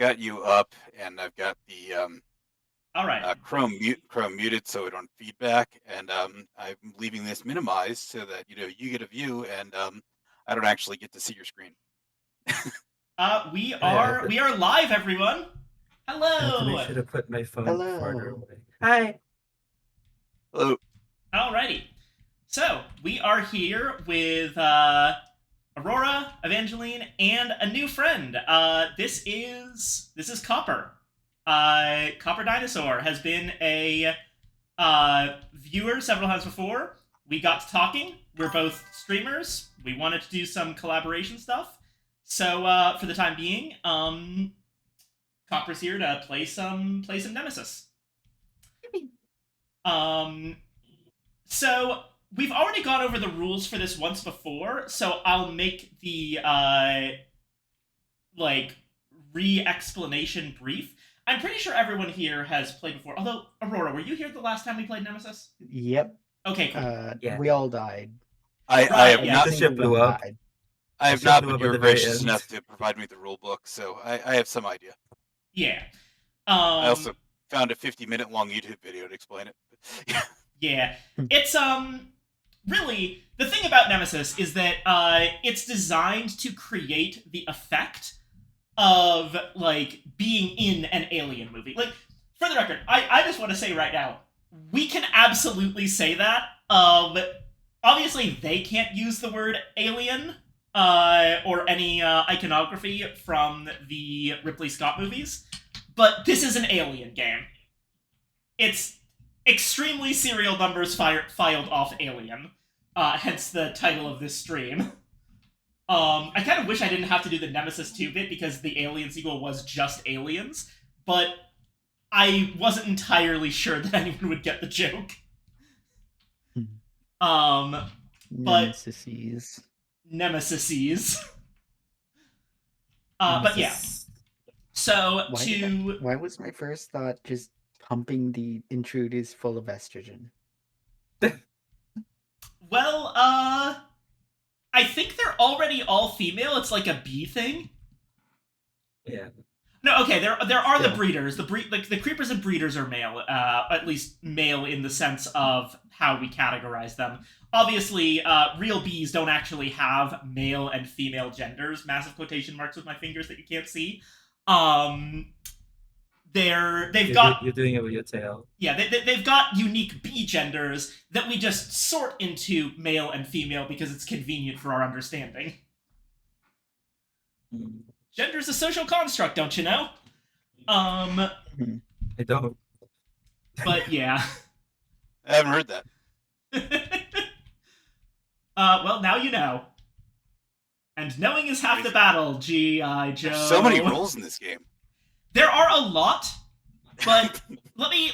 got you up, and I've got the All right. Chrome muted so we don't feedback, and I'm leaving this minimized so that you get a view, and I don't actually get to see your screen. We I are we are live, everyone. have to make Hello. sure to put my phone farther Hello. away. Hi. Hello. Alrighty. So we are here with Aurora, Evangeline, and a new friend. This is Copper. Copper Dinosaur has been a viewer several times before. We got to talking. We're both streamers. We wanted to do some collaboration stuff. So for the time being, Copper's here to play some Nemesis. Um, so we've already gone over the rules for this once before, so I'll make the like re-explanation brief. I'm pretty sure everyone here has played before. Although Aurora, were you here the last time we played Nemesis? Yep. Okay, cool. Yeah. We all died. I Right, have yeah. not The ship blew up. Died. I have ship not, blew but up you at were the very gracious end. enough to provide me with the rule book, so I have some idea. Yeah. I also found a 50-minute long YouTube video to explain it. Yeah. It's really the thing about Nemesis is that it's designed to create the effect of like being in an alien movie. Like, for the record, I just want to say right now, we can absolutely say that. Obviously they can't use the word alien or any iconography from the Ripley Scott movies, but this is an alien game. It's extremely serial numbers filed off Alien, hence the title of this stream. I kind of wish I didn't have to do the Nemesis 2 bit because the Alien sequel was just Aliens, but I wasn't entirely sure that anyone would get the joke. But Nemesises. Nemesises. But yeah. So Why was my first thought just pumping the intruders full of estrogen? Well, I think they're already all female. It's like a bee thing. Yeah. No, okay. There are the Yeah. breeders. The creepers and breeders are male. At least male in the sense of how we categorize them. Obviously, real bees don't actually have male and female genders. Massive quotation marks with my fingers that you can't see. You're doing it with your tail. Yeah, they've got unique bee genders that we just sort into male and female because it's convenient for our understanding. Gender's a social construct, don't you know? I don't. But yeah. I haven't heard that. Well, now you know. And knowing is half the battle, G.I. Joe. There's so many rules in this game. There are a lot, but let me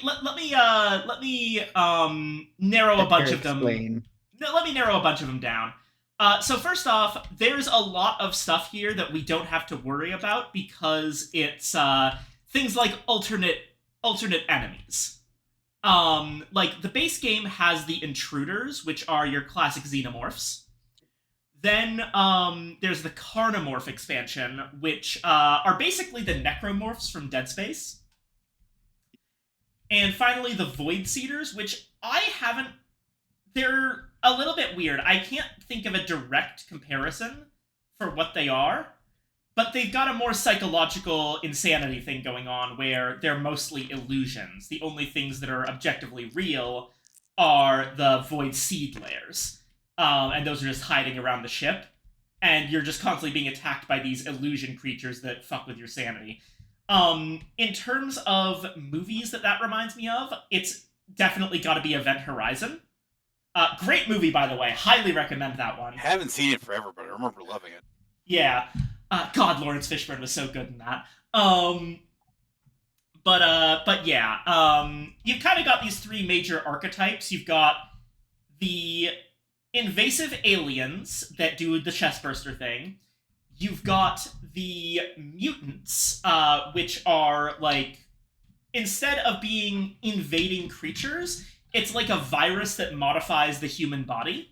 narrow a bunch of them. Let me narrow a bunch of them down. So first off, there's a lot of stuff here that we don't have to worry about because it's things like alternate enemies. Like the base game has the intruders, which are your classic xenomorphs. Then there's the Carnomorph expansion, which are basically the necromorphs from Dead Space. And finally, the Void Seeders, which they're a little bit weird. I can't think of a direct comparison for what they are, but they've got a more psychological insanity thing going on where they're mostly illusions. The only things that are objectively real are the Void Seed layers. And those are just hiding around the ship. And you're just constantly being attacked by these illusion creatures that fuck with your sanity. In terms of movies that reminds me of, it's definitely got to be Event Horizon. Great movie, by the way. Highly recommend that one. I haven't seen it forever, but I remember loving it. Yeah. God, Lawrence Fishburne was so good in that. But yeah. You've kind of got these three major archetypes. You've got the invasive aliens that do the chestburster thing. You've got the mutants, which are like, instead of being invading creatures, it's like a virus that modifies the human body.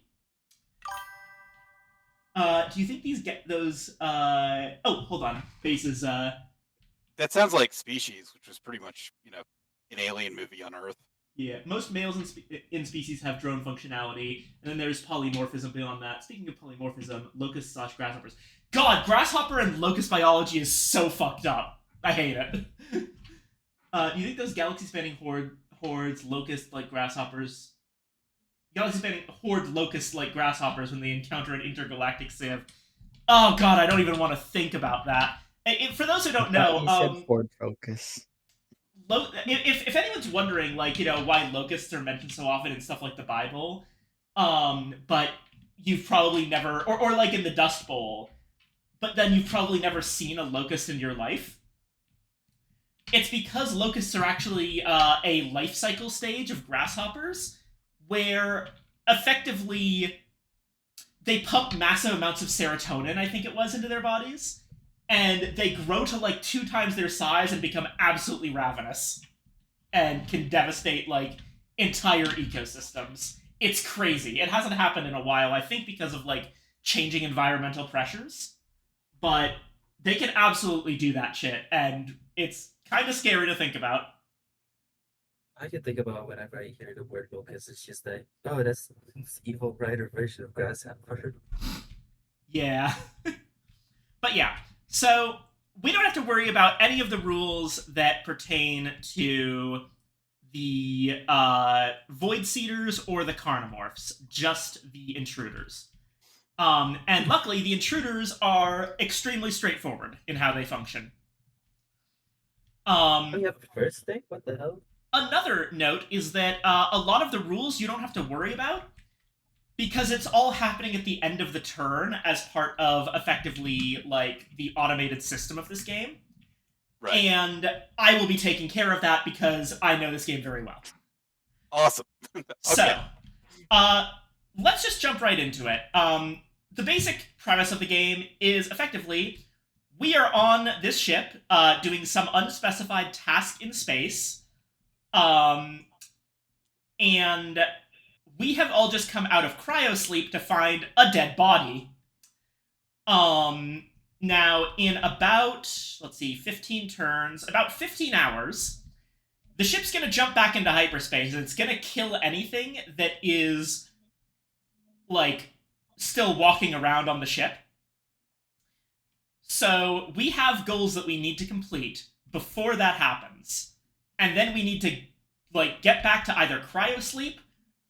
Do you think these get those? Oh, hold on. Base is that sounds like Species, which was pretty much an alien movie on Earth. Yeah, most males in species have drone functionality, and then there's polymorphism beyond that. Speaking of polymorphism, locusts / grasshoppers. God, grasshopper and locust biology is so fucked up. I hate it. You think those galaxy-spanning hordes locust like grasshoppers? Galaxy-spanning horde locusts like grasshoppers when they encounter an intergalactic civ. Oh god, I don't even want to think about that. For those who don't know, You said Ford Focus. if anyone's wondering, like, why locusts are mentioned so often in stuff like the Bible, but you've probably never, or like in the Dust Bowl, but then you've probably never seen a locust in your life. It's because locusts are actually a life cycle stage of grasshoppers, where effectively they pump massive amounts of serotonin, I think it was, into their bodies, and they grow to like 2 times their size and become absolutely ravenous and can devastate like entire ecosystems. It's crazy. It hasn't happened in a while, I think because of like changing environmental pressures, but they can absolutely do that shit, and it's kind of scary to think about. I can think about whenever I hear the word locust, it's just like, oh, that's this evil brighter version of grasshopper. Yeah. But yeah, so we don't have to worry about any of the rules that pertain to the Void Seeders or the Carnomorphs, just the Intruders. And luckily, the Intruders are extremely straightforward in how they function. Oh, you have a first thing? What the hell? Another note is that a lot of the rules you don't have to worry about, because it's all happening at the end of the turn as part of effectively like the automated system of this game. Right. And I will be taking care of that because I know this game very well. Awesome. Okay. So, let's just jump right into it. The basic premise of the game is effectively we are on this ship doing some unspecified task in space. And we have all just come out of cryosleep to find a dead body. Now, in about, 15 turns, about 15 hours, the ship's going to jump back into hyperspace, and it's going to kill anything that is, like, still walking around on the ship. So, we have goals that we need to complete before that happens. And then we need to, like, get back to either cryosleep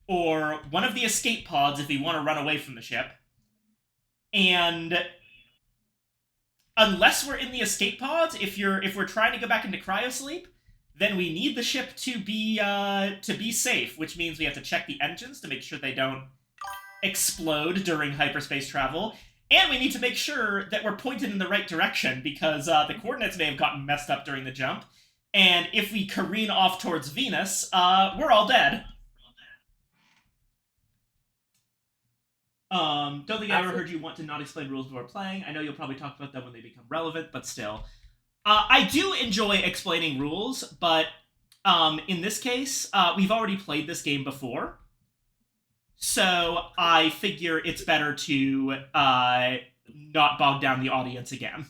or one of the escape pods if we want to run away from the ship. And unless we're in the escape pods, if we're trying to go back into cryosleep, then we need the ship to be safe, which means we have to check the engines to make sure they don't explode during hyperspace travel. And we need to make sure that we're pointed in the right direction, because the coordinates may have gotten messed up during the jump. And if we careen off towards Venus, we're all dead. Don't think I ever heard you want to not explain rules before playing. I know you'll probably talk about them when they become relevant, but still. I do enjoy explaining rules, but in this case, we've already played this game before. So I figure it's better to not bog down the audience again.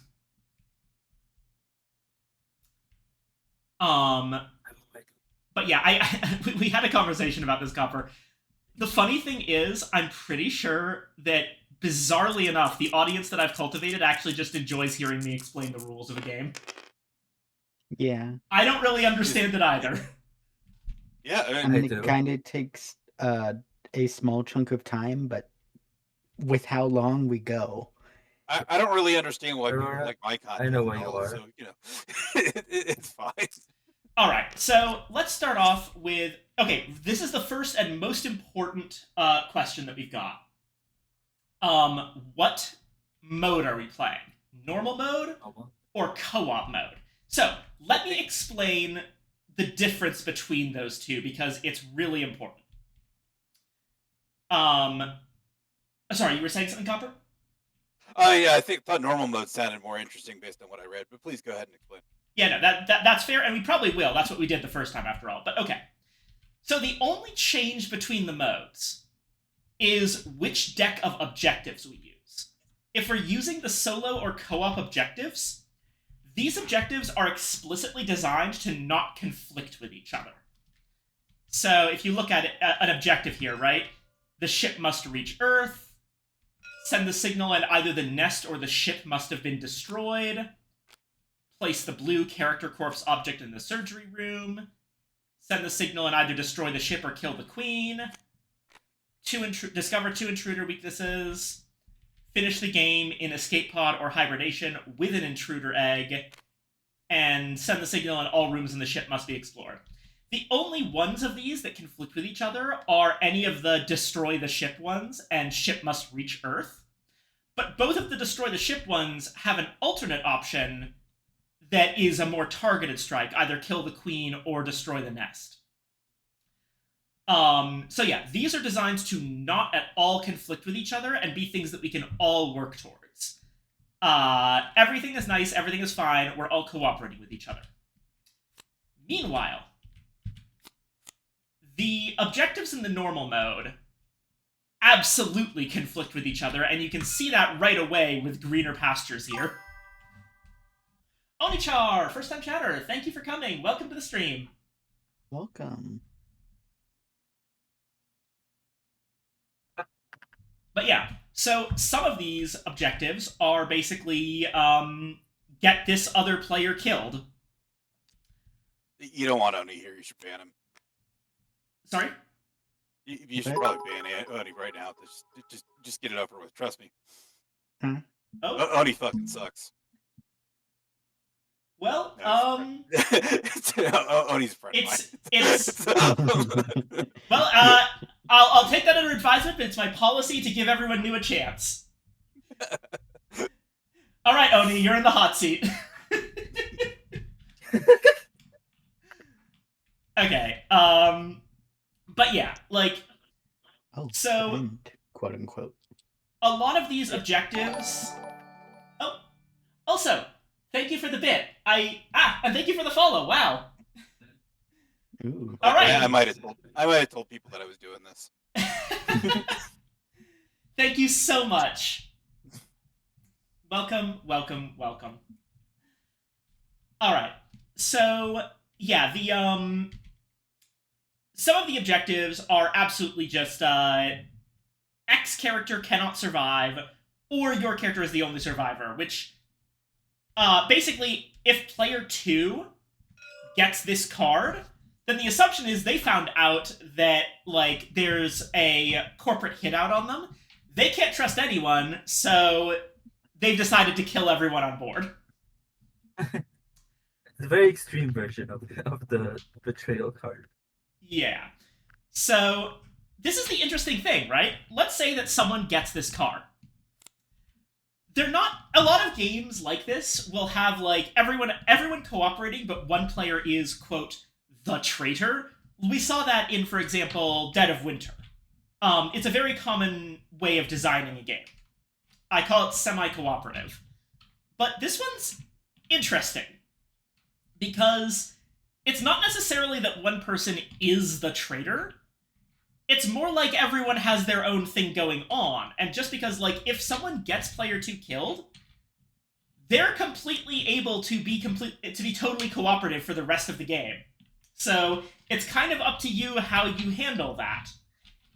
But yeah, we had a conversation about this, Copper. The funny thing is, I'm pretty sure that, bizarrely enough, the audience that I've cultivated actually just enjoys hearing me explain the rules of a game. Yeah. I don't really understand it either. Yeah, I mean, it kind of takes a small chunk of time, but with how long we go. I don't really understand why people like my content. I know why you are. So, it's fine. All right, so let's start off with... Okay, this is the first and most important question that we've got. What mode are we playing? Normal mode or co-op mode? So, let me explain the difference between those two, because it's really important. Sorry, you were saying something, Copper? Yeah, I thought normal mode sounded more interesting based on what I read, but please go ahead and explain. Yeah, no, that's fair, and we probably will. That's what we did the first time, after all. But okay. So the only change between the modes is which deck of objectives we use. If we're using the solo or co-op objectives, these objectives are explicitly designed to not conflict with each other. So if you look at it, an objective here, right? The ship must reach Earth, send the signal, and either the nest or the ship must have been destroyed, place the blue character corpse object in the surgery room, send the signal and either destroy the ship or kill the queen, discover 2 intruder weaknesses, finish the game in escape pod or hibernation with an intruder egg, and send the signal and all rooms in the ship must be explored. The only ones of these that conflict with each other are any of the destroy the ship ones and ship must reach Earth. But both of the destroy the ship ones have an alternate option that is a more targeted strike, either kill the queen or destroy the nest. So yeah, these are designed to not at all conflict with each other and be things that we can all work towards. Everything is nice, everything is fine, we're all cooperating with each other. Meanwhile, the objectives in the normal mode absolutely conflict with each other, and you can see that right away with greener pastures here. Onichar, first-time chatter, thank you for coming. Welcome to the stream. Welcome. But yeah, so some of these objectives are basically get this other player killed. You don't want Oni here. You should ban him. Sorry? You should probably ban Oni right now. Just get it over with. Trust me. Huh? Oh, Oni fucking sucks. well, Oni's a friend of it's mine. well, I'll take that under advisement, but it's my policy to give everyone new a chance. All right, Oni, you're in the hot seat. Okay, but yeah, like, so, friend, quote unquote. a lot of these objectives... Oh, also, thank you for the bit. And thank you for the follow, wow. Ooh. All right. I might have told people that I was doing this. Thank you so much. Welcome, welcome, welcome. All right. So, yeah, the some of the objectives are absolutely just X character cannot survive, or your character is the only survivor, which basically, if player 2 gets this card, then the assumption is they found out that, like, there's a corporate hit-out on them. They can't trust anyone, so they've decided to kill everyone on board. It's a very extreme version of the betrayal card. Yeah. So, this is the interesting thing, right? Let's say that someone gets this card. They're not... A lot of games like this will have, like, everyone cooperating, but one player is, quote, the traitor. We saw that in, for example, Dead of Winter. It's a very common way of designing a game. I call it semi-cooperative. But this one's interesting, because it's not necessarily that one person is the traitor. It's more like everyone has their own thing going on, and just because, like, if someone gets player 2 killed, they're completely able to be totally cooperative for the rest of the game. So it's kind of up to you how you handle that.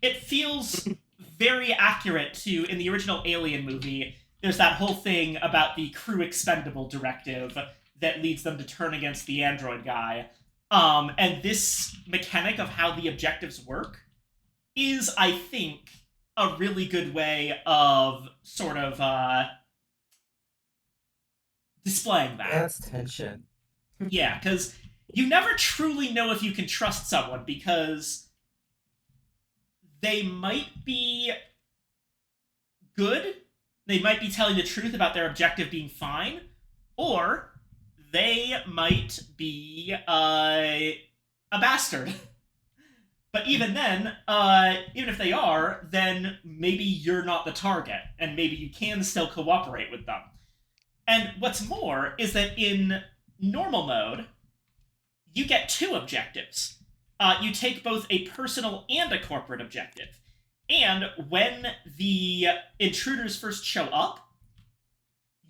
It feels very accurate to, in the original Alien movie, there's that whole thing about the crew expendable directive that leads them to turn against the android guy. And this mechanic of how the objectives work is, I think, a really good way of sort of displaying that. That's tension. Yeah, because you never truly know if you can trust someone, because they might be good, they might be telling the truth about their objective being fine, or they might be a bastard. But even then, even if they are, then maybe you're not the target, and maybe you can still cooperate with them. And what's more is that in normal mode, you get 2 objectives. You take both a personal and a corporate objective. And when the intruders first show up,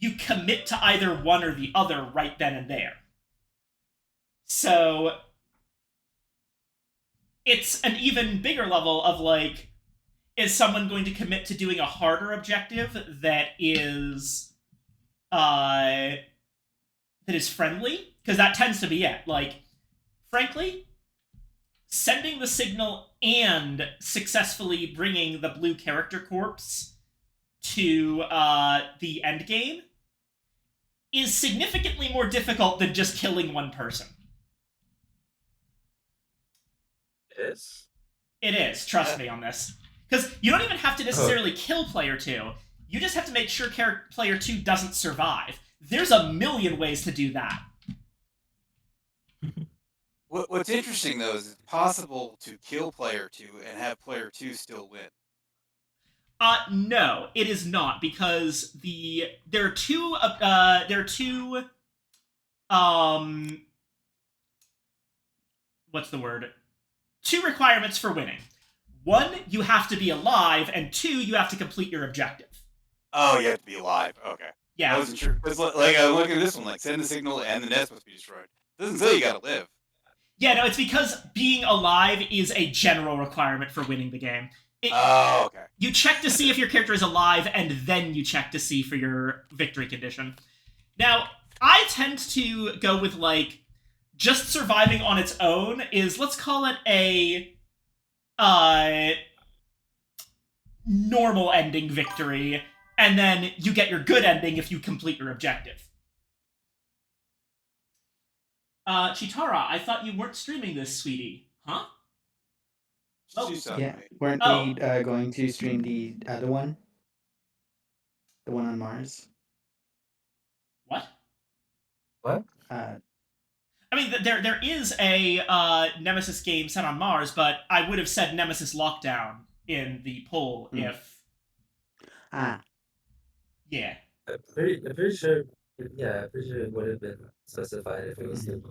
you commit to either one or the other right then and there. So it's an even bigger level of like, is someone going to commit to doing a harder objective that is friendly? Because that tends to be it. Like, frankly, sending the signal and successfully bringing the blue character corpse to the end game is significantly more difficult than just killing one person. It is? It is, trust me on this. Because you don't even have to necessarily kill player 2. You just have to make sure player 2 doesn't survive. There's a million ways to do that. What's interesting, though, is it's possible to kill player 2 and have player 2 still win. No, it is not, because there are two what's the word? 2 requirements for winning. 1, you have to be alive, and 2, you have to complete your objective. Oh, you have to be alive. Okay. Yeah. I wasn't sure. Because, like, I look at this one, like, send the signal and the nest must be destroyed. It doesn't say you gotta live. Yeah, no, it's because being alive is a general requirement for winning the game. Oh, okay. You check to see if your character is alive, and then you check to see for your victory condition. Now, I tend to go with, like, just surviving on its own is, let's call it a normal ending victory, and then you get your good ending if you complete your objective. Chitara, I thought you weren't streaming this, sweetie. Huh? Just do something. Yeah, weren't we going to stream the other one? The one on Mars? What? What? I mean, there is a Nemesis game set on Mars, but I would have said Nemesis Lockdown in the poll if... Yeah. I'm pretty sure. Yeah, I'm pretty sure it would have been specified if it was the.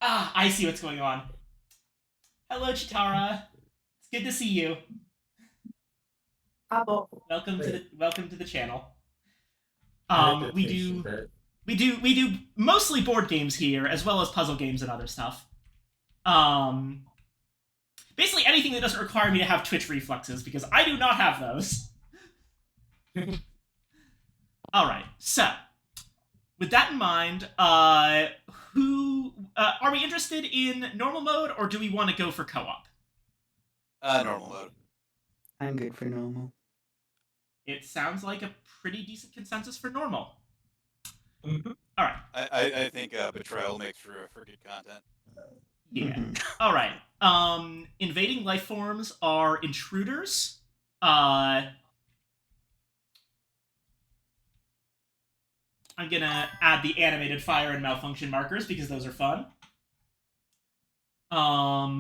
I see what's going on. Hello, Chitara. It's good to see you. Welcome to the channel. We do mostly board games here, as well as puzzle games and other stuff. Basically anything that doesn't require me to have Twitch reflexes, because I do not have those. Alright, so, with that in mind, are we interested in normal mode, or do we want to go for co-op? Normal mode. I'm good for normal. It sounds like a pretty decent consensus for normal. Mm-hmm. Alright. I think Betrayal makes for good content. Yeah. Alright. Invading life forms are intruders. I'm gonna add the animated fire and malfunction markers because those are fun. All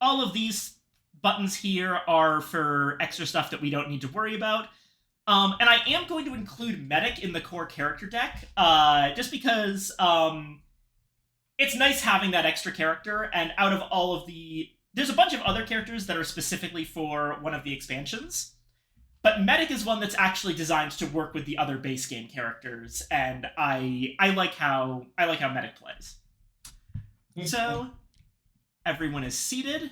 of these buttons here are for extra stuff that we don't need to worry about. And I am going to include Medic in the core character deck, just because it's nice having that extra character, and out of all of the... There's a bunch of other characters that are specifically for one of the expansions, but Medic is one that's actually designed to work with the other base game characters, and I like how Medic plays. So, everyone is seated.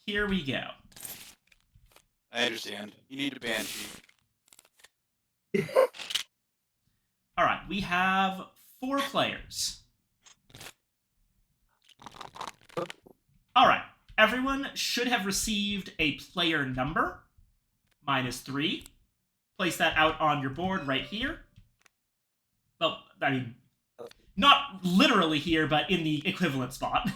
Here we go. I understand. You need a Banshee. Alright, we have 4 players. Alright, everyone should have received a player number. Mine is 3. Place that out on your board right here. Well, I mean, not literally here, but in the equivalent spot.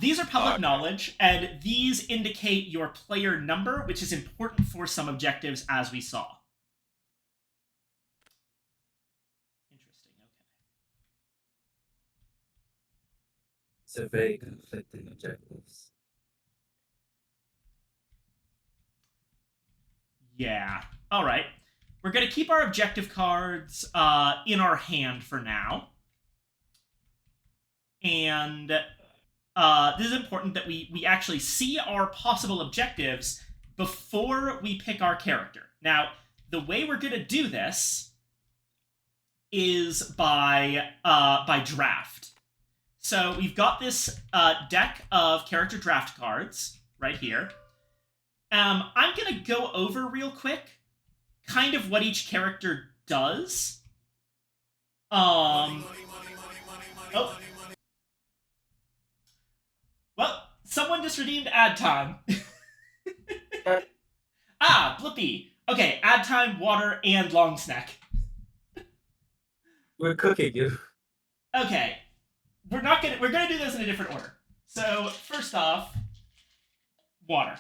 These are public knowledge, and these indicate your player number, which is important for some objectives, as we saw. Interesting, okay. So very conflicting objectives. Yeah. All right. We're going to keep our objective cards in our hand for now. And this is important that we actually see our possible objectives before we pick our character. Now, the way we're going to do this is by draft. So we've got this deck of character draft cards right here. I'm going to go over real quick kind of what each character does. Oh. Well, someone just redeemed ad time. Blippy. Okay, ad time, water, and long snack. We're cooking you. Okay. We're gonna do this in a different order. So, first off, water.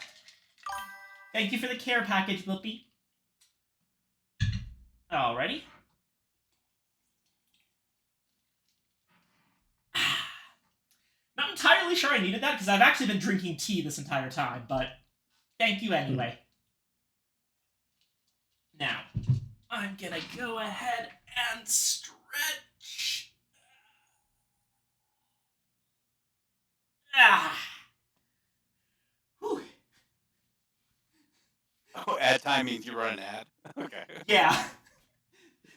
Thank you for the care package, Blippy. Alrighty. Not entirely sure I needed that, because I've actually been drinking tea this entire time, but thank you anyway. Now, I'm gonna go ahead and stretch. Whew. Oh, ad time means you run an ad. Okay. Yeah.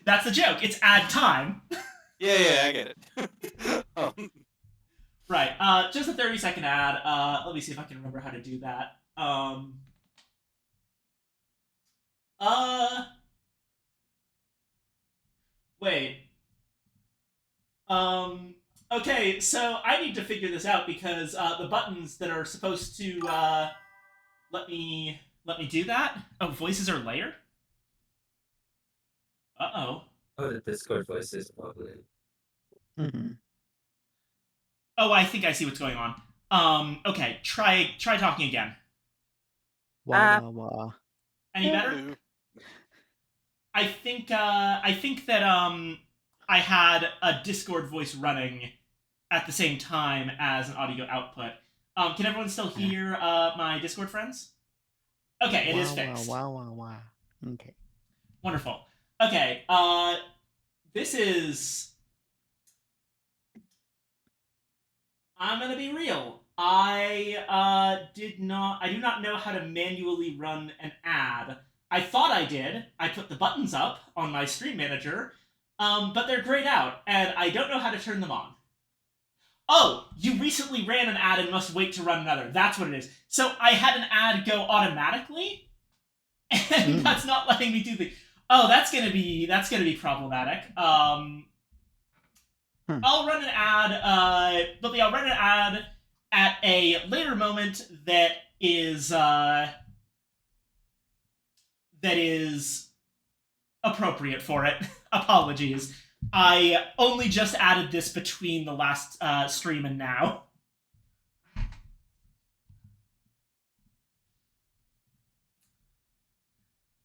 That's the joke. It's ad time. Yeah, I get it. Right. Just a 30-second ad. Let me see if I can remember how to do that. Wait. Okay, so I need to figure this out because the buttons that are supposed to let me do that. Oh, voices are layered. Uh-oh. Oh, the Discord voice is probably. Mm-hmm. Oh, I think I see what's going on. Okay, try talking again. Wah, wah, wah. Any better? I think that I had a Discord voice running at the same time as an audio output. Can everyone still hear my Discord friends? Okay, it is fixed. Wah, wah, wah, wah. Okay. Wonderful. Okay, this is... I'm gonna be real. I do not know how to manually run an ad. I thought I did. I put the buttons up on my stream manager, but they're grayed out, and I don't know how to turn them on. Oh, you recently ran an ad and must wait to run another. That's what it is. So I had an ad go automatically, and that's not letting me do the... Oh, that's gonna be problematic. I'll run an ad, but I'll run an ad at a later moment that is appropriate for it. Apologies. I only just added this between the last stream and now.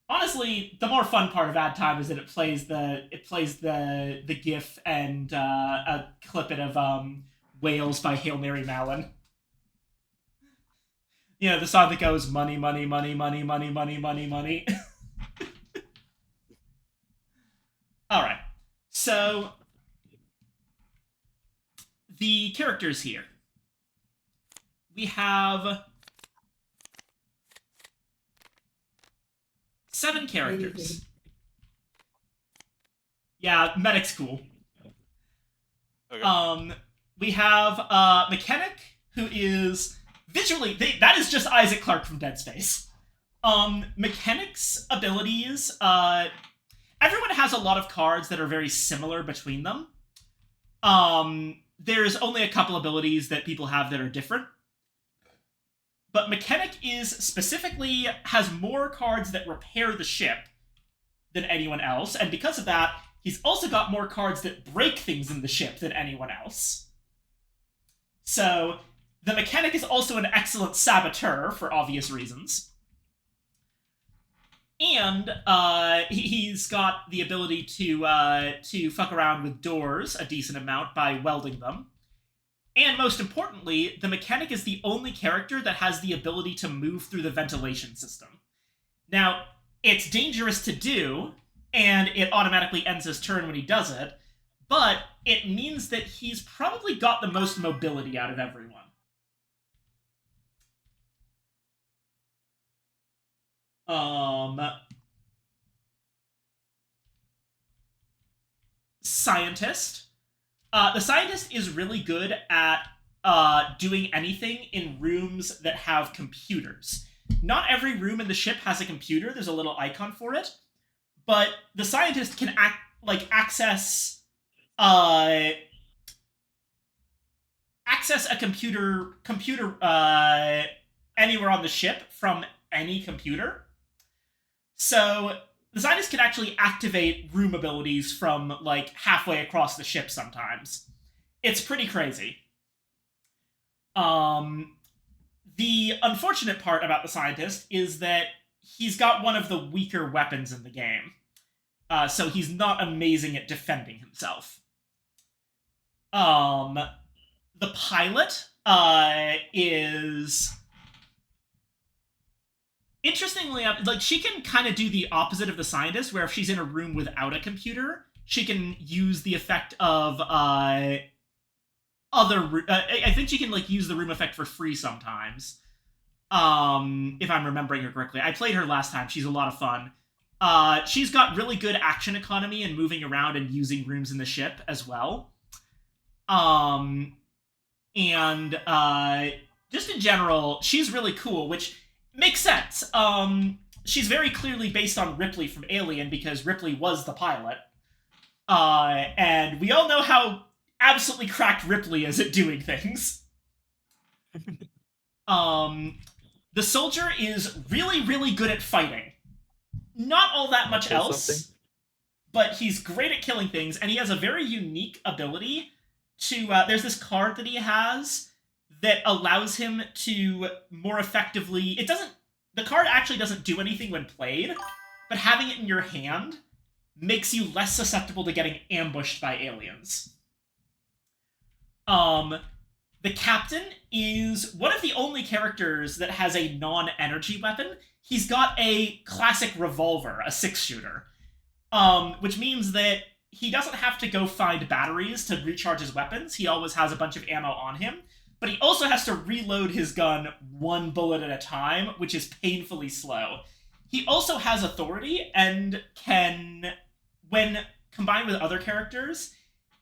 Honestly, the more fun part of ad time is that it plays the GIF and a clip of Whales by Hail Mary Mallon. You know, the song that goes money, money, money, money, money, money, money, money. Alright. So the characters here. We have 7 characters. Yeah, medic's cool. Okay. We have Mechanic, who is visually that is just Isaac Clarke from Dead Space. Mechanic's abilities, everyone has a lot of cards that are very similar between them. There's only a couple abilities that people have that are different. But Mechanic specifically has more cards that repair the ship than anyone else, and because of that, he's also got more cards that break things in the ship than anyone else. So, the Mechanic is also an excellent saboteur, for obvious reasons. And he's got the ability to fuck around with doors a decent amount by welding them. And most importantly, the Mechanic is the only character that has the ability to move through the ventilation system. Now, it's dangerous to do, and it automatically ends his turn when he does it, but it means that he's probably got the most mobility out of everyone. Um, Scientist. The scientist is really good at doing anything in rooms that have computers. Not every room in the ship has a computer. There's a little icon for it, but the scientist can uh, access a computer anywhere on the ship from any computer. So the scientist can actually activate room abilities from like halfway across the ship sometimes. It's pretty crazy. The unfortunate part about the scientist is that he's got one of the weaker weapons in the game. So he's not amazing at defending himself. The pilot is interestingly like she can kind of do the opposite of the scientist, where if she's in a room without a computer, she can use the effect of I think she can like use the room effect for free sometimes. If I'm remembering her correctly, I played her last time. She's a lot of fun. She's got really good action economy and moving around and using rooms in the ship as well. And just in general, she's really cool, which makes sense. She's very clearly based on Ripley from Alien because Ripley was the pilot. And we all know how absolutely cracked Ripley is at doing things. The soldier is really, really good at fighting. Not all that much else, but he's great at killing things, and he has a very unique ability to... there's this card that he has that allows him to more effectively... The card actually doesn't do anything when played, but having it in your hand makes you less susceptible to getting ambushed by aliens. The captain is one of the only characters that has a non-energy weapon. He's got a classic revolver, a 6-shooter, which means that he doesn't have to go find batteries to recharge his weapons. He always has a bunch of ammo on him, but he also has to reload his gun one bullet at a time, which is painfully slow. He also has authority and can, when combined with other characters,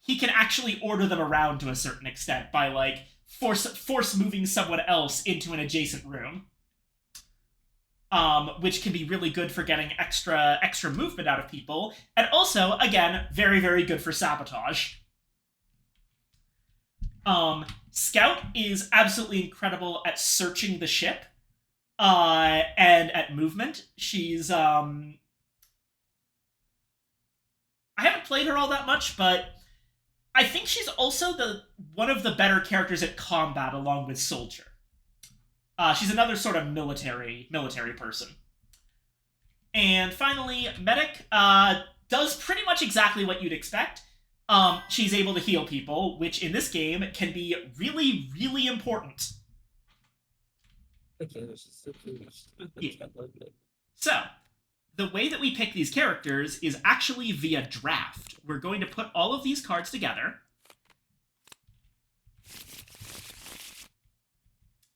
he can actually order them around to a certain extent by like force moving someone else into an adjacent room, which can be really good for getting extra movement out of people, and also again very, very good for sabotage. Scout is absolutely incredible at searching the ship and at movement. She's I haven't played her all that much, but I think she's also one of the better characters at combat along with Soldier. She's another sort of military person. And finally, Medic does pretty much exactly what you'd expect. She's able to heal people, which in this game can be really, really important. Okay, she's so cool. Yeah. So, the way that we pick these characters is actually via draft. We're going to put all of these cards together.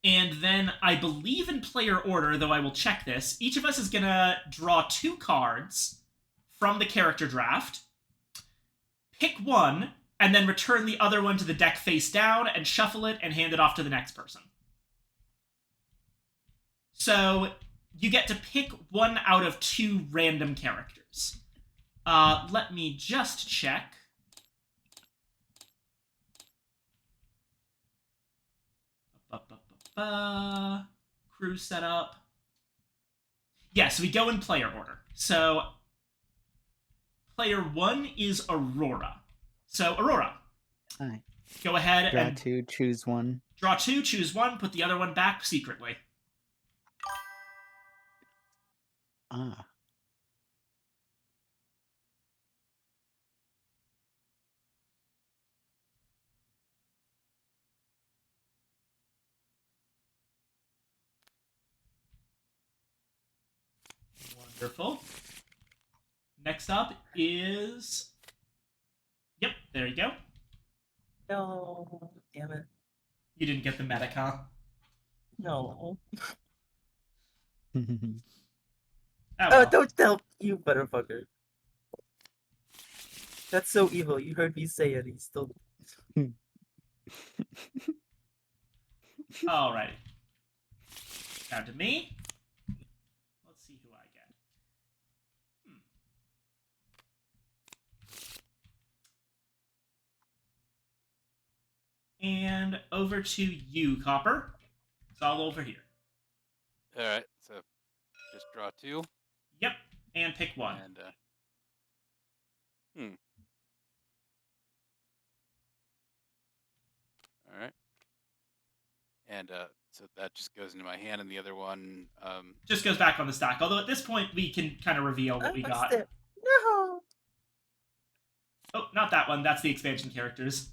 And then I believe in player order, though I will check this, each of us is going to draw 2 cards from the character draft, pick one, and then return the other one to the deck face down and shuffle it and hand it off to the next person. So you get to pick one out of 2 random characters. Let me just check. Crew setup. Yes, we go in player order. So player 1 is Aurora. So Aurora, Hi. go ahead Draw and 2, choose 1. draw 2, choose 1, put the other one back secretly. Ah. Wonderful. Next up is... Yep, there you go. No, damn it. You didn't get the medic, huh? No. Oh, Oh, well. don't tell you, motherfucker. That's so evil. You heard me say it. He's still. Alrighty. Down to me. Let's see who I get. And over to you, Copper. It's all over here. All right, so just draw 2. Yep, and pick one. And all right. And so that just goes into my hand, and the other one. Just goes back on the stack. Although at this point, we can kind of reveal what we got. No. Oh, not that one. That's the expansion characters.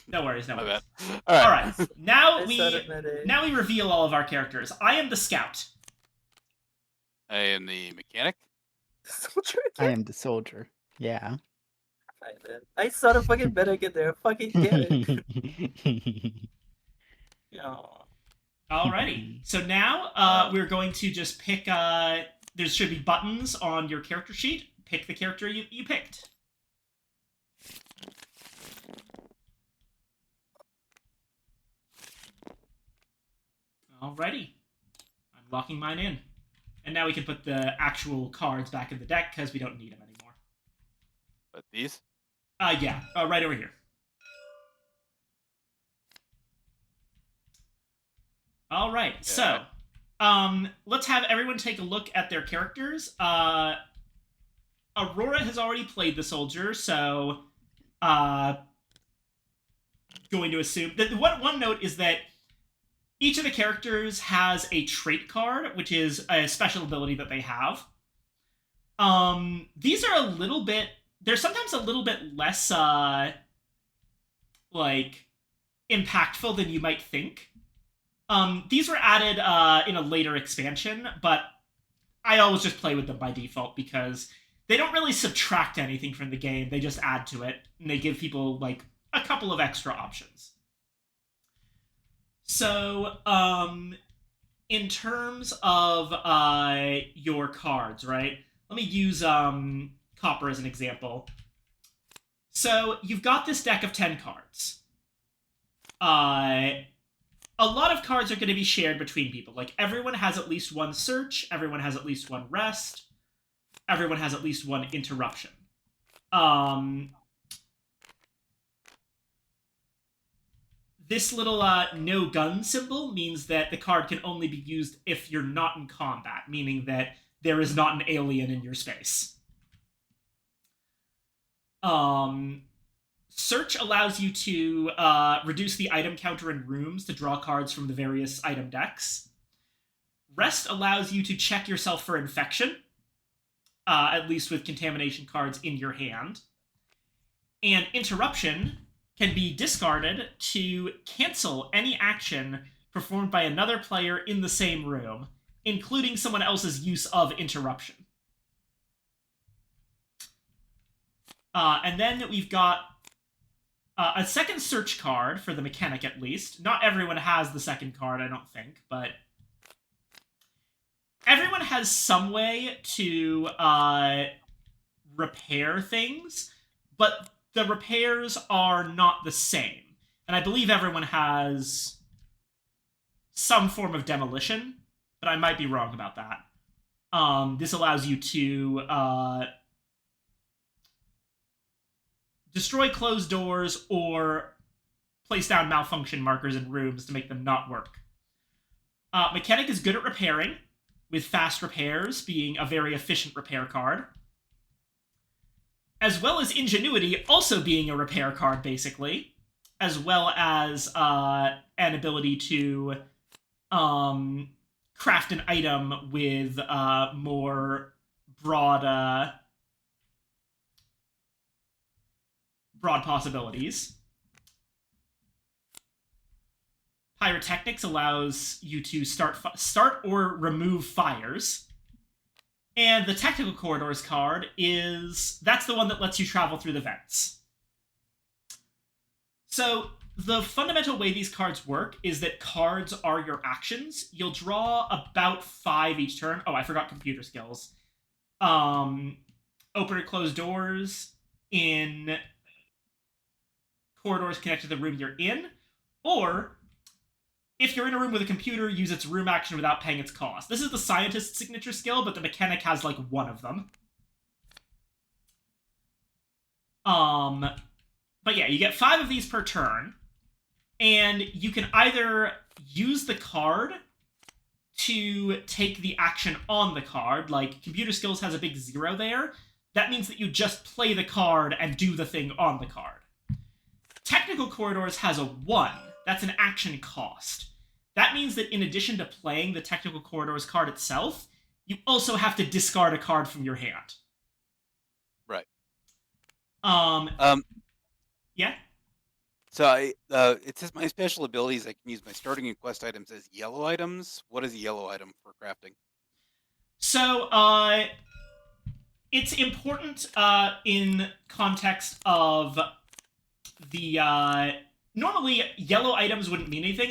No worries, no My worries. bad. All right. Now I saw the medic. we reveal all of our characters. I am the scout. I am the mechanic. Soldier I again? am the soldier. Yeah. Alright, man. I saw the fucking medic in there. Fucking get it. Aw. Alrighty. So now we're going to just pick. There should be buttons on your character sheet. Pick the character you picked. Alrighty. I'm locking mine in. And now we can put the actual cards back in the deck because we don't need them anymore. But these. Yeah. Right over here. All right. So, let's have everyone take a look at their characters. Aurora has already played the soldier, so going to assume that one note is that each of the characters has a trait card, which is a special ability that they have. These are a little bit. They're sometimes a little bit less like impactful than you might think. These were added in a later expansion, but I always just play with them by default because they don't really subtract anything from the game. They just add to it, and they give people like a couple of extra options. So, in terms of your cards, right? Let me use Copper as an example. So, you've got this deck of 10 cards. A lot of cards are going to be shared between people. Like, everyone has at least one search, everyone has at least one rest, everyone has at least one interruption. This little no gun symbol means that the card can only be used if you're not in combat, meaning that there is not an alien in your space. Search allows you to reduce the item counter in rooms to draw cards from the various item decks. Rest allows you to check yourself for infection, at least with contamination cards in your hand. And interruption can be discarded to cancel any action performed by another player in the same room, including someone else's use of interruption. And then we've got a second search card for the mechanic, at least. Not everyone has the second card, I don't think, but everyone has some way to repair things, but the repairs are not the same. And I believe everyone has some form of demolition, but I might be wrong about that. This allows you to destroy closed doors or place down malfunction markers in rooms to make them not work. Mechanic is good at repairing, with fast repairs being a very efficient repair card. As well as Ingenuity also being a repair card, basically. As well as an ability to craft an item with more broad possibilities. Pyrotechnics allows you to start or remove fires. And the Technical Corridors card that's the one that lets you travel through the vents. So, the fundamental way these cards work is that cards are your actions. You'll draw about 5 each turn. Oh, I forgot computer skills. Open or close doors in corridors connected to the room you're in, or if you're in a room with a computer, use its room action without paying its cost. This is the scientist's signature skill, but the mechanic has like one of them. But yeah, you get 5 of these per turn, and you can either use the card to take the action on the card, like computer skills has a big 0 there. That means that you just play the card and do the thing on the card. Technical corridors has a 1. That's an action cost. That means that in addition to playing the technical corridors card itself, you also have to discard a card from your hand. Right. Yeah. So it says my special abilities. I can use my starting and quest items as yellow items. What is a yellow item for crafting? So, it's important in context of the normally yellow items wouldn't mean anything.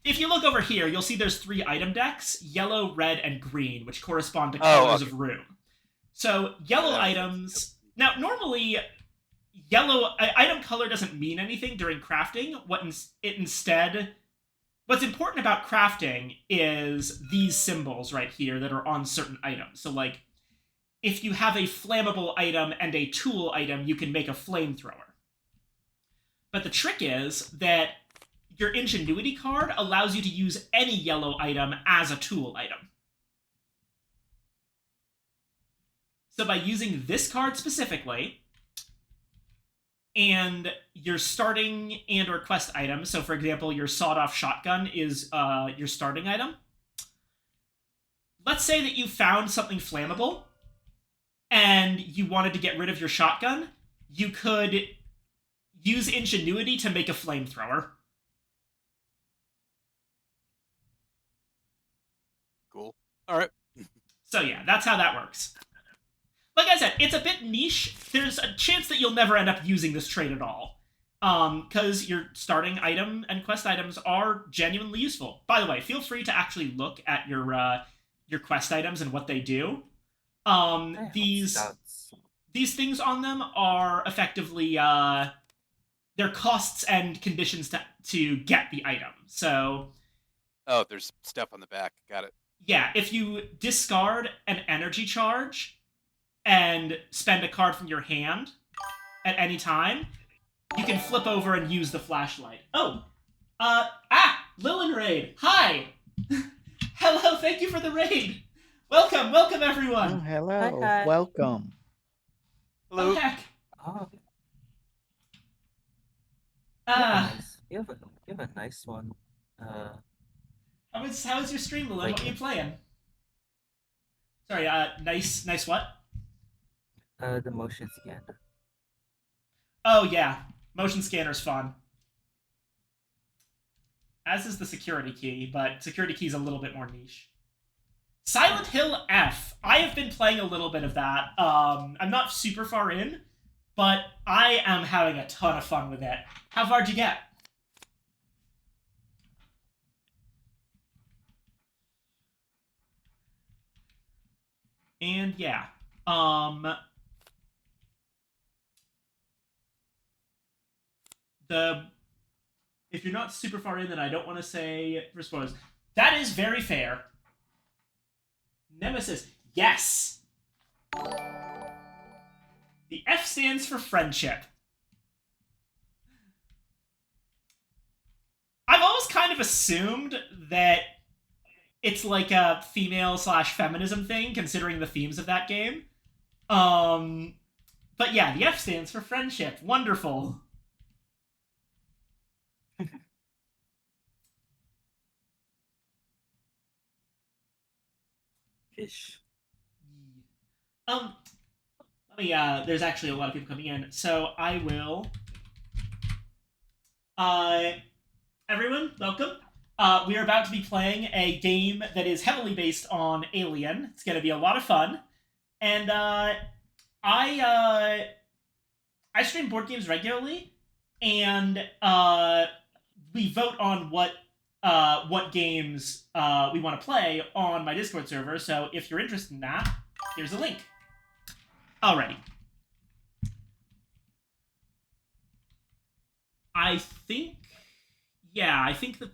If you look over here, you'll see there's 3 item decks: yellow, red, and green, which correspond to colors of room. So yellow items. Now, normally, yellow item color doesn't mean anything during crafting. What's important about crafting is these symbols right here that are on certain items. So, like, if you have a flammable item and a tool item, you can make a flamethrower. But the trick is that your ingenuity card allows you to use any yellow item as a tool item. So by using this card specifically, and your starting and or quest item, so for example, your sawed-off shotgun is your starting item. Let's say that you found something flammable, and you wanted to get rid of your shotgun, you could use ingenuity to make a flamethrower. Cool. All right. So yeah, that's how that works. Like I said, it's a bit niche. There's a chance that you'll never end up using this trait at all. Because your starting item and quest items are genuinely useful. By the way, feel free to actually look at your quest items and what they do. These things on them are effectively their costs and conditions to get the item. So, oh, there's stuff on the back. Got it. Yeah, if you discard an energy charge and spend a card from your hand at any time, you can flip over and use the flashlight. Oh, Lilin Raid. Hi. Hello, thank you for the raid. Welcome everyone. Oh, hello. Hi. Welcome. Hello. Oh, heck. Oh, you have a nice one. How was your stream, Lilin? Thank What are you. you playing? Sorry, nice what? The motion scanner. Oh, yeah. Motion scanner's fun. As is the security key, but security key's a little bit more niche. Silent Hill F. I have been playing a little bit of that. I'm not super far in, but I am having a ton of fun with it. How far'd you get? And yeah. If you're not super far in, then I don't want to say for spoilers. That is very fair. Nemesis. Yes! The F stands for friendship. I've always kind of assumed that it's like a female/feminism thing, considering the themes of that game. But yeah, the F stands for friendship. Wonderful. Fish. Let me, there's actually a lot of people coming in, so I will... everyone, welcome. We are about to be playing a game that is heavily based on Alien. It's going to be a lot of fun. And, I stream board games regularly, and we vote on what games we want to play on my Discord server. So if you're interested in that, here's a link. Alrighty. I think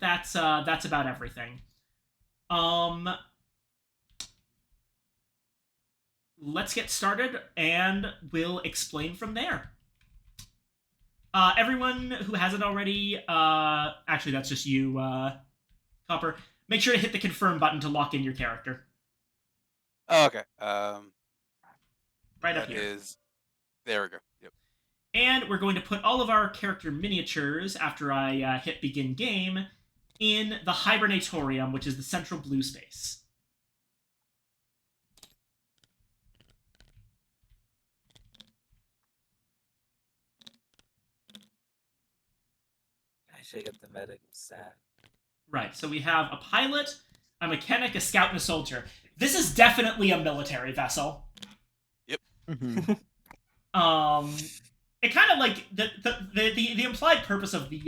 that's about everything. Let's get started, and we'll explain from there. Everyone who hasn't already, actually, that's just you, Copper. Make sure to hit the confirm button to lock in your character. Oh, okay. Right up here. There we go. Yep. And we're going to put all of our character miniatures, after I hit begin game, in the Hibernatorium, which is the central blue space. I should get the medic sad. Right, so we have a pilot, a mechanic, a scout, and a soldier. This is definitely a military vessel. Yep. It kind of like the implied purpose of the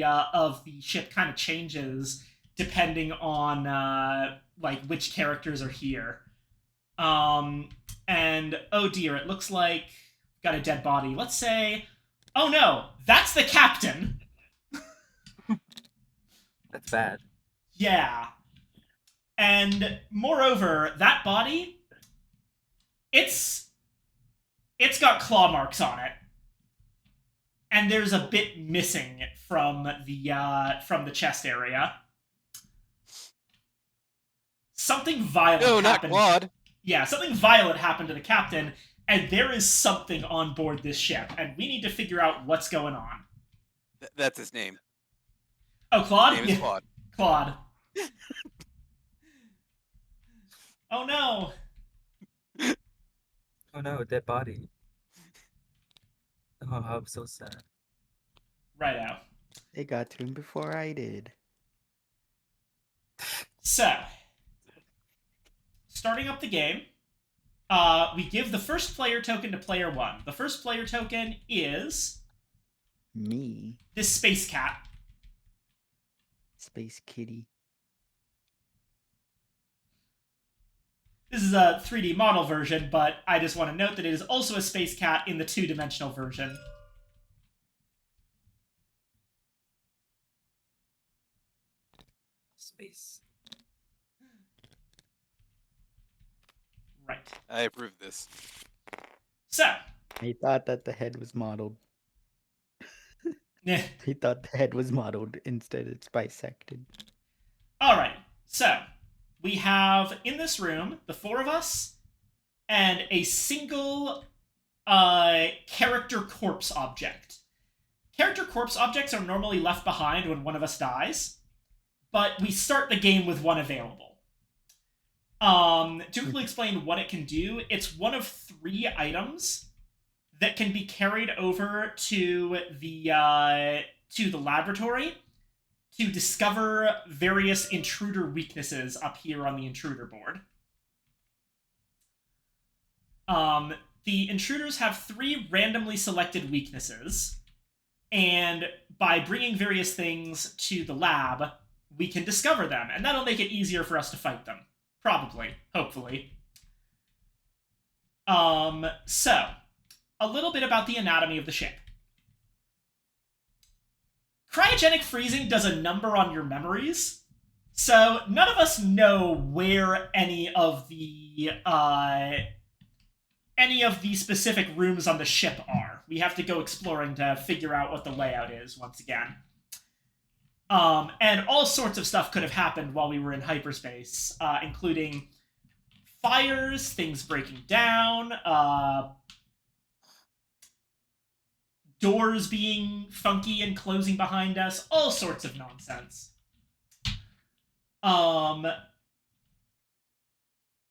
ship kind of changes depending on like which characters are here. And oh dear, it looks like we've got a dead body. Let's say, oh no, that's the captain. That's bad. Yeah. And moreover, that body, it's got claw marks on it. And there's a bit missing from the chest area. Something violent happened. No, not Claude. Yeah, something violent happened to the captain, and there is something on board this ship, and we need to figure out what's going on. That's his name. Oh, Claude? His name is Claude. Claude. Oh no. Oh no, dead body. Oh, I'm so sad. Right out. They got to him before I did. So, starting up the game, we give the first player token to player 1. The first player token is Me. this space cat. Space kitty. This is a 3D model version, but I just want to note that it is also a space cat in the 2-dimensional version. Space. Right. I approve this. So. He thought that the head was modeled. He thought the head was modeled. Instead, it's bisected. Alright. So, we have in this room the 4 of us and a single character corpse object. Character corpse objects are normally left behind when one of us dies, but we start the game with one available. To quickly explain what it can do, it's one of 3 items that can be carried over to the laboratory to discover various intruder weaknesses up here on the intruder board. The intruders have 3 randomly selected weaknesses, and by bringing various things to the lab, we can discover them, and that'll make it easier for us to fight them. Probably. Hopefully. So, a little bit about the anatomy of the ship. Cryogenic freezing does a number on your memories, so none of us know where any of the specific rooms on the ship are. We have to go exploring to figure out what the layout is once again. And all sorts of stuff could have happened while we were in hyperspace, including fires, things breaking down, doors being funky and closing behind us, all sorts of nonsense.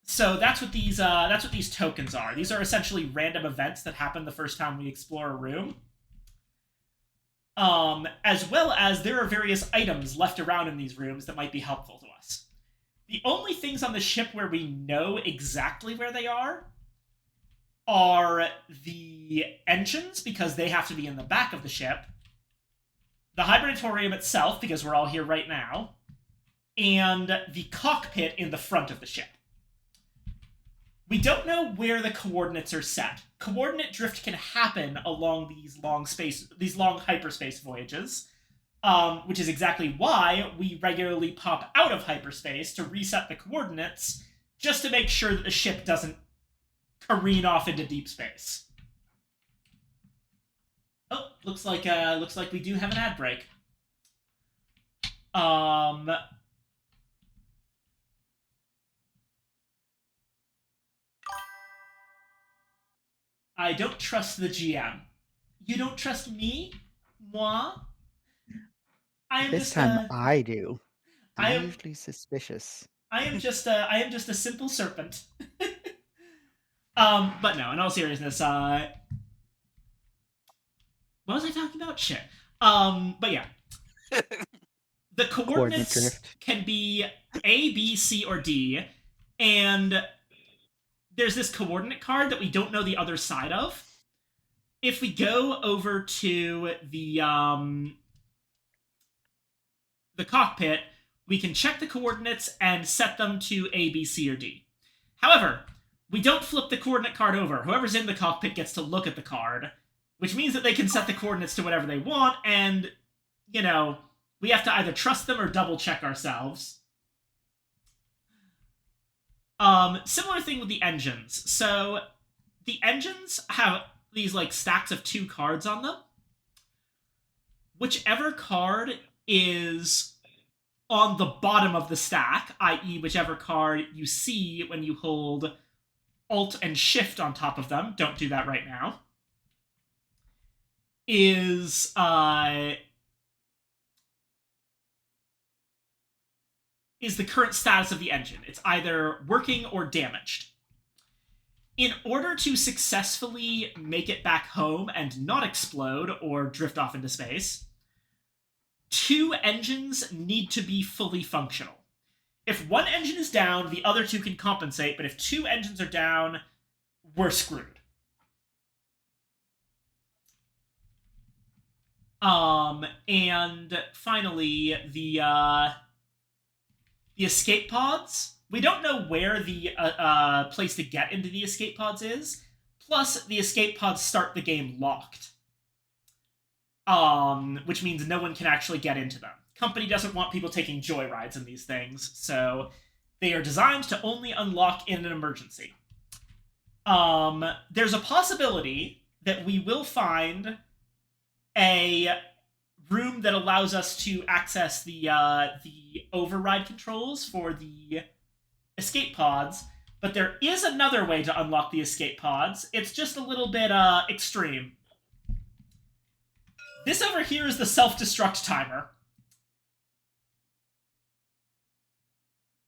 So that's what these tokens are. These are essentially random events that happen the first time we explore a room. As well as there are various items left around in these rooms that might be helpful to us. The only things on the ship where we know exactly where they are the engines, because they have to be in the back of the ship, the hibernatorium itself, because we're all here right now, and the cockpit in the front of the ship. We don't know where the coordinates are set. Coordinate drift can happen along these long hyperspace voyages, which is exactly why we regularly pop out of hyperspace to reset the coordinates, just to make sure that the ship doesn't careen off into deep space. Oh, looks like we do have an ad break. I don't trust the GM. You don't trust me? Moi? I am This just time a I do. I I'm am usually suspicious. I am just a simple serpent. But no, in all seriousness, what was I talking about? Shit. But yeah. The Coordinate coordinates drift. can be A, B, C, or D, and there's this coordinate card that we don't know the other side of. If we go over to the cockpit, we can check the coordinates and set them to A, B, C, or D. However, we don't flip the coordinate card over. Whoever's in the cockpit gets to look at the card, which means that they can set the coordinates to whatever they want, and, you know, we have to either trust them or double check ourselves. Similar thing with the engines. So, the engines have these, like, stacks of 2 cards on them. Whichever card is on the bottom of the stack, i.e. whichever card you see when you hold Alt and Shift on top of them, don't do that right now, is the current status of the engine. It's either working or damaged. In order to successfully make it back home and not explode or drift off into space, 2 engines need to be fully functional. If one engine is down, the other 2 can compensate, but if 2 engines are down, we're screwed. And finally, the escape pods. We don't know where the place to get into the escape pods is. Plus, the escape pods start the game locked. Which means no one can actually get into them. Company doesn't want people taking joyrides in these things, so they are designed to only unlock in an emergency. There's a possibility that we will find a room that allows us to access the override controls for the escape pods, but there is another way to unlock the escape pods. It's just a little bit extreme. This over here is the self-destruct timer.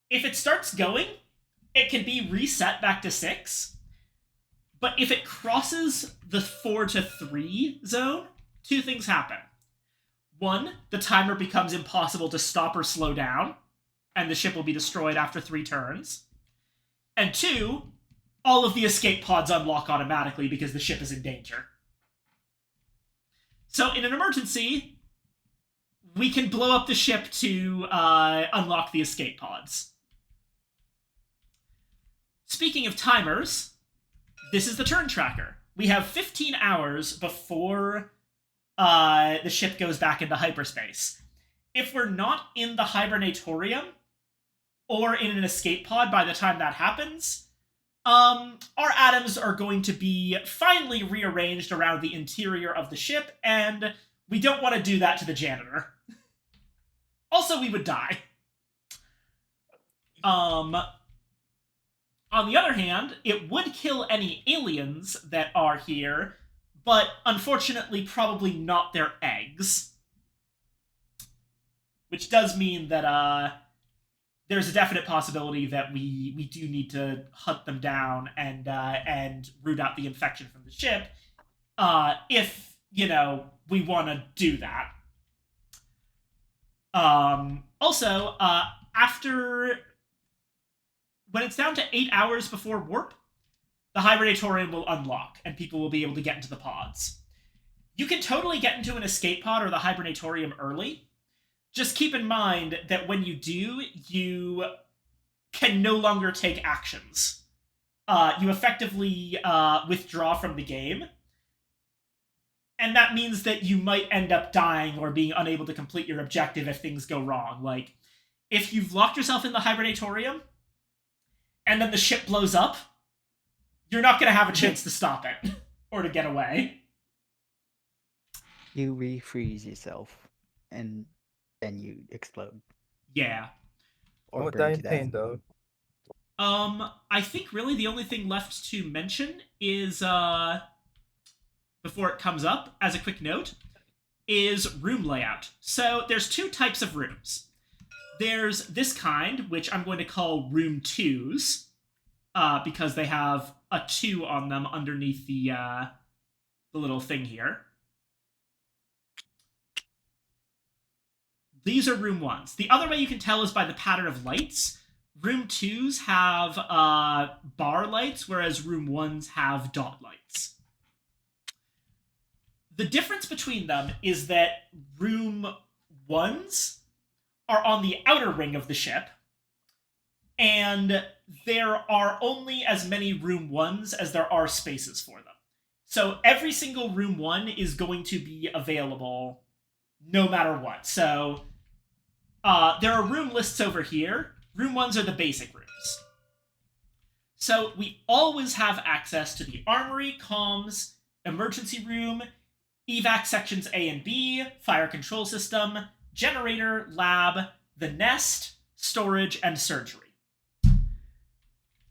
If it starts going, it can be reset back to 6, but if it crosses the 4 to 3 zone, 2 things happen. 1, the timer becomes impossible to stop or slow down, and the ship will be destroyed after 3 turns. And 2, all of the escape pods unlock automatically because the ship is in danger. So in an emergency, we can blow up the ship to unlock the escape pods. Speaking of timers, this is the turn tracker. We have 15 hours before the ship goes back into hyperspace. If we're not in the hibernatorium or in an escape pod by the time that happens, our atoms are going to be finely rearranged around the interior of the ship, and we don't want to do that to the janitor. Also, we would die. On the other hand, it would kill any aliens that are here, but unfortunately probably not their eggs. Which does mean that there's a definite possibility that we do need to hunt them down and root out the infection from the ship, if, you know, we want to do that. Also, after... when it's down to 8 hours before warp, the hibernatorium will unlock, and people will be able to get into the pods. You can totally get into an escape pod or the hibernatorium early. Just keep in mind that when you do, you can no longer take actions. You effectively withdraw from the game. And that means that you might end up dying or being unable to complete your objective if things go wrong. Like, if you've locked yourself in the hibernatorium, and then the ship blows up, you're not going to have a chance to stop it or to get away. You refreeze yourself, and then you explode Yeah. I or would burn die to in death. pain though. I think really the only thing left to mention is, before it comes up, as a quick note, is room layout. So there's two types of rooms. There's this kind, which I'm going to call room 2s, because they have a 2 on them underneath the little thing here. These are room 1s. The other way you can tell is by the pattern of lights. Room 2s have bar lights, whereas room 1s have dot lights. The difference between them is that room 1s are on the outer ring of the ship, and there are only as many room 1s as there are spaces for them. So every single room 1 is going to be available no matter what. So there are room lists over here. Room 1s are the basic rooms. So we always have access to the armory, comms, emergency room, evac sections A and B, fire control system, generator, lab, the nest, storage, and surgery.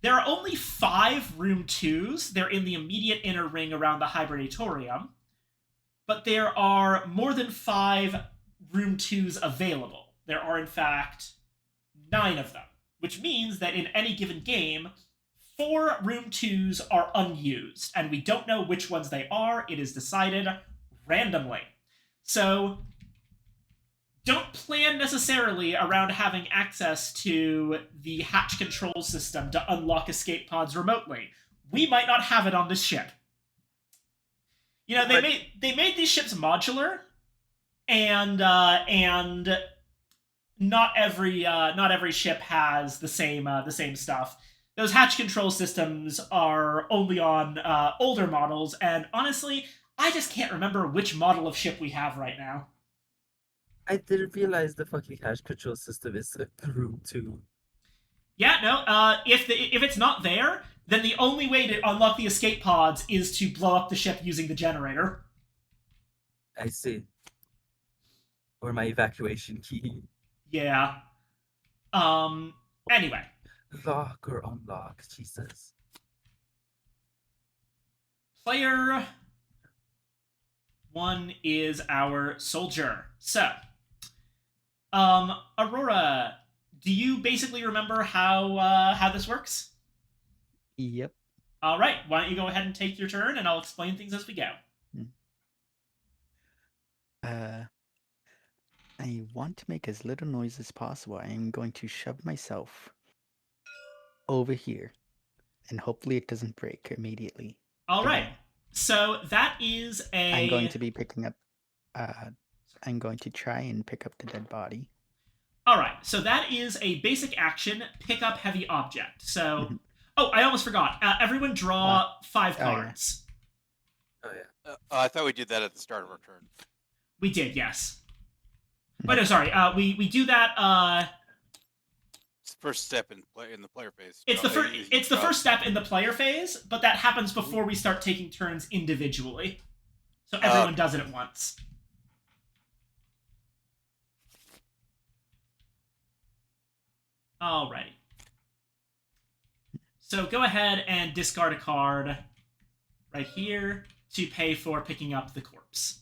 There are only 5 room 2s. They're in the immediate inner ring around the hibernatorium, but there are more than 5 room 2s available. There are, in fact, 9 of them, which means that in any given game, 4 room 2s are unused, and we don't know which ones they are. It is decided randomly. So don't plan necessarily around having access to the hatch control system to unlock escape pods remotely. We might not have it on this ship. You know, they made these ships modular, and not every ship has the same stuff. Those hatch control systems are only on older models, and honestly, I just can't remember which model of ship we have right now. I didn't realize the fucking hatch control system is a room 2. Yeah, no. If it's not there, then the only way to unlock the escape pods is to blow up the ship using the generator. I see. Or my evacuation key. Yeah. Anyway. Lock or unlock, Jesus. Player 1 is our soldier. So, Aurora, do you basically remember how this works? Yep. All right. Why don't you go ahead and take your turn, and I'll explain things as we go. I want to make as little noise as possible. I am going to shove myself over here, and hopefully it doesn't break immediately. All right. So that is I'm going to be picking up. I'm going to try and pick up the dead body. All right. So that is a basic action. Pick up heavy object. So, oh, I almost forgot. Everyone draw 5 cards. Oh yeah. I thought we did that at the start of our turn. We did, yes. But no, sorry. We do that. It's the first step in the player phase. It's the first step in the player phase, but that happens before we start taking turns individually. So everyone does it at once. Alrighty. So go ahead and discard a card right here to pay for picking up the corpse.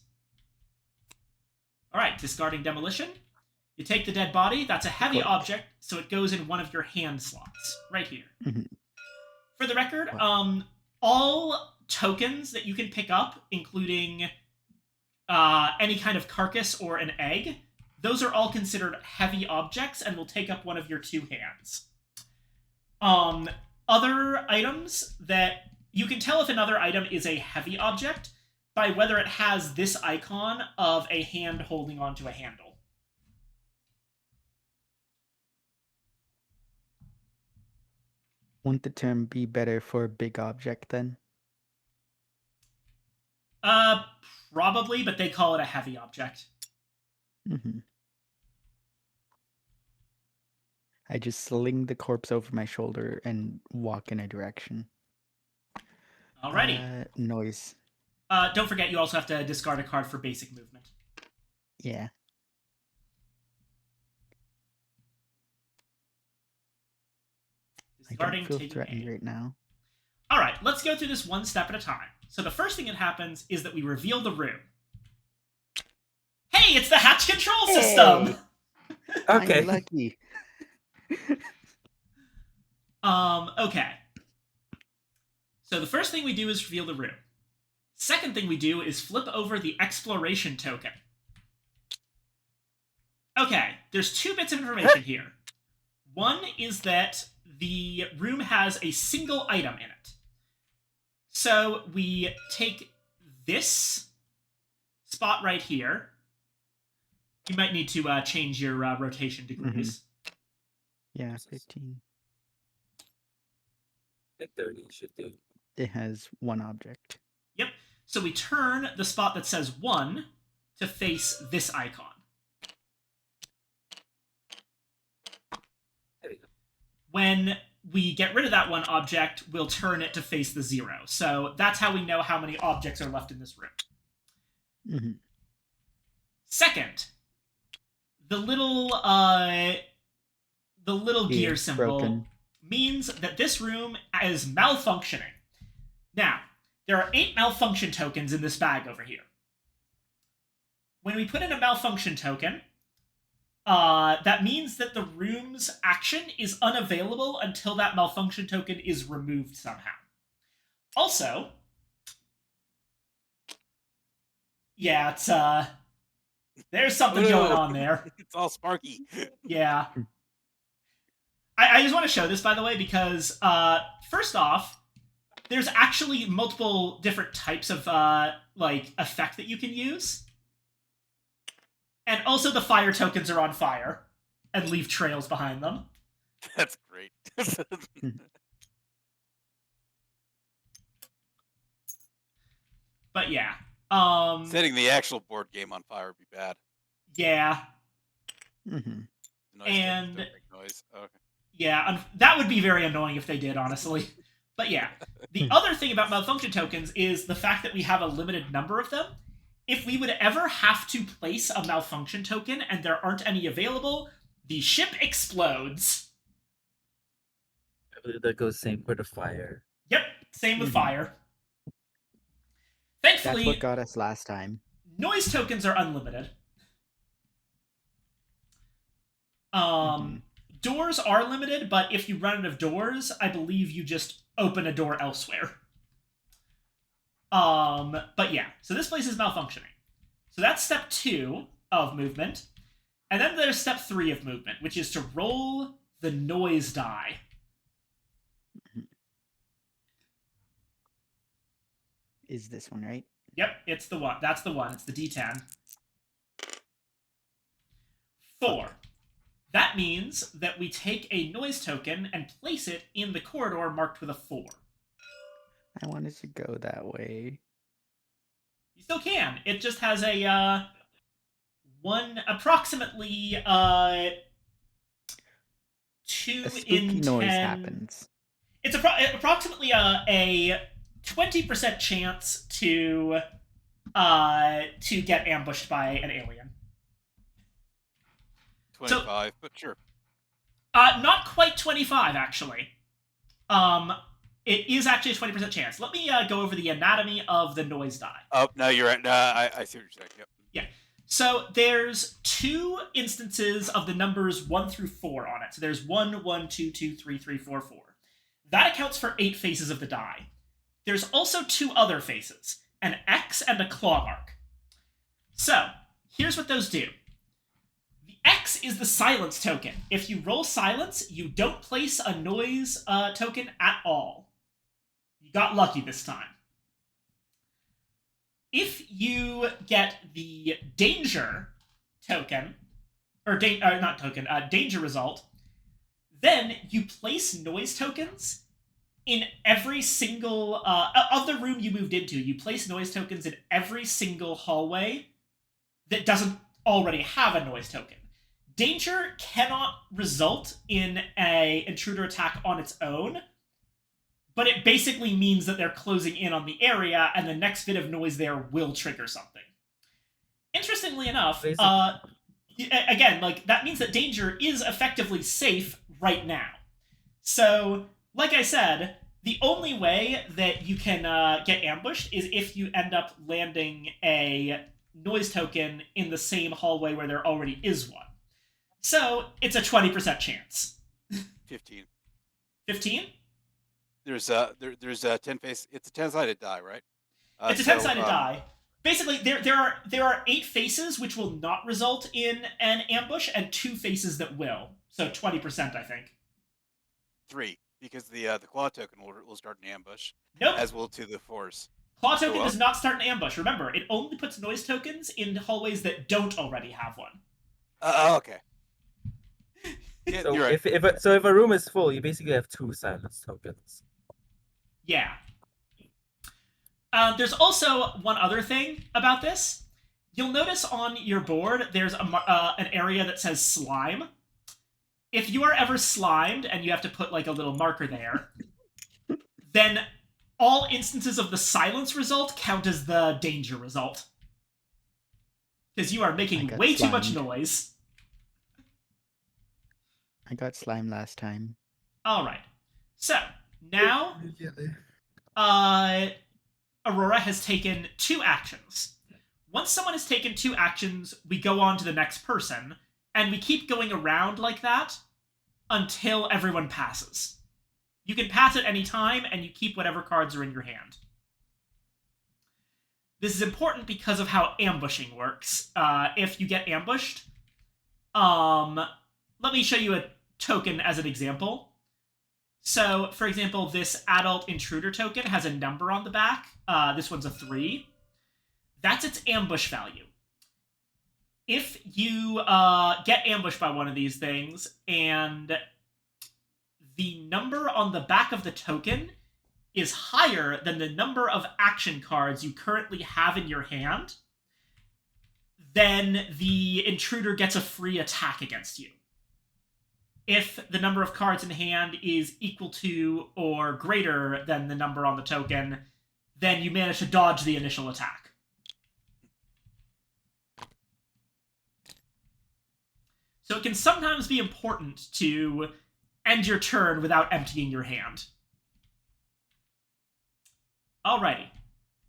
Alright, discarding demolition. You take the dead body. That's a heavy object, so it goes in one of your hand slots, right here. For the record, all tokens that you can pick up, including any kind of carcass or an egg, those are all considered heavy objects and will take up one of your 2 hands. Other items that... You can tell if another item is a heavy object by whether it has this icon of a hand holding onto a handle. Won't the term be better for a big object then? Probably, but they call it a heavy object. Mm-hmm. I just sling the corpse over my shoulder and walk in a direction. Alrighty. Noise. Don't forget, you also have to discard a card for basic movement. Yeah. I don't feel threatened right now. Alright, let's go through this one step at a time. So the first thing that happens is that we reveal the room. Hey, it's the hatch control system! Okay. I'm lucky. Okay. So the first thing we do is reveal the room. Second thing we do is flip over the exploration token. Okay, there's 2 bits of information here. One is that the room has a single item in it. So we take this spot right here. You might need to change your rotation degrees. Yeah, 15. I think 30 should do. It has 1 object. Yep. So we turn the spot that says 1 to face this icon. There you go. When we get rid of that 1 object, we'll turn it to face the 0. So that's how we know how many objects are left in this room. Mm-hmm. Second, the little gear symbol broken. means that this room is malfunctioning. Now, there are 8 malfunction tokens in this bag over here. When we put in a malfunction token, that means that the room's action is unavailable until that malfunction token is removed somehow. Also, yeah, it's there's something going on there. It's all sparky. Yeah. I just want to show this, by the way, because first off, there's actually multiple different types of effect that you can use. And also the fire tokens are on fire and leave trails behind them. That's great. But yeah. Setting the actual board game on fire would be bad. Yeah. Mm-hmm. Noise And don't make noise. Okay. yeah, that would be very annoying if they did, honestly. But yeah, the other thing about malfunction tokens is the fact that we have a limited number of them. If we would ever have to place a malfunction token and there aren't any available, the ship explodes. I believe that goes same for the fire. Yep, same with Mhm. fire. That's Thankfully, what got us last time. noise tokens are unlimited. Doors are limited, but if you run out of doors, I believe you just open a door elsewhere. But yeah, so this place is malfunctioning. So that's step 2 of movement. And then there's step 3 of movement, which is to roll the noise die. Is this one, right? Yep, it's the one. That's the one. It's the D10. 4. That means that we take a noise token and place it in the corridor marked with a 4. I wanted to go that way. You still can. It just has a approximately 2 A spooky in 10. noise happens. It's approximately a 20% chance to get ambushed by an alien. 25, but sure. Not quite 25, actually. It is actually a 20% chance. Let me go over the anatomy of the noise die. Oh, no, you're right. No, I see what you're saying. Yep. Yeah. So there's 2 instances of the numbers 1 through 4 on it. So there's 1, 1, 2, 2, 3, 3, 4, 4. That accounts for 8 faces of the die. There's also 2 other faces, an X and a claw mark. So, here's what those do. The X is the silence token. If you roll silence, you don't place a noise token at all. You got lucky this time. If you get the danger token, or not token, danger result, then you place noise tokens in every single of the room you moved into. You place noise tokens in every single hallway that doesn't already have a noise token. Danger cannot result in a intruder attack on its own, but it basically means that they're closing in on the area, and the next bit of noise there will trigger something. Interestingly enough, again, like, that means that danger is effectively safe right now. So, like I said, the only way that you can get ambushed is if you end up landing a noise token in the same hallway where there already is one. So, it's a 20% chance. 15. 15? There's a 10 face. It's a 10-sided die, right? It's a 10-sided die. Basically, there are 8 faces which will not result in an ambush, and 2 faces that will. So 20%, I think. 3, because the claw token will start an ambush. Nope. As will 2 the force. Claw token does not start an ambush. Remember, it only puts noise tokens in hallways that don't already have one. Okay. Yeah, So you're right. if a room is full, you basically have 2 silence tokens. Yeah. There's also one other thing about this. You'll notice on your board there's an area that says slime. If you are ever slimed and you have to put like a little marker there, then all instances of the silence result count as the danger result. Because you are making way too much noise. I got slime last time. Alright. So, now Aurora has taken 2 actions. Once someone has taken 2 actions, we go on to the next person, and we keep going around like that until everyone passes. You can pass at any time, and you keep whatever cards are in your hand. This is important because of how ambushing works. If you get ambushed, let me show you a token as an example. So, for example, this adult intruder token has a number on the back. This one's a 3. That's its ambush value. If you get ambushed by one of these things, and the number on the back of the token is higher than the number of action cards you currently have in your hand, then the intruder gets a free attack against you. If the number of cards in hand is equal to or greater than the number on the token, then you manage to dodge the initial attack. So it can sometimes be important to end your turn without emptying your hand. Alrighty.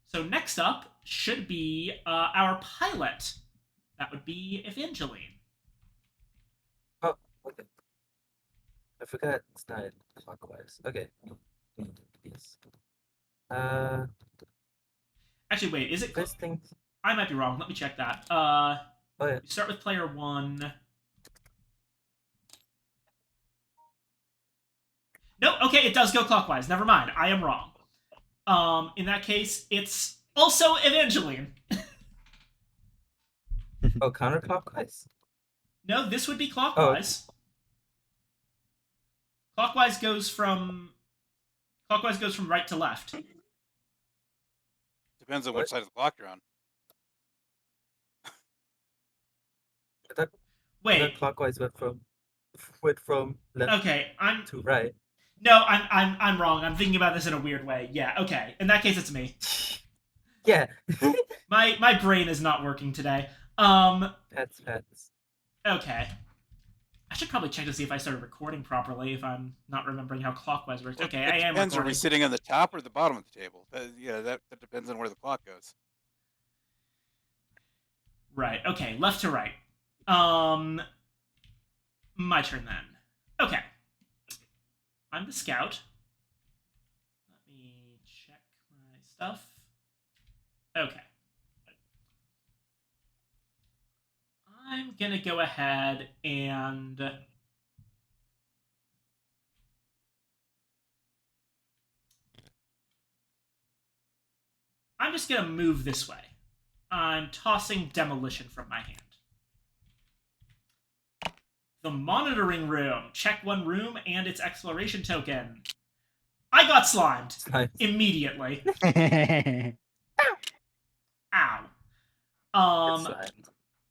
So next up should be our pilot. That would be Evangeline. Oh, okay. I forgot it's not clockwise. Okay. Yes. Actually, wait, is it? First thing. I might be wrong. Let me check that. Oh yeah. You start with player 1. No, okay, it does go clockwise. Never mind. I am wrong. In that case, it's also Evangeline. Oh, counterclockwise? No, this would be clockwise. Oh. Clockwise goes from right to left. Depends on which side of the clock you're on. Wait. Clockwise went from left to right. No, I'm wrong. I'm thinking about this in a weird way. Yeah, okay. In that case, it's me. Yeah. my brain is not working today. Pets. Okay. I should probably check to see if I started recording properly, if I'm not remembering how clockwise works. Okay, I am depends, recording. are we sitting on the top or the bottom of the table? That depends on where the clock goes. Right, okay, left to right. My turn then. Okay. I'm the scout. Let me check my stuff. Okay. I'm gonna go ahead and I'm just gonna move this way. I'm tossing demolition from my hand. The monitoring room. Check one room and its exploration token. I got slimed immediately. Ow.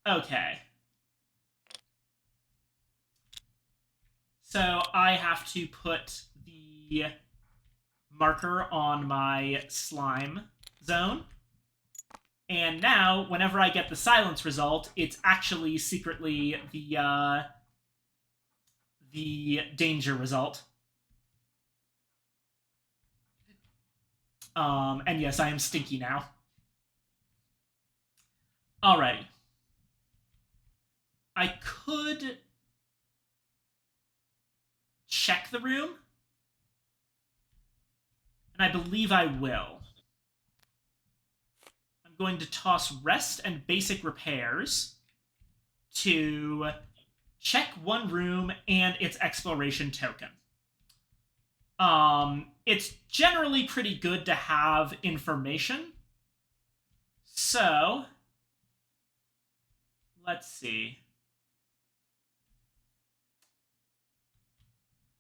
Okay. So I have to put the marker on my slime zone. And now, whenever I get the silence result, it's actually secretly the danger result. And yes, I am stinky now. Alrighty. I could check the room, and I believe I will. I'm going to toss rest and basic repairs to check one room and its exploration token. It's generally pretty good to have information. So, let's see.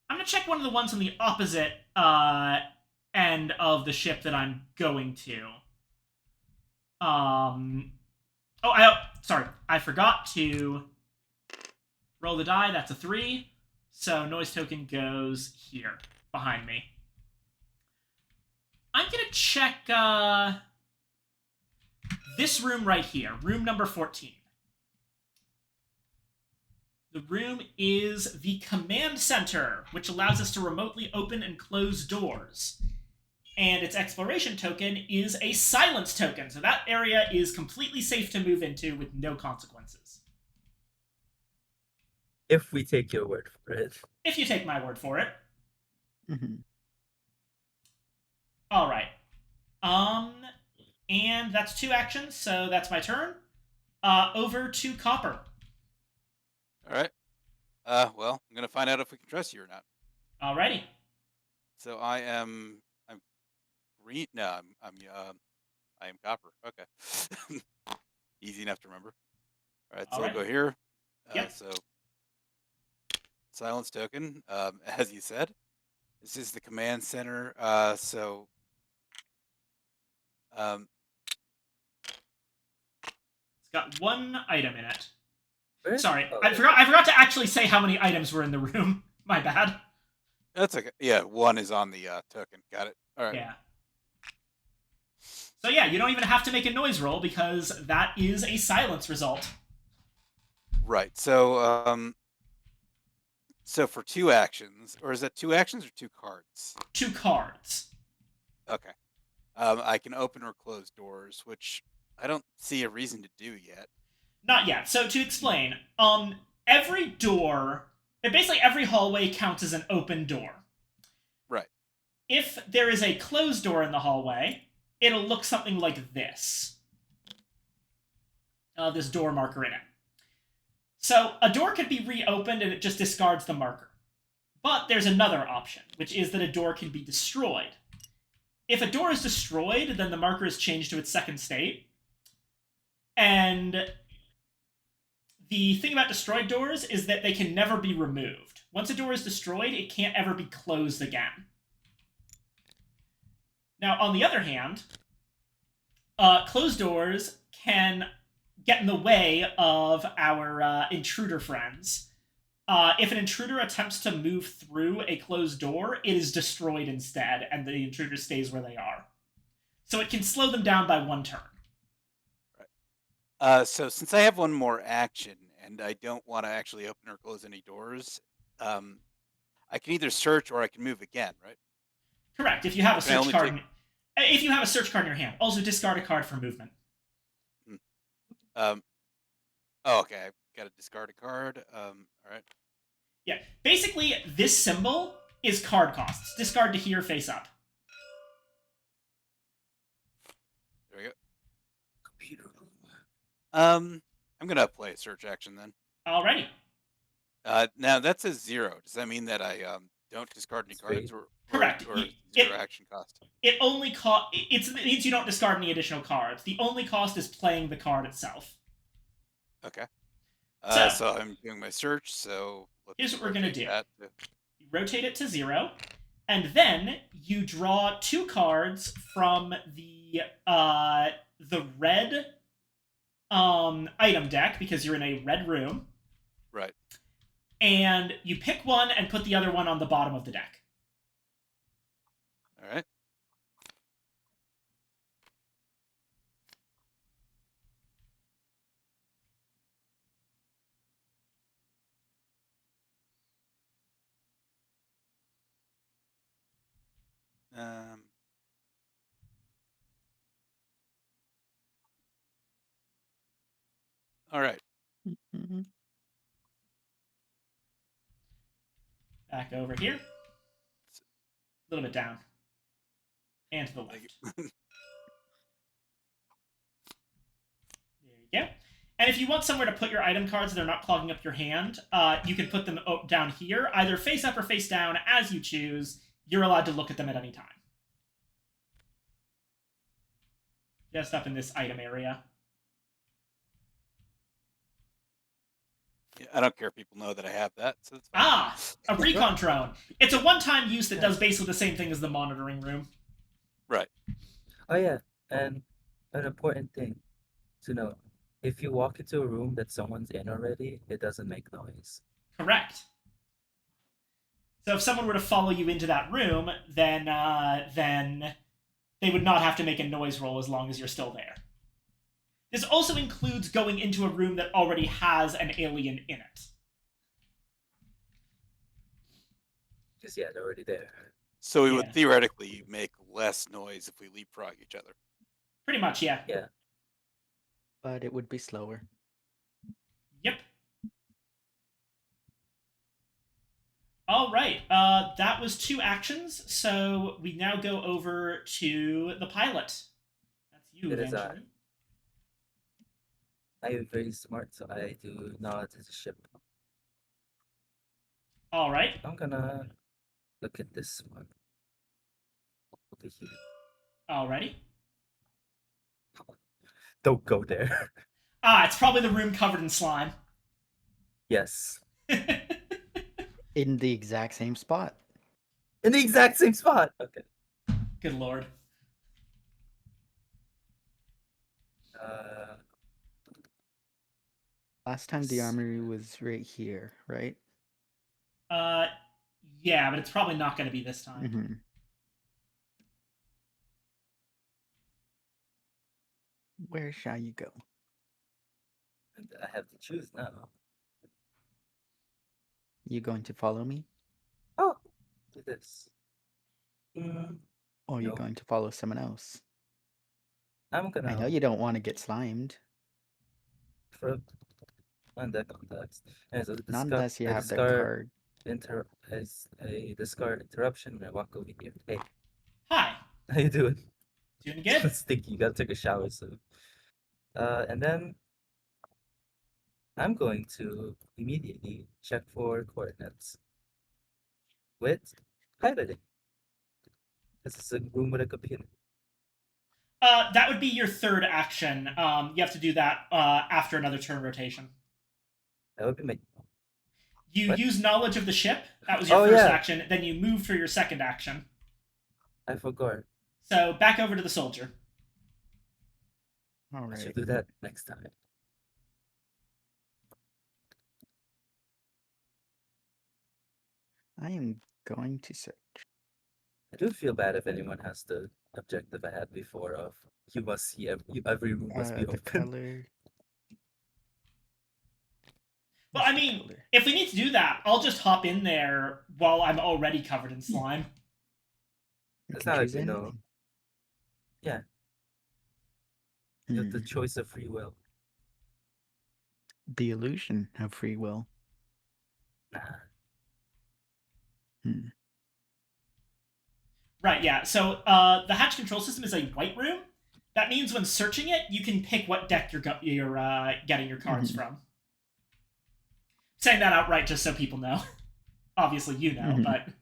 I'm going to check one of the ones on the opposite end of the ship that I'm going to. Sorry. I forgot to roll the die. That's a 3. So noise token goes here, behind me. I'm going to check this room right here, room number 14. The room is the command center, which allows us to remotely open and close doors. And its exploration token is a silence token, so that area is completely safe to move into with no consequences. If we take your word for it. If you take my word for it. Mm-hmm. All right. And that's 2 actions, so that's my turn. Over to Copper. All right. Well, I'm gonna find out if we can trust you or not. Alrighty. So I'm green. No, I am copper. Okay. Easy enough to remember. All right. So I'll go here. Yep. So silence token. As you said, this is the command center. So It's got 1 item in it. Where? Sorry, Oh, I forgot to actually say how many items were in the room. My bad. that's okay. Yeah, 1 is on the token. Got it. All right. Yeah. So yeah, you don't even have to make a noise roll because that is a silence result. Right. So so for 2 actions, or is that 2 actions or 2 cards? 2 cards. Okay. I can open or close doors, which I don't see a reason to do yet. Not yet. So to explain, every door, basically every hallway counts as an open door. Right. If there is a closed door in the hallway, it'll look something like this. This door marker in it. So a door can be reopened and it just discards the marker. But there's another option, which is that a door can be destroyed. If a door is destroyed, then the marker is changed to its second state. And the thing about destroyed doors is that they can never be removed. Once a door is destroyed, it can't ever be closed again. Now, on the other hand, closed doors can get in the way of our intruder friends. If an intruder attempts to move through a closed door, it is destroyed instead, and the intruder stays where they are. So it can slow them down by 1 turn. Right. So since I have 1 more action, and I don't want to actually open or close any doors, I can either search or I can move again, right? Correct. If you have a search card, if you have a search card in your hand, also discard a card for movement. Oh, okay. I've got to discard a card. All right. Yeah. Basically, this symbol is card costs. Discard to here, face up. There we go. Computer. I'm gonna play a search action then. Alrighty. Now that says 0. Does that mean that I don't discard any It's free. cards, or Correct. or You- zero it- action cost. It only it means you don't discard any additional cards. The only cost is playing the card itself. Okay. So- So I'm doing my search. So let's Here's what we're gonna rotate do. that to- You rotate it to 0, and then you draw 2 cards from the red item deck because you're in a red room, Right. and you pick one and put the other one on the bottom of the deck. All right. All right. Mhm. Back over here. A little bit down. And to the left. There you go. And if you want somewhere to put your item cards that are not clogging up your hand, you can put them down here, either face up or face down, as you choose. You're allowed to look at them at any time. Just up in this item area. Yeah, I don't care if people know that I have that. So it's fine. Ah, a recon drone. It's a one-time use that does basically the same thing as the monitoring room. Right. Oh yeah, and an important thing to know: if you walk into a room that someone's in already, it doesn't make noise. Correct. So if someone were to follow you into that room, then they would not have to make a noise roll as long as you're still there. This also includes going into a room that already has an alien in it. Because yeah, they're already there. So we Yeah. would theoretically make less noise if we leapfrog each other. Pretty much, yeah. Yeah. But it would be slower. Yep. All right. That was 2 actions, so we now go over to the pilot. That's you, It is I. eventually. I am very smart, so I do not as a ship. All right. I'm gonna look at this one over here. Alrighty. Don't go there. Ah, it's probably the room covered in slime. Yes. In the exact same spot. In the exact same spot. Okay. Good lord. Last time the armory was right here, right? Yeah, but it's probably not going to be this time. Mm-hmm. Where shall you go? I have to choose now. You going to follow me? Oh, do this. Mm, Or are you No. going to follow someone else? I'm gonna. I know you don't want to get slimed. For on that context. And so Not unless you I have the discard card. I discard interruption and I walk over here. Hey, Hi. how you doing? Doing good? It's stinky. You gotta take a shower soon. And then I'm going to immediately check for coordinates with piloting. This is a room with a computer. That would be your 3rd action. You have to do that after another turn rotation. That would be my. You What? use knowledge of the ship. That was your Oh, first yeah. action. Then you move for your 2nd action. I forgot. So back over to the soldier. All I should right. do that next time. I am going to search. I do feel bad if anyone has the objective I had before of you must see every room must be The open. color. Well, What's I the mean, color? if we need to do that, I'll just hop in there while I'm already covered in slime. You It's can not like choose you know. anything. Yeah. You have the Hmm. choice of free will. The illusion of free will. Nah. Hmm. Right, yeah. So the hatch control system is a white room. That means when searching it, you can pick what deck you're getting your cards Mhm. from. Saying that outright just so people know. Obviously, you know, Mhm. but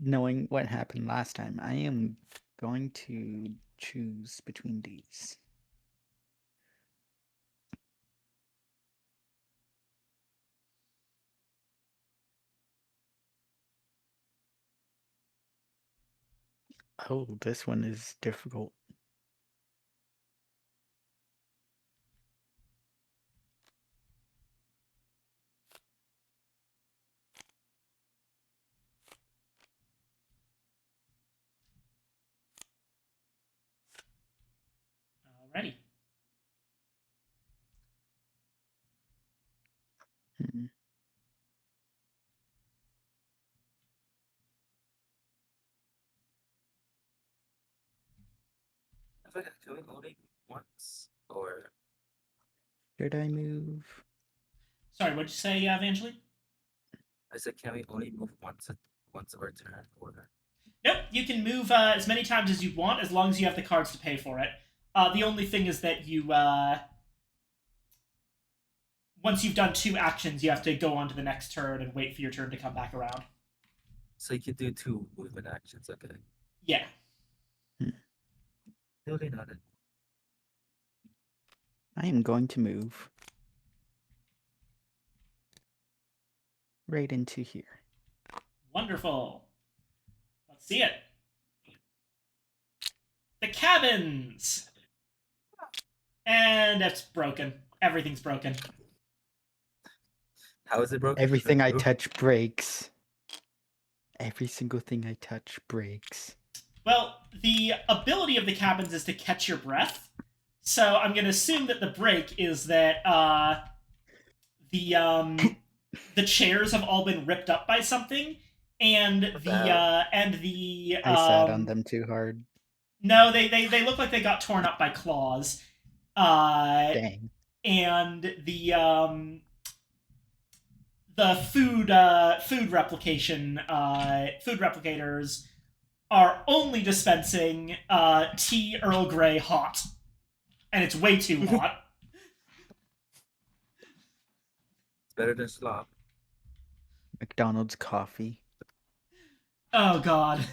knowing what happened last time, I am going to choose between these. Oh, this one is difficult. Alrighty. Hmm. I think I can only once, or Should I move? Sorry, what'd you say, Evangeline? I said, can we only move once or turn, or Nope, you can move as many times as you want as long as you have the cards to pay for it. The only thing is that you, once you've done 2 actions, you have to go on to the next turn and wait for your turn to come back around. so you can do 2 movement actions. Okay, Yeah. duly noted. I am going to move right into here. Wonderful. Let's see it. The cabins! And it's broken. Everything's broken. How is it broken? Everything I touch breaks. Every single thing I touch breaks. Well, the ability of the cabins is to catch your breath. So I'm going to assume that the break is that the chairs have all been ripped up by something, and the I sat on them too hard. No, they look like they got torn up by claws. Dang. And the food replicators are only dispensing tea Earl Grey hot, and it's way too hot. It's better than slop. McDonald's coffee. Oh God.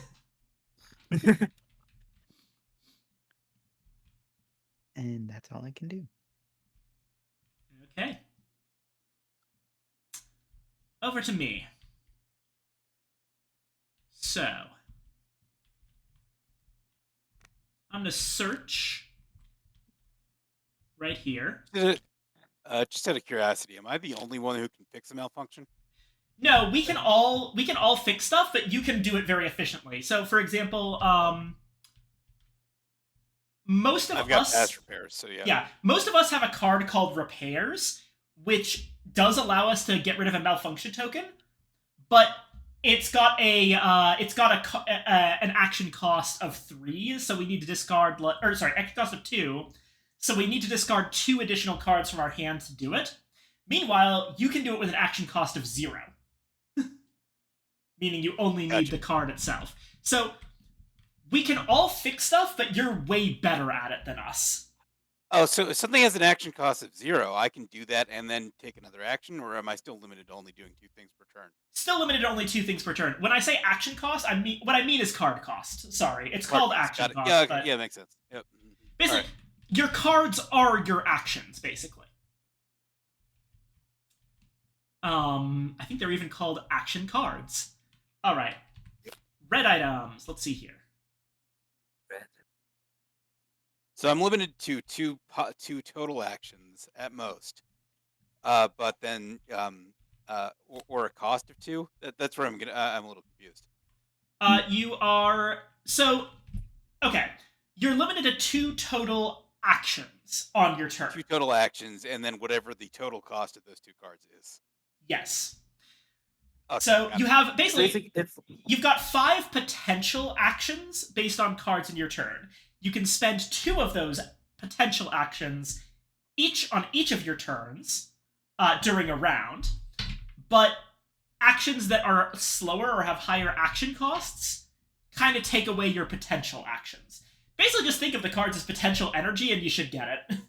And that's all I can do. Okay. Over to me. So, I'm going to search right here. Just out of curiosity, am I the only one who can fix a malfunction? No, we can all fix stuff, but you can do it very efficiently. So, for example, most of I've got us fast repairs, so yeah. Yeah, most of us have a card called Repairs, which does allow us to get rid of a malfunction token, but it's got an action cost of 3, so we need to discard action cost of 2, so we need to discard 2 additional cards from our hand to do it. Meanwhile, you can do it with an action cost of 0, meaning you only need the card itself. So we can all fix stuff, but you're way better at it than us. Oh, so if something has an action cost of 0, I can do that and then take another action, or am I still limited to only doing 2 things per turn? Still limited to only 2 things per turn. When I say action cost, what I mean is card cost. Sorry, it's called action cost. Yeah, but yeah, makes sense. Yep. Basically, your cards are your actions, basically. I think they're even called action cards. All right. Red items. Let's see here. Red. So I'm limited to two total actions at most, but then or a cost of 2. That's where I'm a little confused. You are okay. You're limited to 2 total actions on your turn. 2 total actions, and then whatever the total cost of those 2 cards is. Yes. Okay, so you have basically it's you've got 5 potential actions based on cards in your turn. You can spend 2 of those potential actions on each of your turns during a round, but actions that are slower or have higher action costs kind of take away your potential actions. Basically, just think of the cards as potential energy, and you should get it.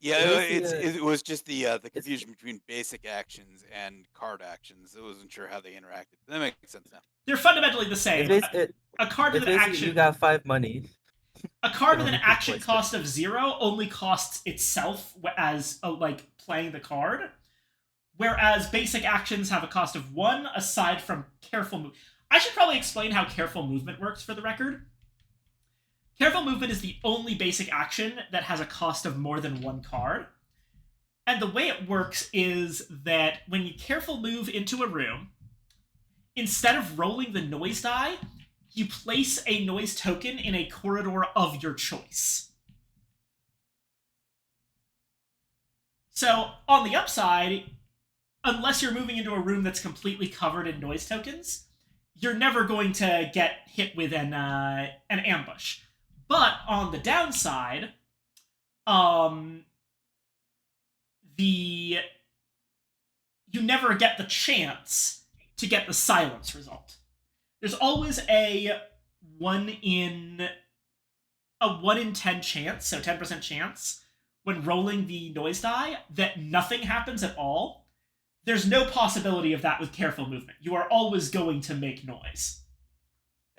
Yeah, it was just the confusion between basic actions and card actions. I wasn't sure how they interacted. That makes sense now. They're fundamentally the same. A card with It's an basically action you got 5 money. a card You with don't an need to action waste it. cost of 0 only costs itself as like playing the card, whereas basic actions have a cost of 1 aside from careful move. I should probably explain how careful movement works for the record. Careful movement is the only basic action that has a cost of more than 1 card. And the way it works is that when you careful move into a room, instead of rolling the noise die, you place a noise token in a corridor of your choice. So, on the upside, unless you're moving into a room that's completely covered in noise tokens, you're never going to get hit with an ambush. But on the downside, you never get the chance to get the silence result. There's always a 1 in 10 chance, so 10% chance, when rolling the noise die that nothing happens at all. There's no possibility of that with careful movement. You are always going to make noise.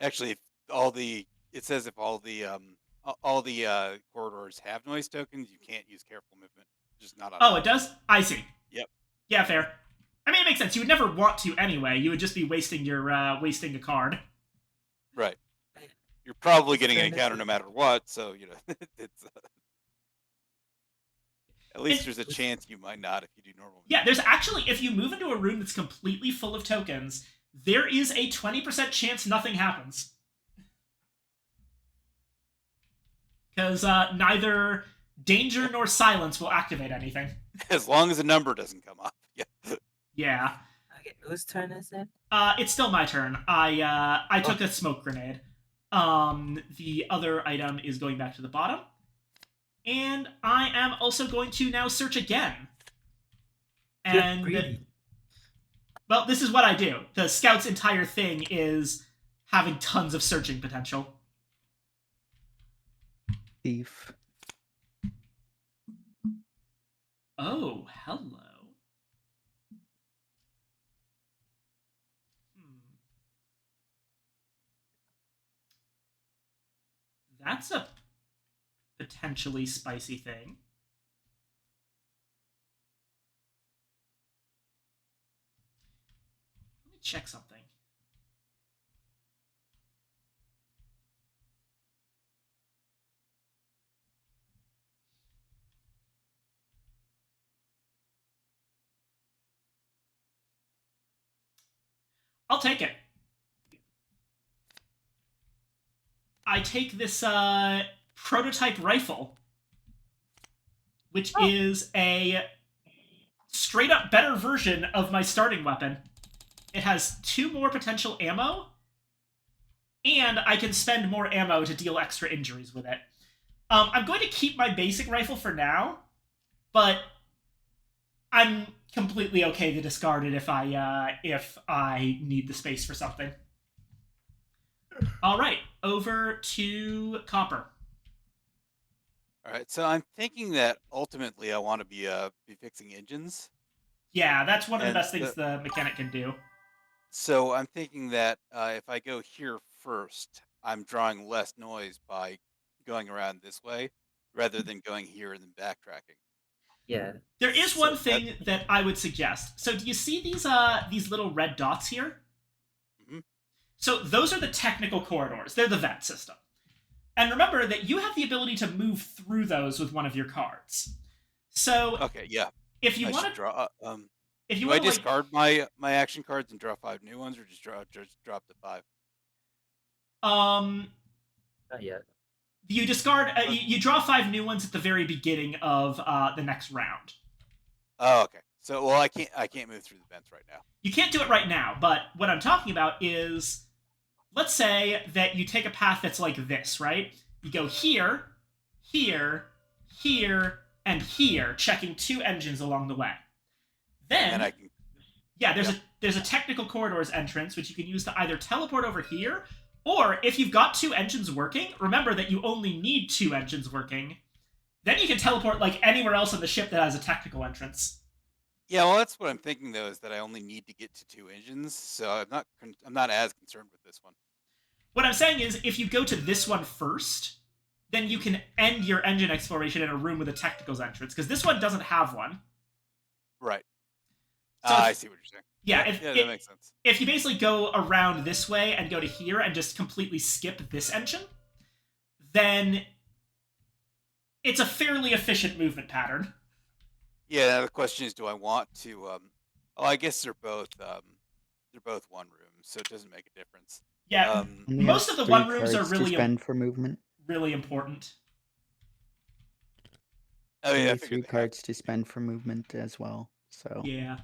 Actually, it says if all the corridors have noise tokens, you can't use careful movement. Just not on. Oh, it does? I see. Yep. Yeah, fair. I mean, it makes sense. You would never want to anyway. You would just be wasting wasting a card. Right. You're probably getting an encounter no matter what, so it's. At least there's a chance you might not if you do normal. Yeah, there's actually, if you move into a room that's completely full of tokens, there is a 20% chance nothing happens. Because neither danger nor silence will activate anything. As long as a number doesn't come up. Yeah. Yeah. Okay, whose turn is it? It's still my turn. I took a smoke grenade. The other item is going back to the bottom. And I am also going to now search again. And well, this is what I do. The scout's entire thing is having tons of searching potential. Thief. Oh, hello. That's a potentially spicy thing. Let me check something. I'll take it. I take this prototype rifle, which is a straight up better version of my starting weapon. It has 2 more potential ammo, and I can spend more ammo to deal extra injuries with it. I'm going to keep my basic rifle for now, but I'm completely okay to discard it if I need the space for something. All right, over to Copper. All right, so I'm thinking that ultimately I want to be fixing engines. Yeah, that's one of the best things the mechanic can do. So I'm thinking that if I go here first, I'm drawing less noise by going around this way rather than going here and then backtracking. Yeah. There is one thing that I would suggest. So do you see these little red dots here? Mm-hmm. So those are the technical corridors. They're the vet system. And remember that you have the ability to move through those with one of your cards. So okay, yeah. If you want to draw, if you do I discard my action cards and draw 5 new ones, or just drop the 5? Not yet. You discard. You draw 5 new ones at the very beginning of the next round. Oh, okay. So, well, I can't move through the vents right now. You can't do it right now, but what I'm talking about is, let's say that you take a path that's like this, right? You go here, here, here, and here, checking 2 engines along the way. Then I can. Yeah, there's a technical corridors entrance which you can use to either teleport over here, or if you've got 2 engines working, remember that you only need 2 engines working. Then you can teleport like anywhere else on the ship that has a technical entrance. Yeah, well, that's what I'm thinking though, is that I only need to get to 2 engines, so I'm not as concerned with this one. What I'm saying is, if you go to this one first, then you can end your engine exploration in a room with a technicals entrance, because this one doesn't have one. Right. So I if, see what you're saying. yeah, That makes sense. if you basically go around this way and go to here and just completely skip this engine, then it's a fairly efficient movement pattern. Yeah, the question is, do I want to? Oh, I guess they're both one room, so it doesn't make a difference. Yeah, Only most has of the 3 one rooms are cards to really spend for movement. really important. Oh yeah, I Only figured 3 they have cards to spend for movement as well. So Yeah.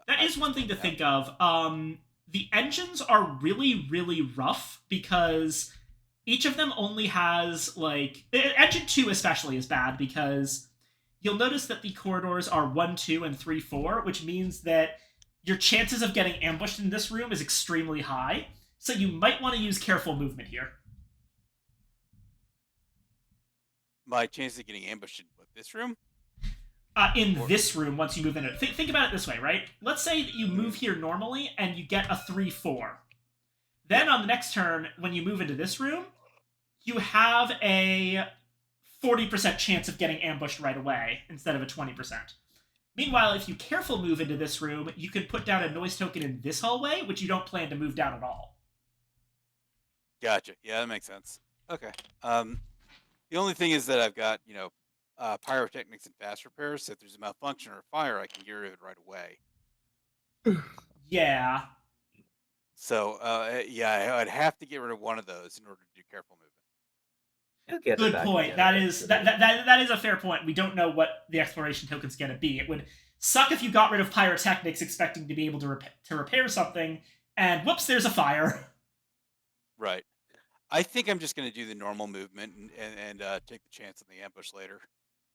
That I is one figured thing to they'd think have of. The engines are really, really rough because each of them only has like engine 2 especially is bad because you'll notice that the corridors are 1, 2, and 3, 4, which means that your chances of getting ambushed in this room is extremely high. So you might want to use careful movement here. my chances of getting ambushed in this room. In Or- this room, once you move in it, think about it this way, right? Let's say that you move here normally and you get a 3, 4. Then on the next turn, when you move into this room, you have a 40% chance of getting ambushed right away instead of a 20%. Meanwhile, if you careful move into this room, you can put down a noise token in this hallway, which you don't plan to move down at all. Gotcha. Yeah, that makes sense. Okay. The only thing is that I've got pyrotechnics and fast repairs. So if there's a malfunction or a fire, I can get rid of it right away. Yeah. So yeah, I'd have to get rid of one of those in order to do careful movement. You'll get it Good back point. again That is eventually. that is a fair point. We don't know what the exploration token's going to be. It would suck if you got rid of pyrotechnics expecting to be able to repair something, and whoops, there's a fire. Right. I think I'm just going to do the normal movement and take the chance on the ambush later.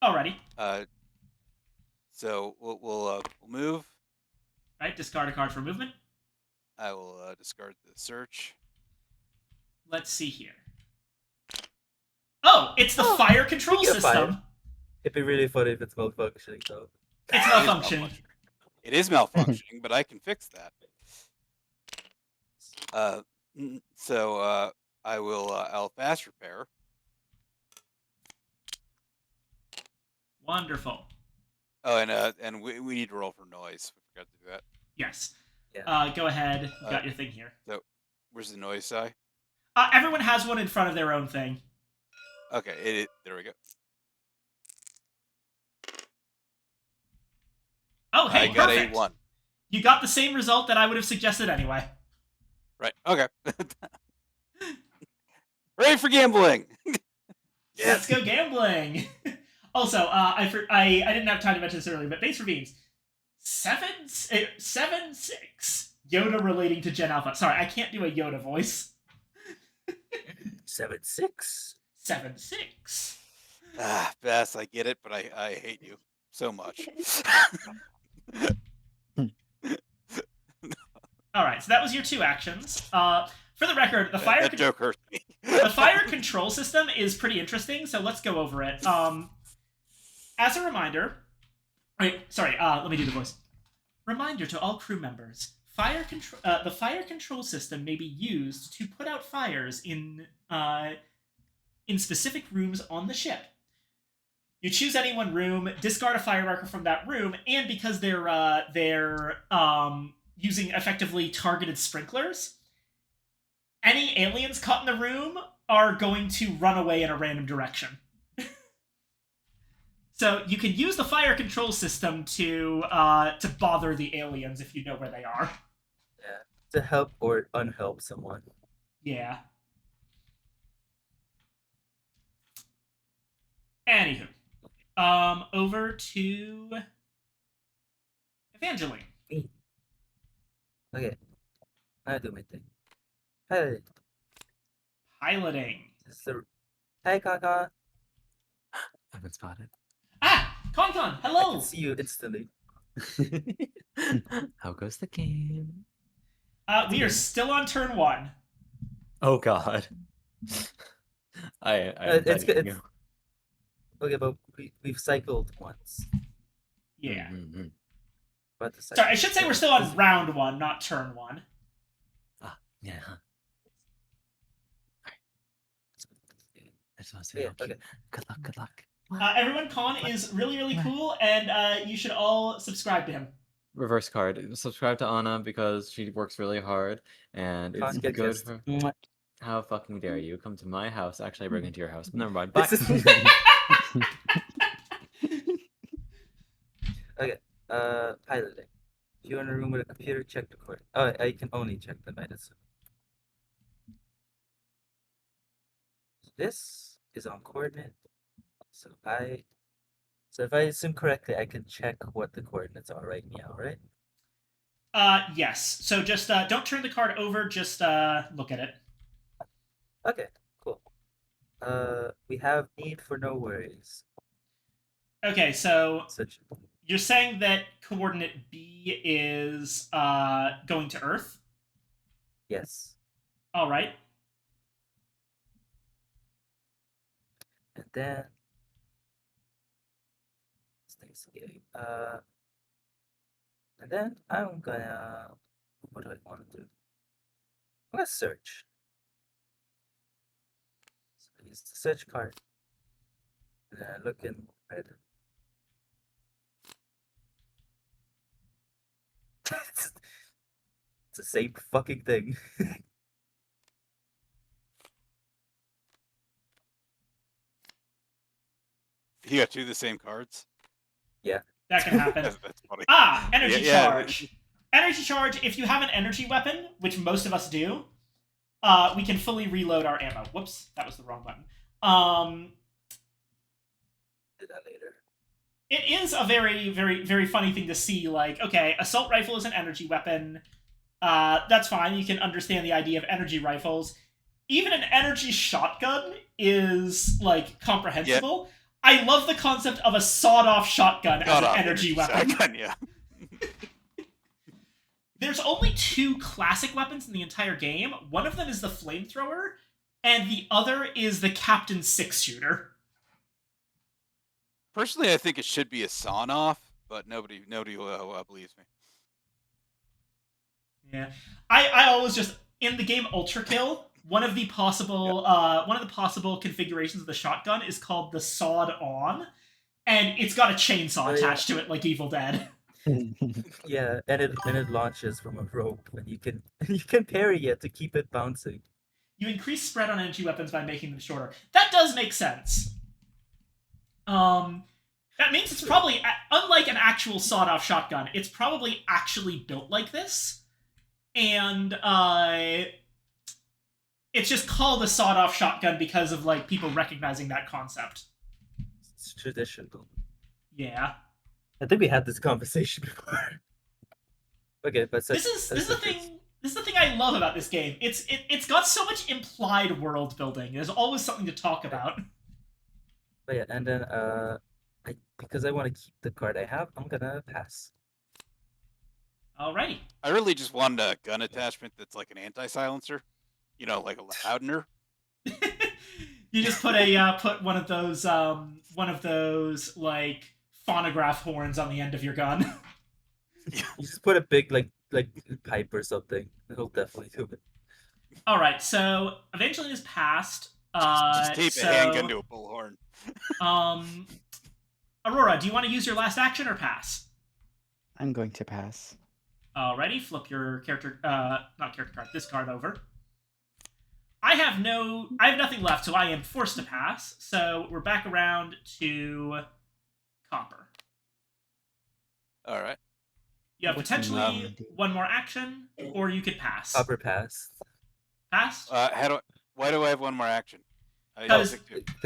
Alrighty. So we'll move. Right, discard a card for movement. I will discard the search. Let's see here. Oh, it's the fire control speaking of system. fire. It'd be really funny if it's malfunctioning though. It's malfunctioning. It is malfunctioning, but I can fix that. So I'll fast repair. Wonderful. Oh, and we need to roll for noise. We forgot to do that. Yes. Yeah. Go ahead. You got your thing here. So where's the noise die? Everyone has one in front of their own thing. Okay, there we go. Oh, hey, I got perfect. a 1. You got the same result that I would have suggested anyway. Right. Okay. Ready for gambling. Let's go gambling. Also, I didn't have time to mention this earlier, but base ravines 7-6 Yoda relating to Gen Alpha. Sorry, I can't do a Yoda voice. 7-6. 7-6. Bess, I get it, but I hate you so much. All right, so that was your 2 actions. For the record, the fire that joke hurt me. the fire control system is pretty interesting, so let's go over it. As a reminder, let me do the voice. Reminder to all crew members: the fire control system may be used to put out fires in specific rooms on the ship. You choose any one room, discard a fire marker from that room, and because they're using effectively targeted sprinklers, any aliens caught in the room are going to run away in a random direction. So you can use the fire control system to bother the aliens if you know where they are. Yeah. To help or unhelp someone. Yeah. Anywho. Over to Evangeline. Me. Okay. I do my thing. Hey, Piloting. Hey, Kaka. I've been spotted. Ah! Con, I hello! can see you instantly. How goes the game? We are still on turn 1. Oh God. It's good. Okay, but we've cycled once. Yeah. Mhm. But Sorry, I should say we're still on round 1, not turn 1. Ah, yeah. I just want to say, Yeah, okay. okay. Good luck. Good luck. Everyone, Con is really, really cool, and you should all subscribe to him. Reverse card. Subscribe to Anna because she works really hard and it's Can't get good kissed. for. Mwah. How fucking dare you come to my house? Actually, I break into your house. Never mind. Bye. This is okay. Piloting. If you're in a room with a computer, check the coordinate. Oh, I can only check the medicine. This is on coordinate. So if I assume correctly, I can check what the coordinates are right now, right? Yes. So just don't turn the card over. Just look at it. Okay, cool. We have need for no worries. Okay, so Such you're saying that coordinate B is going to Earth. yes. All right. And then this thing's getting and then I'm gonna what do I want to do? I'm gonna search. So I use the search card. And then I look in red. It's the same fucking thing. You got 2 of the same cards. That can happen. That's funny. Energy Yeah. charge. Energy charge. If you have an energy weapon, which most of us do, we can fully reload our ammo. Whoops, that was the wrong button. Do that later. It is a very, very, very funny thing to see. Like, okay, assault rifle is an energy weapon. That's fine. You can understand the idea of energy rifles. Even an energy shotgun is like comprehensible. I love the concept of a sawed-off shotgun as an energy weapon. Shotgun, yeah. There's only 2 classic weapons in the entire game. One of them is the flamethrower, and the other is the Captain 6-shooter. Personally, I think it should be a sawn-off, but nobody believes me. Yeah, I always just in the game Ultra Kill. One of the possible configurations of the shotgun is called the Sawed On, and it's got a chainsaw attached to it, like Evil Dead. Yeah, and it launches from a rope, and you can parry it to keep it bouncing. You increase spread on energy weapons by making them shorter. That does make sense. That means it's probably, unlike an actual sawed-off shotgun, it's probably actually built like this. And it's just called a sawed-off shotgun because of like people recognizing that concept. It's traditional. Yeah. I think we had this conversation before. Okay, but This is the thing I love about this game. It's got so much implied world building. There's always something to talk about. But yeah, and then because I want to keep the card I have, I'm gonna pass. Alrighty. I really just wanted a gun attachment that's like an anti-silencer. You know, like a loudener. You just put one of those like phonograph horns on the end of your gun. You just put a big like pipe or something. It'll definitely do it. All right, so Evangeline is passed. Just tape a handgun to a bullhorn. Aurora, do you want to use your last action or pass? I'm going to pass. Alrighty, flip your character, not character card, this card over. I have nothing left, so I am forced to pass. So we're back around to Copper. All right. You have What's potentially one more action, or you could pass. Copper pass. Pass? Why do I have one more action? Because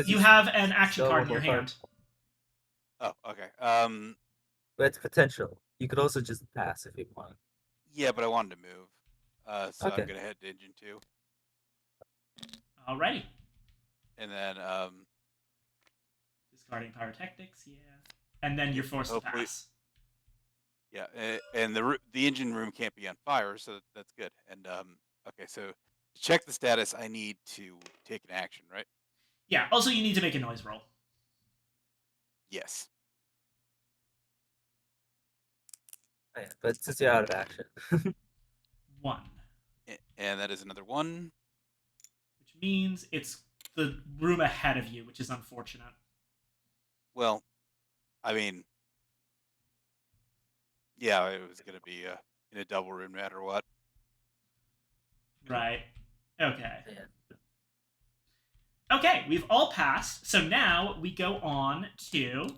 you have an action still card in have your one hand. Oh, okay. But it's potential. You could also just pass if you want. Yeah, but I wanted to move. So Okay. I'm gonna head to engine 2, Alrighty. and then Discarding pyrotechnics, yeah. And then you're forced to Hopefully- pass. yeah, and the engine room can't be on fire, so that's good. And okay, so to check the status, I need to take an action, right? Yeah, also you need to make a noise roll. Yes. Oh, yeah, but since you're out of action. 1, And that is another 1. which means it's the room ahead of you, which is unfortunate. Well, I mean, yeah, it was gonna be in a double room no matter what. Right. Okay. Yeah. Okay, we've all passed. So now we go on to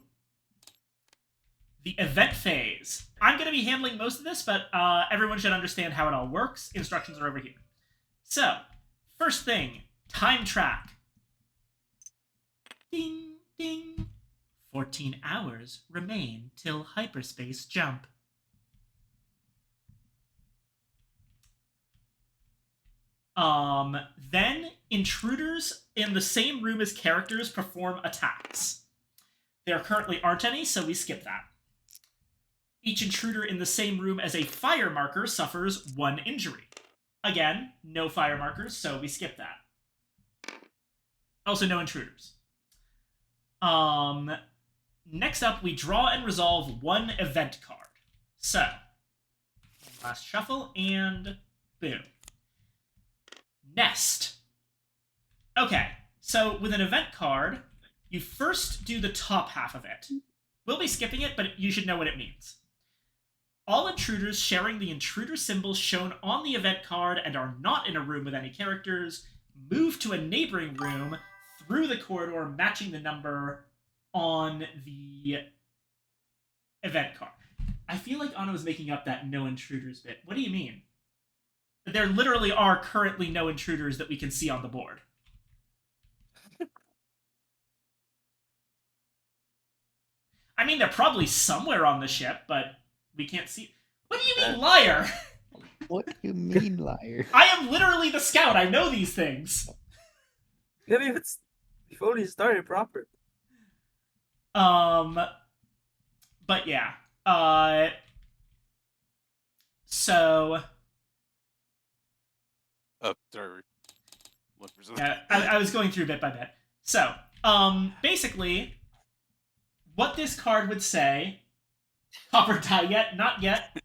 the event phase. I'm going to be handling most of this, but everyone should understand how it all works. Instructions are over here. So, first thing, time track. Ding, ding. 14 hours remain till hyperspace jump. Then intruders in the same room as characters perform attacks. There currently aren't any, so we skip that. Each intruder in the same room as a fire marker suffers 1 injury. Again, no fire markers, so we skip that. Also, no intruders. Next up, we draw and resolve 1 event card. So, last shuffle, and boom. Nest. Okay, so with an event card, you first do the top half of it. We'll be skipping it, but you should know what it means. All intruders sharing the intruder symbol shown on the event card and are not in a room with any characters move to a neighboring room through the corridor matching the number on the event card. I feel like Anna was making up that no intruders bit. What do you mean? There literally are currently no intruders that we can see on the board. I mean, they're probably somewhere on the ship, but we can't see. What do you mean, liar? What do you mean, liar? I am literally the scout. I know these things. Maybe if you've already started proper. But yeah. So. Oh, sorry. 1%. Yeah, I was going through bit by bit. So, basically, what this card would say. Copper die yet? Not yet.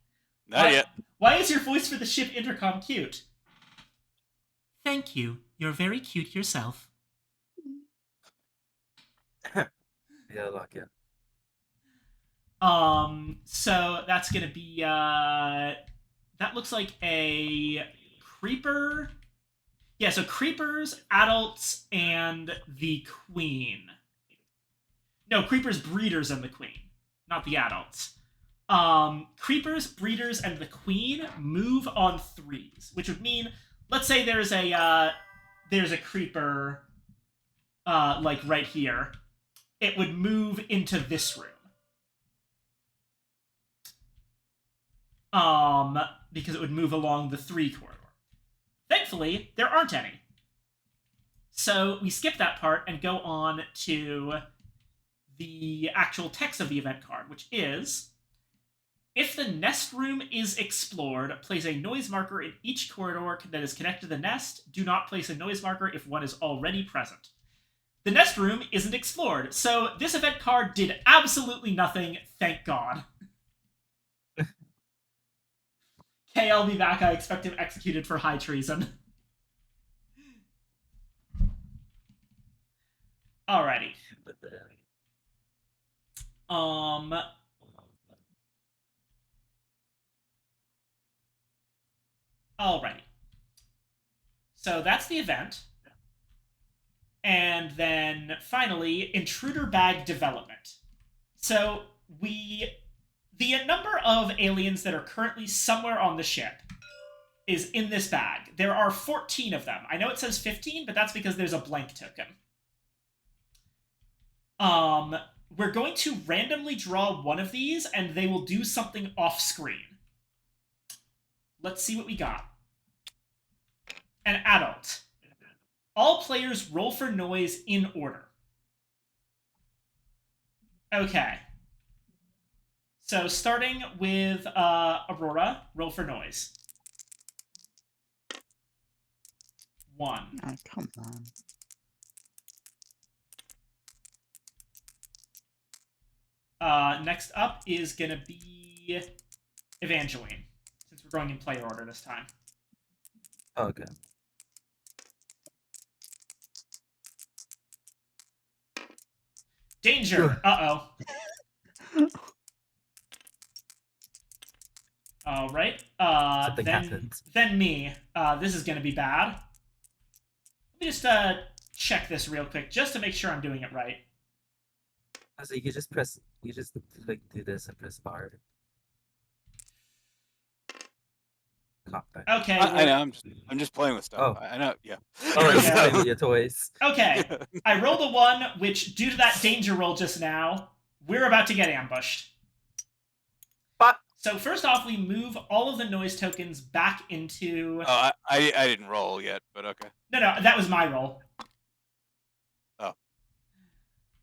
Not yet. Why is your voice for the ship intercom cute? Thank you. You're very cute yourself. Yeah, lock in. So that's gonna be that looks like a creeper. Yeah, so creepers, adults, and the queen. No, creepers, breeders, and the queen, not the adults. Creepers, breeders, and the queen move on 3s, which would mean, let's say there's a creeper, like right here. It would move into this room. Because it would move along the 3 corridor. Thankfully, there aren't any. So we skip that part and go on to the actual text of the event card, which is, if the nest room is explored, place a noise marker in each corridor that is connected to the nest. Do not place a noise marker if one is already present. The nest room isn't explored, so this event card did absolutely nothing, thank God. Okay, I'll be back. I expect him executed for high treason. Alrighty. Alrighty. So that's the event. And then finally, intruder bag development. So the number of aliens that are currently somewhere on the ship is in this bag. There are 14 of them. I know it says 15, but that's because there's a blank token. We're going to randomly draw one of these, and they will do something off-screen. Let's see what we got. An adult. All players roll for noise in order. Okay. So starting with Aurora, roll for noise. 1. Oh, come on. Next up is gonna be Evangeline, since we're going in player order this time. Okay. Danger! Uh-oh. All right. Something happened. Then me. This is going to be bad. Let me just check this real quick, just to make sure I'm doing it right. So you just like do this and press bar. Carpe. Okay. I know. I'm just playing with stuff. Oh. I know. Yeah. Oh, you're just Yeah. playing with your toys. Okay. I rolled a 1, which, due to that danger roll just now, we're about to get ambushed. But So first off, we move all of the noise tokens back into... Oh, I didn't roll yet, but okay. No, that was my roll.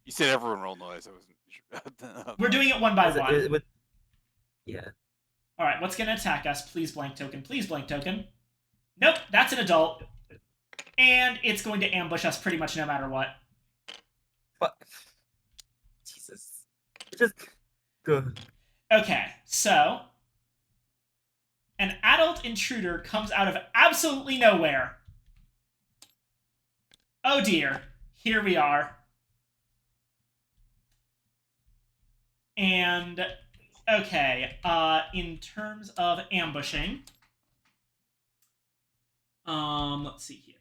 You said everyone roll noise. I wasn't sure. We're doing it one by one. Yeah. All right, what's going to attack us? Please blank token. Please blank token. Nope, that's an adult. And it's going to ambush us pretty much no matter what. What? Jesus. Just go. Okay, so... an adult intruder comes out of absolutely nowhere. Oh dear. Here we are. And... okay, in terms of ambushing... let's see here.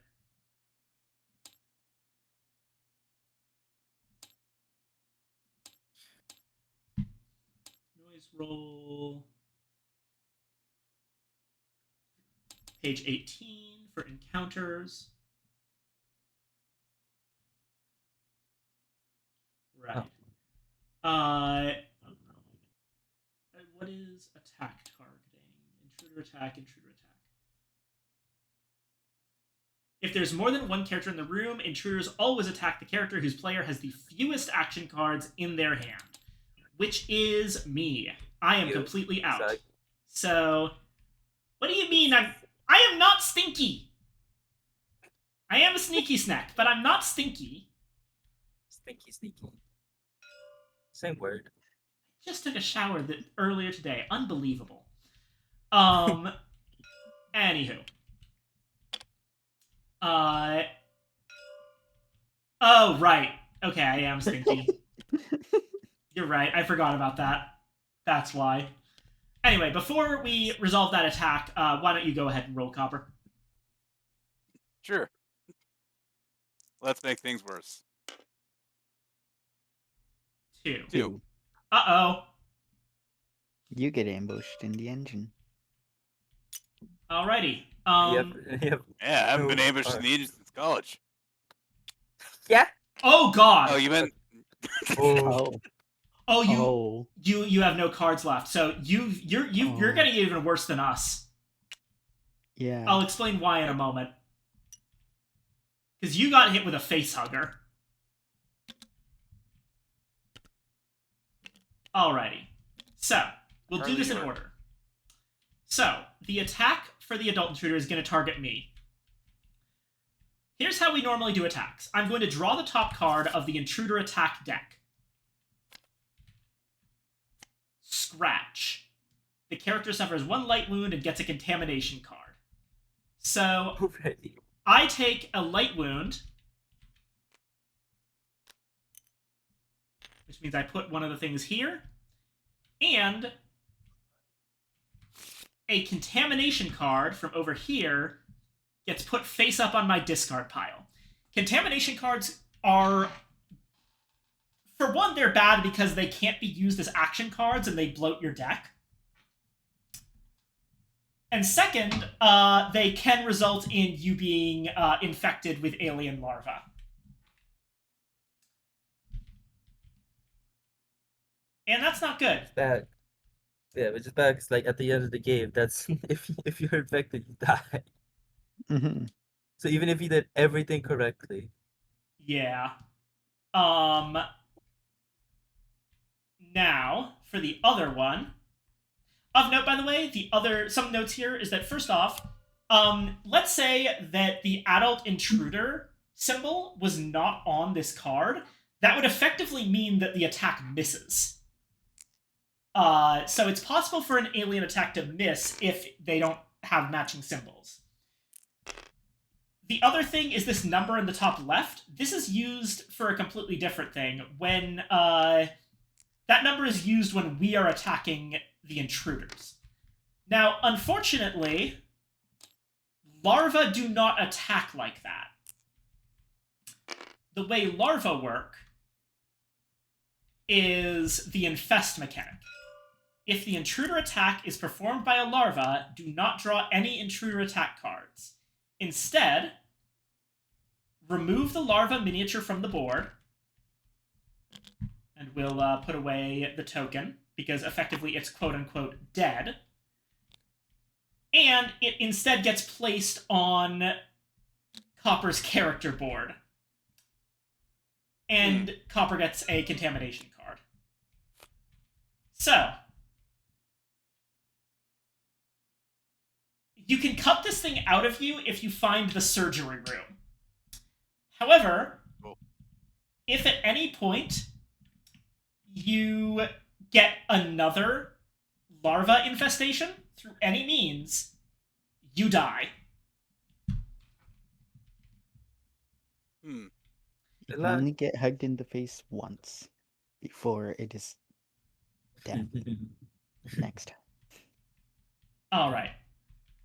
Noise roll... Page 18 for encounters. Right. What is attack targeting? Intruder attack, intruder attack. If there's more than one character in the room, intruders always attack the character whose player has the fewest action cards in their hand, which is me. I am completely out. Exactly. So, what do you mean I am not stinky? I am a sneaky snack, but I'm not stinky. Sneaky. Same word. Just took a shower earlier today. Unbelievable. Anywho. Oh, right. Okay, I am stinky. You're right. I forgot about that. That's why. Anyway, before we resolve that attack, why don't you go ahead and roll, Copper? Sure. Let's make things worse. 2. Uh-oh. You get ambushed in the engine. Alrighty. Yep. Yeah, I haven't been No, ambushed in the engine since college. Yeah. Oh, God. Oh, you meant... Oh. Oh, you have no cards left, so you're getting even worse than us. Yeah. I'll explain why in a moment. Because you got hit with a face hugger. Alrighty. So, we'll do this in order. So, the attack for the adult intruder is going to target me. Here's how we normally do attacks. I'm going to draw the top card of the intruder attack deck. Scratch. The character suffers 1 light wound and gets a contamination card. So, Already. I take a light wound, which means I put one of the things here, and a contamination card from over here gets put face up on my discard pile. Contamination cards are, for one, they're bad because they can't be used as action cards and they bloat your deck. And second, they can result in you being infected with alien larvae. And that's not good. Bad. Yeah, which is bad because, like, at the end of the game, that's if you're infected, you die. Mm-hmm. So even if you did everything correctly. Yeah. Now, for the other one. Of note, by the way, some notes here is that, first off, let's say that the adult intruder symbol was not on this card. That would effectively mean that the attack misses. So it's possible for an alien attack to miss if they don't have matching symbols. The other thing is this number in the top left. This is used for a completely different thing. When that number is used when we are attacking the intruders. Now, unfortunately, larvae do not attack like that. The way larvae work is the infest mechanic. If the intruder attack is performed by a larva, do not draw any intruder attack cards. Instead, remove the larva miniature from the board, and we'll put away the token, because effectively it's quote-unquote dead. And it instead gets placed on Copper's character board. And Copper gets a contamination card. So, you can cut this thing out of you if you find the surgery room. However, if at any point you get another larva infestation through any means, you die. You can only get hugged in the face once before it is dead next time. All right.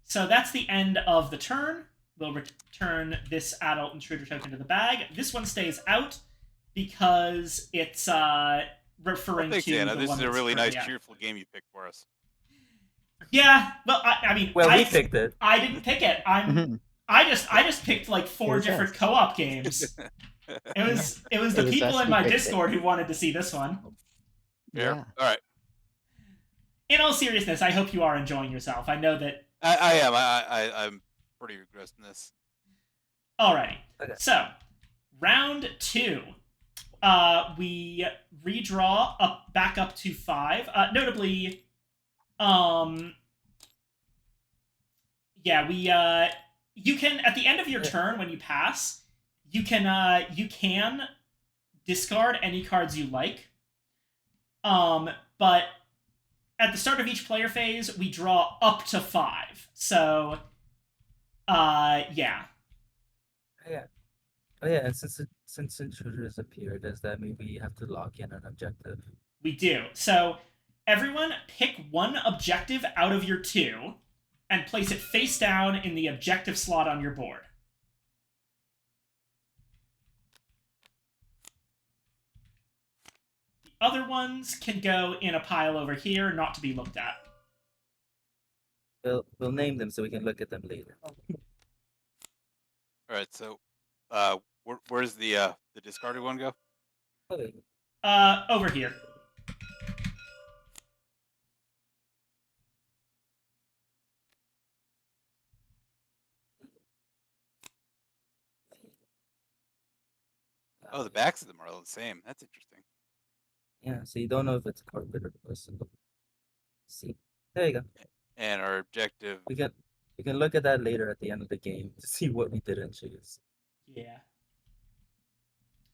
So that's the end of the turn. We'll return this adult intruder token to the bag. This one stays out because it's referring Thanks, to Anna. the This one is a that's really nice, currently out. cheerful game you picked for us. Yeah, well, I mean, Well, we picked it. I didn't pick it. I just picked like 4 different us. co-op games. It was the It was people us in who my picked it. Discord who wanted to see this one. Fair. Yeah. All right. In all seriousness, I hope you are enjoying yourself. I know that. I am. I'm pretty regressed in this. Alrighty. Okay. So, round 2. We redraw up back up to 5. Notably, yeah, we you can at the end of your turn when you pass, you can discard any cards you like. But at the start of each player phase, we draw up to 5. So, yeah. Oh yeah, and since intruders appear, does that mean we have to lock in an objective? We do. So, everyone pick one objective out of your 2 and place it face down in the objective slot on your board. The other ones can go in a pile over here, not to be looked at. We'll name them so we can look at them later. All right. So, where's the discarded one go? Okay. Over here. Oh, the backs of them are all the same. That's interesting. Yeah, so you don't know if it's Carpe or personal. See, there you go. And our objective. We can look at that later at the end of the game to see what we didn't choose. Yeah.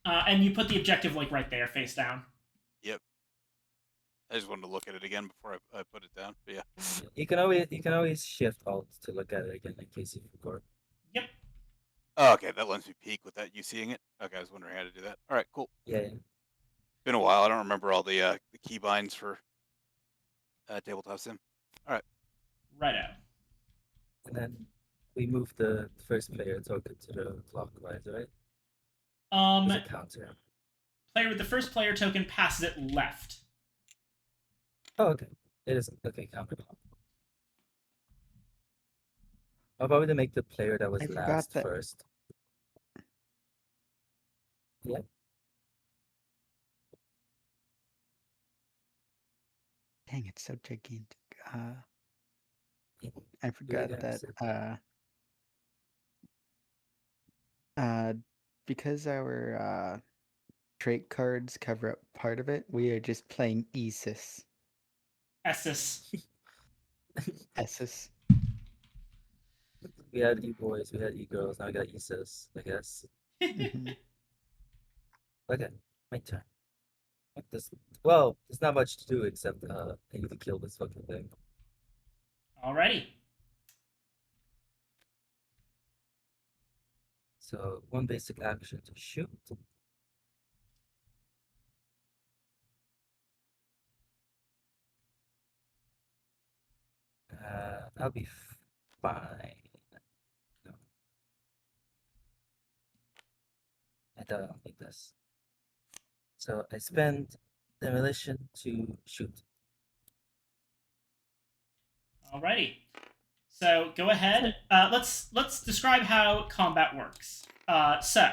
And you put the objective like right there, face down. Yep. I just wanted to look at it again before I put it down. But yeah. You can always shift alt to look at it again in case you forgot. Yep. Oh, okay, that lets me peek without you seeing it. Okay, I was wondering how to do that. All right, cool. Yeah. Been a while. I don't remember all the keybinds for tabletop sim. All right. Righto. And then we move the first player token to the clockwise, right? There's a counter. Player with the first player token passes it left. Oh, okay. It is okay. Counterclock. How about we make the player that was I forgot last that- first? Yeah. Dang, it's so gigantic. Yeah. I forgot guys. that because our trait cards cover up part of it, we are just playing Esis. Essus. Essis. We had E-boys, we had E-girls, now we got E-sis, I guess. Mhm. Okay, my turn. What does? Well, there's not much to do except I need to kill this fucking thing. Alrighty. So one basic action to shoot. I'll be fine. No, I don't need this. So I spend demolition to shoot. Alrighty. So go ahead. Let's describe how combat works. So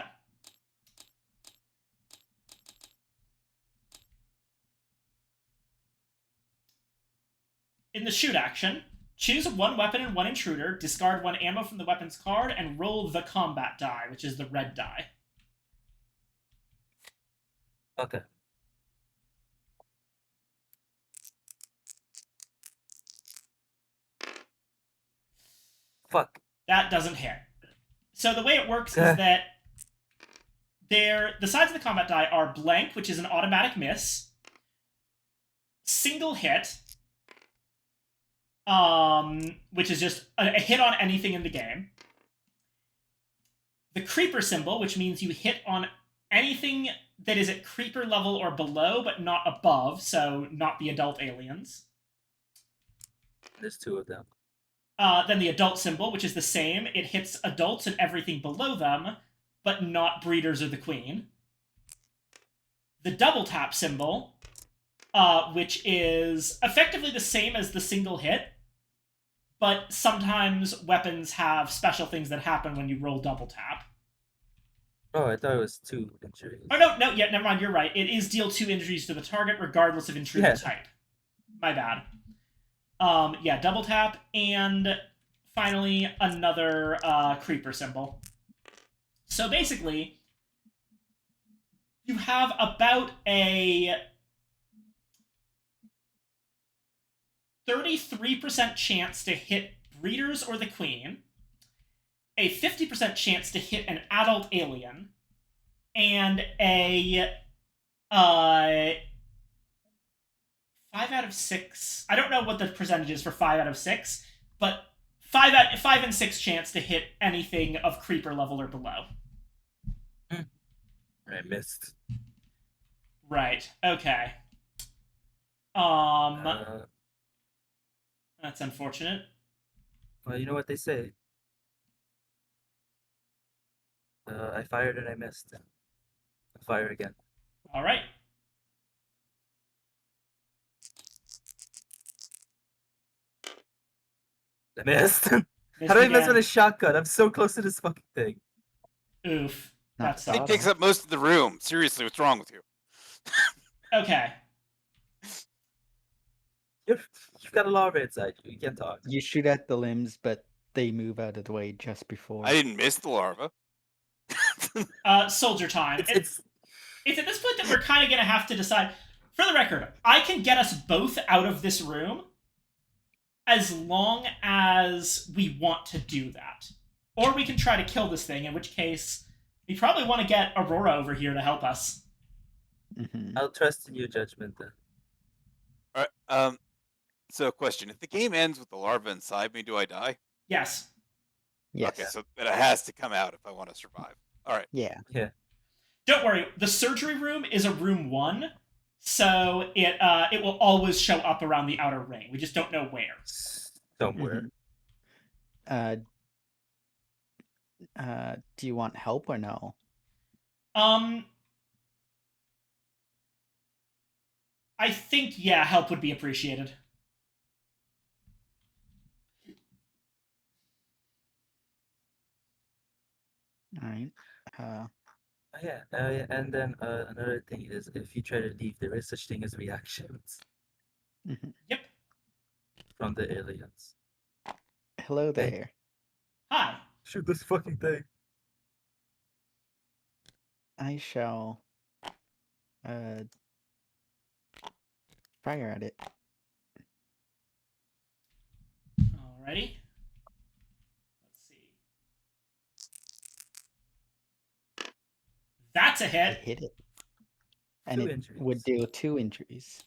in the shoot action, choose one weapon and one intruder, discard one ammo from the weapon's card, and roll the combat die, which is the red die. Okay. Fuck. That doesn't hit. So the way it works is that the sides of the combat die are blank, which is an automatic miss, single hit, which is just a hit on anything in the game, the creeper symbol, which means you hit on anything that is at creeper level or below, but not above, so not the adult aliens. There's two of them. Then the adult symbol, which is the same. It hits adults and everything below them, but not breeders or the queen. The double tap symbol, which is effectively the same as the single hit, but sometimes weapons have special things that happen when you roll double tap. Oh, I thought it was two injuries. Oh, no, yeah, never mind, you're right. It is deal 2 injuries to the target, regardless of intruder type. My bad. Yeah, double tap, and finally, another creeper symbol. So basically, you have about a 33% chance to hit breeders or the queen, a 50% chance to hit an adult alien, and a 5 out of 6. I don't know what the percentage is for 5 out of 6, but 5 and 6 chance to hit anything of creeper level or below. I missed. Right. Okay. That's unfortunate. Well, you know what they say. I fired and I missed. I'll fire again. All right. I missed. How Missed do I miss again. with a shotgun? I'm so close to this fucking thing. Oof. Not That the It sucks. takes up most of the room. Seriously, what's wrong with you? Okay. You've got a larva inside you. You can't talk. You shoot at the limbs, but they move out of the way just before. I didn't miss the larva. Soldier time. It's It's at this point that we're kind of going to have to decide. For the record, I can get us both out of this room as long as we want to do that. Or we can try to kill this thing, in which case we probably want to get Aurora over here to help us. Mhm. I'll trust in your judgment then. All right. So, question: if the game ends with the larva inside me, do I die? Yes. Yes. Okay, so it has to come out if I want to survive. All right. Yeah. Yeah. Don't worry, the surgery room is a room 1, so it will always show up around the outer ring. We just don't know where. Somewhere. Mhm. Do you want help or no? I think, yeah, help would be appreciated. All right. Oh, yeah. Yeah. And then another thing is if you try to leave, there is such thing as reactions Mhm. Yep. from the aliens. Hello Hey. there. Hi. Shoot this fucking thing. I shall fire at it. Alrighty. Let's see. That's a I hit. hit it. And 2 it would injuries. deal 2 injuries.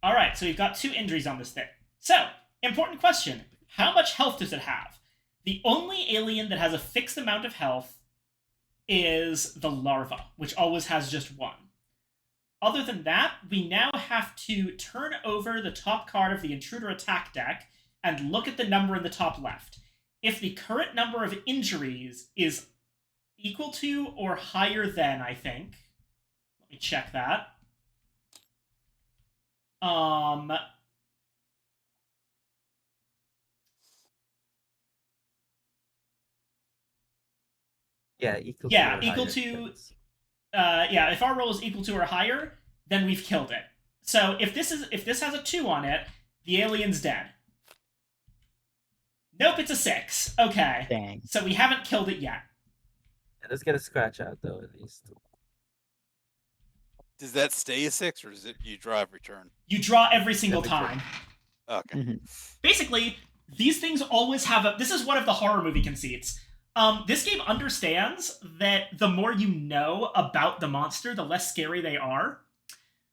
All right, so we've got 2 injuries on this thing. So, important question. How much health does it have? The only alien that has a fixed amount of health is the larva, which always has just 1. Other than that, we now have to turn over the top card of the intruder attack deck and look at the number in the top left. If the current number of injuries is equal to or higher than, I think. Let me check that. Yeah, equal to Yeah, or equal higher to. hits. Yeah, if our roll is equal to or higher, then we've killed it. So if this has a 2 on it, the alien's dead. Nope, it's a 6. Okay. Dang. So we haven't killed it yet. Yeah, let's get a scratch out though at least. Does that stay a 6, or is it you drive return? You draw every single Every time. Okay. Mhm. Basically, these things always have a. This is one of the horror movie conceits. This game understands that the more you know about the monster, the less scary they are.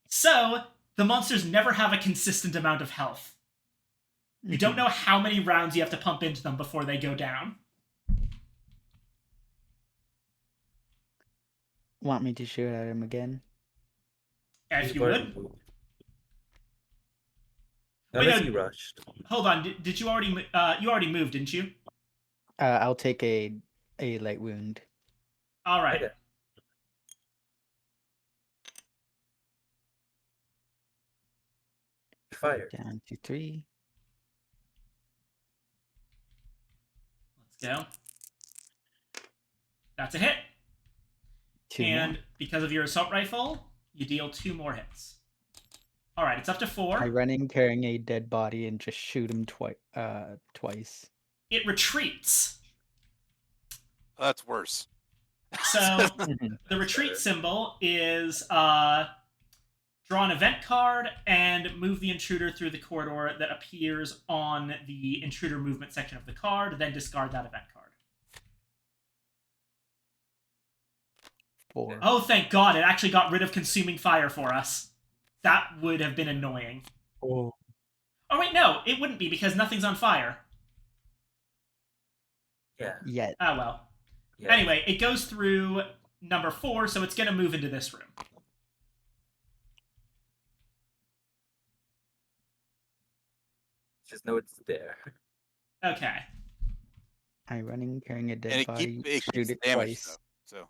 So, the monsters never have a consistent amount of health. You don't know how many rounds you have to pump into them before they go down. Want me to shoot at him again? If you We've already would. moved. Wait, Unless no. you rushed. Hold on. Did you already? You already moved, didn't you? I'll take a light wound. All right. Okay. Fire. Down to 3. Let's go. That's a hit. 2 And more. because of your assault rifle, you deal 2 more hits. All right, it's up to 4. I run in carrying a dead body and just shoot him twice. It retreats. Oh, that's worse. So Mhm. the retreat symbol is draw an event card and move the intruder through the corridor that appears on the intruder movement section of the card, then discard that event card. 4. Oh, thank God, it actually got rid of consuming fire for us. That would have been annoying. Oh. Oh, wait, no, it wouldn't be because nothing's on fire. Yeah. Yet. Ah, well. Yeah. Anyway, it goes through number 4, so it's going to move into this room. Just know it's there. Okay. I run in carrying a And dead it body, keeps shoot it damage twice. though. So.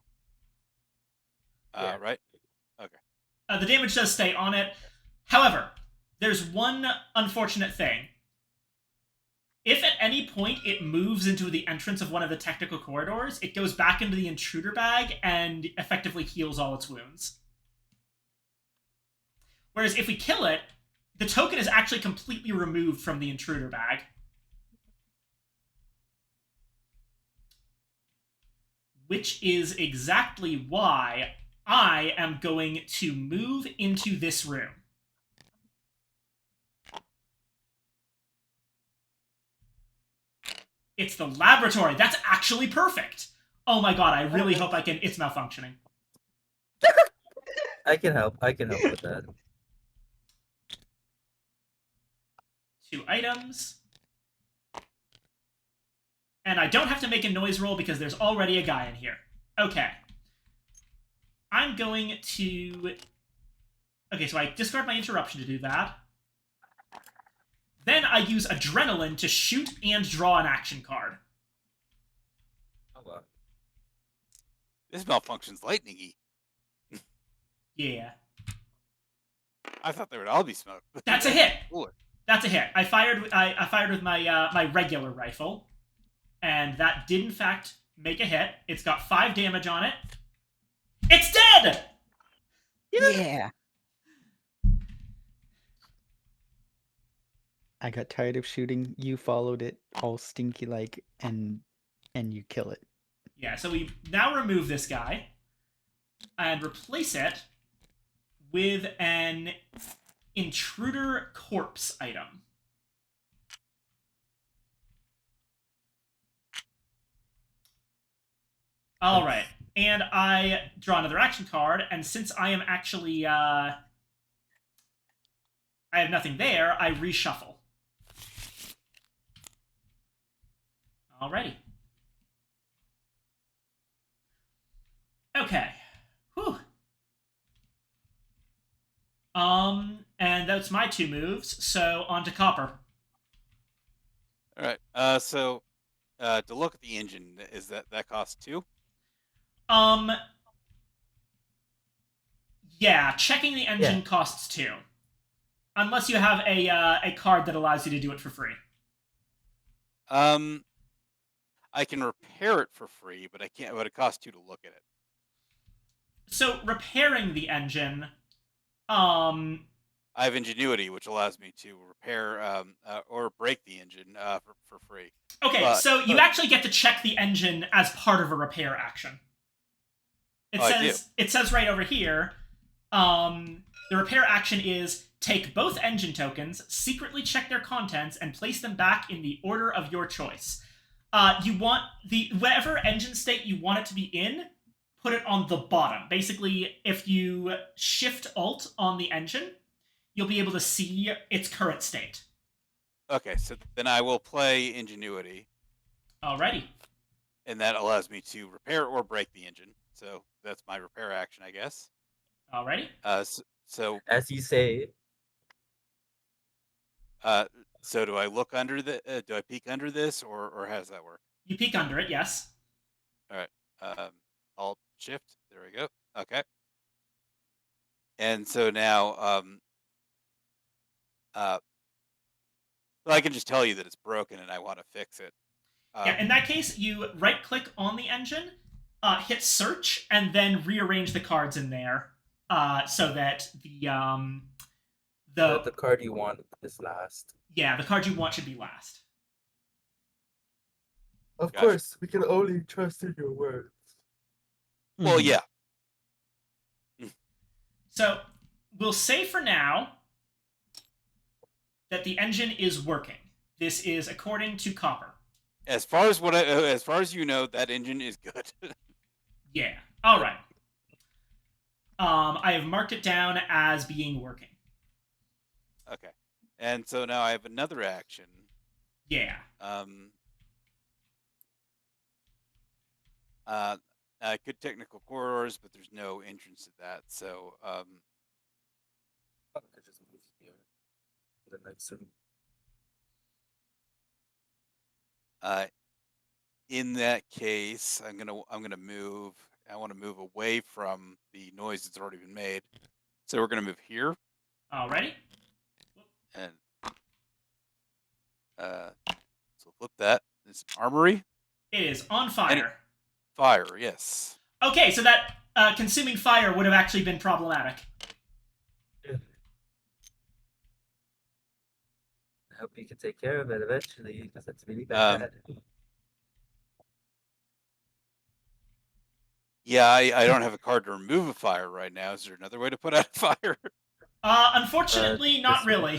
Yeah. Right. The damage does stay on it. However, there's one unfortunate thing. If at any point it moves into the entrance of one of the technical corridors, it goes back into the intruder bag and effectively heals all its wounds. Whereas if we kill it, the token is actually completely removed from the intruder bag. Which is exactly why I am going to move into this room. It's the laboratory. That's actually perfect. Oh my God, I really hope I can... It's malfunctioning. I can help. I can help with that. 2 items. And I don't have to make a noise roll because there's already a guy in here. Okay. I'm going to... Okay, so I discard my interruption to do that. Then I use adrenaline to shoot and draw an action card. Oh, wow. This malfunction's lightning-y. Yeah. I thought they would all be smoked. That's a hit. Cooler. That's a hit. I fired with my my regular rifle, and that did in fact make a hit. It's got 5 damage on it. It's dead. Yeah. I got tired of shooting. You followed it all stinky like, and you kill it. Yeah. So we now remove this guy and replace it with an intruder corpse item. All right. and I draw another action card, and since I am actually I have nothing there, I reshuffle. Alrighty. Okay. Whew. And that's my 2 moves, so on to Copper. All right. So to look at the engine, is that costs 2? Yeah, checking the engine costs 2. Unless you have a card that allows you to do it for free. I can repair it for free, but I can't. But it costs 2 to look at it. So repairing the engine, I have ingenuity, which allows me to repair or break the engine for free. okay, But- so you actually get to check the engine as part of a repair action. It says right over here, the repair action is take both engine tokens, secretly check their contents, and place them back in the order of your choice. You want whatever engine state you want it to be in, put it on the bottom. Basically, if you shift Alt on the engine, you'll be able to see its current state. Okay, so then I will play ingenuity, Alrighty. and that allows me to repair or break the engine. So that's my repair action, I guess. Alrighty. So As you say, so do I look under the? Do I peek under this, or how does that work? You peek under it, yes. All right. Alt Shift. There we go. Okay. And so now, well, I can just tell you that it's broken and I want to fix it. Yeah, in that case, you right-click on the engine, hit search, and then rearrange the cards in there so that the card you want is last. Yeah, the card you want should be last. Of Gotcha. course, we can only trust in your words. Well, yeah. So we'll say for now that the engine is working. This is according to Copper. As far as you know, that engine is good. Yeah. All right. I have marked it down as being working. Okay. And so now I have another action. Yeah. I could technical corridors, but there's no entrance to that. So I could just move here. The next one. In that case, I'm gonna move. I want to move away from the noise that's already been made. So we're gonna move here, Alrighty. and so flip that. This armory It is on fire. fire. Yes. Okay, so that consuming fire would have actually been problematic. I hope you can take care of it eventually, because that's really bad. Yeah, I don't have a card to remove a fire right now. Is there another way to put out a fire? Unfortunately, not this way. really.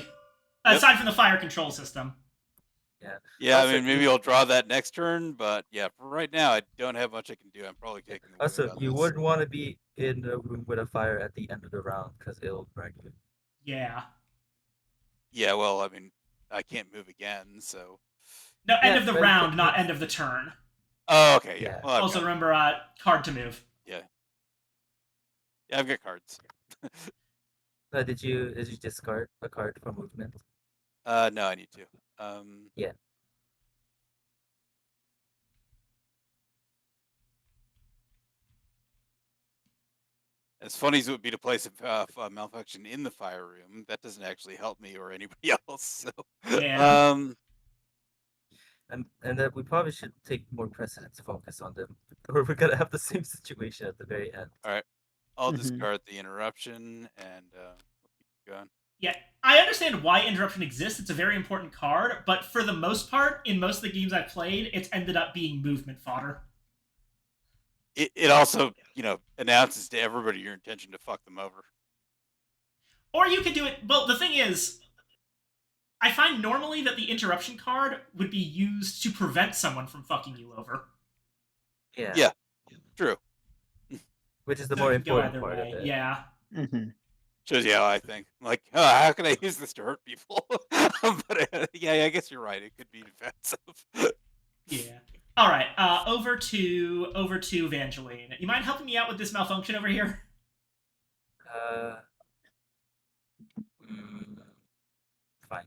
Yep. Aside from the fire control system. Yeah, Also, I mean, maybe I'll draw that next turn, but yeah, for right now, I don't have much I can do. I'm probably taking the Also, win on you this. wouldn't want to be in a room with a fire at the end of the round, because it'll break you. Yeah. Yeah, well, I mean, I can't move again, so. No, end Yeah, of the but- round, not end of the turn. Oh, okay, yeah. Yeah. Well, I've Also, got, remember, card to move. yeah, I've got cards. Did you discard a card for movement? No, I need to. Yeah. As funny as it would be to place a malfunction in the fire room, that doesn't actually help me or anybody else. So. Yeah. And that we probably should take more precedence focus on them, or we're gonna have the same situation at the very end. I'll Mhm. discard the interruption and keep going. Yeah, I understand why interruption exists. It's a very important card, but for the most part, in most of the games I've played, it's ended up being movement fodder. It also, announces to everybody your intention to fuck them over. Or you could do it. Well, the thing is, I find normally that the interruption card would be used to prevent someone from fucking you over. Yeah. Yeah. True. which is the So more it can go important either part way. of it. Yeah. Mm-hmm. Shows you how I think. I'm like, oh, how can I use this to hurt people? But yeah, I guess you're right. It could be defensive. Yeah. All right. Over to Evangeline. You mind helping me out with this malfunction over here? Uh, mm, fine.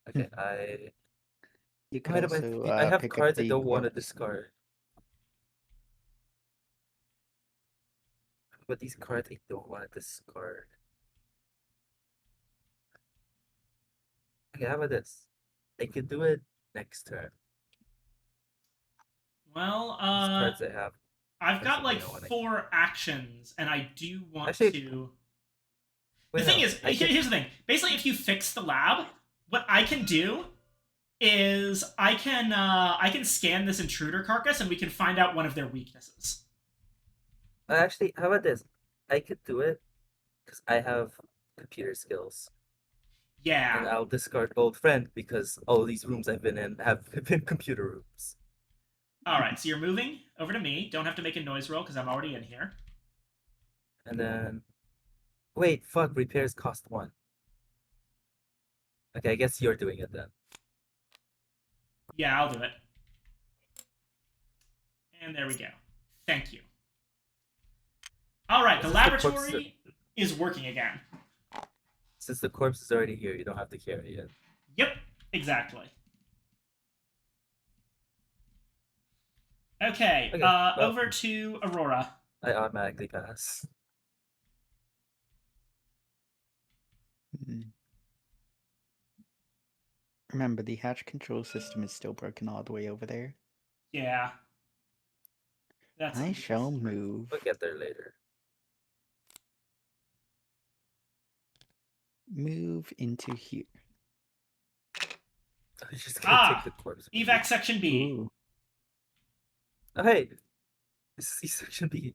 Okay, You could Wait, also I have pick up cards I the don't want to corpse. discard. But these cards I don't want to discard. Okay, how about this? I could do it next turn. Well, These cards I have I've or got something like I want to 4 actions, and I do want Actually, to. The wait, thing no, is, I could. here's the thing. Basically, if you fix the lab, what I can do is I can scan this intruder carcass, and we can find out one of their weaknesses. Actually, how about this? I could do it because I have computer skills. Yeah. And I'll discard old friend because all these rooms I've been in have been computer rooms. All right. So you're moving over to me. Don't have to make a noise roll because I'm already in here. And then, wait, fuck, repairs cost 1. Okay, I guess you're doing it then. Yeah, I'll do it. And there we go. Thank you. All right, the laboratory is working again. Since the corpse is already here, you don't have to carry it. Yep, exactly. Okay, well, over to Aurora. I automatically pass. Remember, the hatch control system is still broken all the way over there. Yeah. That's I shall move. We'll get there later. Move into here. I'm just gonna take the corpse. Evac section B. Ooh. Oh, hey, this is section B.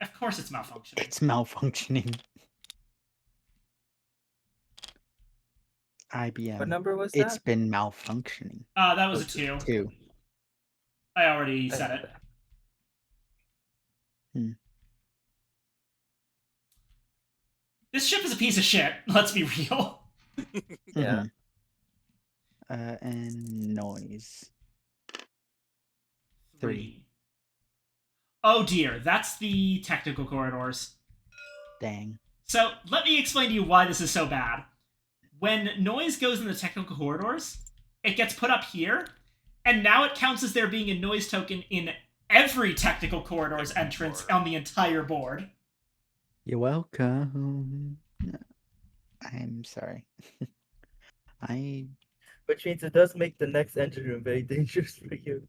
Of course it's malfunctioning. It's malfunctioning. IBM. What number was that? It's been malfunctioning. That was a 2. 2. I already said it. This ship is a piece of shit. Let's be real. Yeah. And noise. 3. Oh dear, that's the technical corridors. Dang. So let me explain to you why this is so bad. When noise goes in the technical corridors, it gets put up here, and now it counts as there being a noise token in every technical corridors entrance on the entire board. You're welcome. I'm sorry. Which means it does make the next engine room very dangerous for you.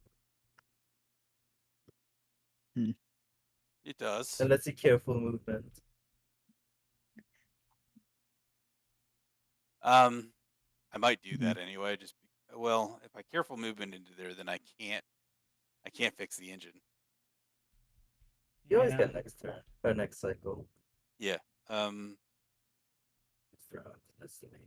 It does. And lets you careful movement. I might do that anyway. Well, if I careful movement into there, then I can't fix the engine. You always get next turn or next cycle. Yeah. Next round. That's the main.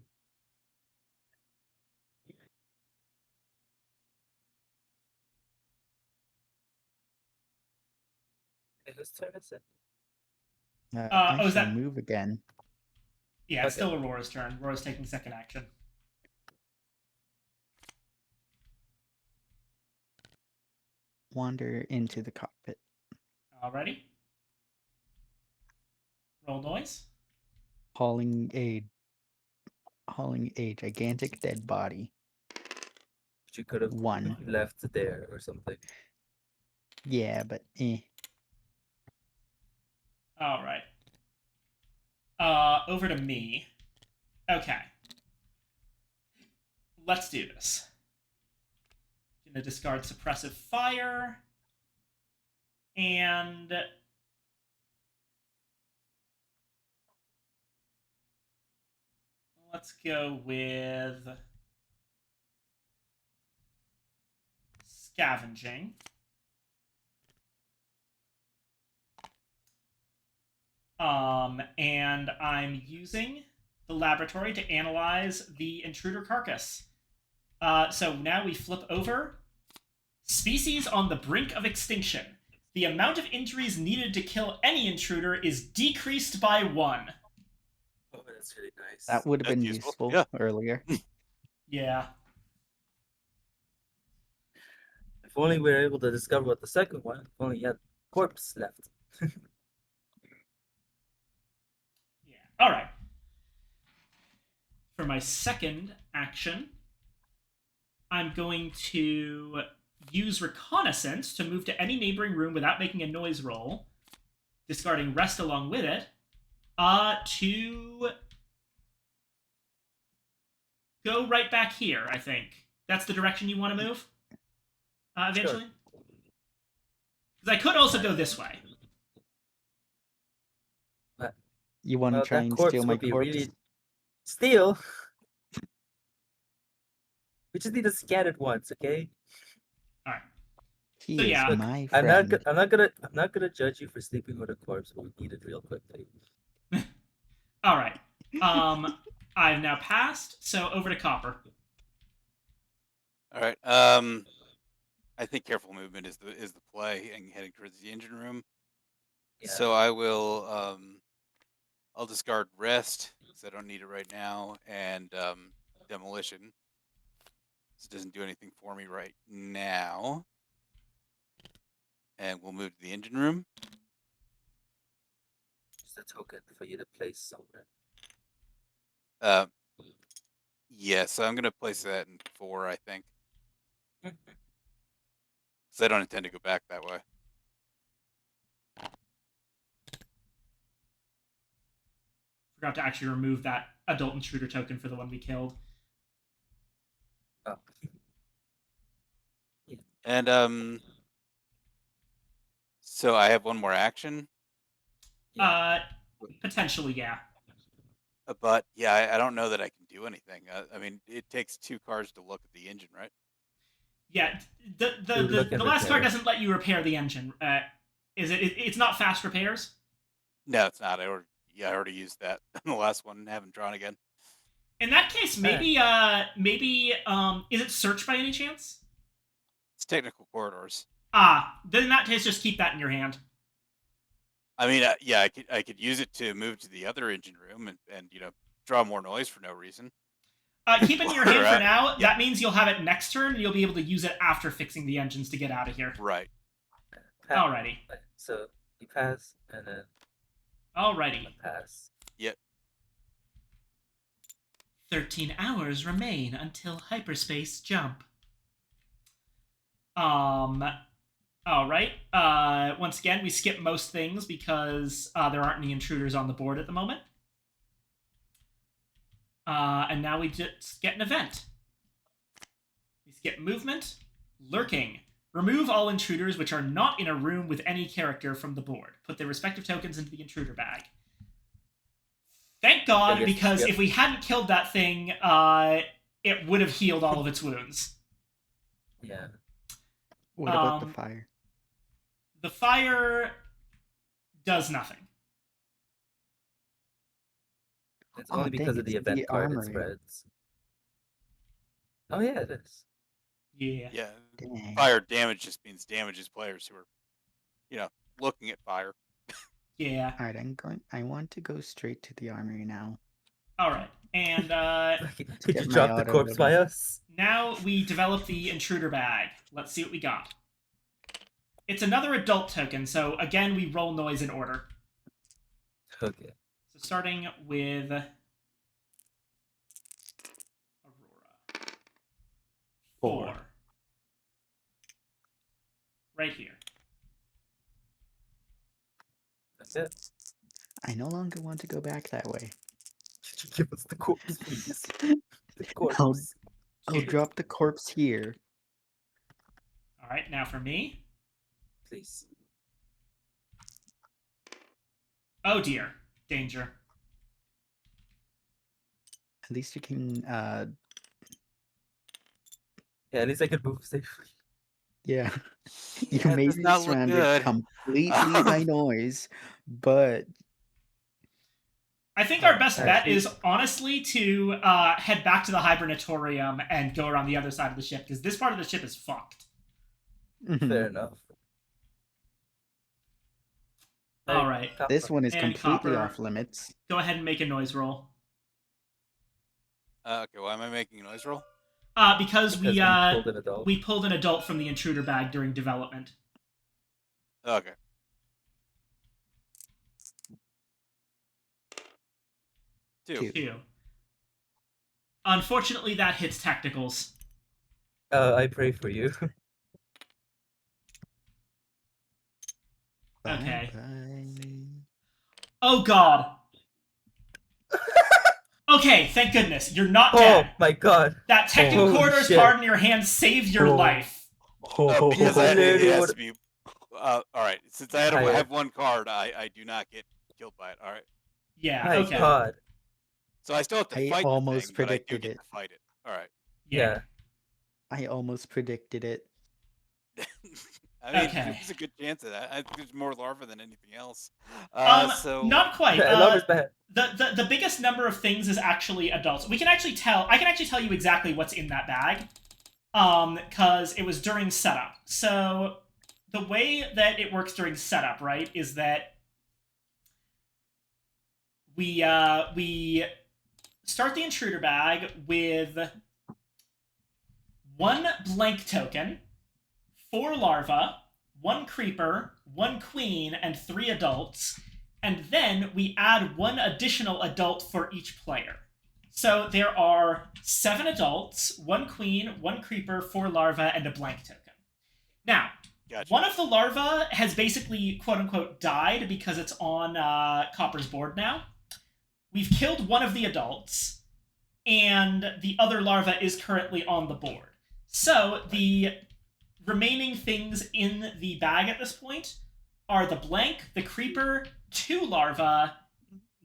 Whose turn is it? I is shall that- move again. Yeah, it's Okay. still Aurora's turn. Aurora's taking second action. Wander into the cockpit. Alrighty. Roll noise. Hauling a gigantic dead body. Which you could have 1. left there or something. Yeah, but Alright. Over to me. Okay. Let's do this. Gonna discard suppressive fire. And let's go with scavenging. And I'm using the laboratory to analyze the intruder carcass. So now we flip over. Species on the brink of extinction. the amount of injuries needed to kill any intruder is decreased by 1. Oh, that's really nice. That would have That's been useful, useful yeah. earlier. Yeah. If only we were able to discover what the second one. If only you had corpse left. Yeah. All right. For my second action, I'm going to use reconnaissance to move to any neighboring room without making a noise roll, discarding rest along with it, to go right back here, I think. That's the direction you want to move, eventually? Because I could also go this way. You want to Well, try that and corpse steal my would be corpse? really steal. We just need to scan it once, okay? All right. He So, is yeah. my I'm friend. not gonna judge you for sleeping with a corpse, but we need it real quickly. All right. I've now passed, so over to Copper. All right. I think careful movement is the play, and heading towards the engine room. Yeah. So I will I'll discard rest because I don't need it right now, and demolition. This doesn't do anything for me right now. And we'll move to the engine room. Just a token for you to place somewhere. Yeah, so I'm gonna place that in 4, I think. Because I don't intend to go back that way. Forgot to actually remove that adult intruder token for the one we killed. Oh. And so I have one more action. Potentially, yeah. But yeah, I don't know that I can do anything. I mean, it takes 2 cards to look at the engine, right? Yeah, the look the and last card repair. doesn't let you repair the engine. Is it? It's not fast repairs. No, it's not. I already used that in the last one. Haven't drawn again. In that case, maybe is it search by any chance? It's technical corridors. Then in that case, just keep that in your hand. I mean, yeah, I could use it to move to the other engine room and draw more noise for no reason. Keep it in your hand for now. Yeah. That means you'll have it next turn, and you'll be able to use it after fixing the engines to get out of here. Right. Alrighty. So you pass, and then Alrighty. pass. Yep. 13 hours remain until hyperspace jump. Alright. Once again, we skip most things because there aren't any intruders on the board at the moment. And now we just get an event. We skip movement, lurking. Remove all intruders which are not in a room with any character from the board. Put their respective tokens into the intruder bag. Thank God, because if we hadn't killed that thing, it would have healed all of its wounds. Yeah. What about the fire? The fire does nothing. It's only because dang, of the it's event the card it armory. spreads. Oh yeah, it is. Yeah. Yeah. Dang. Fire damage just means damages players who are, looking at fire. Yeah. All right, I want to go straight to the armory now. All right. And Did get you my drop the auto corpse ready. by us? now we develop the intruder bag. Let's see what we got. It's another adult token, so again, we roll noise in order. Okay. So starting with Aurora. 4. Right here. That's it. I no longer want to go back that way. Could you give us the corpse, please? The corpse. I'll drop the corpse here. All right, now for me. Please. Oh dear, danger. At least you can, Yeah, at least I could move safely. yeah. You Yeah, it may does be not look surrounded good. completely by noise, but I think our best bet Actually- is honestly to head back to the hibernatorium and go around the other side of the ship, because this part of the ship is fucked. Fair enough. All right. This one is And completely Copper. off limits. Go ahead and make a noise roll. Okay, why am I making a noise roll? Because we pulled an adult. we pulled an adult from the intruder bag during development. Okay. Two. 2. Unfortunately, that hits technicals. I pray for you. Okay. Bye-bye. Oh god. Okay, thank goodness. You're not Oh dead. my god. That technical Holy corridor's shit. hard in your hand saved your Oh. life. Because I it literally has would- to be. All right, since I Higher. have one card, I do not get killed by it. All right, Yeah, My okay. god. so I still have to I fight almost the thing, but I do predicted get it. to fight it. All right. Yeah. I almost predicted it. I mean, Okay. there's a good chance of that. There's more larva than anything else. So Not quite. I love his bad. The biggest number of things is actually adults. I can actually tell you exactly what's in that bag. Because it was during setup. So the way that it works during setup, right, is that we start the intruder bag with 1 blank token, 4 larvae, 1 creeper, 1 queen, and 3 adults, and then we add 1 additional adult for each player. So there are 7 adults, 1 queen, 1 creeper, 4 larvae, and a blank token. Now, gotcha. one of the larvae has basically, quote-unquote, died because it's on Copper's board now. We've killed one of the adults, and the other larva is currently on the board. So the remaining things in the bag at this point are the blank, the creeper, 2 larvae,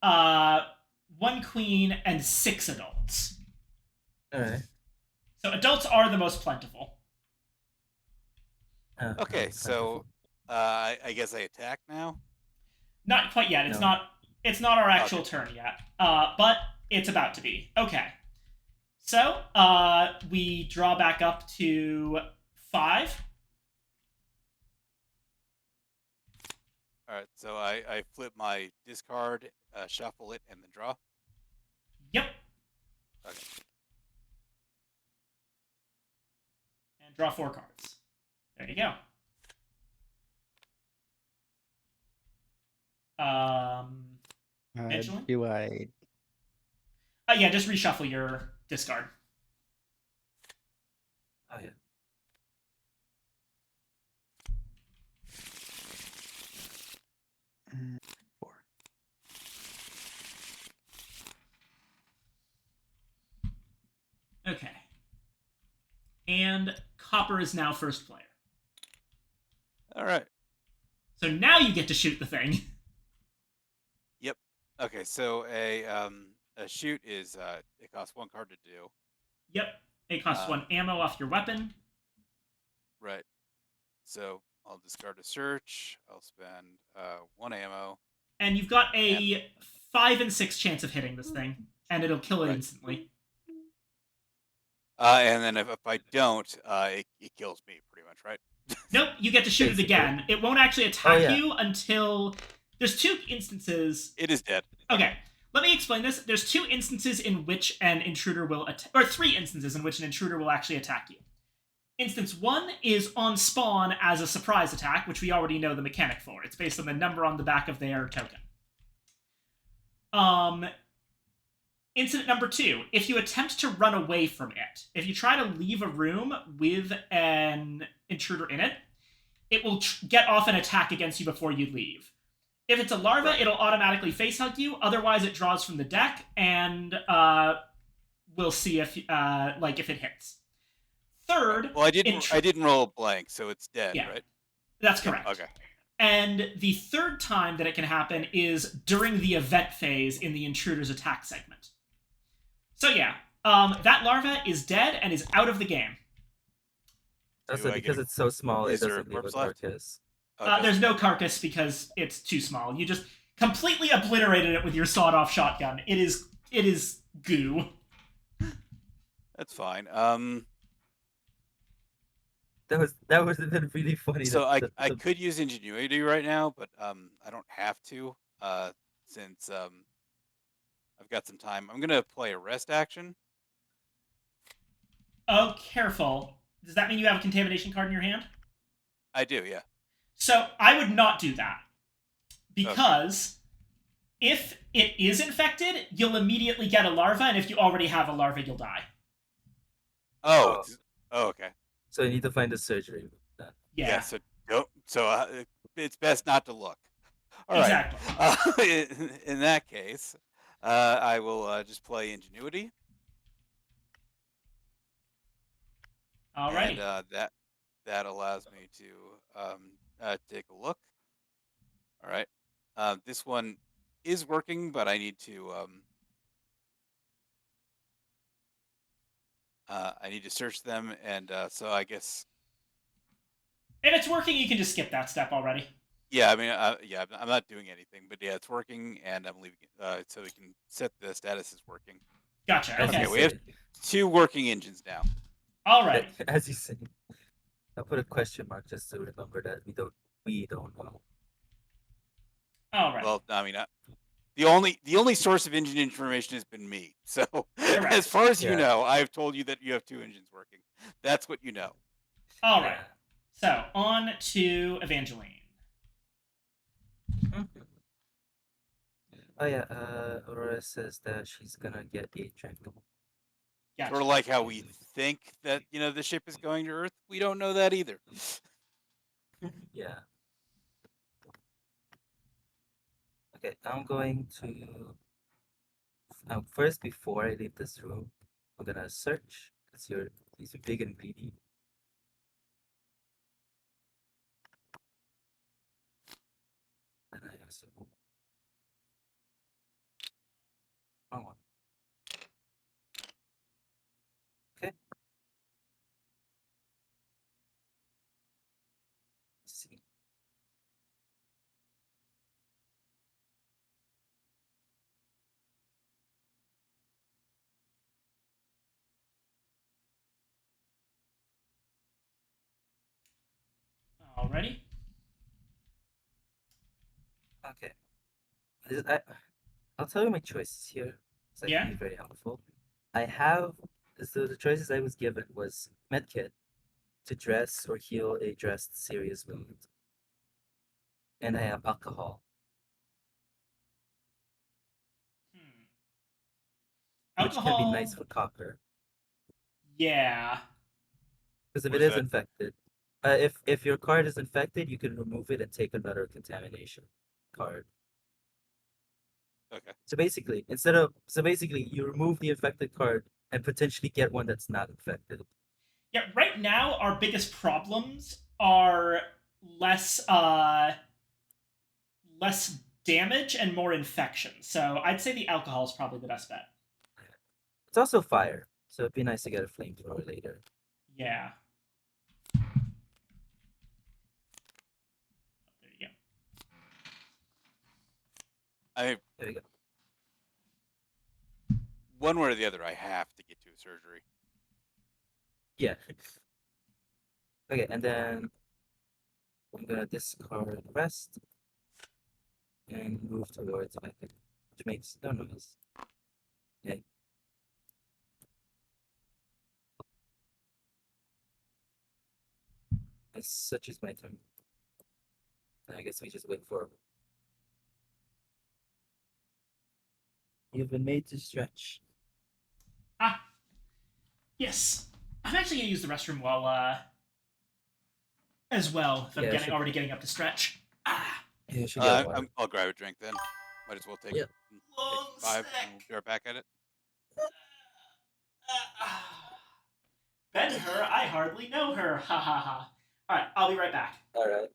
1 queen, and 6 adults. Alright. So adults are the most plentiful. Okay, so I guess I attack now. Not quite yet. It's No. not. It's not our actual Okay. turn yet. But it's about to be. Okay. So we draw back up to 5. All right, so I flip my discard, shuffle it, and then draw. Yep. Okay. And draw 4 cards. There you go. Eventually? Do I? Yeah, just reshuffle your discard. Oh yeah. Mm, 4. Okay. And Copper is now first player. All right. So now you get to shoot the thing. Okay, so a shoot is it costs 1 card to do. Yep. It costs 1 ammo off your weapon. Right. So I'll discard a search. I'll spend 1 ammo. And you've got a 5 and 6 chance of hitting this thing. And it'll kill it Right. instantly. And then if I don't, it kills me pretty much, right? Nope, you get to shoot Basically. it again. It won't actually attack yeah. you until... There's 2 instances... It is dead. Okay, let me explain this. There's 2 instances in which an intruder will attack... Or 3 instances in which an intruder will actually attack you. Instance 1 is on spawn as a surprise attack, which we already know the mechanic for. It's based on the number on the back of their token. Incident number 2, if you attempt to run away from it, if you try to leave a room with an intruder in it, it will get off an attack against you before you leave. If it's a larva, Right. it'll automatically face hug you. Otherwise, it draws from the deck, and we'll see if if it hits. Third, Well, I didn't roll a blank, so it's dead, Yeah. right? That's correct. Okay. And the third time that it can happen is during the event phase in the intruder's attack segment. So yeah, that larva is dead and is out of the game. Also, Do I because get- it's so small, it is there a doesn't leave a corpse left? carcass. Okay. There's no carcass because it's too small. You just completely obliterated it with your sawed-off shotgun. It is goo. That's fine. that would have been really funny. So I The could use ingenuity right now, but I don't have to since I've got some time. I'm gonna play a rest action. Oh, careful. Does that mean you have a contamination card in your hand? I do, yeah. So I would not do that Okay. because if it is infected, you'll immediately get a larva, and if you already have a larva, you'll die. Oh, oh, oh, okay. so you need to find a surgery. Then. Yeah. Yeah, So don't. So it's best not to look. All right. exactly. In that case, I will just play ingenuity, and Alrighty. that allows me to take a look. All right. This one is working, but I need to search them, and so I guess If it's working, you can just skip that step already. yeah. I mean, yeah. I'm not doing anything, but yeah, it's working, and I'm leaving it so we can set the status is working. Gotcha. As Okay, you Okay. we have say, 2 working engines now. Alrighty. as you say, I'll put a question mark just to remember that we don't know. Alrighty. Well, I mean, the only source of engine information has been me. So Correct. as far as you Yeah. know, I've told you that you have 2 engines working. That's what you know. All right. Yeah. So on to Evangeline. Mhm. Oh yeah. Aurora says that she's gonna get a drink. Gotcha. Sort of like how we think that the ship is going to Earth. We don't know that either. Yeah. Okay, I'm going to first before I leave this room, I'm gonna search because you're big and greedy. And I also wrong one. Okay. Let's see. Alrighty. Okay. I'll tell you my choices here, so I can Yeah. be very helpful. I have so the choices I was given was medkit to dress or heal a dressed serious wound, and I have alcohol, Hmm. which can be nice Alcohol. for copper. Yeah. Because if What it is is that? infected, if your card is infected, you can remove it and take another contamination card. Okay. So basically, you remove the infected card and potentially get one that's not infected. Yeah. Right now, our biggest problems are less damage and more infection. So I'd say the alcohol is probably the best bet. It's also fire, so it'd be nice to get a flamethrower later. Yeah. There you go. I There we go. one way or the other, I have to get to a surgery. Yeah. Okay, and then I'm gonna discard the rest and move towards weapon, which makes no noise. Okay. As such is my turn. I guess we just wait for. You've been made to stretch. Ah. Yes. I'm actually gonna use the restroom while as well if I'm Yeah, should, already getting up to stretch. Ah. yeah, should get water. I'll grab a drink then. Might as well take Yeah. take Long 5, and we'll stick. be right back at it. Ben her, I hardly know her. Ha ha ha. Alright, I'll be right back. All right.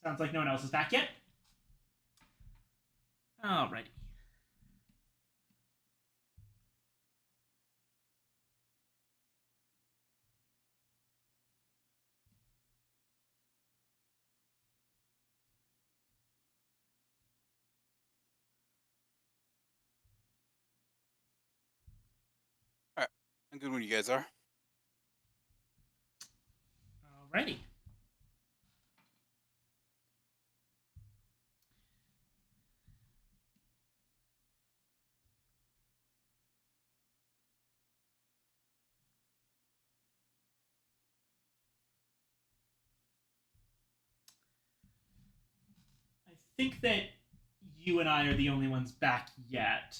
Sounds like no one else is back yet. Alrighty. All right, I'm good when you guys are. Alrighty. I think that you and I are the only ones back yet.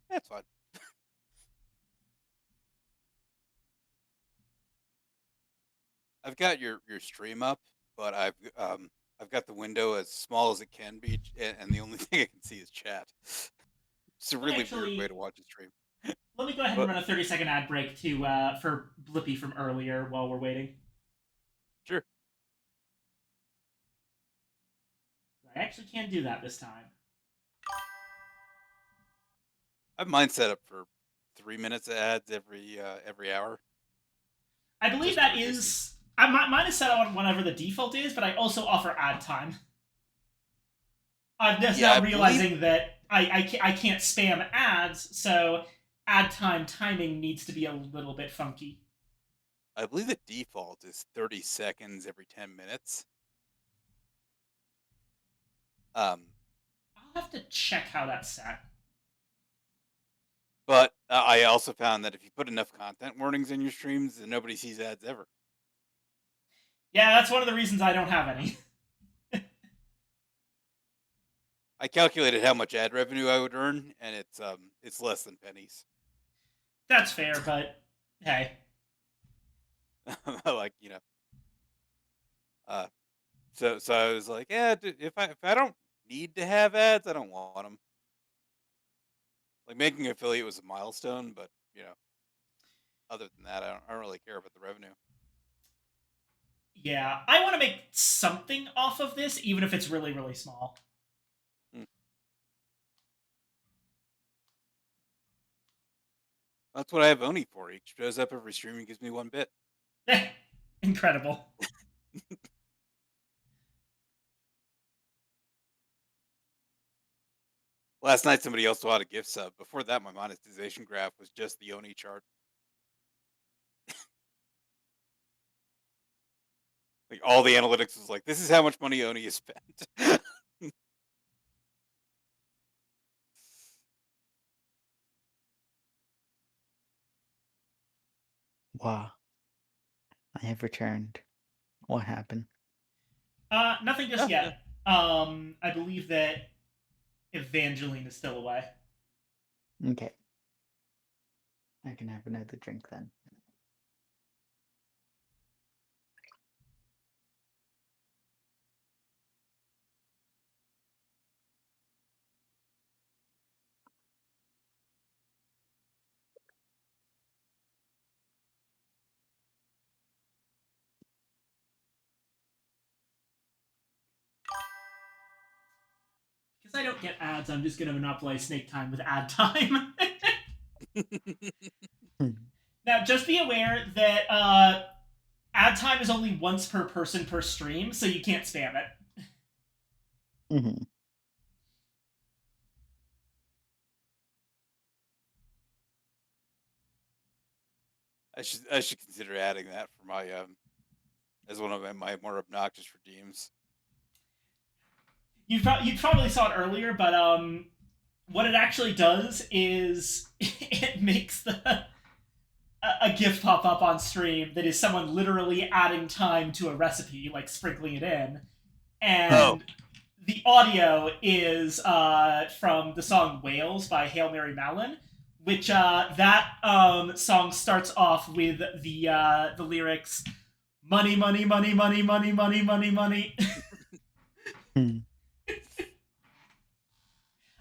That's fine. I've got your stream up, but I've got the window as small as it can be, and the only thing I can see is chat. It's a really weird way to watch a stream. Let me go ahead and But run a 30-second ad break to for Blippi from earlier while we're waiting. sure. I actually can't do that this time. I have mine set up for 3 minutes of ads every hour. I believe Just to that reduce them. is. Mine is set on whatever the default is, but I also offer ad time. I'm just Yeah, now I realizing that I can't spam ads, so ad time timing needs to be a little bit funky. I believe the default is 30 seconds every 10 minutes. I'll have to check how that's set. But I also found that if you put enough content warnings in your streams, then nobody sees ads ever. Yeah, that's one of the reasons I don't have any. I calculated how much ad revenue I would earn, and it's less than pennies. That's fair, but hey. Like, so I was like, yeah, if I don't need to have ads, I don't want them. Like, making an affiliate was a milestone, but other than that, I don't really care about the revenue. Yeah, I want to make something off of this, even if it's really, really small. That's what I have Oni for. He shows up every stream and gives me 1 bit. Incredible. Last night, somebody else bought a gift sub. Before that, my monetization graph was just the Oni chart. Like, all the analytics was like, this is how much money Oni has spent. Wow. I have returned. What happened? Nothing just yet. I believe that Evangeline is still away. Okay. I can have another drink then. Because I don't get ads, I'm just going to monopolize Snake Time with ad time. Now, just be aware that ad time is only once per person per stream, so you can't spam it. Mm-hmm. I should consider adding that for my as one of my more obnoxious redeems. You probably saw it earlier, but what it actually does is it makes a GIF pop up on stream that is someone literally adding time to a recipe, like sprinkling it in, and the audio is from the song "Whales" by Hail Mary Mallon, which that song starts off with the lyrics "Money, money, money, money, money, money, money, money."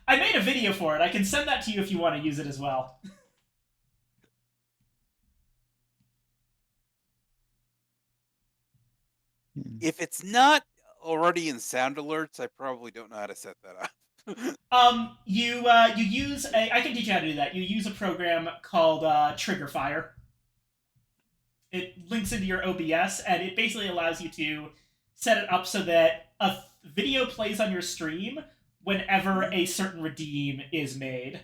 I made a video for it. I can send that to you if you want to use it as well. If it's not already in sound alerts. I probably don't know how to set that up. You use a. I can teach you how to do that. You use a program called Trigger Fire. It links into your OBS, and it basically allows you to set it up so that a video plays on your stream whenever a certain redeem is made.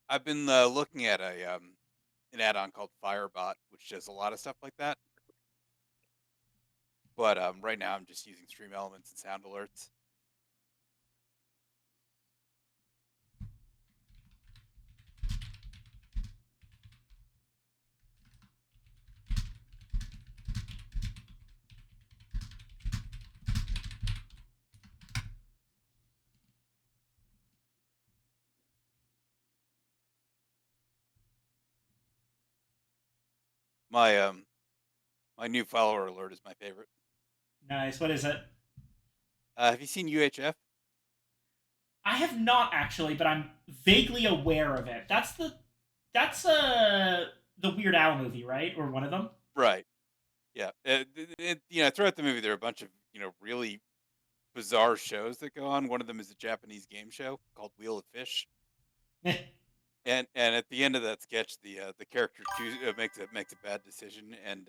I've been looking at an add-on called Firebot, which does a lot of stuff like that. But right now I'm just using Stream Elements and sound alerts. My new follower alert is my favorite. Nice. What is it? Have you seen UHF? I have not actually, but I'm vaguely aware of it. That's the Weird Al movie, right? Or one of them? Right. Yeah. Throughout the movie there are a bunch of really bizarre shows that go on. One of them is a Japanese game show called Wheel of Fish. And at the end of that sketch, the character makes a bad decision, and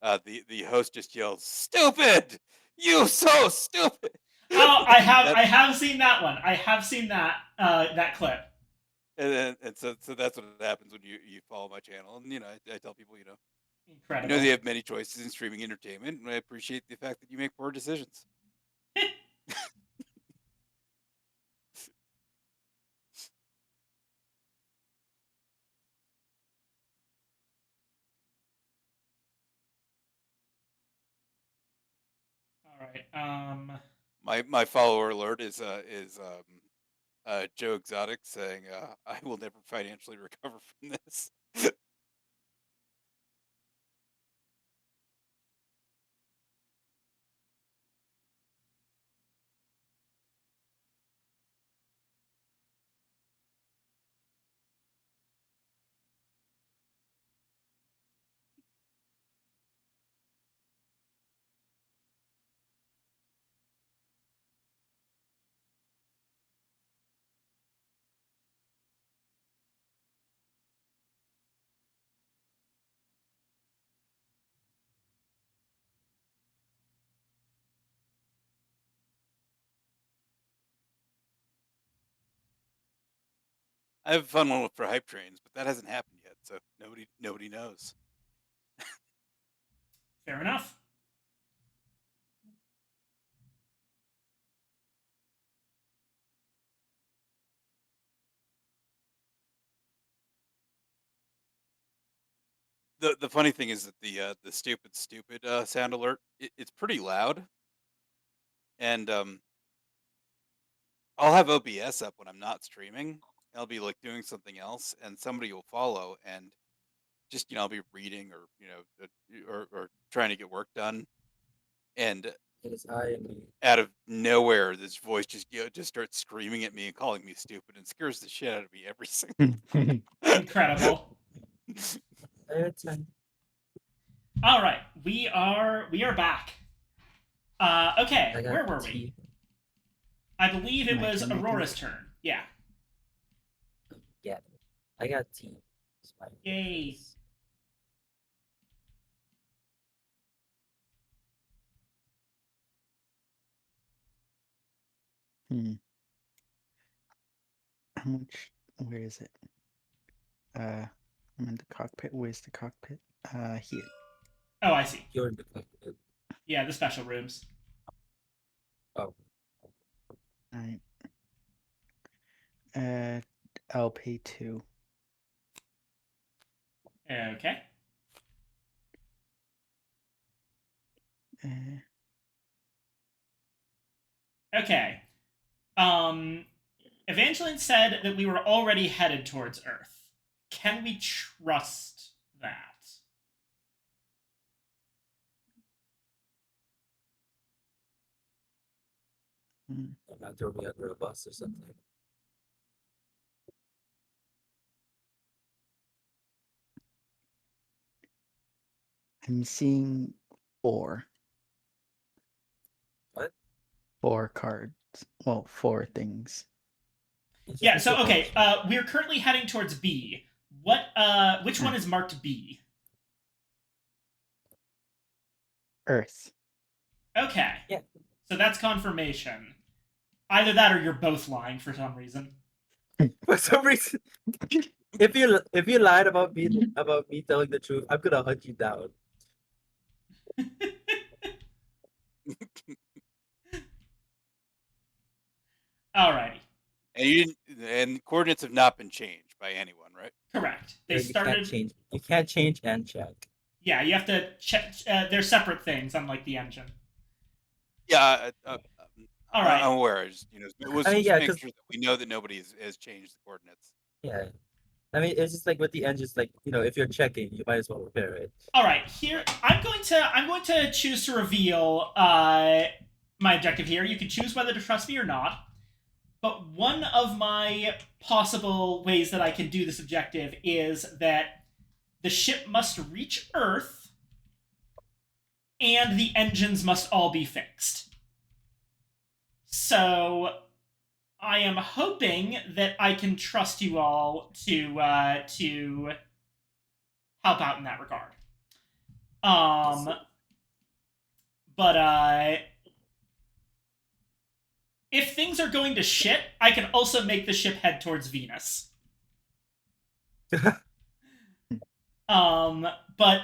the host just yells, "Stupid! You so stupid!" Oh, I have seen that one. I have seen that clip. So that's what happens when you follow my channel, and I tell people, Incredible. they have many choices in streaming entertainment, and I appreciate the fact that you make poor decisions. All right. My follower alert is Joe Exotic saying, "I will never financially recover from this." I have a fun one for hype trains, but that hasn't happened yet, so nobody knows. Fair enough. The funny thing is that the stupid sound alert, it's pretty loud, and I'll have OBS up when I'm not streaming. I'll be like doing something else, and somebody will follow, and just I'll be reading, or or trying to get work done, and It is I and me. out of nowhere, this voice just starts screaming at me and calling me stupid, and scares the shit out of me every single Incredible. It's fine. All right, we are back. Okay, I got where were we? tea. I believe it My was turn, I think. Aurora's turn. Yeah. Yeah, I got tea. It's fine. Yay. Hmm. How much? Where is it? I'm in the cockpit. Where's the cockpit? Here. Oh, I see. You're in the cockpit. Yeah, the special rooms. Oh, Alright. I'll pay 2. Okay. Uh, Okay. Evangeline said that we were already headed towards Earth. Can we trust that? hmm. I'm not throwing me under a bus or something. I'm seeing 4. 4 cards. Well, 4 things. It's just Yeah. a So simple okay, machine. we're currently heading towards B. Which one is marked B? Earth. Okay. Yeah. So that's confirmation. Either that or you're both lying for some reason. For some reason, if you lied about me telling the truth, I'm gonna hunt you down. Alrighty. And you didn't. And coordinates have not been changed by anyone, right? Correct. They You started. can't change. You can't change and check. Yeah, you have to check. They're separate things, unlike the engine. Yeah. All right. I'm aware. Just, it was I mean, just yeah, making 'cause- sure that we know that nobody has changed the coordinates. Yeah. I mean, it's just like with the engines, like if you're checking, you might as well repair it. All right. Here, I'm going to choose to reveal my objective here. You can choose whether to trust me or not. But one of my possible ways that I can do this objective is that the ship must reach Earth, and the engines must all be fixed. So I am hoping that I can trust you all to help out in that regard. But if things are going to shit, I can also make the ship head towards Venus. But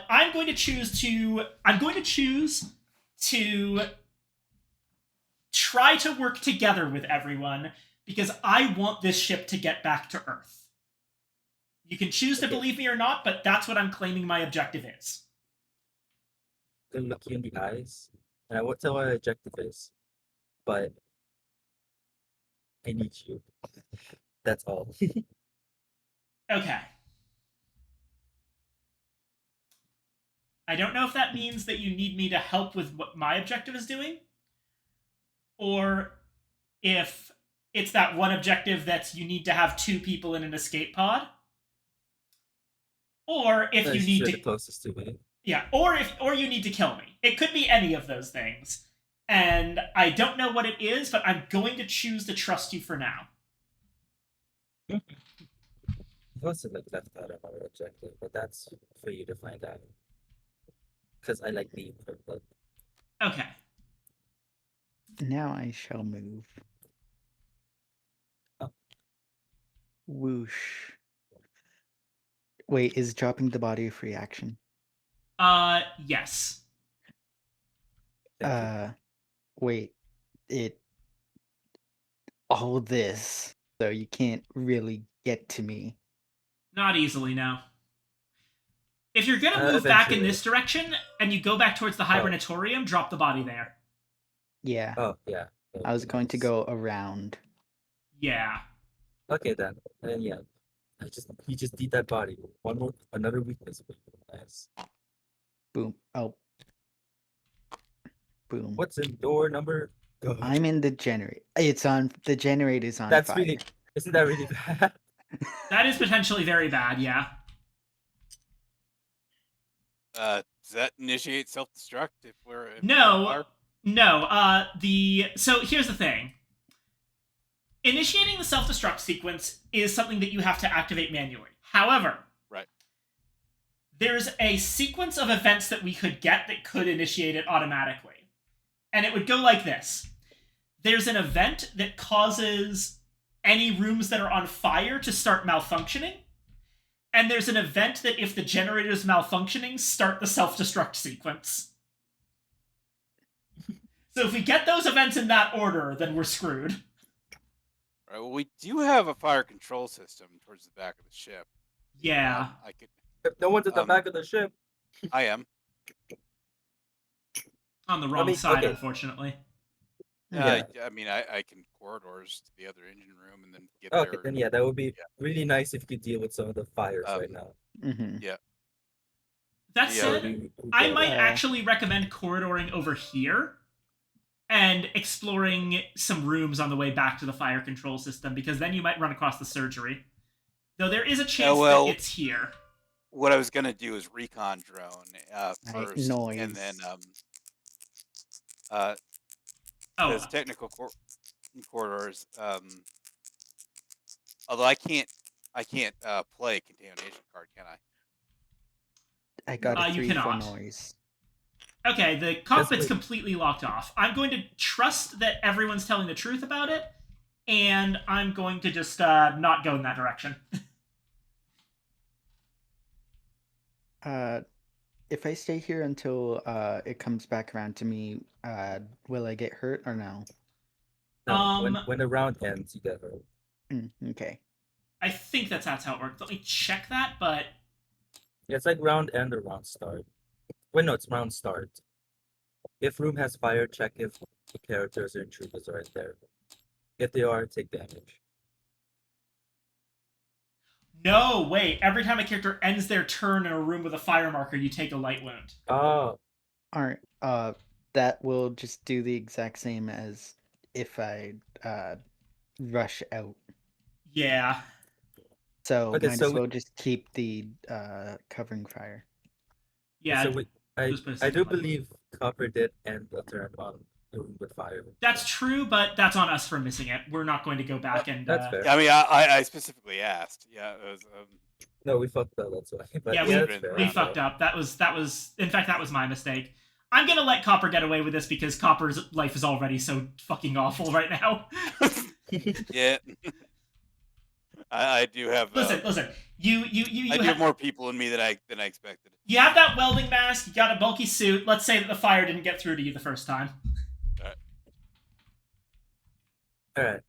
I'm going to choose to try to work together with everyone because I want this ship to get back to Earth. You can choose to believe me or not, but that's what I'm claiming my objective is. I'm gonna look you in the eyes, and I won't tell what my objective is, but I need you. That's all. Okay. I don't know if that means that you need me to help with what my objective is doing, or if it's that one objective that's you need to have 2 people in an escape pod, or if you need You're to the closest to me. yeah, or you need to kill me. It could be any of those things. And I don't know what it is, but I'm going to choose to trust you for now. I've also left out of our objective, but that's for you to find out. Because I like being purple. Okay. Now I shall move. Oh. Whoosh. Wait, is dropping the body a free action? Yes. Thank you. Wait, all this, so you can't really get to me. Not easily, no. If you're gonna move back in Eventually. this direction and you go back towards the hibernatorium, drop the body there. Yeah, Oh, yeah. I was going to Nice. go around. Yeah. Okay, then. And yeah. You just need that body. Another weakness. Nice. Boom. Oh. Boom. What's in door number? I'm in the generator. It's on. The generator's on That's fire. really. Isn't that really bad? That is potentially very bad, yeah. Does that initiate self-destruct if we're No. So here's the thing. Initiating the self-destruct sequence is something that you have to activate manually. However, Right. There's a sequence of events that we could get that could initiate it automatically. And it would go like this. There's an event that causes any rooms that are on fire to start malfunctioning. And there's an event that if the generator is malfunctioning, start the self-destruct sequence. So if we get those events in that order, then we're screwed. All right. Well, we do have a fire control system towards the back of the ship. Yeah. I could. No one's at the back of the ship. I am. On the wrong mean, side, okay. unfortunately. Yeah. I mean, I can corridors to the other engine room and then get Okay, there. then yeah, that would be really nice if you could deal with some of the fires right now. Mm-hmm. That said, I might Uh, actually recommend corridoring over here and exploring some rooms on the way back to the fire control system, because then you might run across the surgery. Though there is a chance well, that it's here. What I was gonna do is recon drone first, noise. and then Oh, Because corridors. Although I can't play contamination card, can I? I got a you 3 for cannot. noise. Okay, the That's cockpit's weird. completely locked off. I'm going to trust that everyone's telling the truth about it, and I'm going to just not go in that direction. If I stay here until it comes back around to me, will I get hurt or no? No, Um, when the round ends, you get hurt. Okay. I think that's how it works. Let me check that, but Yeah, it's like round end or round start. Wait, no, it's round start. If room has fire, check if the characters or intruders are in there. If they are, take damage. no, wait. Every time a character ends their turn in a room with a fire marker, you take a light wound. Oh, Alright, that will just do the exact same as if I rush out. Yeah. So Okay, might so as well just keep the covering fire. Yeah. so I just put a I second do light wound. believe Copper did end the turn on the room with fire. That's true, but that's on us for missing it. We're not going to go back and. That's fair. Yeah, I mean, I specifically asked. Yeah, it was. No, we fucked up. That's why. But Yeah, yeah, we- that's fair. We round fucked up. That was. In fact, that was my mistake. I'm gonna let Copper get away with this because Copper's life is already so fucking awful right now. Yeah. I do have. Listen. You I do have more people in me than I expected. You have that welding mask. You got a bulky suit. Let's say that the fire didn't get through to you the first time. All right.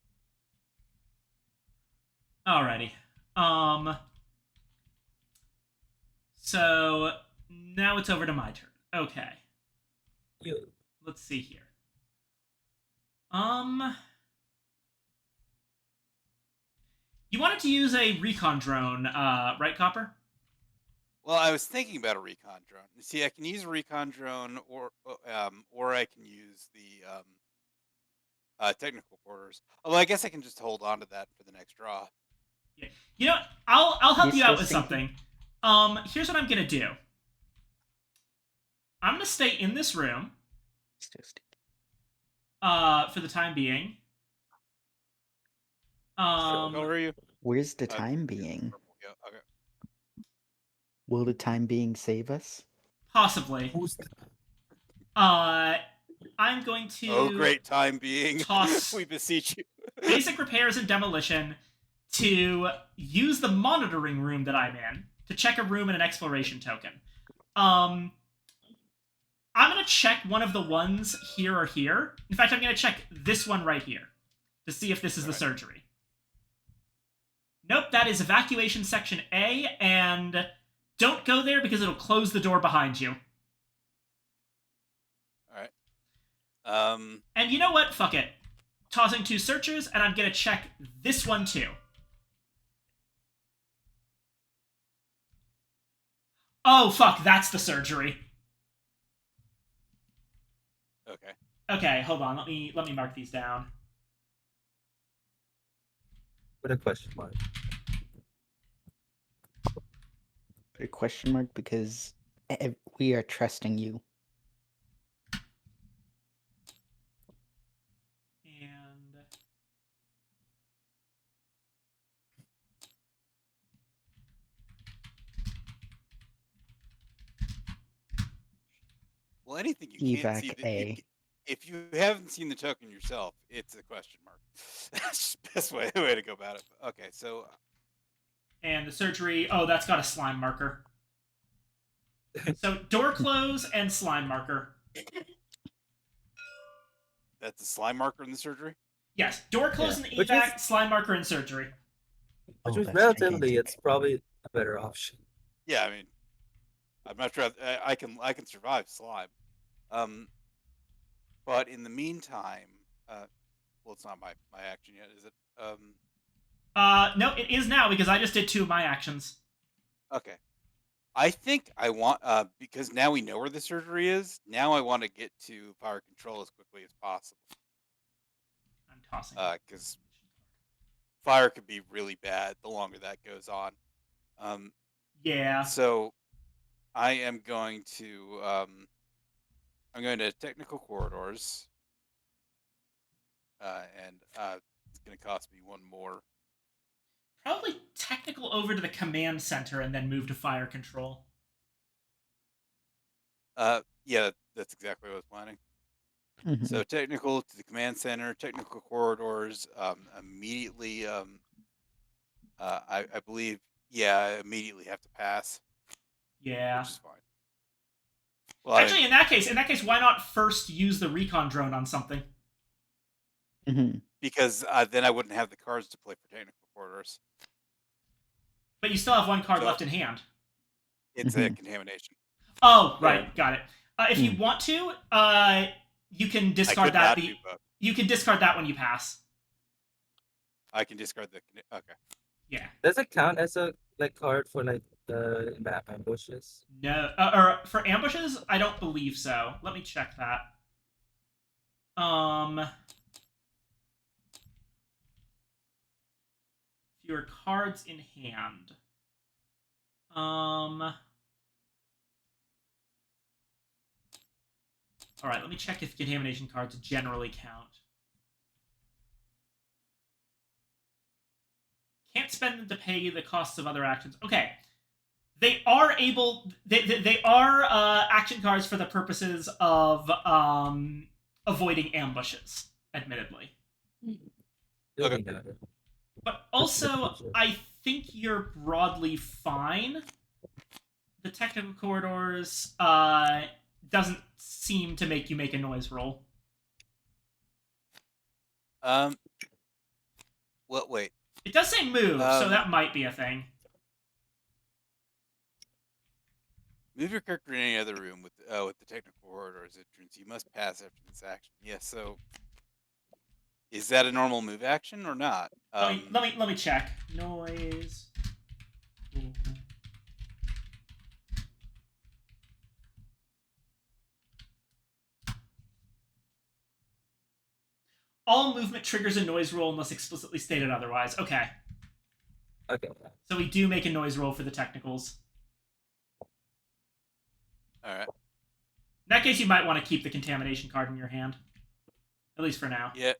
Alrighty. So now it's over to my turn. Okay. You. Let's see here. You wanted to use a recon drone, right, Copper? Well, I was thinking about a recon drone. See, I can use a recon drone, or I can use the technical quarters. Although I guess I can just hold on to that for the next draw. Yeah. You know, I'll help You you out still with thinking? something. Here's what I'm gonna do. I'm gonna stay in this room, Still sticky. for the time being. What color are you? Where's the time being? Purple, yeah, okay. Will the time being save us? Possibly. Who's I'm going to. Oh, great time being. toss- We beseech you. Basic repairs and demolition to use the monitoring room that I'm in to check a room and an exploration token. I'm gonna check one of the ones here or here. In fact, I'm gonna check this one right here to see if this is the Right. surgery. Nope, that is evacuation section A, and don't go there because it'll close the door behind you. All right. And you know what? Fuck it. Tossing 2 searchers, and I'm gonna check this one too. Oh fuck, that's the surgery. Okay. Okay, hold on. Let me mark these down. with a question mark? Put a question mark because we are trusting you. And Well, anything you can't see. Evac A. If you haven't seen the token yourself, it's a question mark. That's just the best way to go about it. Okay, so and the surgery. Oh, that's got a slime marker. So door close and slime marker. that's a slime marker in the surgery. Yes, door close Yeah, and which evac, is- slime marker and surgery. Which Oh, was that's relatively, gigantic. it's probably a better option. Yeah, I mean, I'm not sure I can survive slime. But in the meantime, well, it's not my action yet, is it? No, it is now because I just did 2 of my actions. Okay. I think I want because now we know where the surgery is. Now I want to get to fire control as quickly as possible. I'm tossing. Because fire could be really bad the longer that goes on. Yeah. So I am going to technical corridors. and it's going to cost me one more. Probably technical over to the command center and then move to fire control. Yeah, that's exactly what I was planning. Mhm. So technical to the command center, technical corridors. Immediately, I believe, yeah, I immediately have to pass, Yeah. which is fine. Well, I Actually, mean, in that case, why not first use the recon drone on something? Mhm. because then I wouldn't have the cards to play for technical corridors. But you still have one card So left in hand. it's a Mhm. contamination. Oh, right, Yeah. got it. If you Mm. want to, you can I discard could that. not do both. You can discard that when you pass. I can discard the. Okay. Yeah. Does it count as a like card for like the map ambushes? No, or for ambushes, I don't believe so. Let me check that. Fewer cards in hand. All right, let me check if contamination cards generally count. Can't spend them to pay the costs of other actions. Okay. They are able. They are action cards for the purposes of avoiding ambushes. Admittedly, It'll Okay. be noted. but Just in the also future. I think you're broadly fine. The technical corridors doesn't seem to make you make a noise roll. Well, wait. It does say move, so Um, that might be a thing. Move your character in any other room with the technical corridors entrance. You must pass after this action. Yes. So, is that a normal move action or not? Let me check. Noise. All movement triggers a noise roll unless explicitly stated otherwise. Okay. Okay. So we do make a noise roll for the technicals. All right. In that case, you might want to keep the contamination card in your hand. At least for now. Yeah.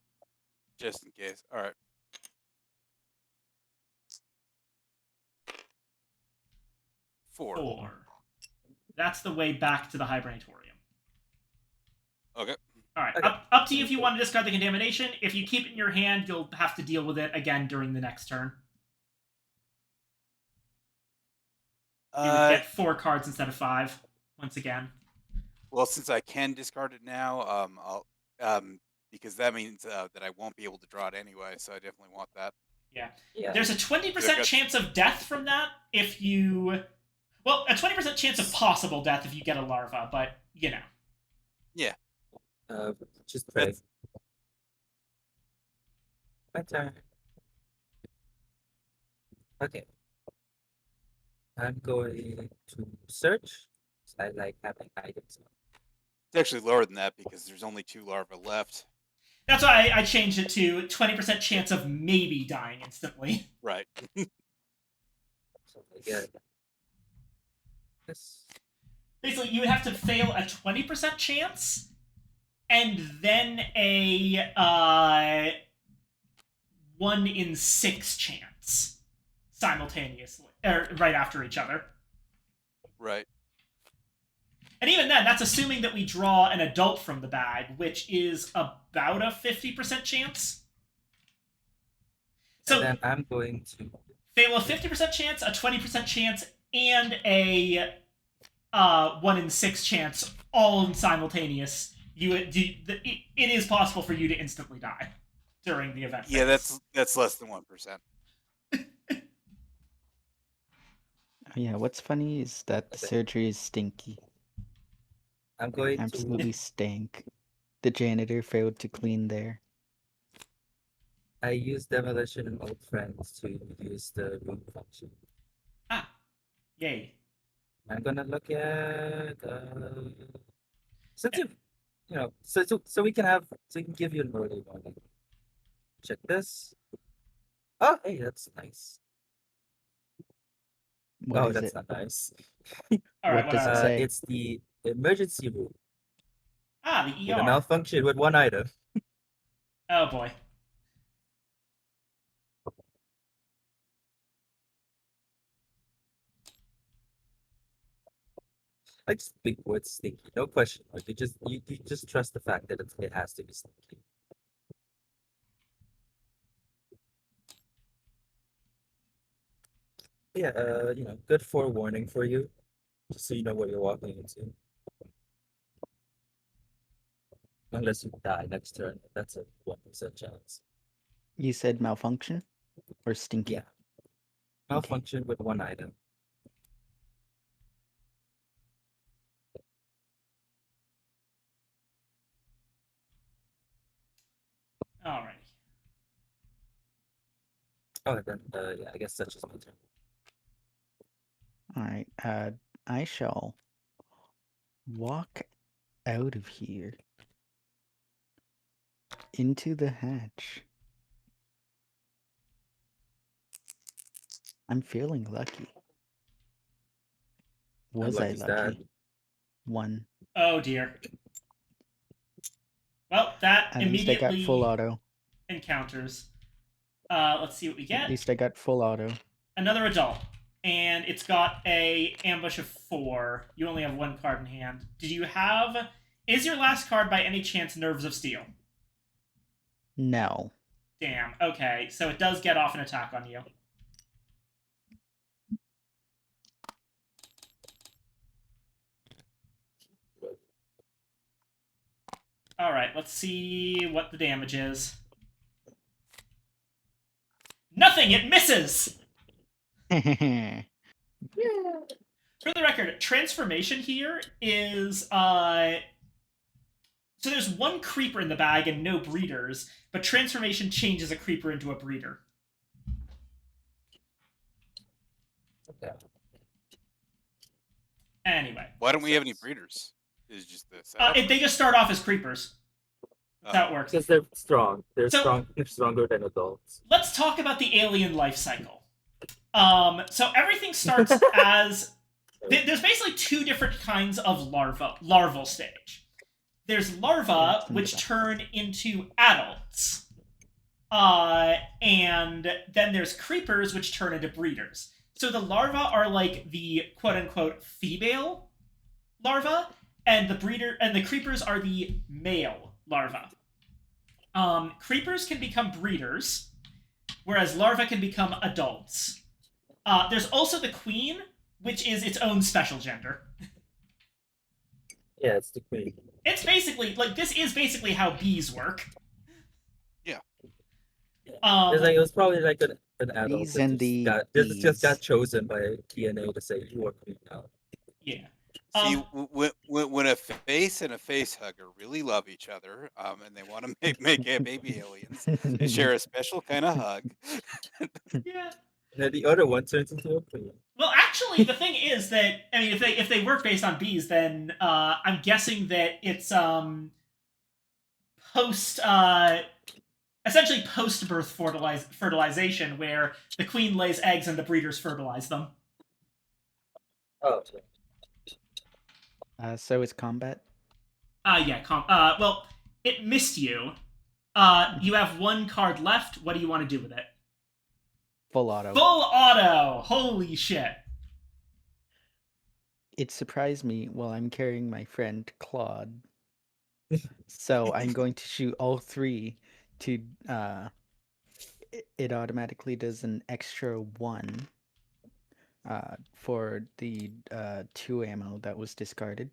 Just in case. All right. 4. 4. That's the way back to the hibernatorium. Okay. All right, Okay. up to you if you want to discard the contamination. If you keep it in your hand, you'll have to deal with it again during the next turn. You would get 4 cards instead of 5 once again. Well, since I can discard it now, I'll because that means that I won't be able to draw it anyway. So I definitely want that. Yeah. Yeah. There's a 20% chance of death from that if you. Well, a 20% chance of possible death if you get a larva, but you know. Yeah. Just pray. My turn. Okay. I'm going to search. I like having items. It's actually lower than that because there's only 2 larvae left. That's why I changed it to 20% chance of maybe dying instantly. Right. So I get this. Basically, you would have to fail a 20% chance and then a 1 in 6 chance simultaneously, or right after each other. Right. And even then, that's assuming that we draw an adult from the bag, which is about a 50% chance. So And then I'm going to fail a 50% chance, a 20% chance, and a 1 in 6 chance, all in simultaneous. It is possible for you to instantly die during the event. Yeah, phase. that's less than 1%. Yeah, what's funny is that the surgery is stinky. I'm going Absolutely to stank. The janitor failed to clean there. I use demolition and old friends to use the room function. Ah, yay. I'm gonna look at since you know so we can give you an early warning. Check this. Oh, hey, that's nice. What Oh, is that's it? not nice. All right, What does it whatever. say? It's the emergency room Ah, the with a ER. malfunction with 1 item. Oh boy. Like big word sneaky, no question. Like you just trust the fact that it has to be sneaky. Yeah, good forewarning for you, just so you know what you're walking into. Unless you die next turn, that's a 1% chance. You said malfunction or stinky? Yeah. Okay. Malfunction with one item. Alrighty. Oh, then yeah, I guess that's just my turn. All right. I shall walk out of here into the hatch. I'm feeling lucky. Was I Unlucky's that. lucky? 1. Oh dear. Well, that At least I got full immediately auto. encounters. Let's see what we At get. least I got full auto. Another adult. And it's got a ambush of 4. You only have 1 card in hand. Did you have... Is your last card by any chance Nerves of Steel? No. Damn. Okay, so it does get off an attack on you. Alright, let's see what the damage is. Nothing! It misses! For the record, transformation here is, so there's 1 creeper in the bag and no breeders, but transformation changes a creeper into a breeder. Okay. Anyway. Why don't we have any breeders? Is just this. They just start off as creepers. That's how it works. Because they're strong. They're So- strong. They're stronger than adults. Let's talk about the alien life cycle. So everything starts as... There's basically 2 different kinds of larval stage. There's larvae, which turn into adults. And then there's creepers, which turn into breeders. So the larvae are like the quote-unquote female larvae, and the creepers are the male larvae. Creepers can become breeders, whereas larvae can become adults. There's also the queen, which is its own special gender. Yeah, it's the queen. It's basically, this is basically how bees work. Yeah. It was probably like an adult Bees that and the just got bees. chosen by DNA to say you are queen now. Yeah. See, when a face and a face hugger really love each other, and they want to make baby aliens, they share a special kind of hug. Yeah. And then the other one turns into a queen. Well, actually, the thing is that, I mean, if they work based on bees, then I'm guessing that it's essentially post-birth fertilization, where the queen lays eggs and the breeders fertilize them. Oh, So it's combat. Yeah. Well, it missed you. You have 1 card left. What do you want to do with it? Full auto. Full auto! Holy shit. It surprised me while I'm carrying my friend Claude. So I'm going to shoot all 3 to it automatically does an extra 1 for the 2 ammo that was discarded.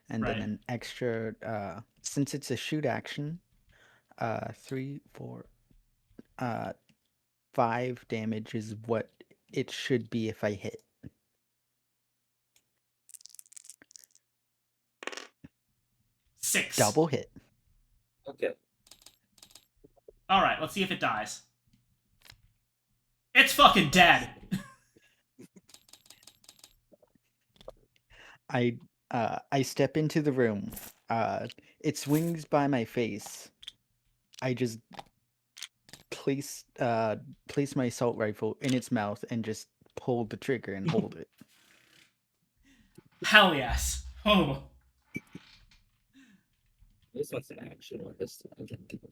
And Right. then an extra since it's a shoot action, 3, 4, 5 damage is what it should be if I hit. Six. Double hit. okay. Alright, let's see if it dies. It's fucking dead! I step into the room. It swings by my face. I just place my assault rifle in its mouth and just pull the trigger and hold it. Hell yes. Oh. This one's an action one. This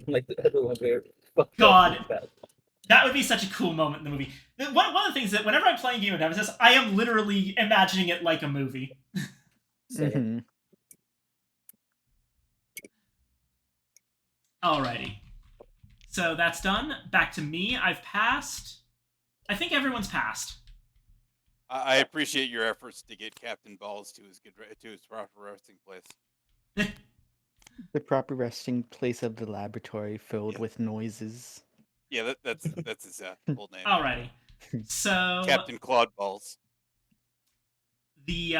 like the other one where fucked God. up bad. That would be such a cool moment in the movie. One of the things that whenever I'm playing Game of Nemesis, I am literally imagining it like a movie. Same. Mhm. Alrighty. So that's done. Back to me. I've passed. I think everyone's passed. I appreciate your efforts to get Captain Balls to his proper resting place. The proper resting place of the laboratory filled Yeah. with noises. Yeah, that's his full name. Alrighty. So Captain Claude Balls. the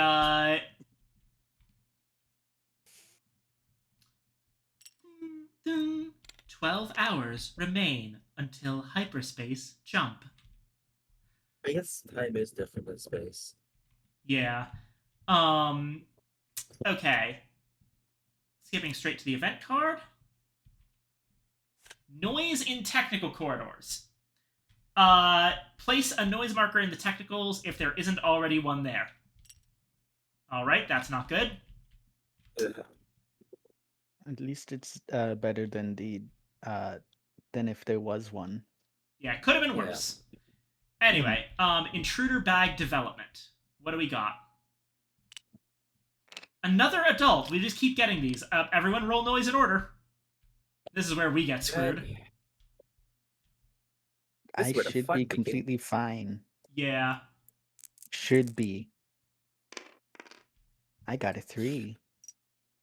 12 hours remain until hyperspace jump. I guess time is different than space. Yeah. Okay. Skipping straight to the event card. Noise in technical corridors. Place a noise marker in the technicals if there isn't already one there. Alright, that's not good. At least it's better than than if there was one. Yeah, it could have been Yeah. worse. Anyway, intruder bag development. What do we got? Another adult. We just keep getting these. Everyone roll noise in order. This is where we get screwed. This I is where the should fun be begins. completely fine. Yeah. Should be. I got a 3.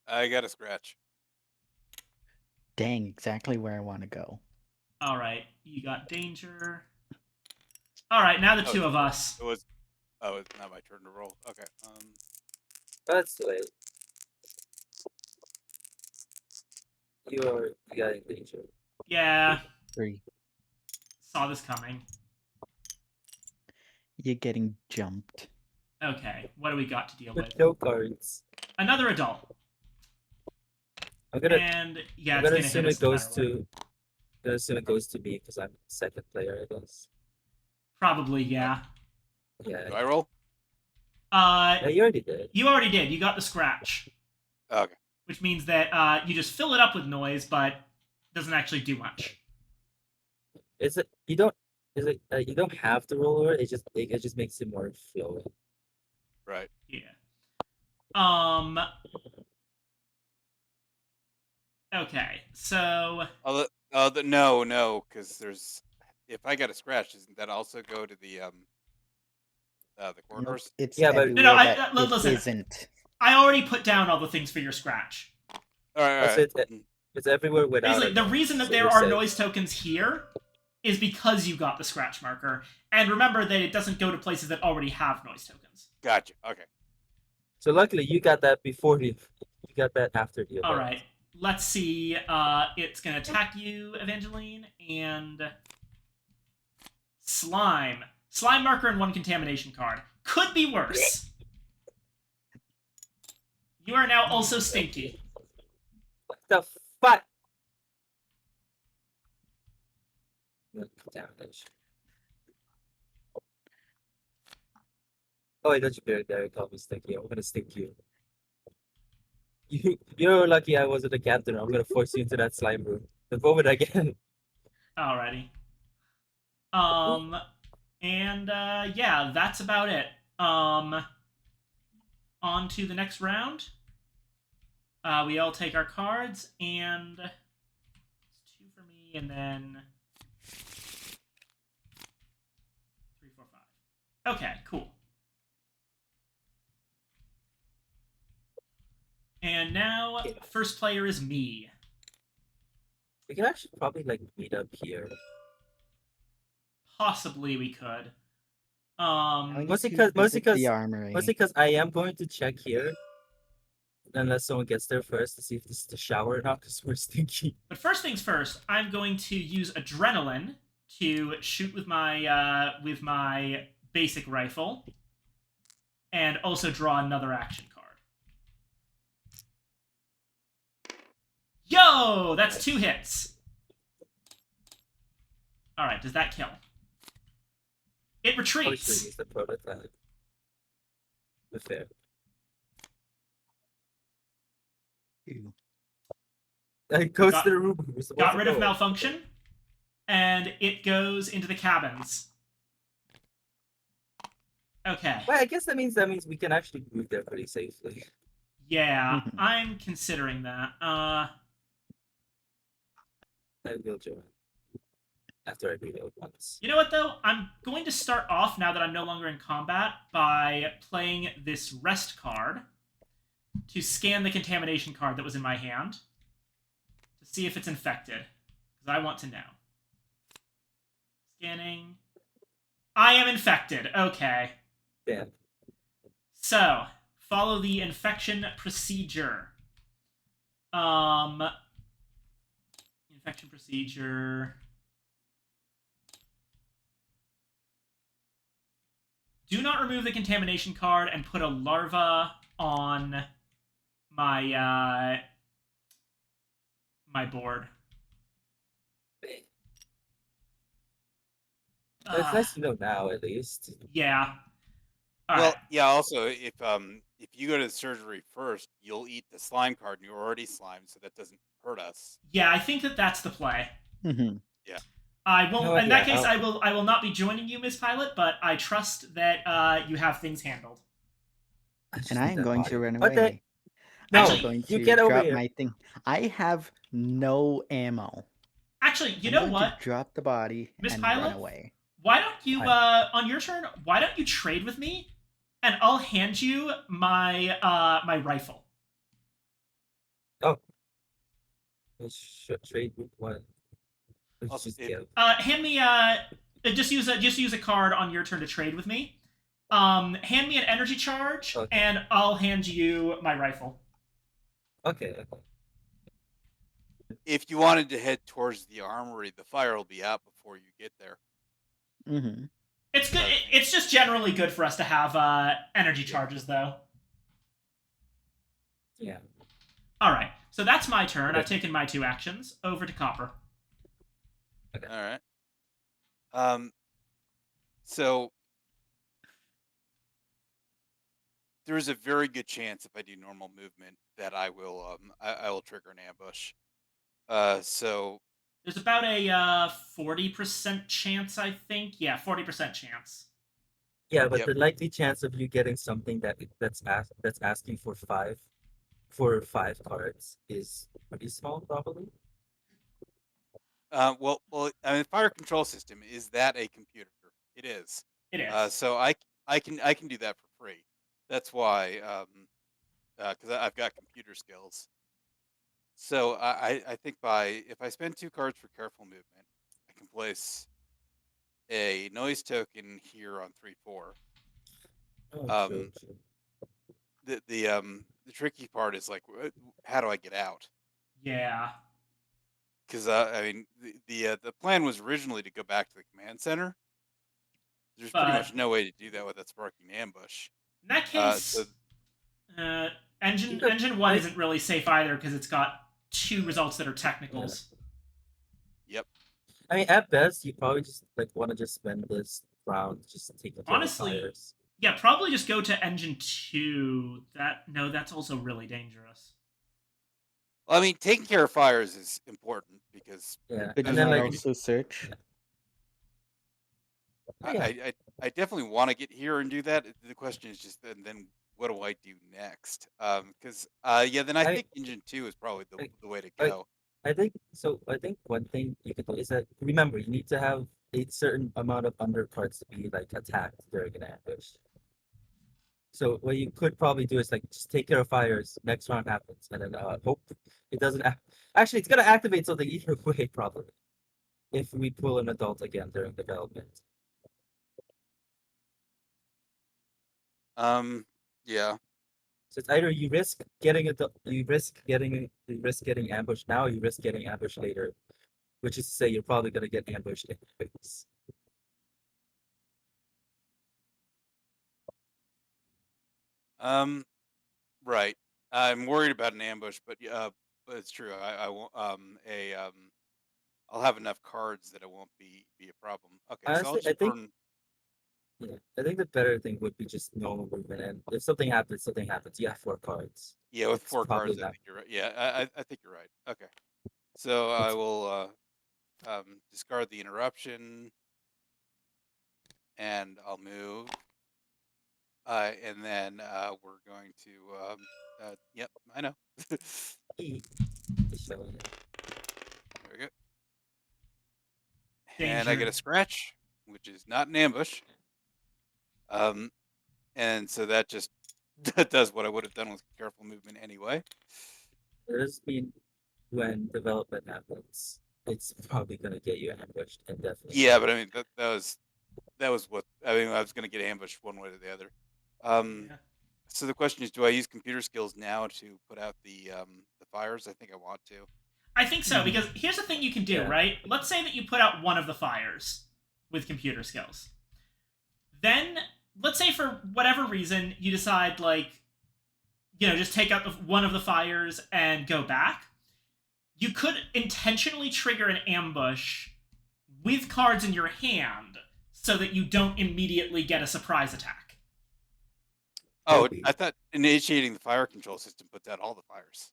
I got a scratch. Dang, exactly where I want to go. Alright, you got danger. Alright, now the two of us. It was. Oh, it's not my turn to roll. Okay. That's late. You got in danger. Yeah, 3. saw this coming. You're getting jumped. Okay, what do we got to deal with? With no cards. Another adult. I'm gonna And yeah, I'm it's gonna gonna assume hit us it goes no matter what. to I'm gonna assume it goes to me because I'm second player, I guess. Probably, yeah. Do Yeah. I roll? Yeah, you already did. You already did. You got the scratch. Okay. Which means that you just fill it up with noise, but doesn't actually do much. Is it you don't have to roll over, it just makes it more flowing. Right. Yeah. Okay, so No, because there's. If I got a scratch, doesn't that also go to the Nope, corridors? it's Yeah, but- everywhere No, that it listen. isn't. I already put down all the things for your scratch. All right. Also, it's everywhere without. Basically, a the noise, reason that so there you're are safe. noise tokens here is because you got the scratch marker. And remember that it doesn't go to places that already have noise tokens. Gotcha. Okay. So luckily you got that before you got that after the event. Alright, let's see. It's gonna attack you, Evangeline, and slime. Slime marker and 1 contamination card. Could be worse. You are now also stinky. What the fuck? No contamination. Oh, wait, don't you dare call me stinky. I'm gonna stink you. You're lucky I wasn't a captain. I'm gonna force you into that slime room. The moment I can. Alrighty. And yeah, that's about it. On to the next round. We all take our cards, and it's 2 for me, and then 3, 4, 5. Okay, cool. And now, first player is me. We can actually probably like meet up here. Possibly we could. I need Mostly to 'cause- mostly visit the 'cause- armory. Mostly because I am going to check here. Unless someone gets there first to see if this is the shower or not, because we're stinky. But first things first, I'm going to use adrenaline to shoot with my basic rifle, and also draw another action card. Yo, that's 2 hits. All right, does that kill? It Obviously, retreats. it's the prototype. But fair. Ew. It goes Got- to the room we're supposed Got to rid of go. malfunction, and it goes into the cabins. Okay. Well, I guess that means we can actually move there pretty safely. Yeah, Mhm. I'm considering that. I will join after I reload once. You know what though? I'm going to start off now that I'm no longer in combat by playing this rest card to scan the contamination card that was in my hand to see if it's infected, because I want to know. Scanning. I am infected. Okay. Damn. So, follow the infection procedure. Infection procedure. Do not remove the contamination card and put a larva on my my board. It's nice to know now, at least. Yeah. All Well, right. yeah. Also, if you go to the surgery first, you'll eat the slime card, and you're already slimed, so that doesn't hurt us. Yeah, I think that that's the play. Mhm. I won't. know what, In that yeah, case, I'll- I will not be joining you, Miss Pilot. But I trust that you have things handled. just And need I am that going body. to run But then- away. No, Actually, I'm going you to get over drop here. my thing. I have no ammo. Actually, you I'm know going what, to drop the body Miss and Pilot? run away. Why don't you on your turn? Why don't you trade with me, and I'll hand you my my rifle. Should trade with what? Let's Also, just it- give. Hand me just use a card on your turn to trade with me. Hand me an energy charge, Okay. and I'll hand you my rifle. Okay. if you wanted to head towards the armory, the fire will be out before you get there. Mm-hmm. It's good. Okay. It's just generally good for us to have energy charges, though. Yeah. All right. So that's my turn. Okay. I've taken my 2 actions. Over to Copper. All right. So there's a very good chance if I do normal movement that I will trigger an ambush. So There's about a 40% chance, I think. Yeah, 40% chance. Yeah, but Yep. the likely chance of you getting something that's asking for five cards is pretty small, probably. well, I mean, fire control system, is that a computer? It is. It is. So I can do that for free. That's why because I've got computer skills. So I think if I spend 2 cards for careful movement, I can place a noise token here on 3/4. Oh, true, Um, true. the tricky part is like, how do I get out? Yeah. Because I mean, the plan was originally to go back to the command center. There's pretty But much no way to do that without sparking an ambush. in that case, engine could- engine 1 isn't really safe either because it's got 2 results that are technicals. Yep. I mean, at best, you probably just want to just spend this round just taking care Honestly, of fires. Yeah, probably just go to engine 2. That's also really dangerous. Well, I mean, taking care of fires is important because Yeah, Could you and then not like also search? yeah. I definitely want to get here and do that. The question is just then what do I do next? Because then I I- think engine 2 is probably the way to I- go. I think so. I think one thing you can do is that remember you need to have a certain amount of undercards to be like attacked during an ambush. So what you could probably do is like just take care of fires. Next round happens, and then hope it doesn't. Actually, it's gonna activate something either way probably. If we pull an adult again during development. Yeah. So it's either you risk getting ambushed now, or you risk getting ambushed later, which is to say you're probably gonna get ambushed anyways. Right. I'm worried about an ambush, but it's true. I won't. I'll have enough cards that it won't be a problem. Okay, so I'll Honestly, I just think burn. yeah, I think the better thing would be just normal movement, and if something happens, something happens. You have 4 cards. Yeah, with It's 4 probably cards, I not. think you're right. Yeah, I think you're right. Okay. So I will discard the interruption, and I'll move. And then we're going to. Yep, I know. There So, we go. Danger. And I get a scratch, which is not an ambush. And so that just that does what I would have done with careful movement anyway. does mean when development happens, it's probably gonna get you ambushed indefinitely. Yeah, but I mean that was what I mean. I was going to get ambushed one way or the other. Yeah. So the question is, do I use computer skills now to put out the fires? I think I want to. I think so, because here's the thing you can do, Yeah. right? Let's say that you put out one of the fires with computer skills. Then, let's say for whatever reason, you decide, like, just take out one of the fires and go back. You could intentionally trigger an ambush with cards in your hand so that you don't immediately get a surprise attack. Oh, Maybe. I thought initiating the fire control system puts out all the fires.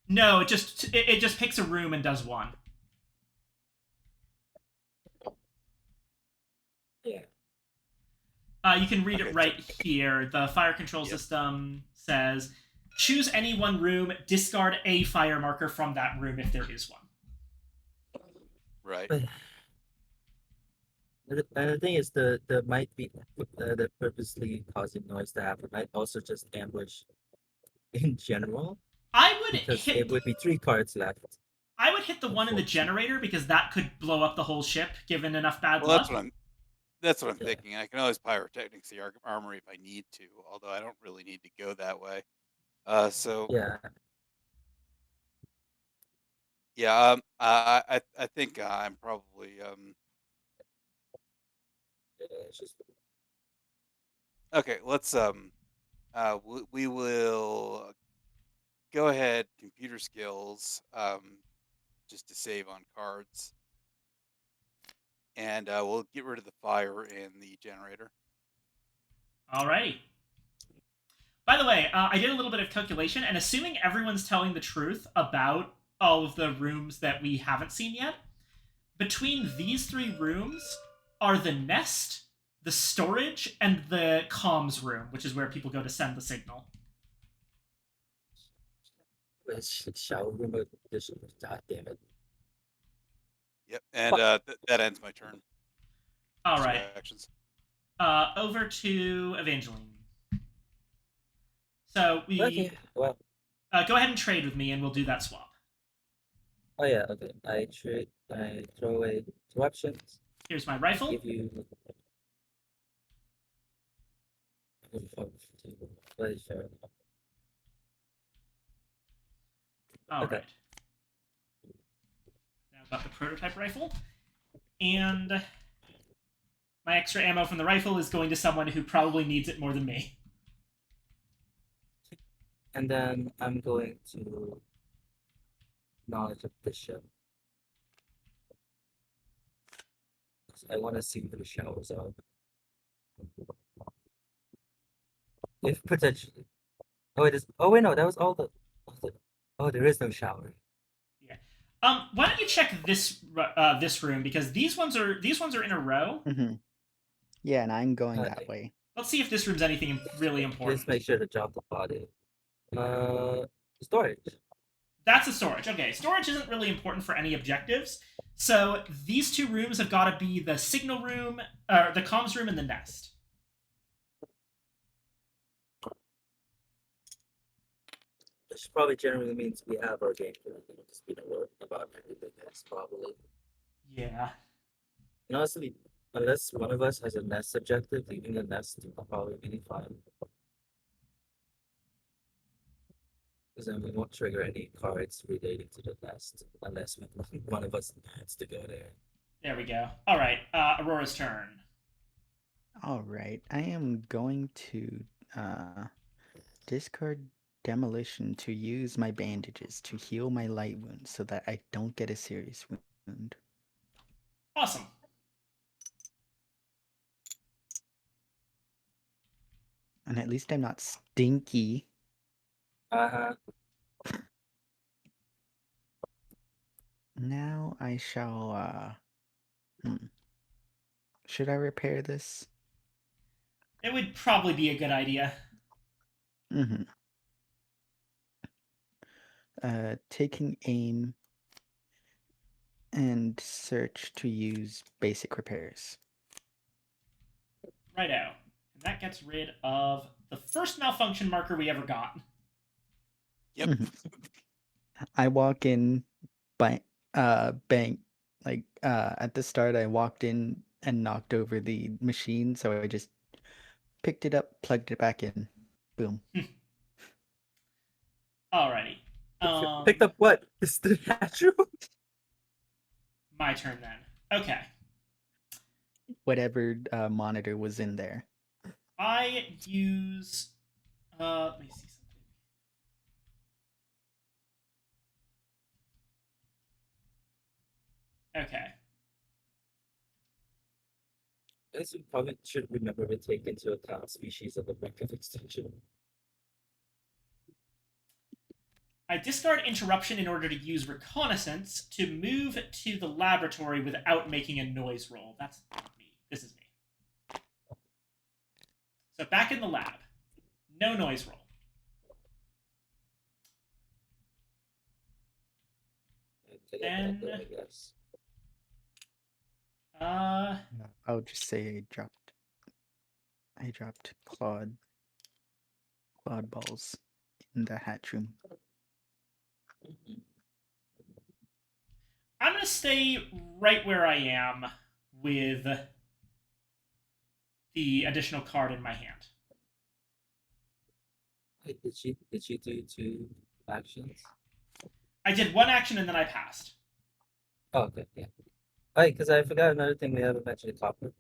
No, it just picks a room and does one. Yeah. You can read Okay, it right here. The fire control Yep. system says, choose any one room, discard a fire marker from that room if there is one. Right. And the thing is, the might be the purposely causing noise to happen might also just ambush in general, I would because it hit would be 3 cards left. the one in the generator because that could blow up the whole ship given enough bad Well, luck. that's what I'm Yeah. thinking. I can always pyrotechnics the armory if I need to, although I don't really need to go that way. So Yeah. yeah, I think I'm probably It's just okay. Let's we will go ahead computer skills just to save on cards, and we'll get rid of the fire in the generator. Alrighty. By the way, I did a little bit of calculation, and assuming everyone's telling the truth about all of the rooms that we haven't seen yet, between these 3 rooms are the nest, the storage, and the comms room, which is where people go to send the signal. it's shower room edition. God damn it. Yep, and that ends my turn. All 2 right. actions. Over to Evangeline. So we Okay. Well. go ahead and trade with me, and we'll do that swap. Oh yeah. Okay. I throw away 2 options. Here's my rifle. Give you. Pleasure. All Okay. right. Now I've got the prototype rifle, and my extra ammo from the rifle is going to someone who probably needs it more than me. And then I'm going to knowledge of the ship. I want to see where the showers are. If potentially. Oh, it is. Oh wait, no, that was all the. Oh, there is no shower. Yeah. Why don't you check this room, because these ones are in a row. Yeah, and I'm going Okay. that way. Let's see if this room's anything really important. Please make sure to drop the body. Storage. That's a storage. Okay, storage isn't really important for any objectives. So these 2 rooms have got to be the signal room, or the comms room, and the nest. Which probably generally means we have our game plan. Just we don't worry about everything else, probably. Yeah. And honestly, unless one of us has a nest objective, leaving the nest will probably be fine. Because then we won't trigger any cards relating to the nest unless one of us wants to go there. There we go. All right, Aurora's turn. All right, I am going to discard demolition to use my bandages to heal my light wounds so that I don't get a serious wound. Awesome. And at least I'm not stinky. Uh-huh. Now I shall. Should I repair this? It would probably be a good idea. Mm-hmm. Taking aim and search to use basic repairs. Righto. And that gets rid of the first malfunction marker we ever got. Yep. Mhm. I walk in, bang, at the start. I walked in and knocked over the machine, so I just picked it up, plugged it back in, boom. Alrighty. Picked up what? Is the natural? My turn then. Okay. Whatever monitor was in there. I use. Let me see something. Okay. I guess we probably should remember to take into account species of the brink of extinction. I discard interruption in order to use reconnaissance to move to the laboratory without making a noise roll. That's not me. This is me. So back in the lab. No noise roll. And I guess. I'll just say I dropped Claude balls in the hatch room. I'm gonna stay right where I am with the additional card in my hand. Wait, did you do 2 actions? I did one action and then I passed. Oh, okay, yeah. Right, because I forgot another thing we haven't mentioned, Copper.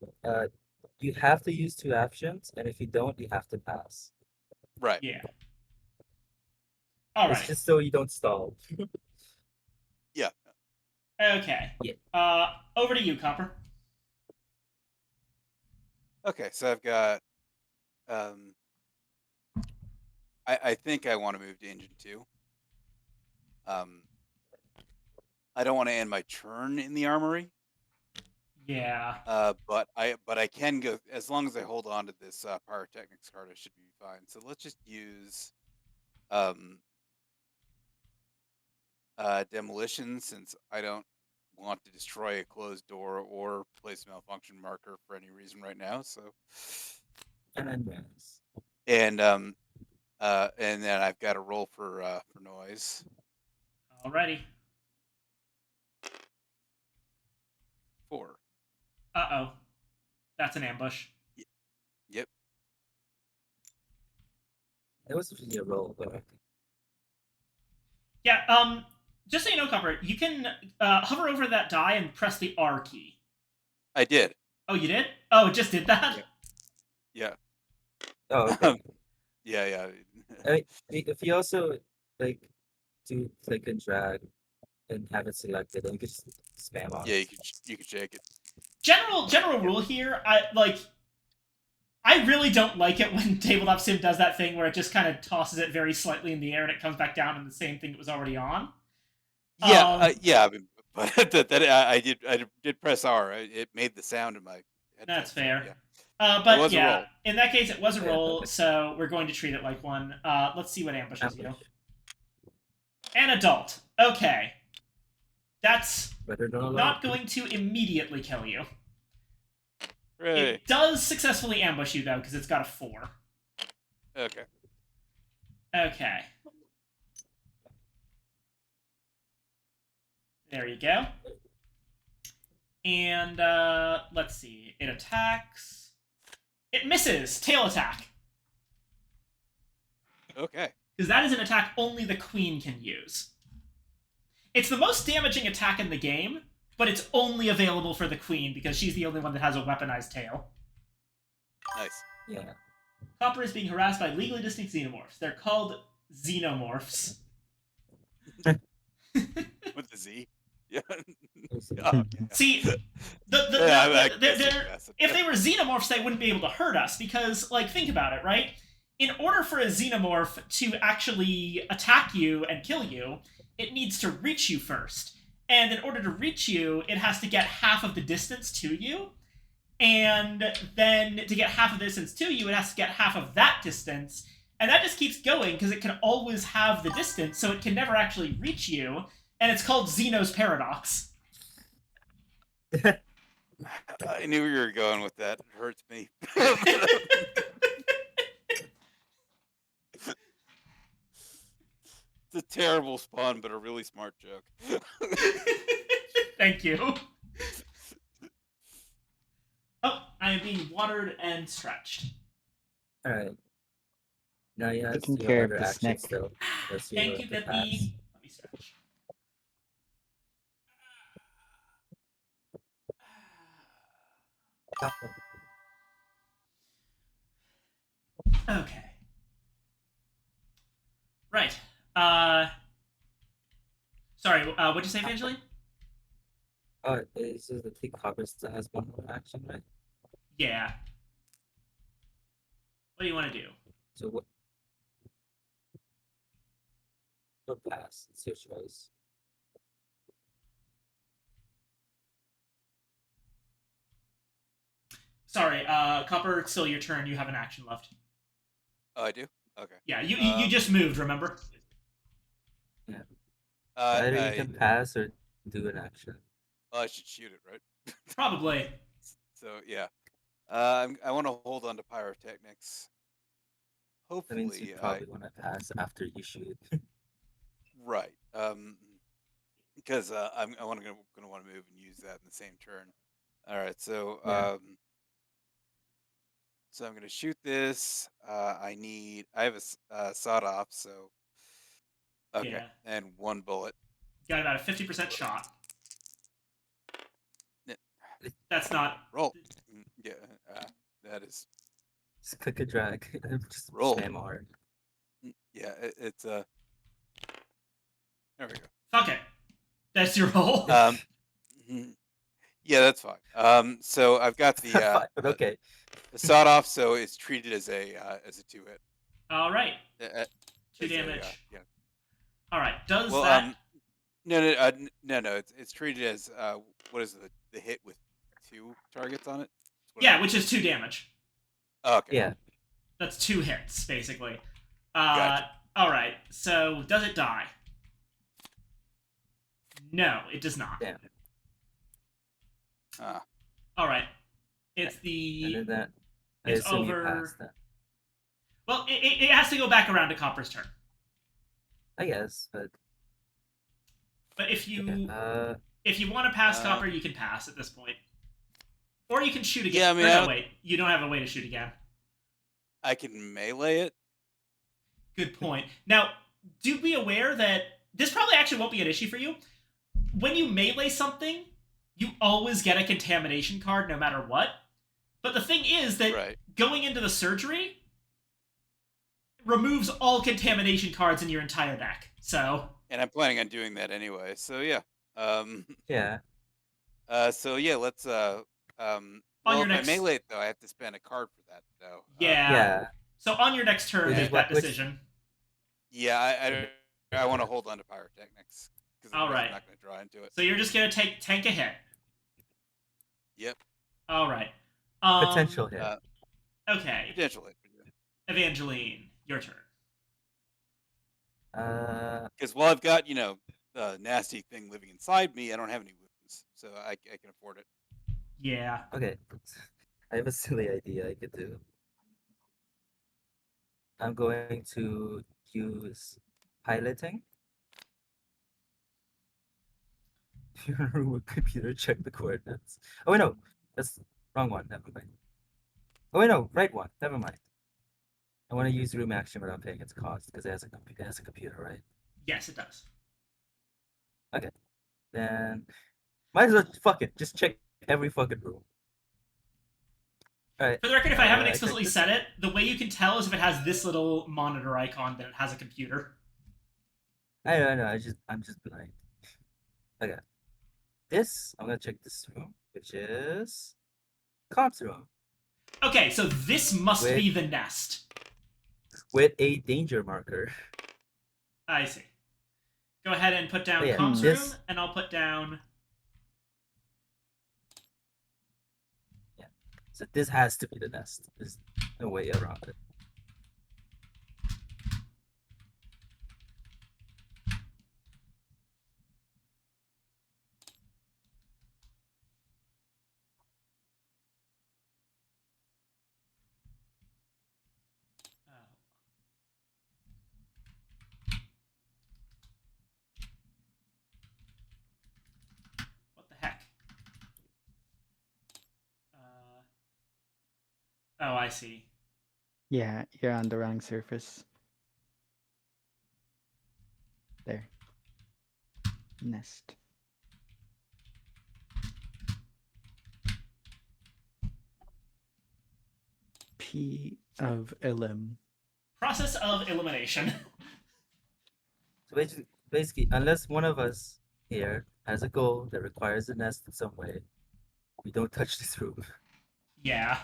You have to use 2 actions, and if you don't, you have to pass. Right. Yeah. All It's right. just so you don't stall. Yeah. Okay. Yeah. Over to you, Copper. Okay, so I've got. I think I want to move to engine 2. I don't want to end my turn in the armory. Yeah. But I can go as long as I hold on to this pyrotechnics card. I should be fine. So let's just use demolition, since I don't want to destroy a closed door or place a malfunction marker for any reason right now. So And then pass. and then I've got a roll for noise. Alrighty. 4. Uh-oh. That's an ambush. Yep. It was really a roll, but Yeah, just so you know, Copper, you can hover over that die and press the R key. I did. Oh, you did? Oh, it just did that? Yeah. oh, okay. Yeah. I mean, if you also like do click and drag and have it selected, then you can just spam on Yeah, it. you can shake it. General rule here, I really don't like it when Tabletop Sim does that thing where it just kind of tosses it very slightly in the air and it comes back down in the same thing it was already on. Yeah, yeah. I mean, but I did press R. It made the sound in my headphones. That's fair. Yeah. But It was a yeah, roll. in that case, it was a Yeah, roll, okay. so we're going to treat it like one. Let's see what ambushes you. Ambush. An adult. Okay. That's Better than a lot. not going to immediately kill you. Hooray. It does successfully ambush you, though, because it's got a 4. Okay. Okay. There you go. And, let's see. It attacks. It misses! Tail attack! Okay. Because that is an attack only the queen can use. It's the most damaging attack in the game, but it's only available for the queen because she's the only one that has a weaponized tail. Nice. Yeah. Copper is being harassed by legally distinct xenomorphs. They're called xenomorphs. With the Z. Yeah. Oh, See, I guess it's if they were xenomorphs, they wouldn't be able to hurt us because, like, think about it, right? In order for a xenomorph to actually attack you and kill you, it needs to reach you first. And in order to reach you, it has to get half of the distance to you. And then to get half of the distance to you, it has to get half of that distance. And that just keeps going because it can always have the distance, so it can never actually reach you. And it's called Zeno's paradox. I knew you were going with that. It hurts me. It's a terrible spawn, but a really smart joke. Thank you. Oh, I am being watered and stretched. All right. Now you have Taking your care of other the actions snack. still. That's Thank your you, the Bippy. pass. Let me stretch. Okay. Right. Sorry, what'd you say, Evangeline? Oh, it's just the thick Carpe still has one more action, right? Yeah. What do you want to do? So what? Or pass. It's your choice. Sorry, Copper, it's still your turn. You have an action left. Oh, I do? Okay. Yeah, you just moved, remember? Either you I can pass or do an action. I should shoot it, right? Probably. So yeah. I want to hold on to pyrotechnics. That means Hopefully, you probably want to pass after you shoot. right. Because I'm gonna want to move and use that in the same turn. All right. So Yeah. so I'm gonna shoot this. I have a sawed off. So okay, Yeah. and one bullet. Got about a 50% shot. Yeah. That's not. Roll. Yeah. That is Just click a drag. Just roll. spam R. Yeah. It's there we go. Fuck it. That's your roll. Mhm. Yeah, that's fine. So I've got the Fine, but okay. the sawed off, so it's treated as a 2-hit. All right. As 2 a, damage. yeah. All right. Does Well, that? no. It's treated as what is the hit with 2 targets on it? Yeah, which is 2 damage. Oh, okay. Yeah. That's 2 hits, basically. Gotcha. All right. So, does it die? No, it does not. Damn. All right. It's And the. then that. I It's assume over. you passed that. Well, it has to go back around to Copper's turn. I guess, but But if you okay. if you want to pass Copper, you can pass at this point, or you can shoot again. Yeah, I mean, Or no, wait, you don't have a way to shoot again. I can melee it. Good point. Now, do be aware that this probably actually won't be an issue for you. When you melee something, you always get a contamination card no matter what. But the thing is that Right. going into the surgery removes all contamination cards in your entire deck. So, And I'm planning on doing that anyway. So yeah. Yeah. So yeah, let's well, your if next- I melee it though, I have to spend a card for that though. yeah. Yeah. So on your next turn, Which is make what- that which- decision. Yeah, I want to hold on to pyrotechnics because I'm Alright. not going to draw into it. So you're just gonna tank a hit. Yep. All right. Potential hit. Okay. Potential hit. Evangeline, your turn. Because while I've got the nasty thing living inside me, I don't have any wounds, so I can afford it. Yeah. Okay. I have a silly idea I could do. I'm going to use piloting. If you're in a room with computer, check the coordinates. Oh wait, no, that's wrong one. Never mind. Oh wait, no, right one. Never mind. I want to use room action without paying its cost because it has a computer, right? Yes, it does. Then might as well fuck it. Just check every fucking room. All right. For the record, if I haven't I explicitly checked said it, the way you can tell is if it has this little monitor icon, then it has a computer. I know. I'm just blind. Okay. This I'm gonna check this room, which is Comp's room Okay, so this must Wait. be the nest. with a danger marker. I see. Go ahead and put down yeah, comms this- room, and I'll put down. So this has to be the nest. There's no way around it. What the heck? Oh, I see. Yeah, you're on the wrong surface. There. Nest. P of LM. Process of elimination. So basically, unless one of us here has a goal that requires a nest in some way, we don't touch this room. Yeah.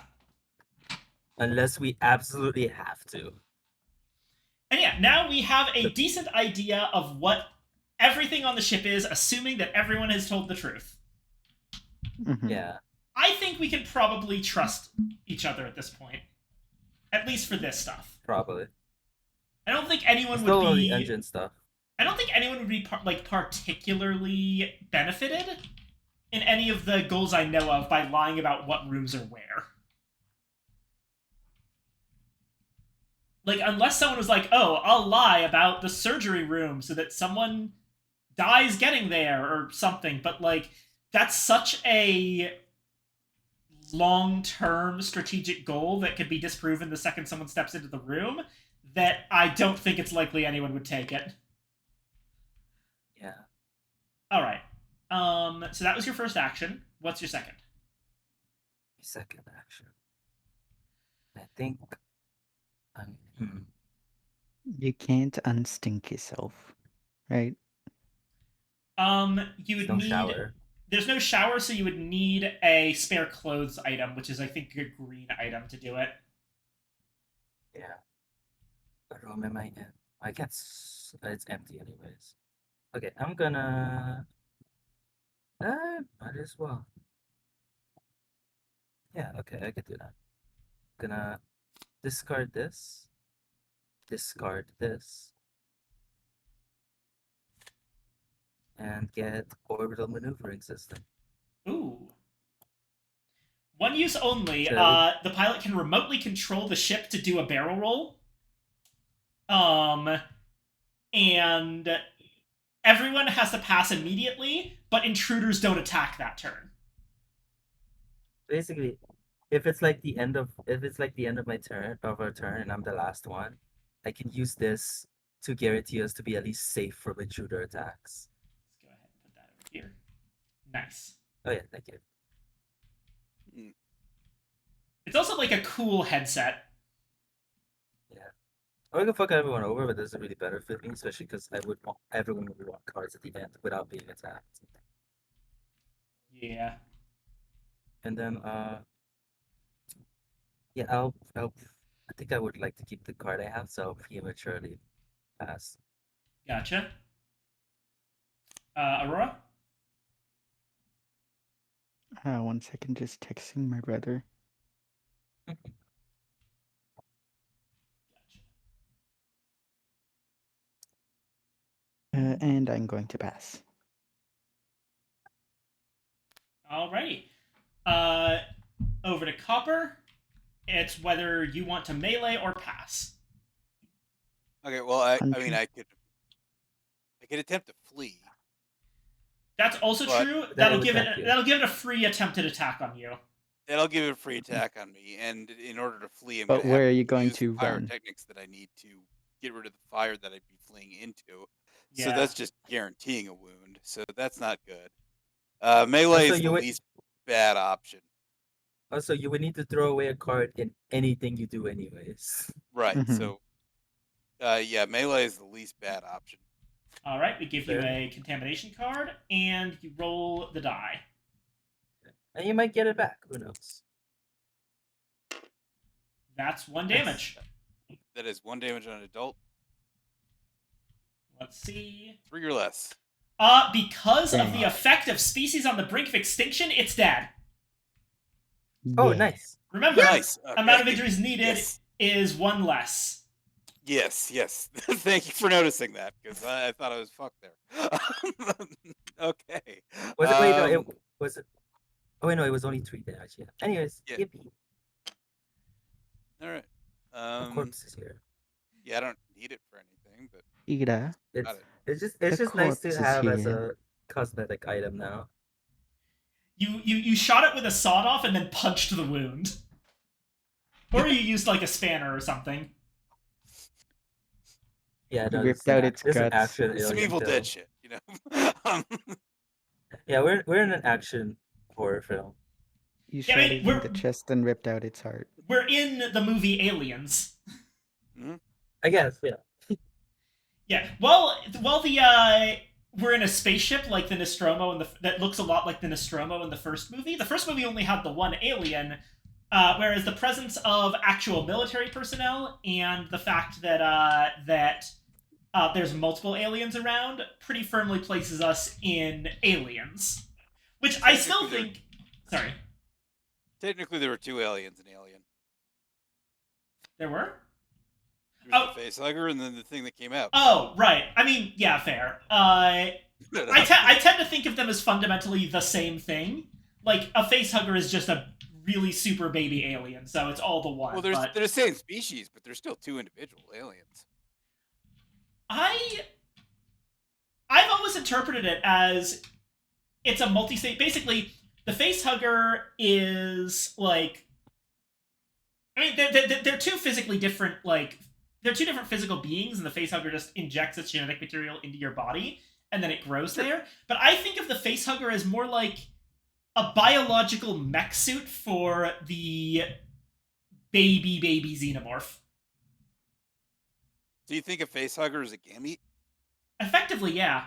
Unless we absolutely have to. And yeah, now we have a decent idea of what everything on the ship is, assuming that everyone has told the truth. Mhm. Yeah. I think we can probably trust each other at this point. At least for this stuff. Probably. I don't think anyone Still would all be. the engine stuff. I don't think anyone would be particularly benefited in any of the goals I know of by lying about what rooms are where. Like, unless someone was like, "Oh, I'll lie about the surgery room so that someone dies getting there," or something. But like, that's such a long-term strategic goal that could be disproven the second someone steps into the room that I don't think it's likely anyone would take it. Yeah. All right. So that was your first action. What's your second? Second action. I think. You can't unstink yourself, right? You would No need. shower. There's no shower, so you would need a spare clothes item, which is, I think, a green item to do it. Yeah. What room am I in? I guess it's empty anyways. Okay, I'm gonna. Might as well. Yeah, okay, I could do that. Gonna discard this. Discard this. And get orbital maneuvering system. Ooh. One use only. So- The pilot can remotely control the ship to do a barrel roll. And everyone has to pass immediately, but intruders don't attack that turn. Basically, if it's like the end of my turn and I'm the last one, I can use this to guarantee us to be at least safe from intruder attacks. Let's go ahead and put that over here. Nice. Oh yeah, thank you. It's also like a cool headset. I can fuck everyone over, but doesn't really benefit me, especially because everyone would want cards at the end without being attacked. Yeah. And then yeah, I think I would like to keep the card I have, so I'll prematurely pass. Gotcha. Aurora? 1 second, just texting my brother. And I'm going to pass. Alrighty. Over to Copper. It's whether you want to melee or pass. Okay, well, I Punching. mean, I could attempt to flee. That's also But true. that That'll would give it. attack you. That'll give it a free attempted attack on you. That'll give it a free attack on me, and in order to flee, I'm But gonna where have are you going use the to run? pyrotechnics that I need to get rid of the fire that I'd be fleeing into. Yeah. So that's just guaranteeing a wound. So that's not good. Melee Also, is the least bad option. Also, you would need to throw away a card in anything you do, anyways. Right. Mhm. So, yeah, melee is the least bad option. All right. We give you Fair. a contamination card, and you roll the die. And you might get it back. Who knows? That's 1 Nice. damage. That is 1 damage on an adult. Let's see. 3 or less. Because of the Dang. effect of species on the brink of extinction, it's dead. Oh, Yeah. nice. Remember, Nice. amount of okay. injuries needed Yes. is 1 less. Yes. Thank you for noticing that, because I thought I was fucked there. Okay. Was it? Wait, no, it was it. Oh, wait, no, it was only 3 then, actually. Anyways, Yeah. yippee. All right. A corpse is here. Yeah, I don't need it for anything, but Ida, It's got it. it's the just nice to corpse is have as here. a cosmetic item now. You shot it with a sawed off and then punched the wound. Or you used like a spanner or something. Yeah, no, Ripped out its it's an guts. action Some alien Evil film. Dead shit, you know. Yeah, we're in an action horror film. You Yeah, shot I mean, it in the chest and ripped out its heart. We're in the movie Aliens. I guess, yeah. Yeah. Well, we're in a spaceship like the Nostromo, that looks a lot like the Nostromo in the first movie. The first movie only had the one alien, whereas the presence of actual military personnel and the fact that there's multiple aliens around pretty firmly places us in Aliens, which I still think. Sorry, Technically, there were 2 aliens in Alien. there were. There's the face hugger and then the thing that came out. Oh, right. I mean, yeah, fair. I tend to think of them as fundamentally the same thing. Like, a facehugger is just a really super baby alien, so it's all the one. Well, they're the same species, but they're still 2 individual aliens. I've always interpreted it as it's a multi-state. Basically, the facehugger is like, I mean, they're 2 physically different, like, they're 2 different physical beings, and the facehugger just injects its genetic material into your body, and then it grows there. But I think of the facehugger as more like a biological mech suit for the baby xenomorph. Do you think a facehugger is a gamete? Effectively, yeah.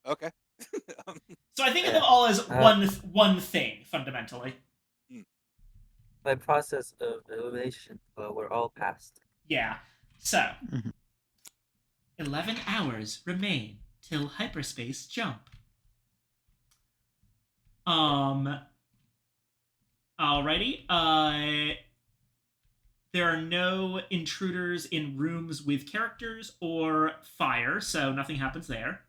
Okay. So I think of them all as one thing, fundamentally. By process of elimination, we're all passed. Yeah. So, 11 hours remain till hyperspace jump. Alrighty. There are no intruders in rooms with characters or fire, so nothing happens there.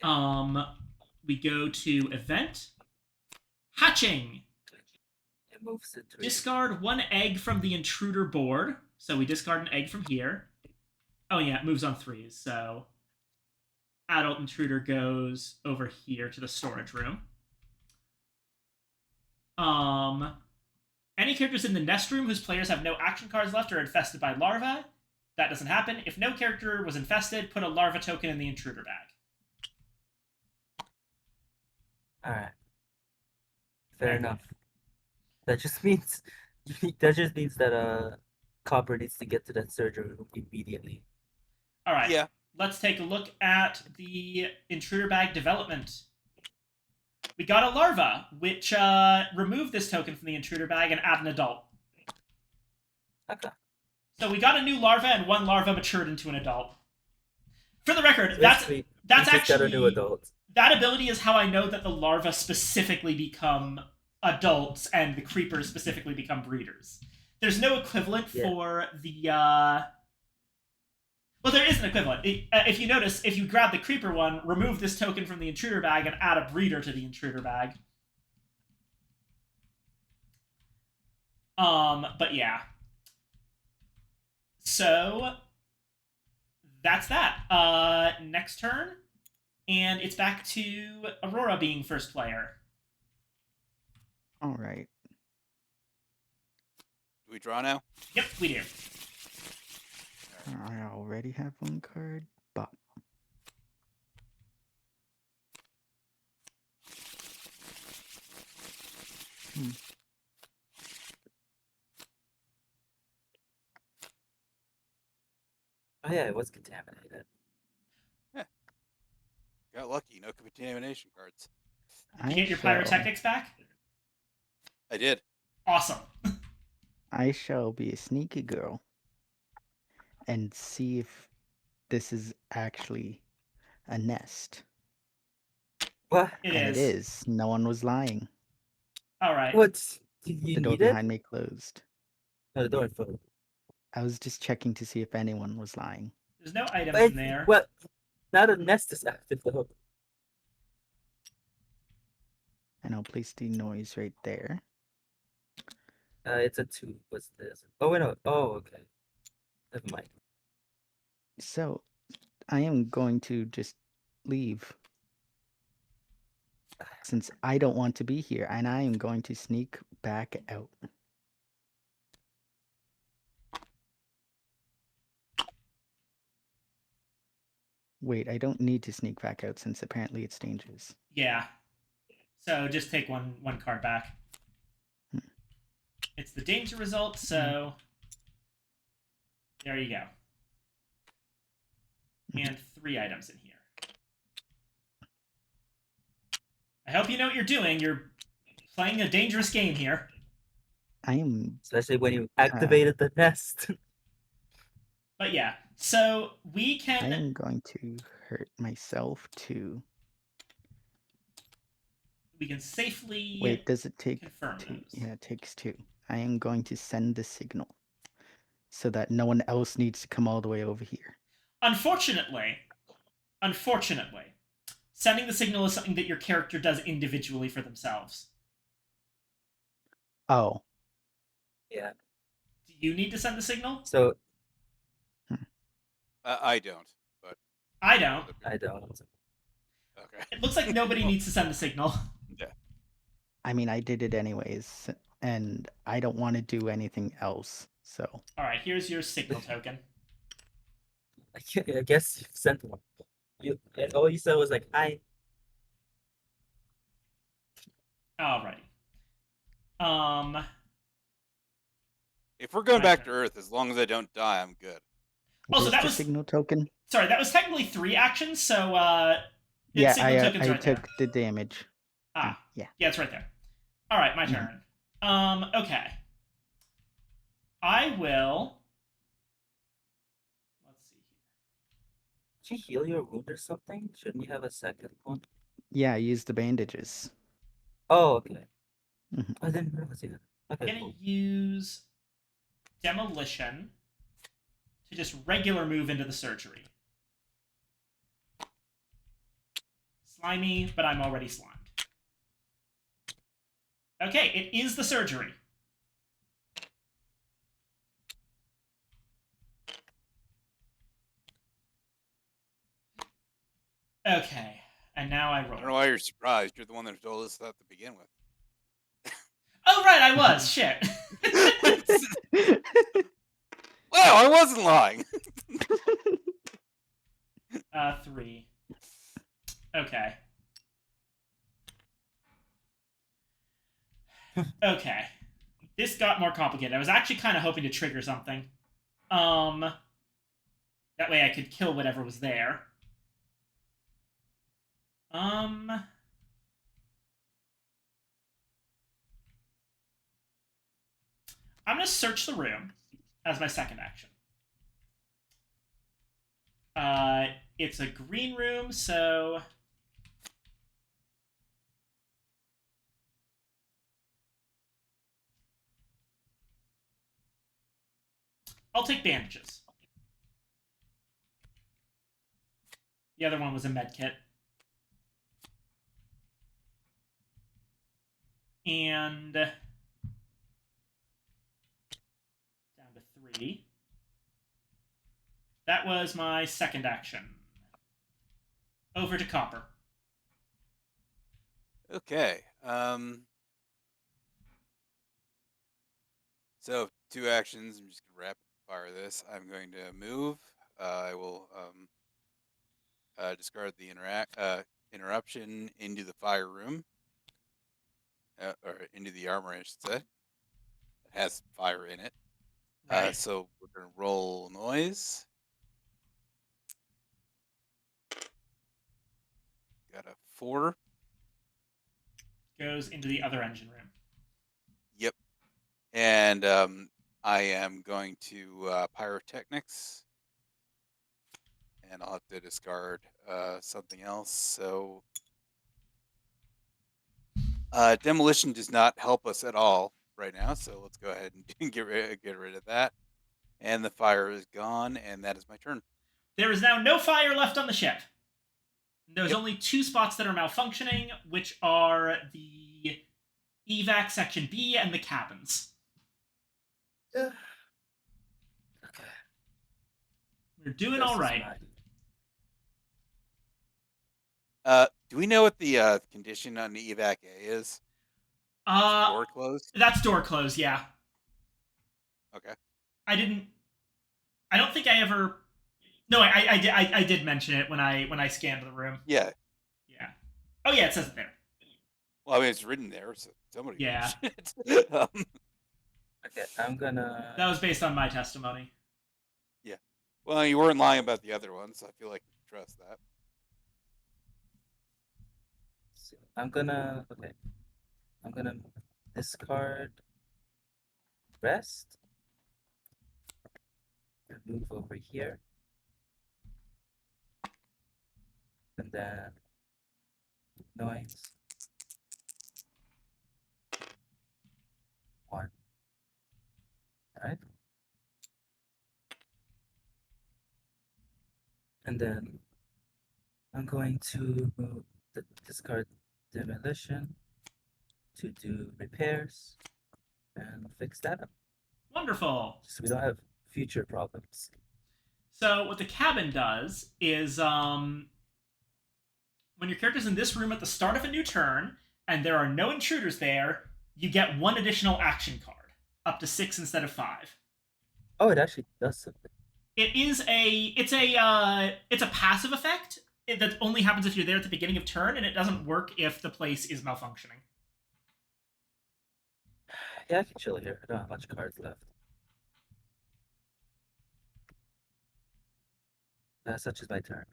We go to event. Hatching. It moves it to Discard 1 egg from the intruder board. So we discard an egg from here. Oh yeah, it moves on 3s, so adult intruder goes over here to the storage room. Any characters in the nest room whose players have no action cards left are infested by larvae. That doesn't happen. If no character was infested, put a larva token in the intruder bag. Alright. Fair enough. That just means that Copper needs to get to that surgery room immediately. Alright. Yeah. Let's take a look at the intruder bag development. We got a larva, which remove this token from the intruder bag and add an adult. Okay. So we got a new larva, and 1 larva matured into an adult. For the record, So that's we actually just got a new adult. That ability is how I know that the larvae specifically become adults and the creepers specifically become breeders. There's no equivalent for the well, there is an equivalent. If you notice, if you grab the creeper one, remove this token from the intruder bag and add a breeder to the intruder bag. But yeah. So that's that. Next turn, and it's back to Aurora being first player. All right. Do we draw now? Yep, we do. I already have 1 card, but Oh yeah, it was contaminated. Got lucky. No contamination cards. Did you get your pyrotechnics back? I did. Awesome. I shall be a sneaky girl and see if this is actually a nest. What? It And is. it is. No one was lying. All right. What? Did you The door need it? behind me closed. No, the door closed. I was just checking to see if anyone was lying. There's no items But in there. well, now the nest is active though. And I'll place the noise right there. It's a 2. What's this? Oh wait, no. Oh, okay. Never mind. So, I am going to just leave. Since I don't want to be here, and I am going to sneak back out. Wait, I don't need to sneak back out since apparently it's dangerous. Yeah. So just take one card back. Hmm. It's the danger result, so there you go. And 3 items in here. I hope you know what you're doing. You're playing a dangerous game here. I am. Especially when you activated the nest. But yeah, so we I can. am going to hurt myself too. We can safely Wait, does it take confirm 2? those. Yeah, it takes 2. I am going to send the signal so that no one else needs to come all the way over here. Unfortunately, sending the signal is something that your character does individually for themselves. Oh, Yeah. Do you need to send the signal? So I don't, but I don't. I don't. okay. It looks like nobody needs to send the signal. I mean, I did it anyways, and I don't want to do anything else. So, All right, here's your signal token. I guess you sent one. And all you said was like, "I." Alrighty. If we're going My back to turn. Earth, as long as I don't die, I'm good. Oh, so where's that the was signal token? sorry. That was technically 3 actions. So the Yeah, signal token's I right took there. the damage. Ah, Yeah. yeah, it's right there. All right, my turn. Okay. I will. Let's see here. Did you heal your wound or something? Shouldn't you have a second one? Yeah, I used the bandages. Oh, okay. Mhm. I didn't realize that. I'm Okay, gonna cool. use demolition to just regular move into the surgery. Slimy, but I'm already slimed. Okay, it is the surgery. Okay, and now I I don't know roll. why you're surprised. You're the one that told us that to begin with. Oh, right, I was. Shit. Well, I wasn't lying. 3. Okay. Okay. This got more complicated. I was actually kind of hoping to trigger something. That way I could kill whatever was there. I'm gonna search the room as my second action. It's a green room, so I'll take bandages. The other one was a med kit. And down to 3. That was my second action. Over to Copper. Okay. So 2 actions. I'm just gonna rapid fire this. I'm going to move. I will discard the interruption into the fire room, or into the armor, I should say. It has fire in it. Right. So we're gonna roll noise. Got a 4. Goes into the other engine room. Yep. And I am going to pyrotechnics and I'll have to discard something else. So demolition does not help us at all right now. So let's go ahead and get rid of that. And the fire is gone, and that is my turn. There is now no fire left on the ship. There's Yep. only 2 spots that are malfunctioning, which are the evac section B and the cabins. Okay. We're doing This all is right. Do we know what the condition on the evac A is? Is the door closed? That's door closed, yeah. Okay. I don't think I ever. No, I did mention it when I scanned the room. Yeah. Yeah. Oh yeah, it says it there. Well, I mean, it's written there, so somebody. Yeah. Okay, I'm gonna. That was based on my testimony. Yeah. Well, you weren't lying about the other one, so I feel like we can trust that. See, I'm gonna. Okay. I'm gonna discard rest and move over here. And then noise. 1. Alright. And then I'm going to discard demolition to do repairs and fix that up. Wonderful. So we don't have future problems. So what the cabin does is when your character's in this room at the start of a new turn and there are no intruders there, you get 1 additional action card, up to 6 instead of 5. Oh, it actually does something. It's a passive effect that only happens if you're there at the beginning of turn, and it doesn't work if the place is malfunctioning. Yeah, I can chill here. I don't have much cards left. Such is my turn.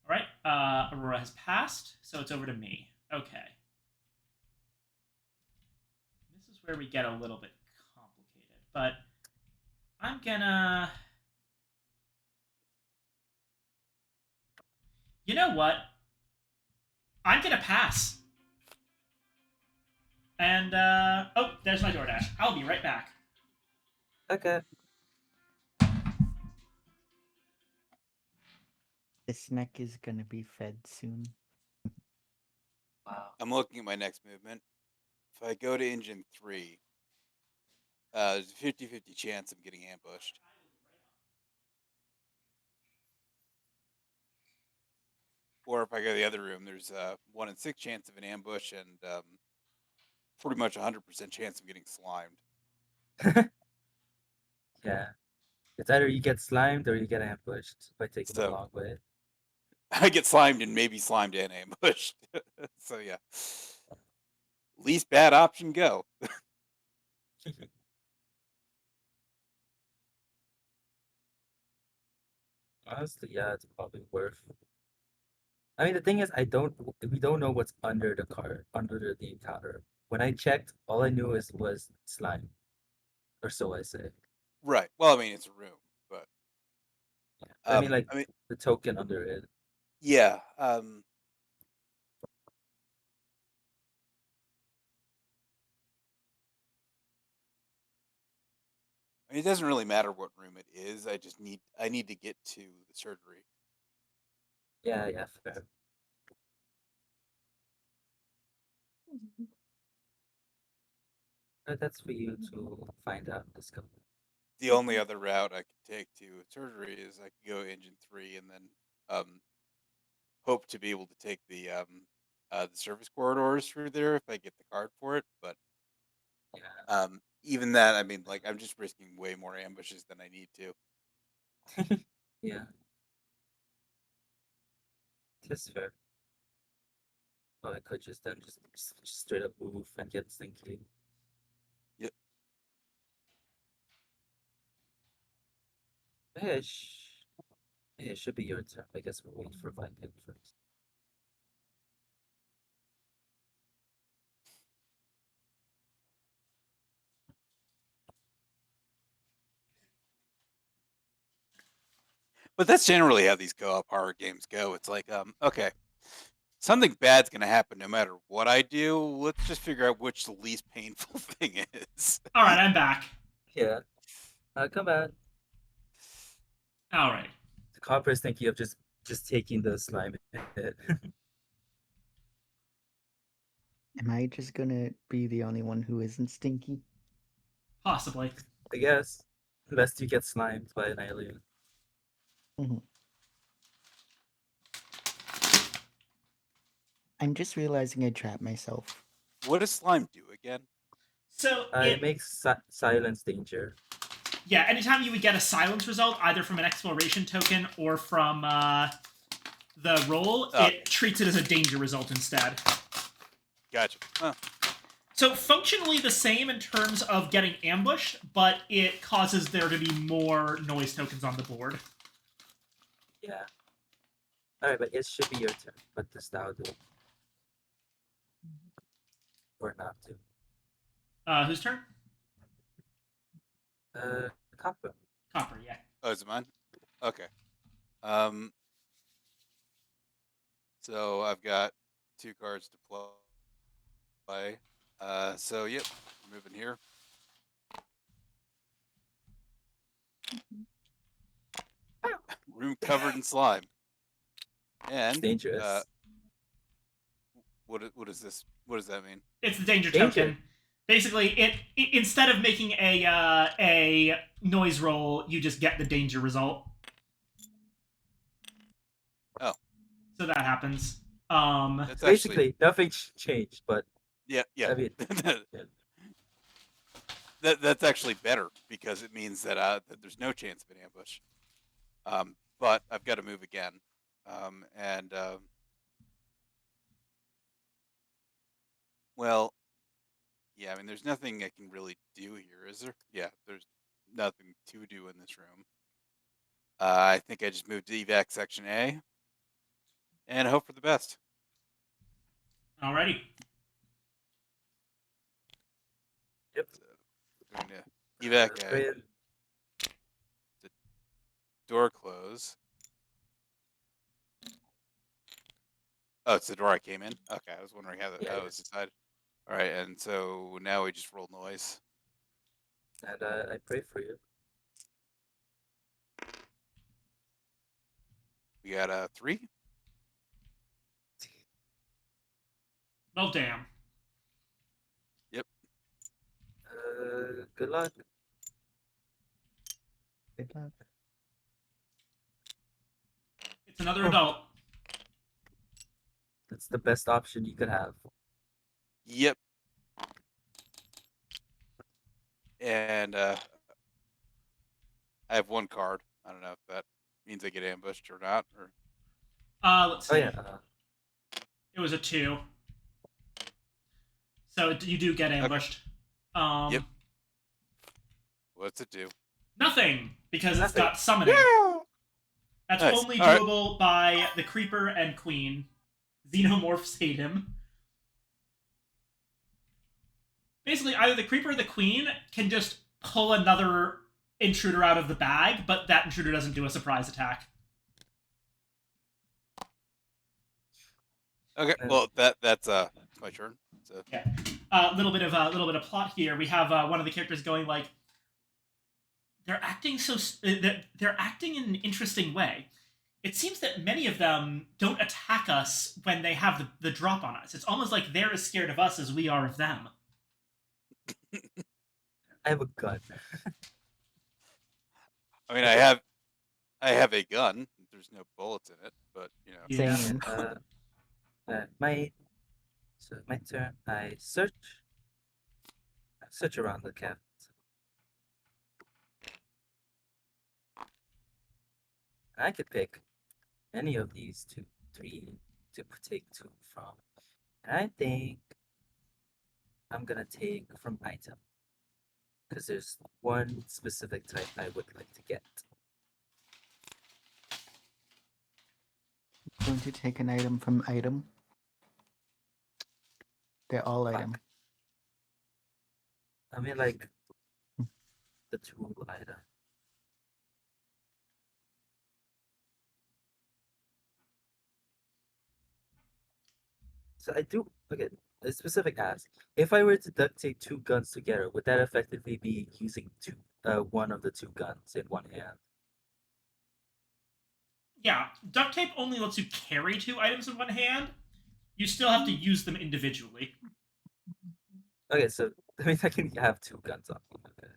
All right, Aurora has passed, so it's over to me. Okay. This is where we get a little bit complicated, but I'm gonna... You know what? I'm gonna pass. And, oh, there's my DoorDash. I'll be right back. Okay. The snack is gonna be fed soon. Wow. I'm looking at my next movement. If I go to engine 3, there's a 50-50 chance I'm getting ambushed. Or if I go to the other room, there's a 1 in 6 chance of an ambush and pretty much 100% chance of getting slimed. Yeah. It's either you get slimed or you get ambushed by taking the So- long way. I get slimed and maybe slimed and ambushed. So yeah. Least bad option, go. Honestly, yeah, it's probably worth. I mean, the thing is, we don't know what's under the card, under the encounter. When I checked, all I knew was slime, or so I say. Right. Well, I mean, it's a room, but Yeah. But I mean, like I mean, the token under it. yeah. I mean, it doesn't really matter what room it is. I need to get to the surgery. Yeah, yeah, fair. But that's for you to find out, discover. The only other route I could take to surgery is I could go engine 3 and then hope to be able to take the service corridors through there if I get the card for it. But Yeah. even that, I mean, like I'm just risking way more ambushes than I need to. Yeah. That's fair. Or I could just then just straight up move and get stinky. Yep. Hey, it should be your turn. I guess we'll wait for Viking first. But that's generally how these co-op horror games go. It's like, okay, something bad's gonna happen no matter what I do. Let's just figure out which the least painful thing is. All right, I'm back. Yeah. Come on. All right. The Carpe is thinking of just taking the slime hit. Am I just gonna be the only one who isn't stinky? Possibly. I guess. Unless you get slimed by an alien. I'm just realizing I trapped myself. What does slime do again? So It makes silence danger. yeah, anytime you would get a silence result, either from an exploration token or from the roll, it treats it as a danger result instead. Gotcha. Huh. So functionally the same in terms of getting ambushed, but it causes there to be more noise tokens on the board. Yeah. Alright, but it should be your turn. What does thou do? Or not do? Whose turn? Carpe. Copper, yeah. Oh, is it mine? Okay. So I've got 2 cards to play. So yep, moving here. Room covered in slime. And Dangerous. what is this? What does that mean? It's the danger Danger. token. Basically, it instead of making a noise roll, you just get the danger result. Oh. So that happens. That's Basically, actually nothing changed, but yeah. I mean, That's actually better because it means that that there's no chance of an ambush. But I've got to move again. Well, yeah, I mean, there's nothing I can really do here, is there? Yeah, there's nothing to do in this room. I think I just moved to evac section A and hope for the best. Alrighty. Yep. So, going to evac A, Fred, door close. Oh, it's the door I came in? Okay, I was wondering how that Yeah. was decided. All right, and so now we just roll noise. and I pray for you. We got a 3. Well, damn. Good luck. Good luck. It's another adult. That's the best option you could have. Yep. And I have 1 card. I don't know if that means I get ambushed or not. Or Let's see. Oh yeah. It was a 2. So you do get ambushed. Yep. What's it do? Nothing, because it's Nothing. got summoning. That's Nice. only All right. doable by the Creeper and Queen. Xenomorphs hate him. Basically, either the Creeper or the Queen can just pull another intruder out of the bag, but that intruder doesn't do a surprise attack. Okay. Yeah. Well, that's my turn. So Yeah. Little bit of plot here. We have one of the characters going like, they're acting they're acting in an interesting way. It seems that many of them don't attack us when they have the drop on us. It's almost like they're as scared of us as we are of them. I have a gun. I mean, I have a gun. There's no bullets in it, but you know. Yeah. Same. My turn. I search around the cabinet. I could pick any of these 3 to take 2 from. And I think I'm gonna take from item, because there's one specific type I would like to get. Going to take an item from item. They're all item. I mean, like the tool item. So I do. Okay, a specific ask. If I were to duct tape two guns together, would that effectively be using one of the two guns in one hand? Yeah, duct tape only lets you carry 2 items in one hand. You still have to use them individually. Okay, so I mean, I can have two guns on me. Okay.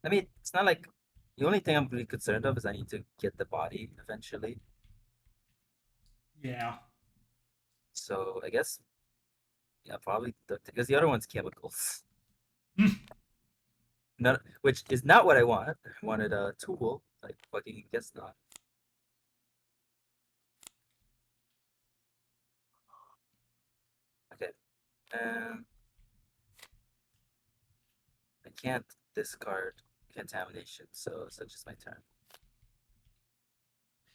I mean, it's not like the only thing I'm really concerned of is I need to get the body eventually. Yeah. So I guess, yeah, probably because the other one's chemicals. None, which is not what I want. I wanted a tool. Like fucking guess not. Okay. Um, I can't discard contamination, so it's just my turn.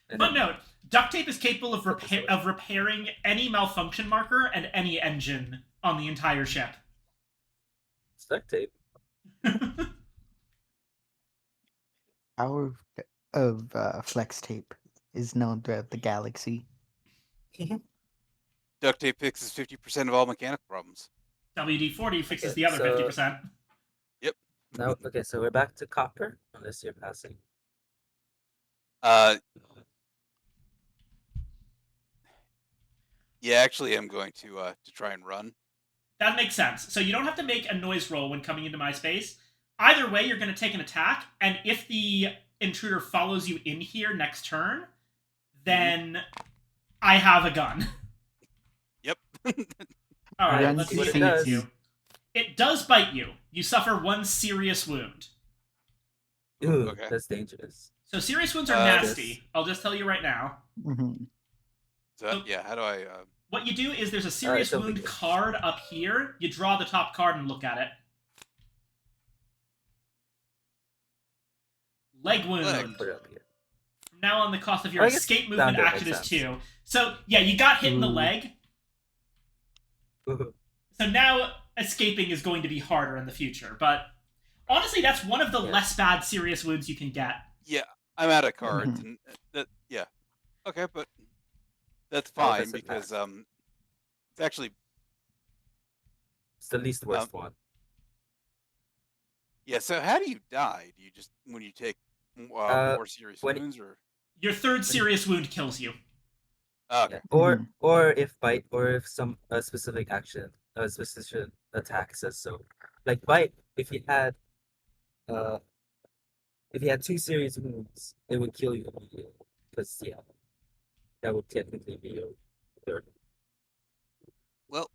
And But then note, duct tape is capable of, put this away. repairing any malfunction marker and any engine on the entire ship. It's duct tape. Power of flex tape is known throughout the galaxy. Duct tape fixes 50% of all mechanical problems. WD-40 fixes Okay, the other so- 50%. Now, okay, so we're back to copper, unless you're passing. Yeah, actually, I'm going to try and run. That makes sense. So you don't have to make a noise roll when coming into my space. Either way, you're going to take an attack, and if the intruder follows you in here next turn, then I have a gun. Yep. All right, Run let's see what if it it hits does. you. It does bite you. You suffer 1 serious wound. Ooh, Okay. that's dangerous. So serious wounds are This- nasty. I'll just tell you right now. Hmm. So, yeah, how do I? What you do is there's a serious don't wound be good. card up here. You draw the top card and look at it. Leg wound. Leg. Put it up here. From now on, the cost of your I guess escape down movement there action makes is sense. 2. So yeah, you got hit in the Ooh. leg. Ooh. So now escaping is going to be harder in the future. But honestly, that's one of the Yeah. less bad serious wounds you can get. Yeah, I'm out of cards, Mhm. and that. Yeah, okay, but that's Oh, fine that's a because pass. it's actually It's the least worst one. yeah. So how do you die? Do you just when you take more serious when- wounds, or Your third serious wound kills you. okay? Yeah. Or Mhm. or if bite, or if some specific action, a specific attack says so. Like bite, if you had uh if you had 2 serious wounds, it would kill you immediately. Because yeah, that would technically be your third. Well,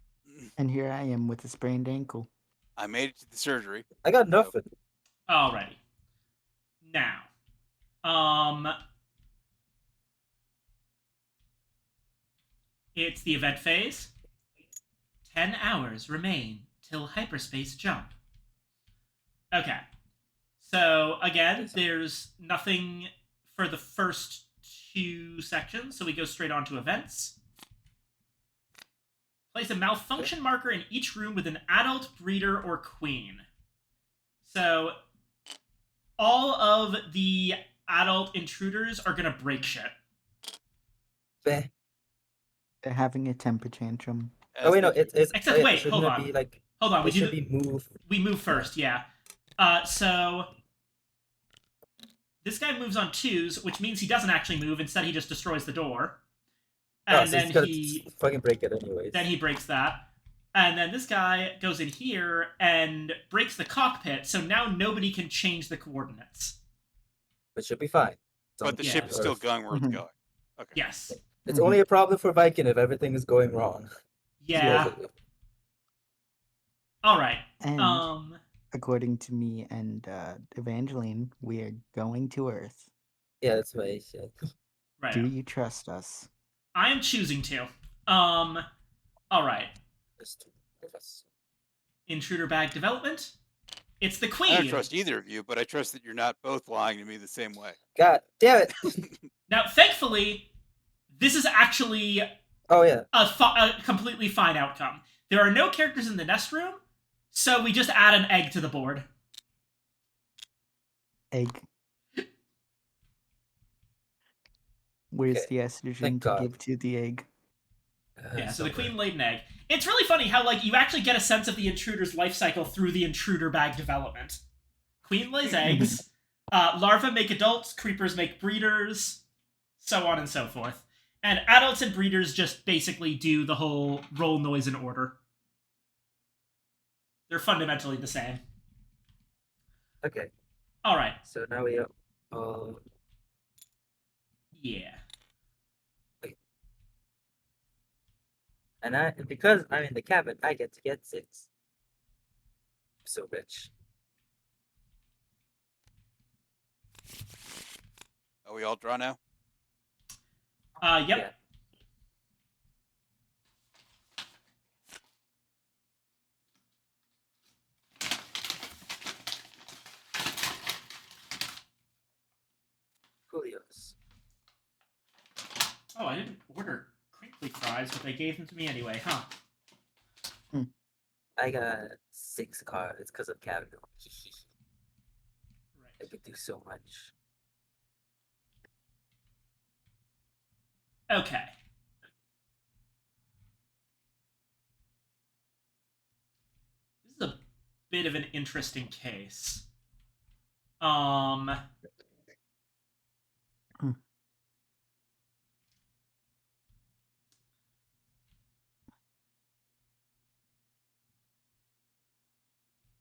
And here I am with a sprained ankle. I made it to the surgery. I got nothing. Alrighty. Now, it's the event phase. 10 hours remain till hyperspace jump. Okay. So, again, there's nothing for the first 2 sections, so we go straight on to events. Place a malfunction marker in each room with an adult breeder or queen. So, all of the adult intruders are going to break shit. Beh. They're having a temper tantrum. Oh wait, no, Thank you. it's Except, it wait, shouldn't hold it on. be like Hold on, it should be moved. we move first, yeah. So this guy moves on 2s, which means he doesn't actually move. Instead, he just destroys the door, Oh, and so then he's gonna he fucking break it anyways. breaks that. And then this guy goes in here and breaks the cockpit, so now nobody can change the coordinates. It should be fine. It's on But the Yeah. ship is still Earth. going where it's Mhm. going. Okay. Yes. It's only a problem for Viking if everything is going wrong. Yeah. Supposedly. All right. And according to me and Evangeline, we are going to Earth. Yeah, that's what I said. Right. Do you trust us? I am choosing to. All right. There's 2 of us. Intruder bag development. It's the I queen. don't trust either of you, but I trust that you're not both lying to me the same way. God damn it! Now, thankfully, this is actually Oh yeah. a completely fine outcome. There are no characters in the nest room, so we just add an egg to the board. Egg. Where's Okay, the estrogen thank to God. give to the egg? Yeah, so the Silver. queen laid an egg. It's really funny how like you actually get a sense of the intruder's life cycle through the intruder bag development. Queen lays eggs, larvae make adults, creepers make breeders, so on and so forth. And adults and breeders just basically do the whole roll noise in order. They're fundamentally the same. Okay, All right. so now we all Yeah. and because I'm in the cabin, I get to get 6. I'm so rich. Are we all draw now? Yep. Yeah. Julio's. Oh, I didn't order crinkly fries, but they gave them to me anyway, huh? I got 6 cards because of cabin. I Right. could do so much. Okay. This is a bit of an interesting case.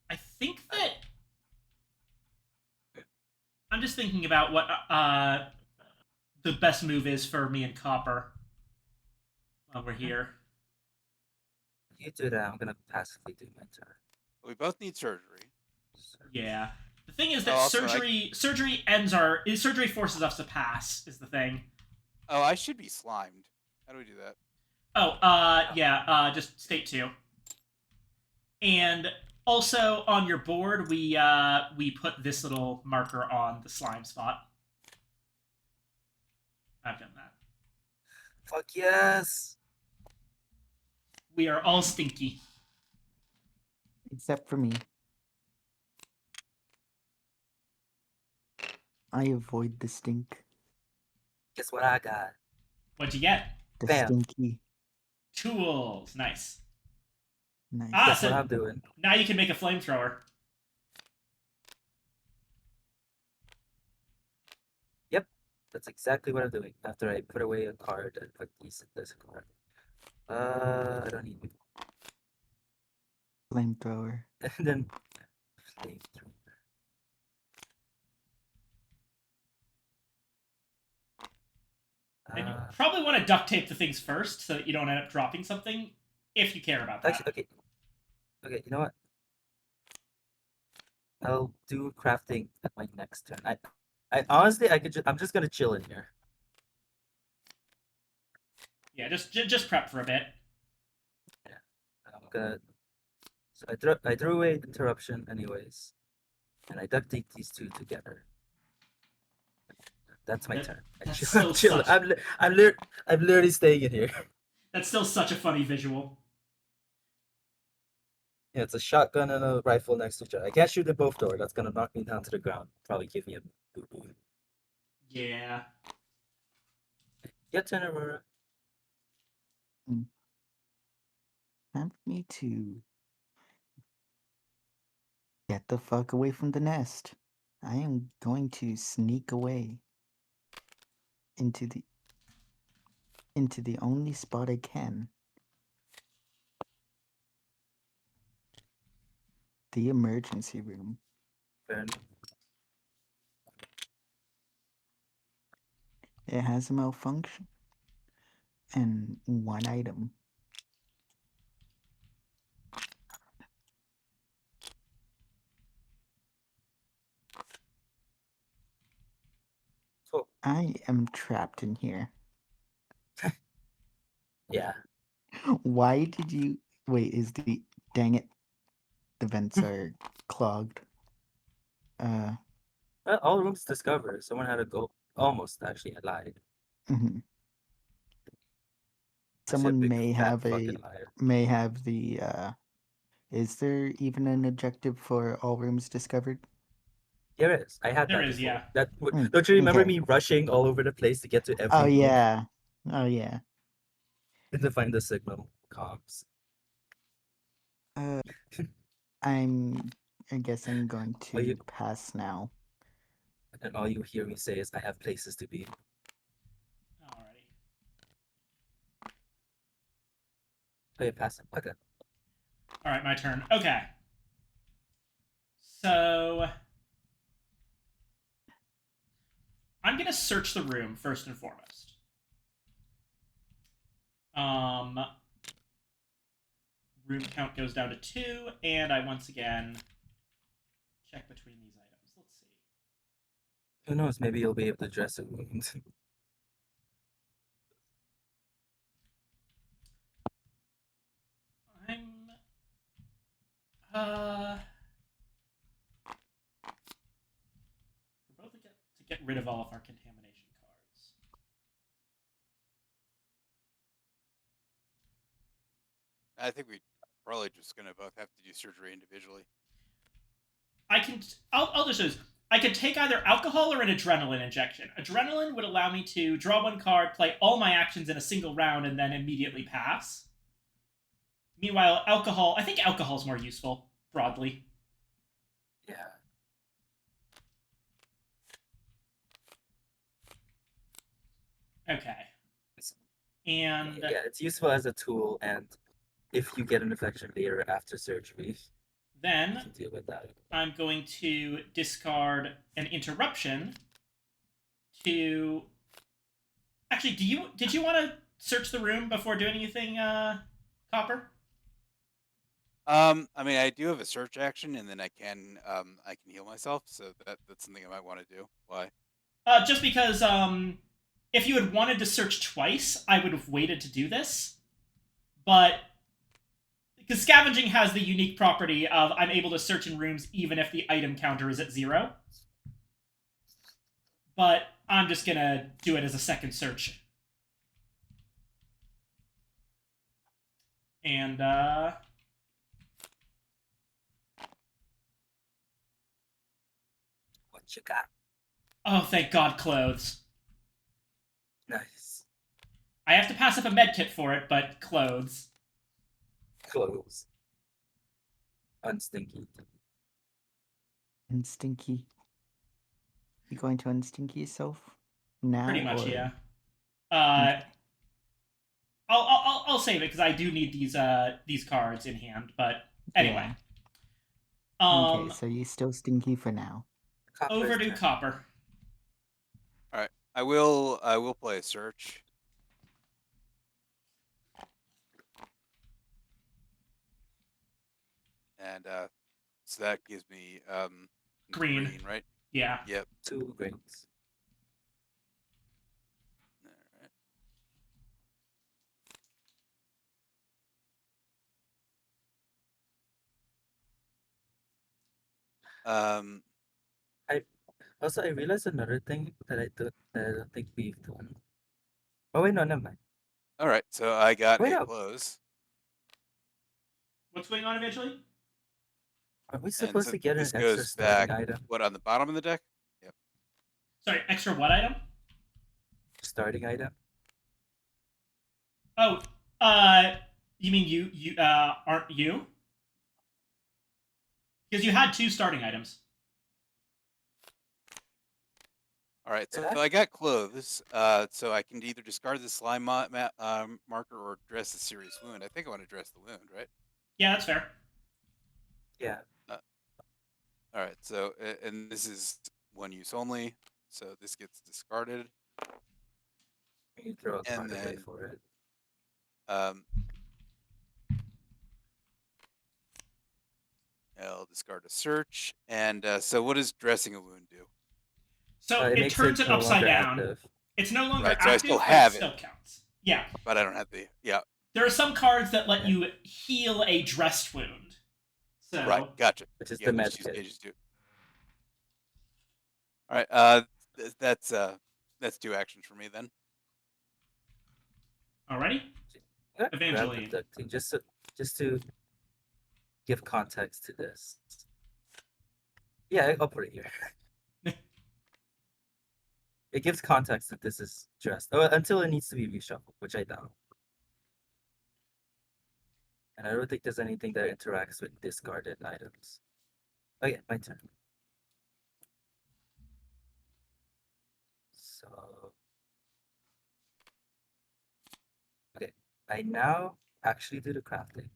I think that I'm just thinking about what the best move is for me and Copper while we're here. You do that, I'm gonna passively do my turn. We both need surgery. Yeah. The thing is that Also, surgery forces us to pass is the thing. Oh, I should be slimed. How do we do that? Oh, yeah, just state 2. And also on your board we put this little marker on the slime spot. I've done that. Fuck yes! We are all stinky. Except for me. I avoid the stink. Guess what I got? What'd you get? The Bam. stinky. Tools. Nice. Nice. Ah, Guess what so I'm doing? now you can make a flamethrower. Yep, that's exactly what I'm doing. After I put away a card and put these in this card. I don't need it. Flamethrower. And then flamethrower. And you probably want to duct tape the things first so that you don't end up dropping something, if you care about that. Actually, okay, you know what? I'll do crafting at my next turn. I honestly, I'm just gonna chill in here. Yeah, just prep for a bit. I'm gonna. So I threw away interruption anyways, and I duct tape these 2 together. That's my turn. that's still Chill. such- I'm literally staying in here. That's still such a funny visual. Yeah, it's a shotgun and a rifle next to each other. I can't shoot them both though. That's gonna knock me down to the ground. Probably give me a boo boo. Yeah. Your turn, Aurora. Time for me to get the fuck away from the nest. I am going to sneak away into the only spot I can. The emergency room. Fair enough. It has a malfunction and 1 item. Cool. I am trapped in here. Yeah. Why did you wait? Dang it? The vents are clogged. Well, all rooms discovered. Someone had to go. Almost actually, I lied. Mhm. Actually, a Someone big, may fat have fucking liar. the. Is there even an objective for all rooms discovered? There is. I had There that is, before. yeah. That Mm, don't you remember okay. me rushing all over the place to get to every Oh room? yeah. Oh yeah. to find the signal comms. Uh, I guess I'm going Are you- to pass now. And all you hear me say is, "I have places to be." Alrighty. Oh, you pass it. Okay. All right, my turn. Okay. So I'm gonna search the room first and foremost. Room count goes down to 2, and I once again check between these items. Let's see. Who knows? Maybe you'll be able to dress a wound. I'm we're both to get rid of all of our contamination cards. I think we probably just gonna both have to do surgery individually. I'll just do this. I could take either alcohol or an adrenaline injection. Adrenaline would allow me to draw one card, play all my actions in a single round, and then immediately pass. Meanwhile, alcohol, I think alcohol's more useful, broadly. Yeah. Okay. And Yeah, it's useful as a tool, and if you get an infection later after surgery, you then can deal with that. I'm going to discard an interruption to. Actually, did you want to search the room before doing anything, Copper? I mean, I do have a search action, and then I can heal myself, so that's something I might want to do. Why? Just because if you had wanted to search twice, I would have waited to do this. But because scavenging has the unique property of I'm able to search in rooms even if the item counter is at 0. But I'm just gonna do it as a second search. And What you got? oh, thank God, clothes. Nice. I have to pass up a medkit for it, but clothes. Clothes. Unstinky. Unstinky. You going to unstinky yourself now? Pretty much, or... yeah. Okay. I'll save it because I do need these cards in hand. But anyway, Okay, so you're still stinky for now. Copper's over to turn. Copper. All right, I will play a search. And so that gives me Green. right? Yeah. Yep. 2 greens. All right. Also, I realized another thing that I don't think we've done. Oh wait, no, never mind. All right, so I got Wait, a no. close. What's going on eventually? Are we And supposed so to get an this extra goes starting back, item? what, on the bottom of the deck? Yep. Sorry, extra what item? Starting item? Oh, you mean you aren't you? Because you had 2 starting items. All right, so Did I? I got clothes. So I can either discard the slime marker or dress the serious wound. I think I want to dress the wound, right? Yeah, that's fair. Yeah. All right, so and this is one use only, so this gets discarded. You throw a And card away then- for it. I'll discard a search. And so what does dressing a wound do? So it makes turns it no upside longer down. active. It's no longer Right, so I active, still but have it it. still counts. Yeah. But I don't have the There are some cards that let Yeah. you heal a dressed wound. So right, gotcha. Which is Yeah, the we med just use kit. pages too. All right, that's 2 actions for me then. alrighty. I'm gonna grab the Evangeline. duct tape just to give context to this. Yeah, I'll put it here. It gives context that this is dressed. Oh, until it needs to be reshuffled, which I doubt. And I don't think there's anything that interacts with discarded items. Okay, my turn. So, okay, I now actually do the crafting.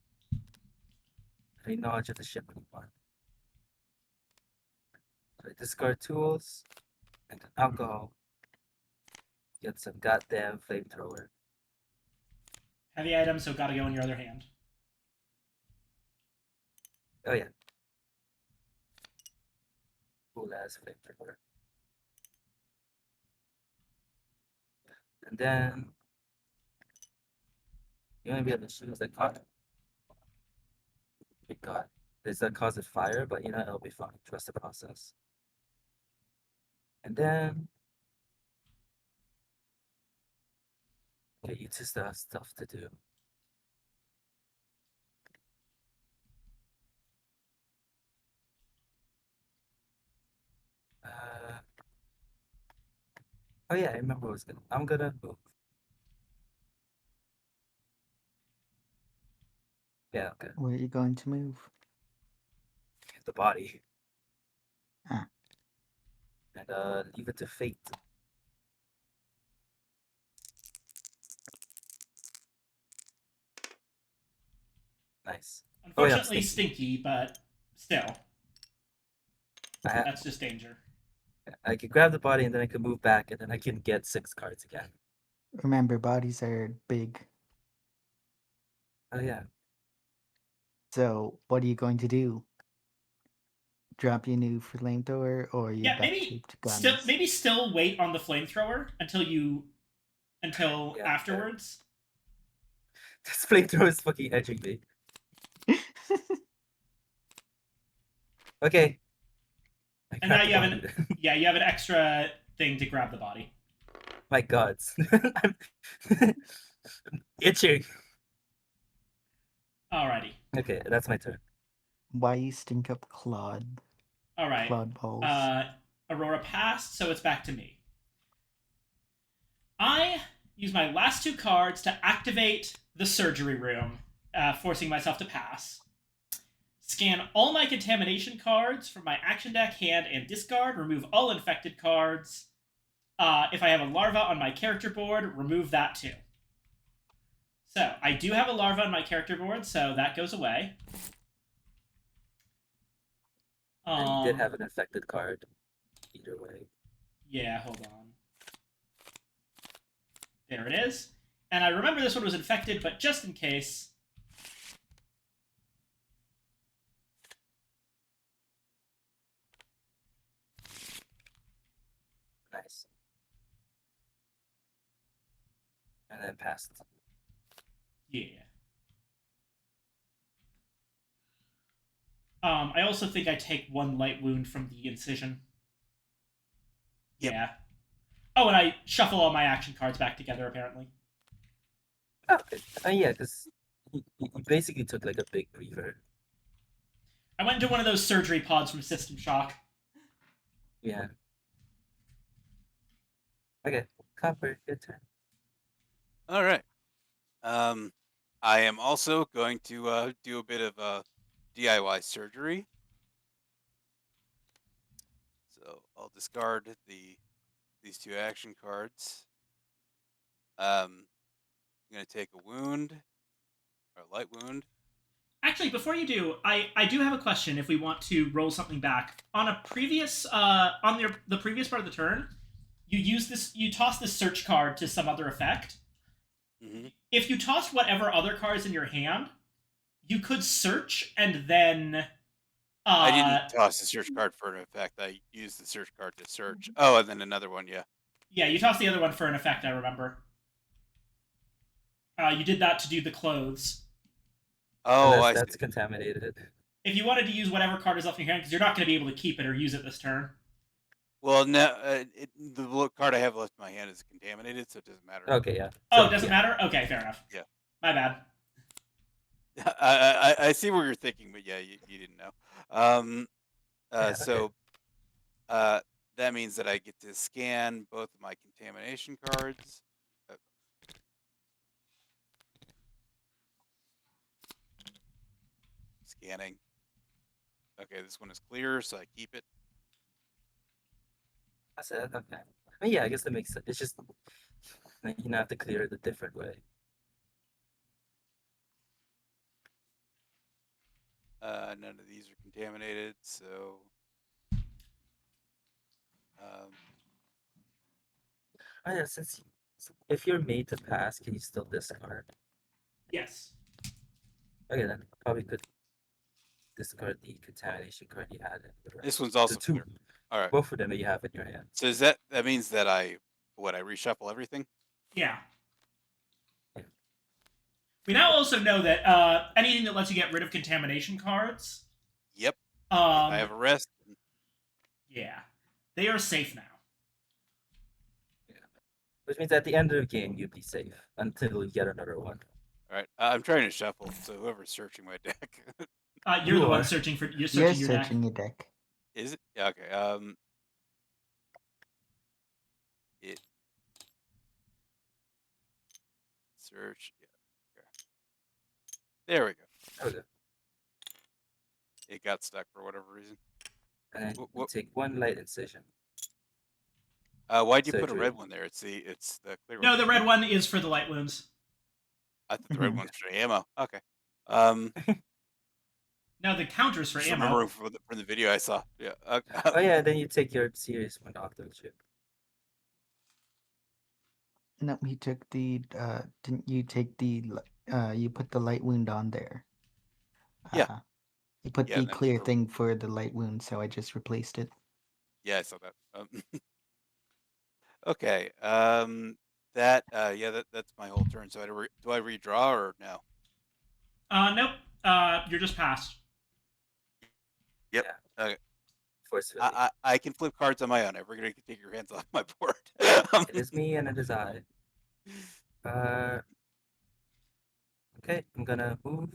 I knowledge of the ship anymore. So I discard tools and alcohol. Get some goddamn flamethrower. Heavy item, so gotta go in your other hand. Oh yeah. Cool ass flamethrower. And then you want to be able to choose the card. Good God. Does that cause a fire? But you know, it'll be fine. Trust the process. And then okay, you just have stuff to do. Uh, oh yeah, I remember what I was gonna. I'm gonna move. Yeah, okay. Where are you going to move? The body. Ah. And leave it to fate. Nice. Oh, yeah, Unfortunately, stinky, but still, that's just danger. I can grab the body and then I can move back and then I can get 6 cards again. Remember, bodies are big. Oh yeah. So, what are you going to do? Drop your new flamethrower or your Yeah, duct taped guns? still wait on the flamethrower until Yeah, afterwards. This flamethrower is fucking edging me. Okay. And now you have you have an extra thing to grab the body. My God. I'm itching. Alrighty. Okay, that's my turn. Why you stink up Claude? All right. Claude balls. Aurora passed, so it's back to me. I use my last 2 cards to activate the surgery room, forcing myself to pass. Scan all my contamination cards from my action deck, hand, and discard. Remove all infected cards. If I have a larva on my character board, remove that too. So, I do have a larva on my character board, so that goes away. And you did have an infected card. Either way. Yeah, hold on. There it is. And I remember this one was infected, but just in case... Nice. And then passed. Yeah. I also think I take 1 light wound from the incision. Yep. Yeah. Oh, and I shuffle all my action cards back together, apparently. Oh, yeah, because you basically took like a big breather. I went into one of those surgery pods from System Shock. Yeah. Okay, Carpe, your turn. All right. I am also going to do a bit of DIY surgery. So I'll discard these 2 action cards. I'm gonna take a wound, or a light wound. Actually, before you do, I do have a question if we want to roll something back. On a previous on the previous part of the turn, you toss this search card to some other effect. Mm-hmm. If you tossed whatever other cards in your hand, you could search and then I didn't toss the search card for an effect. I used the search card to search. Oh, and then another one, yeah. Yeah, you tossed the other one for an effect, I remember. You did that to do the clothes. Oh, that's contaminated. If you wanted to use whatever card is left in your hand, because you're not going to be able to keep it or use it this turn. Well, no, the card I have left in my hand is contaminated, so it doesn't matter. Okay, yeah. Oh, it doesn't matter? Okay, fair enough. Yeah. My bad. I see what you're thinking, but yeah, you didn't know. So that means that I get to scan both of my contamination cards. scanning. Okay, this one is clear, so I keep it. I said, okay. I mean, yeah, I guess that makes sense. It's just like, you have to clear it a different way. None of these are contaminated, so Oh yeah, if you're made to pass, can you still discard? Yes. Okay, then probably could discard the contamination card you had. this one's also two. clear. All right. Both of them that you have in your hand. So that means that I reshuffle everything? Yeah. Yeah. We now also know that anything that lets you get rid of contamination cards, Yep. If I have um, a rest. yeah, they are safe now. Which means at the end of the game, you'd be safe until you get another one. All right. I'm trying to shuffle, so whoever's searching my deck. You're You the one are. searching for. You're You're searching your deck. searching your deck. Is it? Yeah, okay. It search. Yeah. Okay. There we go. Okay. It got stuck for whatever reason. And Wh- you wh- take one light incision. Why'd you put a Surgery. red one there? It's the clear No, one. the red one is for the light wounds. I thought the red one's for ammo. Okay. No, the counters for Just ammo. remembering from the video I saw. Yeah. Oh yeah, then you take your serious one off, don't you? No, he took the. Didn't you take the? You put the light wound on there. Yeah. You put Yeah, the and then clear for- thing for the light wound, so I just replaced it. Yeah, I saw that. Okay. That's my whole turn. So do I redraw or no? Nope. You're just passed. Yep. Yeah. Okay. Forcefully. I can flip cards on my own. Never gonna take your hands off my board. It is me and it is I. Okay, I'm gonna move.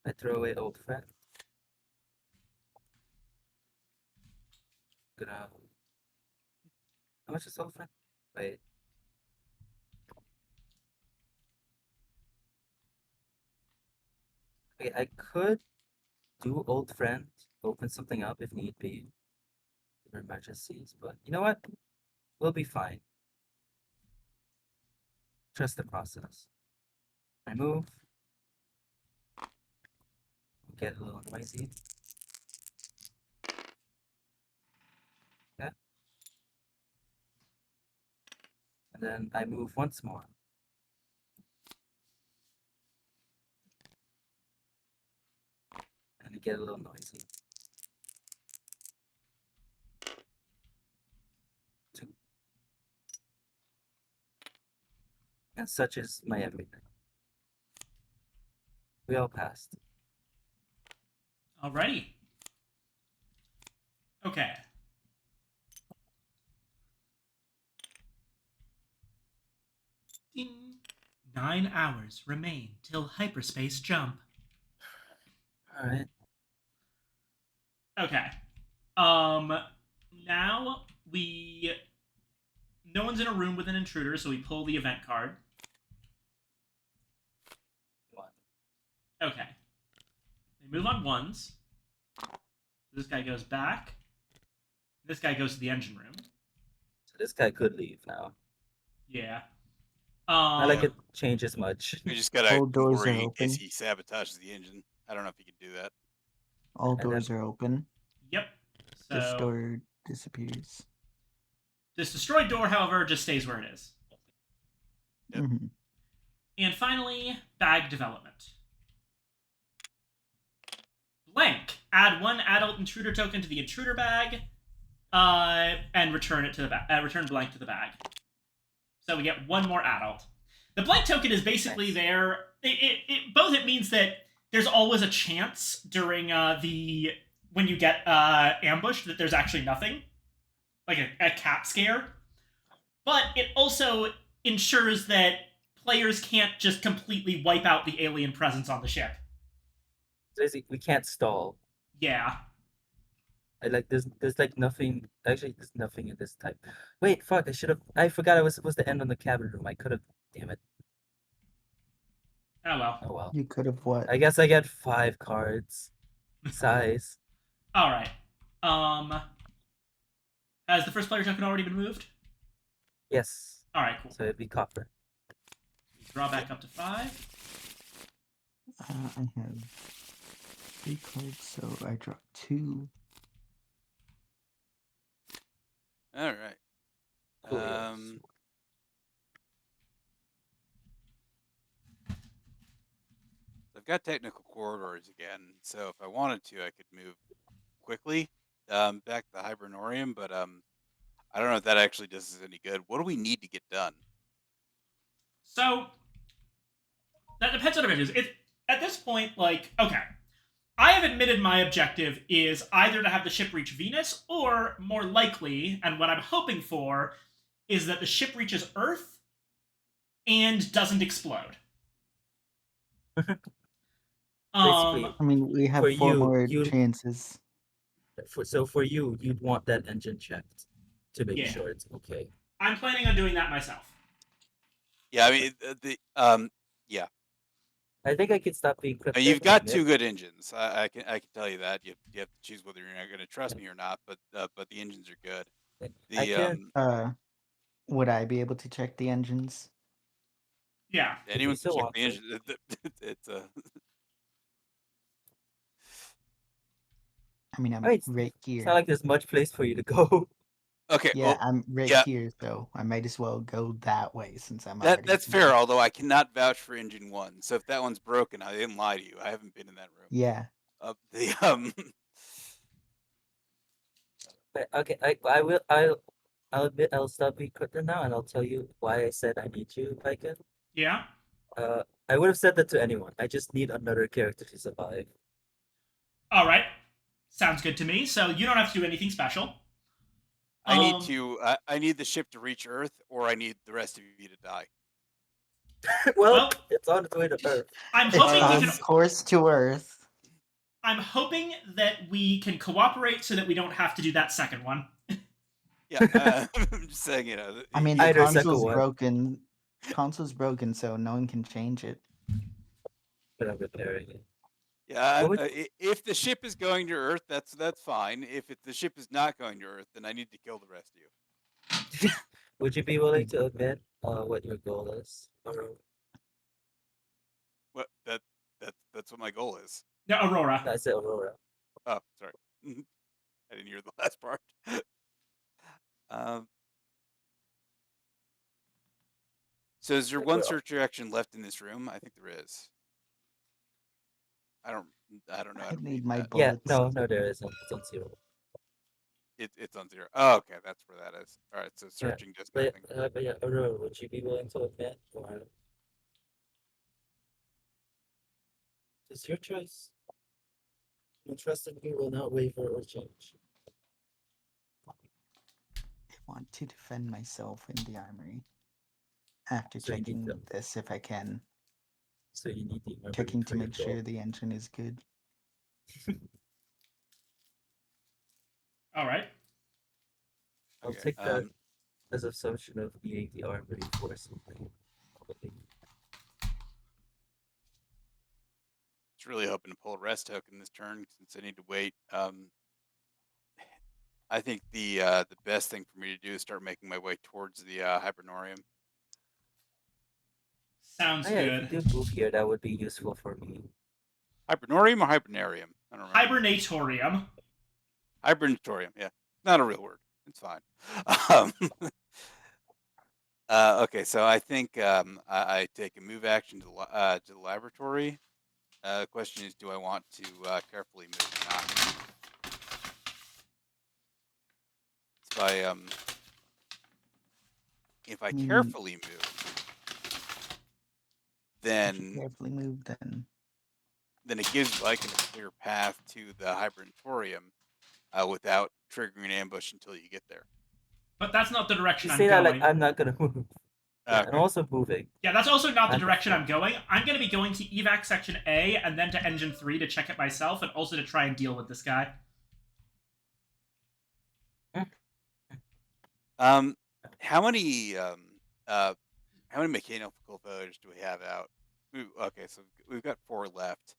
I throw away old friend. Gonna. How much is old friend? Wait. Okay, I could do old friend, open something up if need be, for emergencies, but you know what? We'll be fine. Trust the process. I move. Get a little noisy. Yeah. And then I move once more. And I get a little noisy. 2. And such is my everything. We all passed. Alrighty. Okay. Ding. 9 hours remain till hyperspace jump. Alright. Okay. Now no one's in a room with an intruder, so we pull the event card. 1. Okay. They move on ones. This guy goes back. This guy goes to the engine room. So this guy could leave now. Yeah. Not like it changes much. We just gotta All doors worry are in case open. he sabotages the engine. I don't know if he can do that. All And then- doors are open. Yep. This So door disappears. this destroyed door, however, just stays where it is. Yep. Mhm. And finally, bag development. Blank. Add 1 adult intruder token to the intruder bag, and return it to the bag. Return blank to the bag. So we get 1 more adult. The blank token is basically Nice. there. It means that there's always a chance during when you get ambushed that there's actually nothing, like a cap scare. But it also ensures that players can't just completely wipe out the alien presence on the ship. We can't stall. Yeah. There's like nothing. Actually, there's nothing in this type. Wait, fuck! I forgot I was supposed to end on the cabin room. I could have. Damn it. Oh well. Oh well. You could have what? I guess I get 5 cards. Size. All right. Has the first player token already been moved? Yes. All right, cool. So it'd be copper. Draw back up to 5. I have 3 cards, so I draw 2. All right. Cool. I've got technical corridors again, so if I wanted to, I could move quickly back to the Hibernorium, but I don't know if that actually does us any good. What do we need to get done? So that depends on objectives. At this point, like, okay, I have admitted my objective is either to have the ship reach Venus, or more likely, and what I'm hoping for, is that the ship reaches Earth and doesn't explode. Basically, I mean, we have For 4 you, more you- chances. for you, you'd want that engine checked to make Yeah. sure it's okay. I'm planning on doing that myself. Yeah, I mean yeah. I think I could stop being cryptic. You've and got admit- 2 good engines. I can tell you that. You have to choose whether you're not going to trust me or not. But the engines are good. I The can. Would I be able to check the engines? Yeah. anyone can still check want the to. engine. It's I mean, I'm Right. right It's here. not like there's much place for you to go. okay. Yeah, Well, I'm right yeah. here, so I might as well go that way since I'm already That's here. fair. Although I cannot vouch for engine 1, so if that one's broken, I didn't lie to you. I haven't been in that room. Yeah. But, okay, I'll admit I'll stop being cryptic now, and I'll tell you why I said I need you if I can. Yeah. I would have said that to anyone. I just need another character to survive. All right. Sounds good to me. So you don't have to do anything special. I need to. I need the ship to reach Earth, or I need the rest of you to die. Well, it's on its way to Earth. I'm It's hoping we on can. course to Earth. I'm hoping that we can cooperate so that we don't have to do that second one. Yeah, I'm just saying. I mean, the Either second console's one. broken. Console's broken, so no one can change it. But I'm repairing it. Yeah, What would- if the ship is going to Earth, that's fine. If the ship is not going to Earth, then I need to kill the rest of you. Would you be willing to admit what your goal is? Or What that's what my goal is. No, Aurora. I said Aurora. Oh, sorry, I didn't hear the last part. So is there one Well- search action left in this room? I think there is. I don't know. how I to need read my that. Yeah, bullets. no, there isn't. It's on 0. It's on 0. Oh, okay, that's where that is. All right, so searching just But, nothing. but yeah, Aurora, would you be willing to admit, or it's your choice? My trust in you will not waver or change. I want to defend myself in the armory. After So you need checking them. this, if I can. So you need the armory Checking for to your make goal. sure the engine is good. All right. I'll Okay, take that as assumption of needing the armory for something. Just really hoping to pull a rest token this turn since I need to wait. I think the best thing for me to do is start making my way towards the Hibernorium. Sounds Oh, yeah, good. if you do move here, that would be useful for me. Hibernorium or Hibernarium? I don't remember. Hibernatorium. Hibernatorium, yeah. Not a real word. It's fine. Okay, so I think I take a move action to the laboratory. The question is, do I want to carefully move or not? If I carefully move, If you then carefully move, then it gives Viking a clear path to the Hibernatorium without triggering an ambush until you get there. But that's not the direction You I'm say that going. like I'm not gonna move. Yeah, Okay. I'm also moving. Yeah, that's also not the I'm- direction I'm going. I'm going to be going to evac section A and then to engine 3 to check it myself and also to try and deal with this guy. How many mechanical failures do we have out? Okay, so we've got 4 left.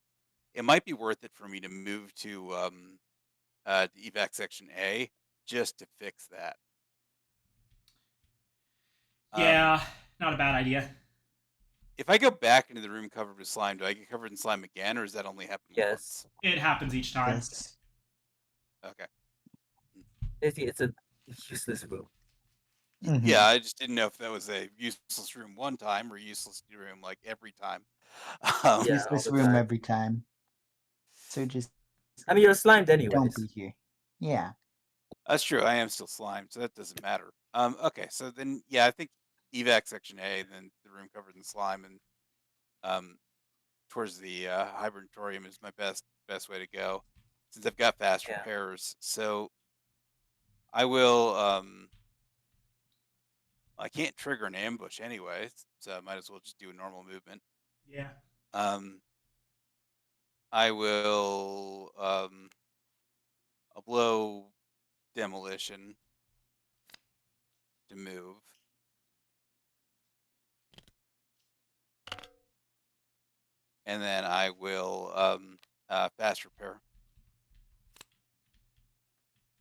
It might be worth it for me to move to the evac section A just to fix that. Um, Yeah, not a bad idea. if I go back into the room covered with slime, do I get covered in slime again, or does that only happen Yes. once? It happens each time. Yes. Okay. It's a useless room. Yeah, Mhm. I just didn't know if that was a useless room one time or useless room like every time. Um, Yeah, all Useless the room time. every time. So just I mean, you're slimed don't anyways. be here. Yeah. that's true. I am still slime, so that doesn't matter. Okay, so then yeah, I think evac section A, then the room covered in slime, and um, towards the hibernatorium is my best way to go, since I've got fast Yeah. repairs. So I will. I can't trigger an ambush anyway, so I might as well just do a normal movement. Yeah. Um, I will. I'll blow demolition to move. And then I will fast repair.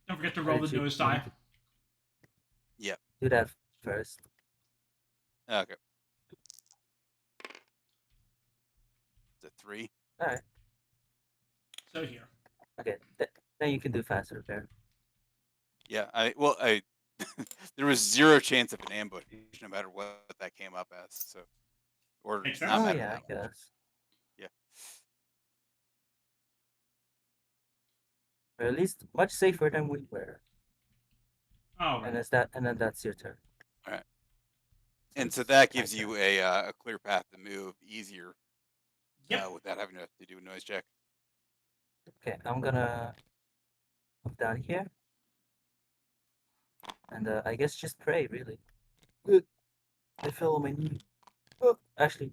Don't forget to Why roll the did you nose need die. to Yep. do that first? Okay. It's a 3. All right. So here. Okay. Then you can do fast repair. Yeah. I there was 0 chance of an ambush, no matter what that came up as. So order Makes does not sense. Oh matter yeah, that I much. guess. Yeah. Or at least much safer than we were. All right. And then that's your turn. All right. So And so it's that my gives turn. you a clear path to move easier Yep. without having to do a noise check. Okay, I'm gonna move down here, and I guess just pray really. I fell on my knee. Oh, actually,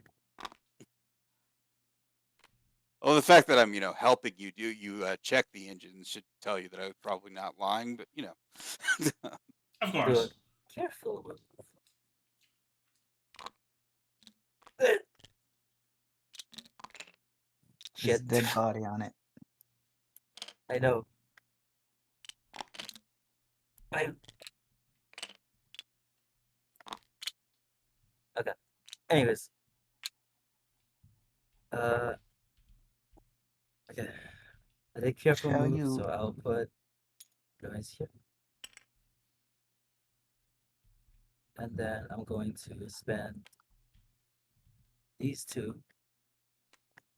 Well, the fact that I'm helping you check the engines should tell you that I was probably not lying, but Of I'll do a course. careful move. There's a Shit. dead body on it. I know. I okay. Anyways, uh, okay. I did careful Shall move, you? so I'll put noise here, and then I'm going to spend these two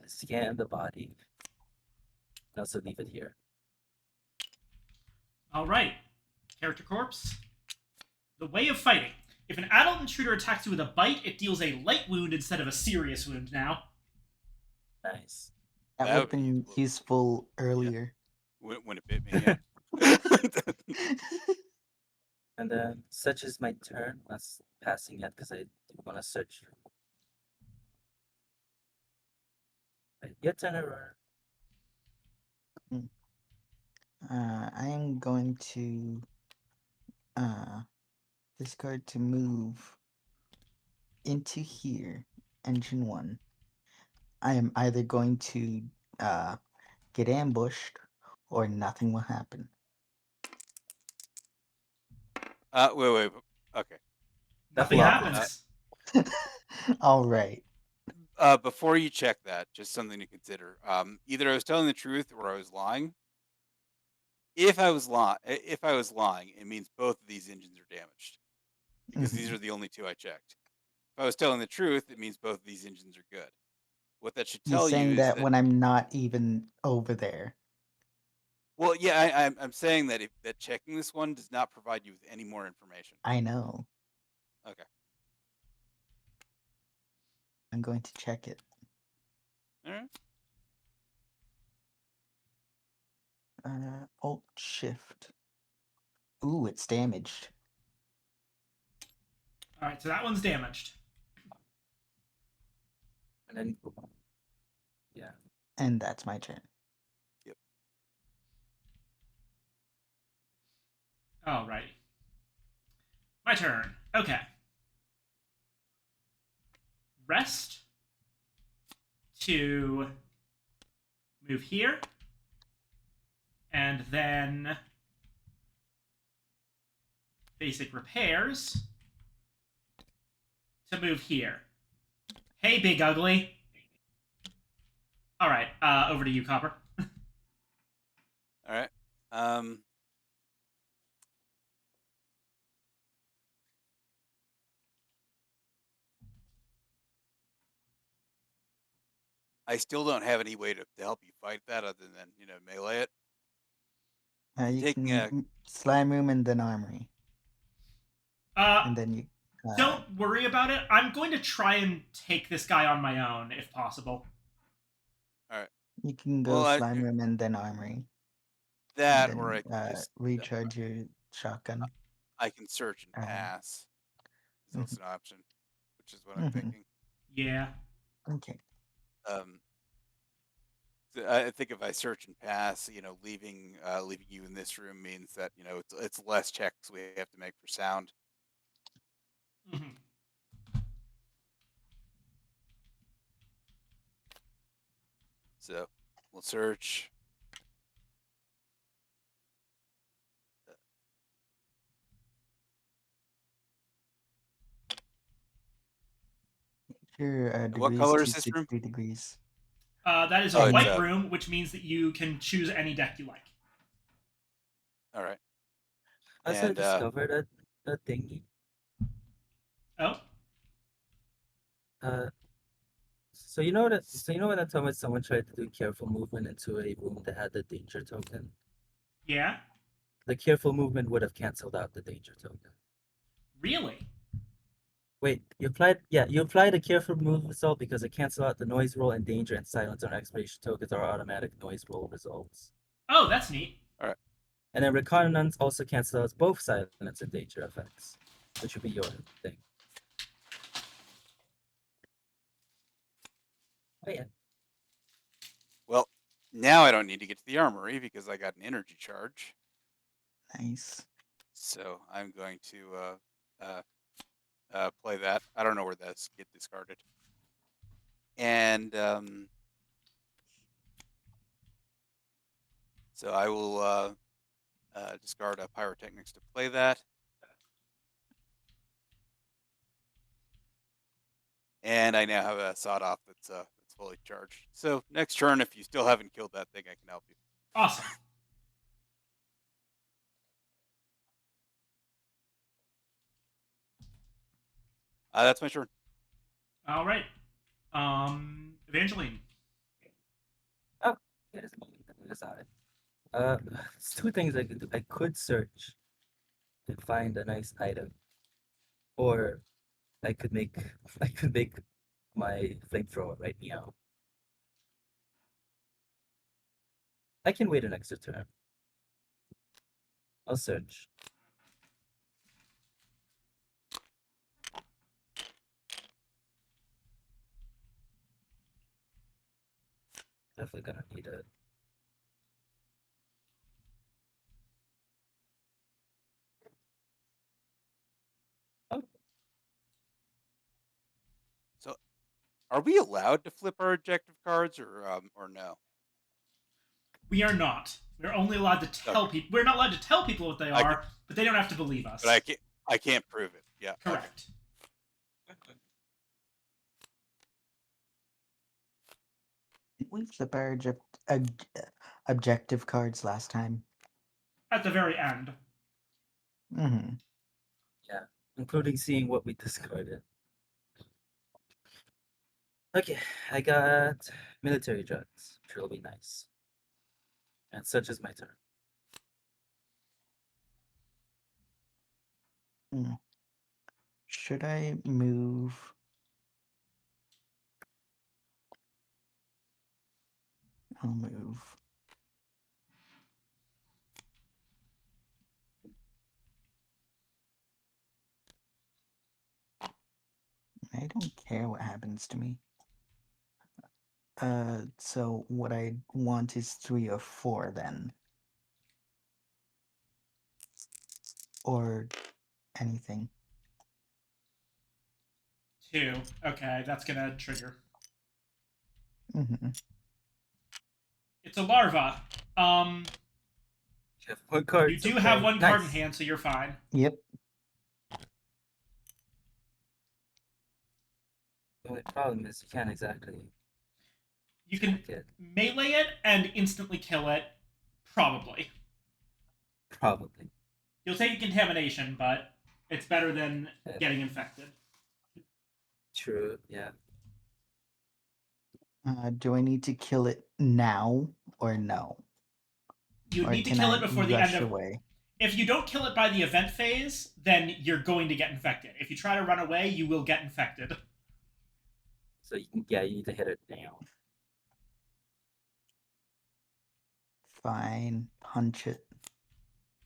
to scan the body. And also leave it here. All right. Character corpse. The way of fighting. If an adult intruder attacks you with a bite, it deals a light wound instead of a serious wound now. Nice. That that would would have be been useful earlier. when it bit me. Yeah. And then such is my turn. That's passing it because I do want to search. Right, your turn, Aurora. I am going to discard to move into here, engine 1. I am either going to get ambushed or nothing will happen. Wait. Okay. Nothing Flop happens. All right. Before you check that, just something to consider. Either I was telling the truth or I was lying. If I was lying, it means both of these engines are damaged because these Mhm. are the only 2 I checked. If I was telling the truth, it means both of these engines are good. What that should You're tell you saying is that that when I'm not even over there. well, yeah, I'm saying that if that checking this one does not provide you with any more information. I know. Okay. I'm going to check it. All right. Alt Shift. Ooh, it's damaged. All right, so that one's damaged. And then, yeah. And that's my turn. Yep. Alrighty. My turn. Okay. Rest. to move here, and then basic repairs to move here. Hey, big ugly. All right, over to you, Copper. All right. I still don't have any way to help you fight that other than melee it. You Taking can slime room and then armory, and then you. Don't worry about it. I'm going to try and take this guy on my own, if possible. All right. You can go Well, slime room and then armory. that, and or I then, can just recharge your shotgun. I can search and pass. Is also an option, which is what I'm thinking. Yeah. Okay. So I think if I search and pass, leaving you in this room means that it's less checks we have to make for sound. Mm-hmm. So we'll search. Your What degrees color to is this room? 60 degrees. That is Oh, a it's white room, which means that you can choose any deck you like. All right. Also, I And discovered a thingy. Oh, So you know that. So you know when I told you someone tried to do careful movement into a room that had the danger token. yeah? The careful movement would have canceled out the danger token. Really? Wait, you applied a careful move result because it cancels out the noise roll and danger and silence on exploration tokens are automatic noise roll results. Oh, that's neat. all right. And then reconnaissance also cancels out both silence and danger effects, which would be your thing. Oh yeah. Well, now I don't need to get to the armory because I got an energy charge. Nice. So I'm going to play that. I don't know where that's get discarded. And so I will discard a pyrotechnics to play that. And I now have a sawed off that's fully charged. So next turn, if you still haven't killed that thing, I can help you. Awesome. That's my turn. All right. Evangeline. Oh, there's decide. It's two things I could do. I could search and find a nice item, or I could make I could make my flamethrower right now. I can wait an extra turn. I'll search. Definitely gonna need it. Oh, So, are we allowed to flip our objective cards, or no? We are not. We're only allowed to tell people. We're not allowed to tell people what they are, but they don't have to believe us. But I can't prove it. Yeah. Correct. Did we flip our objective cards last time? At the very end. Mm-hmm. yeah, including seeing what we discarded. Okay, I got military drugs, which will be nice. And such is my turn. Should I move? I'll move. I don't care what happens to me. So what I want is 3 or 4 then. Or anything. 2. Okay, that's gonna trigger. Mm-hmm. It's a larva. You have one card. You it's do have okay. one Nice. card in hand, so you're fine. Yep. The only problem is you can't exactly You can check it. melee it and instantly kill it. Probably. Probably. You'll take a contamination, but it's better than Yeah. getting infected. True. Yeah. Do I need to kill it now or no? You Or need to can kill I it before the rush end of. away? If you don't kill it by the event phase, then you're going to get infected. If you try to run away, you will get infected. So you need to hit it now. Fine. Punch it.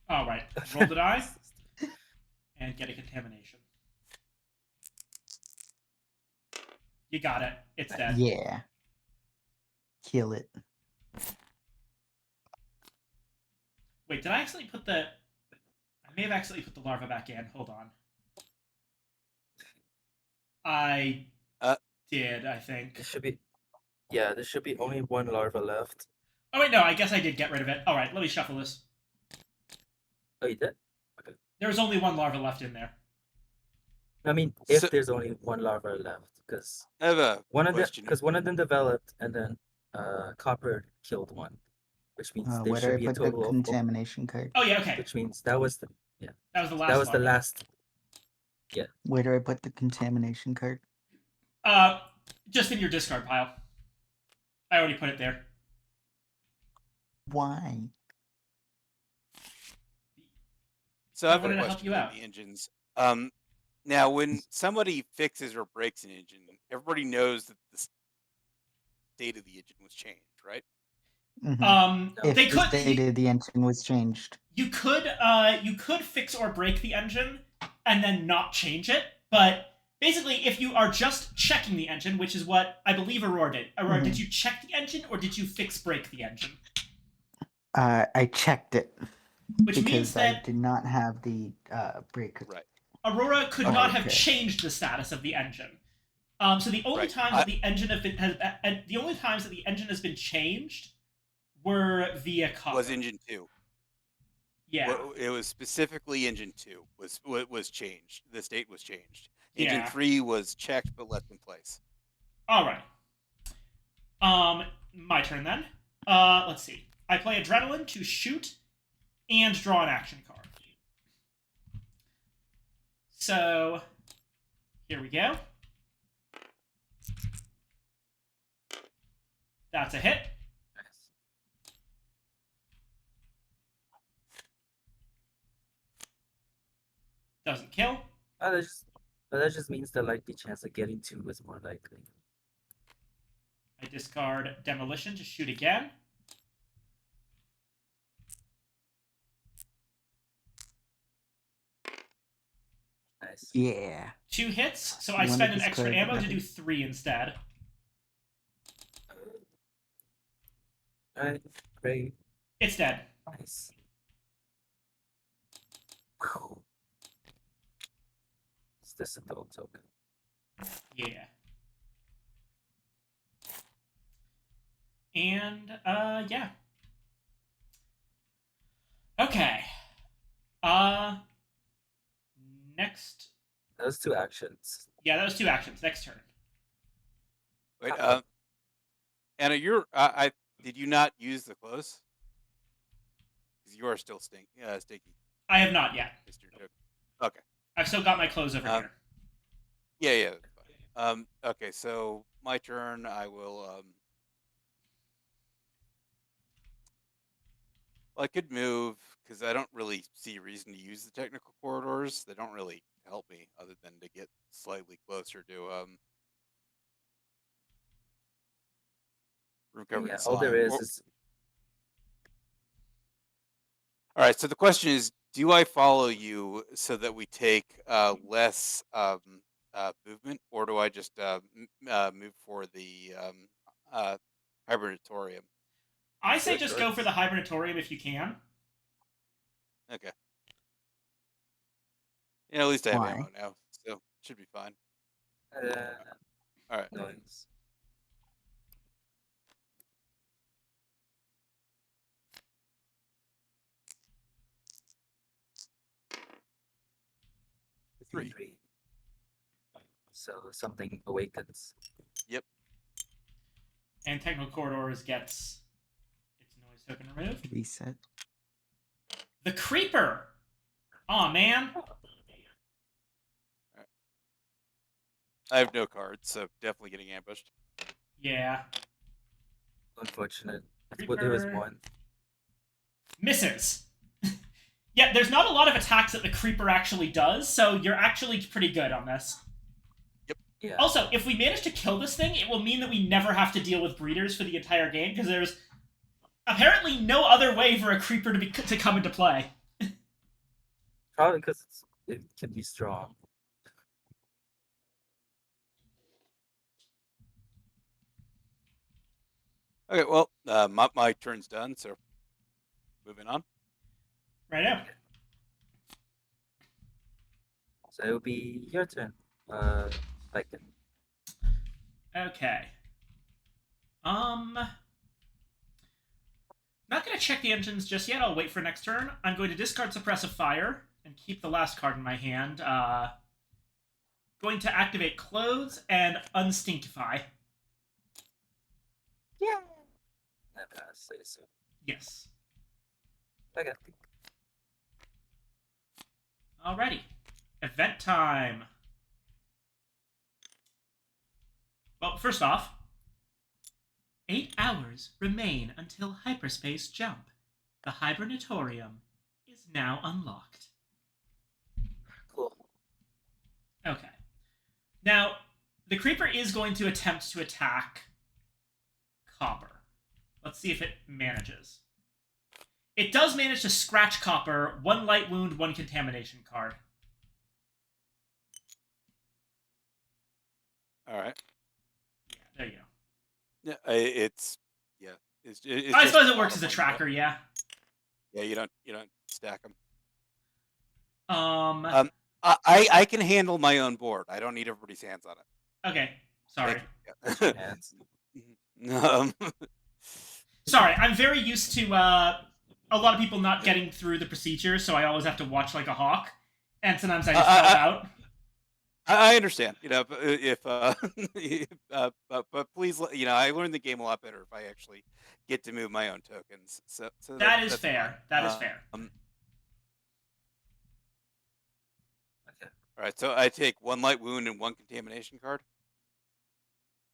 All right. Roll the die and get a contamination. You got it. It's dead. Yeah. Kill it. Wait, did I actually put the... I may have actually put the larva back in. Hold on. I did, I think. There should be. Yeah, there should be only one larva left. Oh, wait, no. I guess I did get rid of it. All right, let me shuffle this. Oh, you did? There was only one larva left in there. I mean, if So- there's only one larva left, because I have a one of them, question. because one of them developed, and then Copper killed one, which means there Where do should I be a put the total of, contamination card? Oh, yeah, okay. which means that was the That was the last that was the larva. last. Where do I put the contamination card? Just in your discard pile. I already put it there. Why? So I have wanted a to help question you on out. the engines. Now when somebody fixes or breaks an engine, everybody knows that the state of the engine was changed, right? Mhm. If They the could. state of the engine was changed. You could fix or break the engine and then not change it, but basically, if you are just checking the engine, which is what I believe Aurora did. Aurora, did you check the engine or did you break the engine? I checked it Which means because I that did not have the break. Right. Aurora could not have Okay. changed the status of the engine. So the only Right. times that the engine the only times that the engine has been changed were via copper. Was engine 2. Yeah. It was specifically engine 2 was changed. The state was changed. Engine Yeah. 3 was checked but left in place. All right. My turn then. Let's see. I play Adrenaline to shoot and draw an action card. So, here we go. That's a hit. Doesn't kill. Oh, that just means the likely chance of getting 2 is more likely. I discard Demolition to shoot again. Nice. Yeah. 2 hits, so You I wanna spend an extra discard ammo to weapon? do 3 instead. Alright, great. It's dead. Nice. Is this a double token? Yeah. And, yeah. Okay. Next. That was 2 actions. Yeah, that was 2 actions. Next turn. Wait, Anna, did you not use the close? Because you are still sticky. I have not yet. Okay. I've still got my clothes over here. Yeah, that's fine. Okay, so my turn. I will. Well, I could move because I don't really see a reason to use the technical corridors. They don't really help me other than to get slightly closer to room covered Yeah, in all there slime. is All right. So the question is, do I follow you so that we take less movement, or do I just move for the hibernatorium? I say Your just choice. go for the hibernatorium if you can. Okay. Yeah, at least I have Why? ammo now, so should be fine. uh, All right. noise. 3. 3. So something awakens. And Technical Corridors gets its noise token removed. Reset. The Creeper! Aw, man. I have no cards, so definitely getting ambushed. Yeah. Unfortunate. Well, there was Creeper. one. Misses. Yeah, there's not a lot of attacks that the Creeper actually does, so you're actually pretty good on this. Yeah. Also, if we manage to kill this thing, it will mean that we never have to deal with breeders for the entire game, because there's apparently no other way for a Creeper to come into play. Probably because it can be strong. Okay, well, my turn's done, so moving on. Right now. So it'll be your turn. Lycan. Okay. Not gonna check the engines just yet. I'll wait for next turn. I'm going to discard Suppressive Fire and keep the last card in my hand. Going to activate Clothes and Unstinkify. Yeah. I say so. Yes. Okay. Alrighty. Event time. Well, first off, 8 hours remain until hyperspace jump. The Hibernatorium is now unlocked. Cool. Okay. Now, the Creeper is going to attempt to attack Copper. Let's see if it manages. It does manage to scratch Copper, 1 light wound, 1 contamination card. All right. Yeah, there you go. Yeah, it's I just suppose it works as a bottom tracker, line, yeah. Yeah, you don't stack them. Um, I can handle my own board. I don't need everybody's hands on it. okay. Sorry. Yeah. Hands. Sorry, I'm very used to a lot of people not getting through the procedure, so I always have to watch like a hawk, and sometimes I just help out. I understand, but if but please, I learned the game a lot better if I actually get to move my own tokens. So That is that's fair. fine. That is fair. Okay. All right, so I take 1 light wound and 1 contamination card.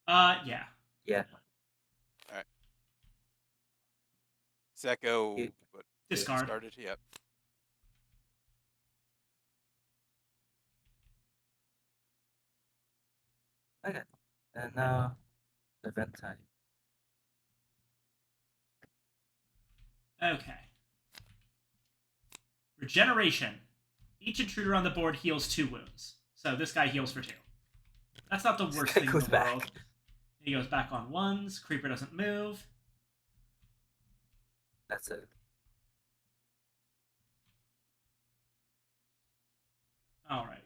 Yeah. Yeah. Secco, You- but Discard. discarded. Yep. Okay. And now, event time. Okay. Regeneration. Each intruder on the board heals 2 wounds. So this guy heals for 2. That's not the worst guy thing in goes the back. world. He goes back on 1s. Creeper doesn't move. That's it. Alrighty.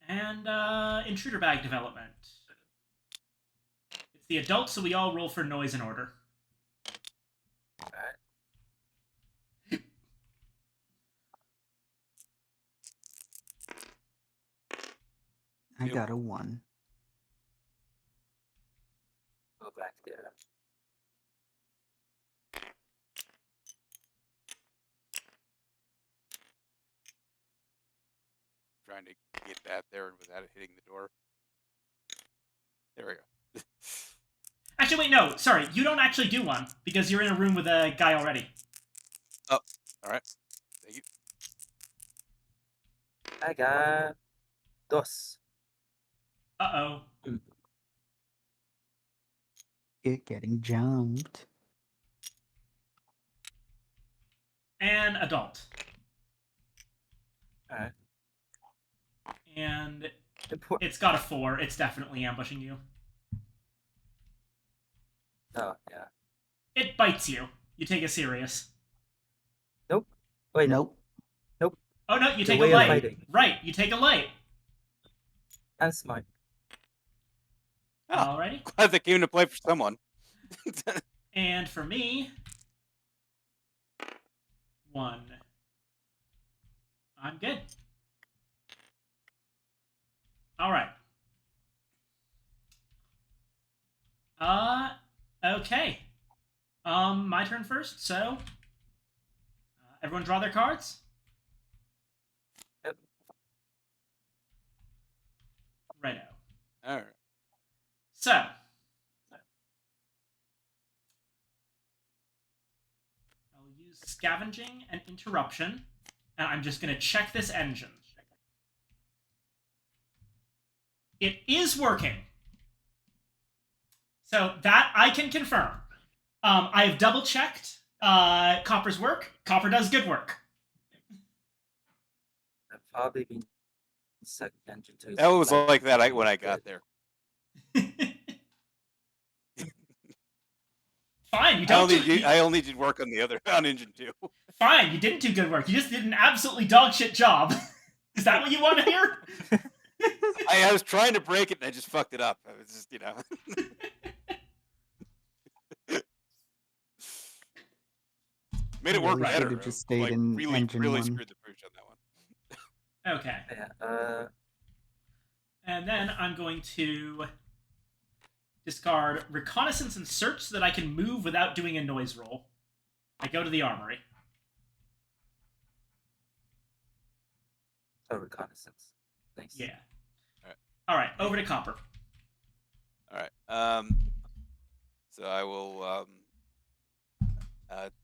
And intruder bag development. It's the adult, so we all roll for noise and order. Alright. I Yep. got a 1. Go back there. Trying to get that there without it hitting the door. There we go. Actually, wait, no. Sorry, you don't actually do one, because you're in a room with a guy already. All right. Thank you. I got dos. Uh-oh. You're getting jumped. And adult. Alright. And Important. it's got a 4. It's definitely ambushing you. Oh, yeah. It bites you. You take it serious. Nope. Wait, Nope. Oh, no, you The take a way of light. fighting. Right, you take a light. I'm smart. Oh. Alrighty. Glad that came into play for someone. And for me, 1, I'm good. All right. Okay. My turn first. So, everyone draw their cards. Yep. Righto. All right. So, I'll use scavenging and interruption, and I'm just going to check this engine. It is working. So that I can confirm. I have double checked Copper's work. Copper does good work. I've probably been second engine to That was like that when I got there. Fine, you don't. I only did work on the other on engine 2. Fine, you didn't do good work. You just did an absolutely dog shit job. Is that what you want to hear? I was trying to break it and I just fucked it up. I was just, made it work Really better. should've just stayed like, in really, engine really 1. screwed the pooch on that one. Okay. Yeah. And then I'm going to discard reconnaissance and search so that I can move without doing a noise roll. I go to the armory. Oh, reconnaissance. Nice. Yeah. All right. Over to Copper. All right. So I will.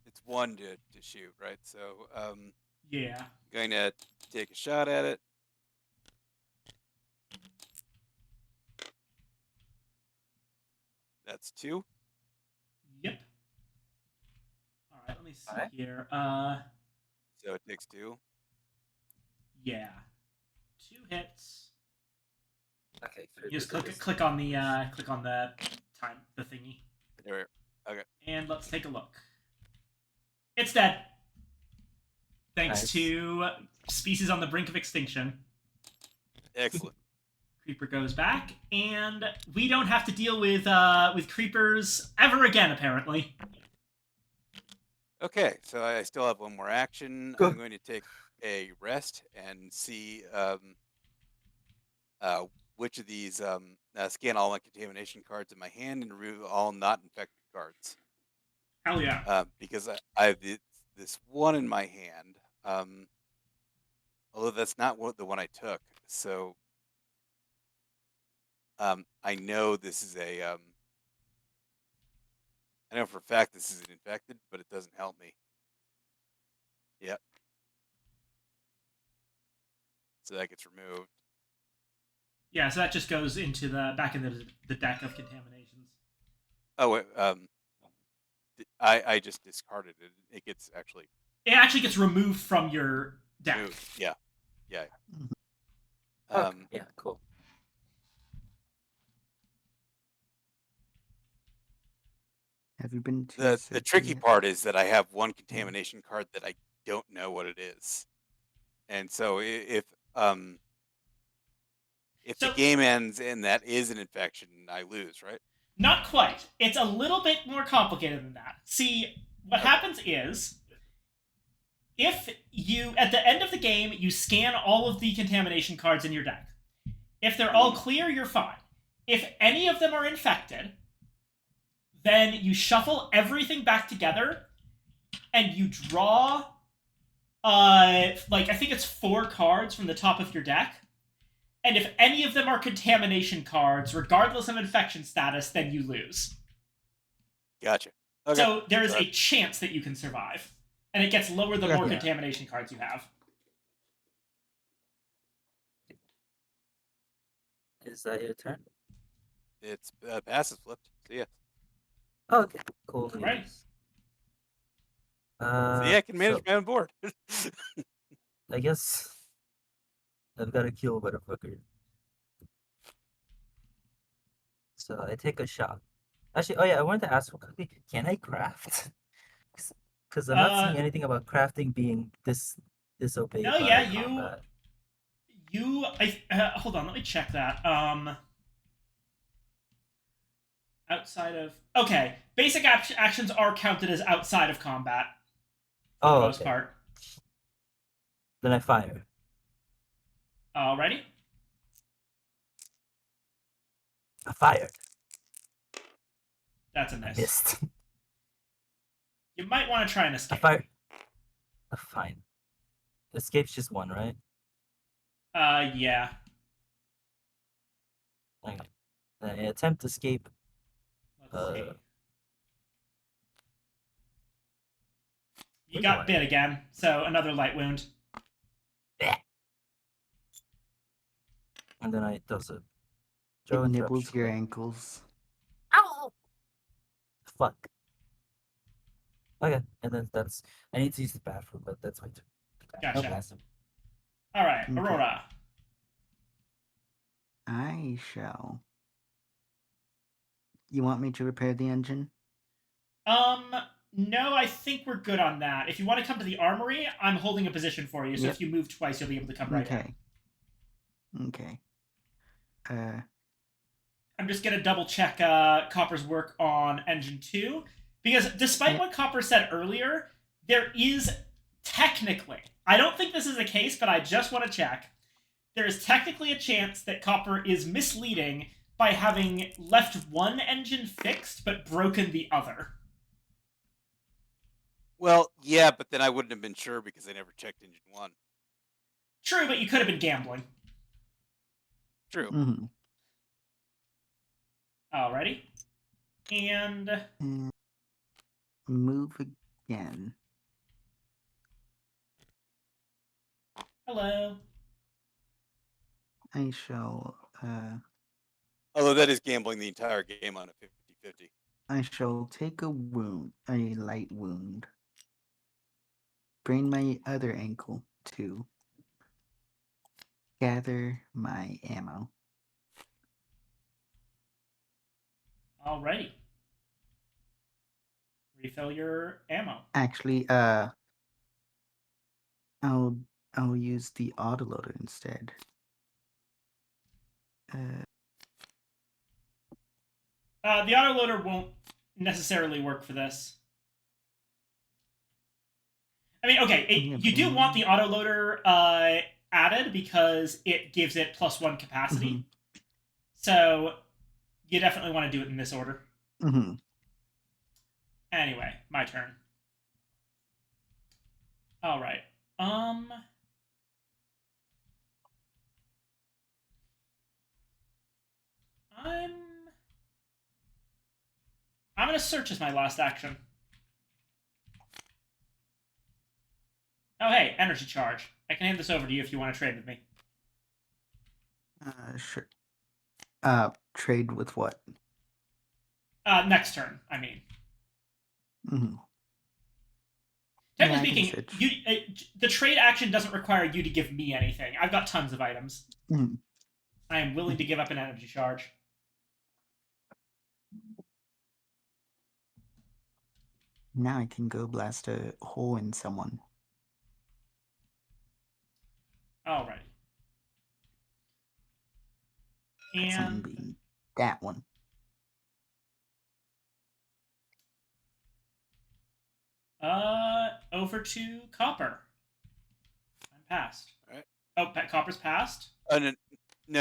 It's 1 to shoot, right? So Yeah. going to take a shot at it. That's 2. Yep. All right. Let me see Alright. here. So it takes 2. Yeah. 2 hits. Okay. You just click on the time the thingy. There we are. Okay. And let's take a look. It's dead. Thanks Nice. to species on the brink of extinction. Excellent. Creeper goes back, and we don't have to deal with creepers ever again, apparently. Okay, so I still have 1 more action. Go. I'm going to take a rest and see which of these scan all my contamination cards in my hand and remove all not infected cards. Hell yeah. Because I have this 1 in my hand, although that's not the one I took. So I know this is I know for a fact this is infected, but it doesn't help me. Yep. So that gets removed. Yeah, so that just goes into the back in the deck of contaminations. Oh, wait, I just discarded it. It gets actually It actually gets removed from your deck. moved. Yeah. Okay. Yeah. Cool. Have you been to The tricky surgery? part is that I have 1 contamination card that I don't know what it is, and so if the So- game ends and that is an infection, I lose, right? Not quite. It's a little bit more complicated than that. See, what happens is, if you, at the end of the game, you scan all of the contamination cards in your deck. If they're all clear, you're fine. If any of them are infected, then you shuffle everything back together, and you draw, I think it's 4 cards from the top of your deck. And if any of them are contamination cards, regardless of infection status, then you lose. Gotcha. Okay. So there is a chance that you can survive. And it gets lower the more Yeah. contamination cards you have. Is that your turn? It's passive flipped. So yeah. Oh, okay. Cool. Right. So yeah, I can manage so my own board. I guess I've got to kill motherfucker. So I take a shot. Actually, oh yeah, I wanted to ask real quickly, can I craft? Because I'm not seeing anything about crafting being disobeyed. No, by yeah, combat. hold on, let me check that. Outside of... Okay, basic actions are counted as outside of combat. For the most part. Then I fire. Alrighty. A fire. That's a I miss. missed. You might want to try and A escape. fire. Fine. Escape's just one, right? Yeah. Okay. Attempt escape. Let's see. Uh, You Wait, got what? bit again, so another light wound. And then I does it. It nibbles your ankles. Ow! Fuck. Okay, and then that's. I need to use the bathroom, but that's my turn. Gotcha. blast him. All right, Okay. Aurora. I shall. You want me to repair the engine? No, I think we're good on that. If you want to come to the armory, I'm holding a position for you, so Yep. if you move twice, you'll be able to come right in. Okay. Okay. I'm just gonna double check Copper's work on Engine 2, because despite Yep. what Copper said earlier, there is technically, I don't think this is the case, but I just want to check, there is technically a chance that Copper is misleading by having left one engine fixed but broken the other. Well, yeah, but then I wouldn't have been sure because I never checked engine 1. True, but you could have been gambling. True. Mm-hmm. Alrighty. And Move again. hello. I shall. Although that is gambling the entire game on a 50-50. I shall take a wound, a light wound. Brain my other ankle to gather my ammo. Alrighty. Refill your ammo. Actually, I'll use the autoloader instead. The autoloader won't necessarily work for this. I mean, okay, you do want the autoloader added because it gives it +1 capacity. Mhm. So you definitely want to do it in this order. Mm-hmm. Anyway, my turn. All right. I'm gonna search as my last action. Oh, hey, energy charge. I can hand this over to you if you want to trade with me. Sure. Trade with what? Next turn, I mean. Mm-hmm. Technically speaking, the trade action doesn't require you to give me anything. I've got tons of items. Mm-hmm. I am willing to give up an energy charge. Now I can go blast a hole in someone. Alright. Someone And being that one. over to Copper. I'm passed. Alright. Oh, Copper's passed? No,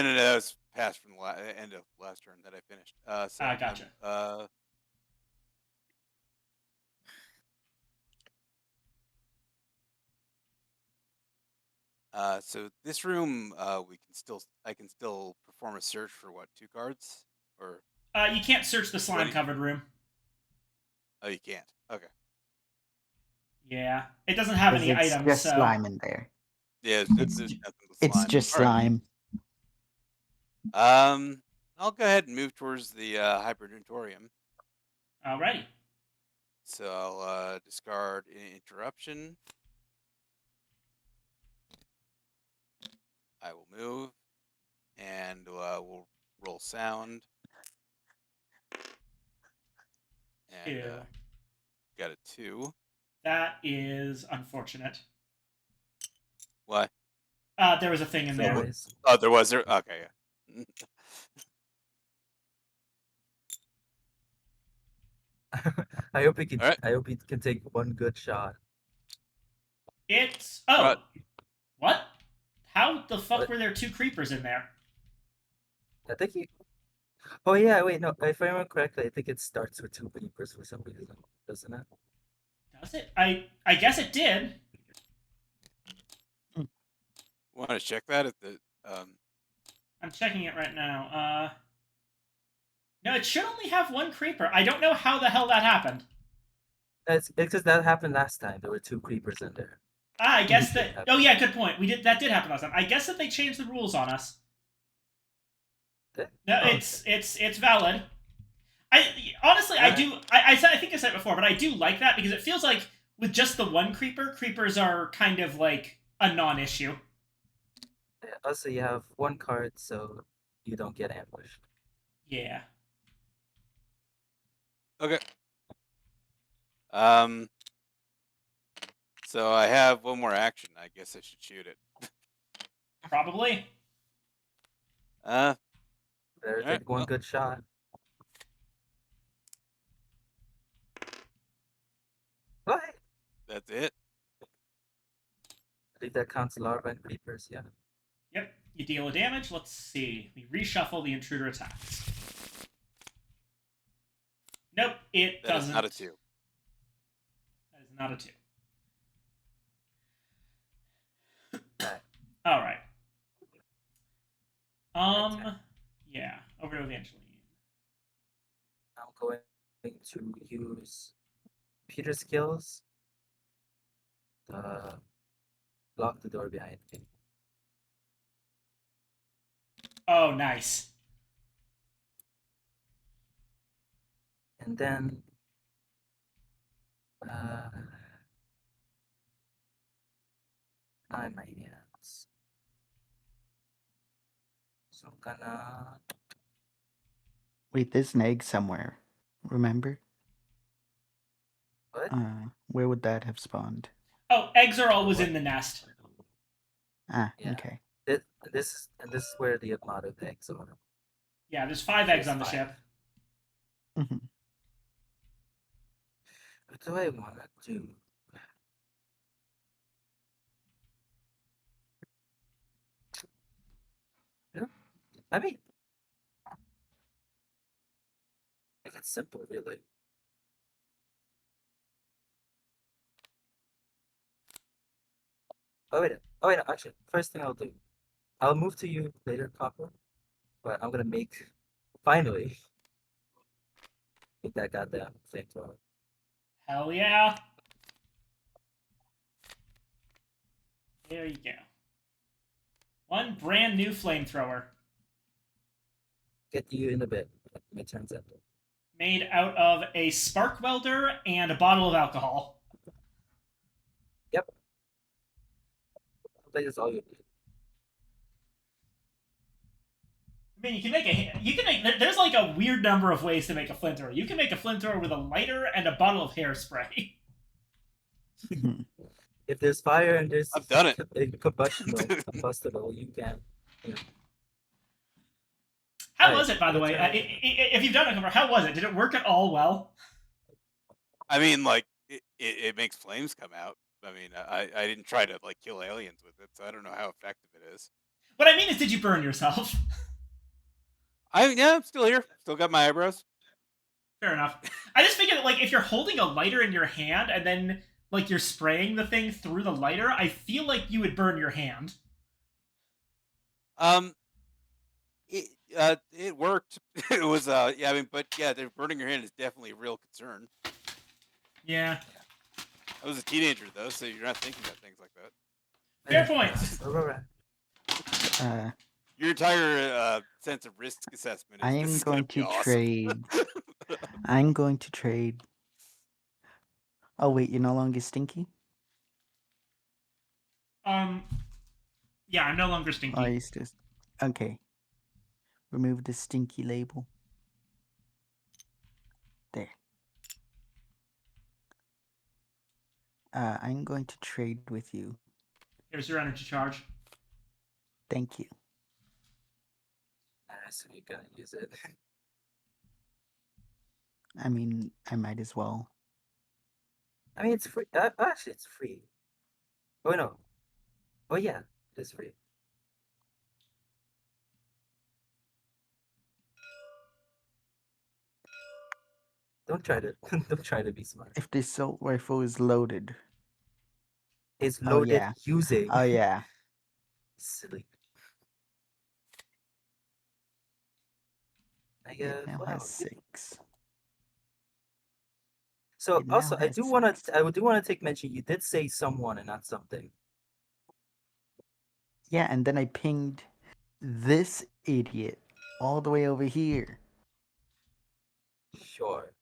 that was passed from the end of last turn that I finished. Gotcha. So this room, I can still perform a search for what, 2 cards, or You can't search the slime-covered room. oh, you can't. Okay. Yeah, it doesn't have any It's items. just so... slime in there. Yeah, It's there's nothing but slime. It's just All right. slime. I'll go ahead and move towards the Hyperdentorium. Alrighty. So I'll discard an interruption. I will move, and we'll roll sound. And 2. got a 2. That is unfortunate. Why? There was a thing in there. Always. Oh, there was there. Okay, yeah. I hope he can. Alright. I hope he can take one good shot. It's Right. what? How the fuck What? were there 2 creepers in there? I think you. Oh yeah, wait, no. If I remember correctly, I think it starts with 2 creepers for some reason, doesn't it? Does it? I guess it did. Want to check that at the I'm checking it right now. No, it should only have 1 creeper. I don't know how the hell that happened. It's because that happened last time. There were 2 creepers in there. I guess Didn't that. happen. Oh yeah, good point. That did happen last time. I guess that they changed the rules on us. No, Oh, it's valid. I honestly, I do. I think I said it before, but I do like that because it feels like with just the 1 creeper, creepers are kind of like a non-issue. Yeah, also, you have 1 card, so you don't get ambushed. Yeah. okay. So I have one more action. I guess I should shoot it. Probably. Better Alright, take one well. good shot. What? I That's it. believe that counts larva and creepers. Yeah. Yep. You deal a damage. Let's see. We reshuffle the intruder attacks. Nope, it That is doesn't. not a 2. That is not a 2. Alright. All right. Okay. Yeah. Over to Evangeline. I'm going to use Peter skills. Lock the door behind me. Oh, nice. And then I my hands. So I'm gonna Wait, there's an egg somewhere. Remember? what? Where would that have spawned? Oh, eggs are always What? in the nest. Ah, Yeah. okay. This is where the amount of eggs are. Yeah, there's 5 eggs There's on the 5. ship. Mhm. What do I want to do? Yeah, I mean, it's simple, really. Oh wait, actually, first thing I'll do, I'll move to you later, Copper, but I'm gonna finally, make that goddamn flamethrower. Hell yeah. There you go. One brand new flamethrower. Get you in a bit. My turn's up. Made out of a spark welder and a bottle of alcohol. Yep. That is all you need. I mean, there's like a weird number of ways to make a flamethrower. You can make a flamethrower with a lighter and a bottle of hairspray. Mhm. If there's fire and there's I've done it. combustible, you can. How Alright, was it, by the way? let's, If you've done it before, how was it? Did it work at all well? I mean, like it makes flames come out. I mean, I didn't try to like kill aliens with it, so I don't know how effective it is. What I mean is, did you burn yourself? I'm still here. Still got my eyebrows. Fair enough. I just figured that, like, if you're holding a lighter in your hand and then, like, you're spraying the thing through the lighter, I feel like you would burn your hand. It worked. It was yeah. I mean, but yeah, the burning your hand is definitely a real concern. Yeah. I was a teenager though, so you're not thinking about things like that. Fair point. Your entire sense of risk assessment is I this am is gonna going be to awesome. trade. I'm going to trade. Oh wait, you're no longer stinky? Yeah, I'm no longer stinky. Oh, you still. Okay. Remove the stinky label. There. I'm going to trade with you. Here's your energy charge. Thank you. So you're gonna use it. I mean, I might as well. I mean, it's free. Actually, it's free. Oh no. Oh yeah, it's free. Don't try to don't try to be smart. If the assault rifle is loaded. It's Oh loaded yeah. using Oh yeah. silly. I It guess now what has else? 6. So It now also has I do wanna take mention you did say someone and not something. Yeah, and then I pinged this idiot all the way over here. Sure.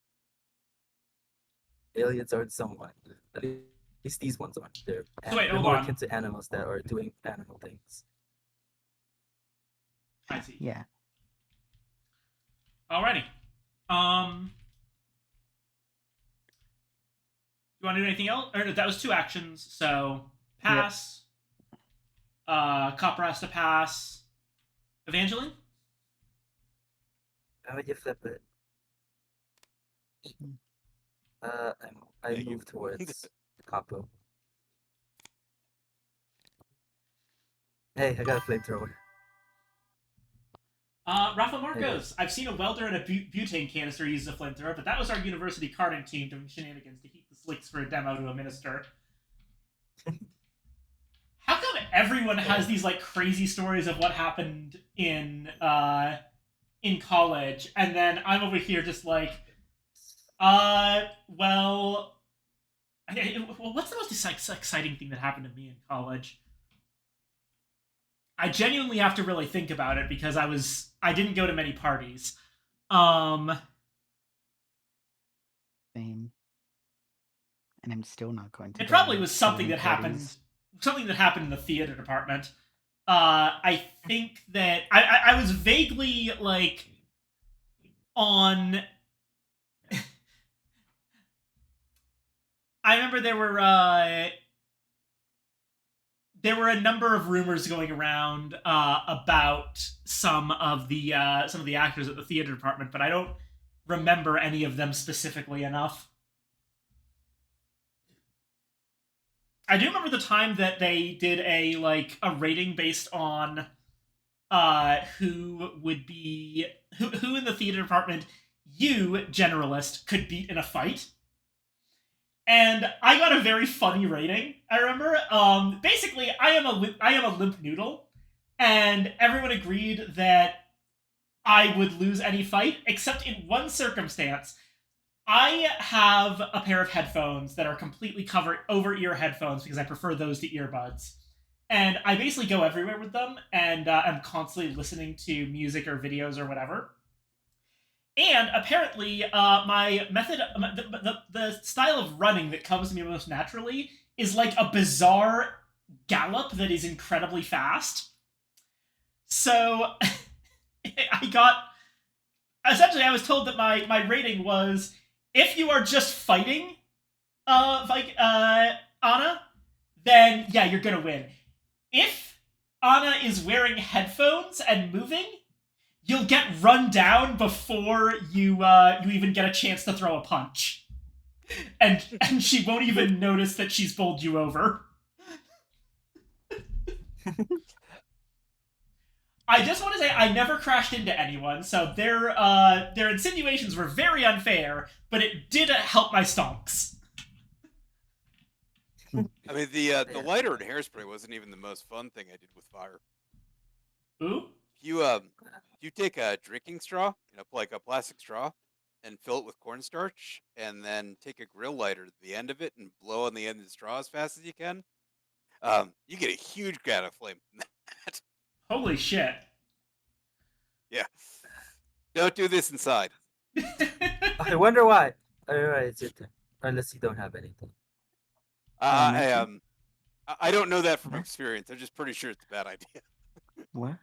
Aliens aren't someone. At least these ones aren't. So wait, They're hold more on. akin to animals that are doing animal things. I see. Yeah. Alrighty. You want to do anything else? Or no, that was 2 actions. So pass. Copper has to pass. Evangeline. How would you flip it? Hmm. I Thank you. move towards Carpe. Hey, I got a flamethrower. Rafa Marcos. I've seen a welder and a butane canister use a flamethrower, but that was our university carding team doing shenanigans to heat the slicks for a demo to a minister. How come everyone has these like crazy stories of what happened in college, and then I'm over here just like, well, what's the most exciting thing that happened to me in college? I genuinely have to really think about it because I didn't go to many parties. Same. And I'm still not going to. It probably was so something many that parties. happened in the theater department. I think that I was vaguely like on. I remember there were a number of rumors going around about some of the actors at the theater department, but I don't remember any of them specifically enough. I do remember the time that they did a rating based on who would be who in the theater department you generalist could beat in a fight. And I got a very funny rating. I remember, basically, I am a limp noodle, and everyone agreed that I would lose any fight, except in one circumstance. I have a pair of headphones that are completely covered over-ear headphones because I prefer those to earbuds. And I basically go everywhere with them, and I'm constantly listening to music or videos or whatever. And apparently, my method, the style of running that comes to me most naturally is like a bizarre gallop that is incredibly fast. So I was told that my rating was, if you are just fighting, Anna, then yeah, you're gonna win. If Anna is wearing headphones and moving, you'll get run down before you even get a chance to throw a punch, and she won't even notice that she's bowled you over. I just want to say I never crashed into anyone, so their insinuations were very unfair, but it did help my stonks. I mean, the lighter and hairspray wasn't even the most fun thing I did with fire. Ooh. You take a drinking straw, like a plastic straw, and fill it with cornstarch, and then take a grill lighter to the end of it and blow on the end of the straw as fast as you can. You get a huge vat of flame from that. Holy shit. Yeah. Don't do this inside. I wonder why. Alright, it's your turn. Unless you don't have anything. I don't know that from What? experience. I'm just pretty sure it's a bad idea. What?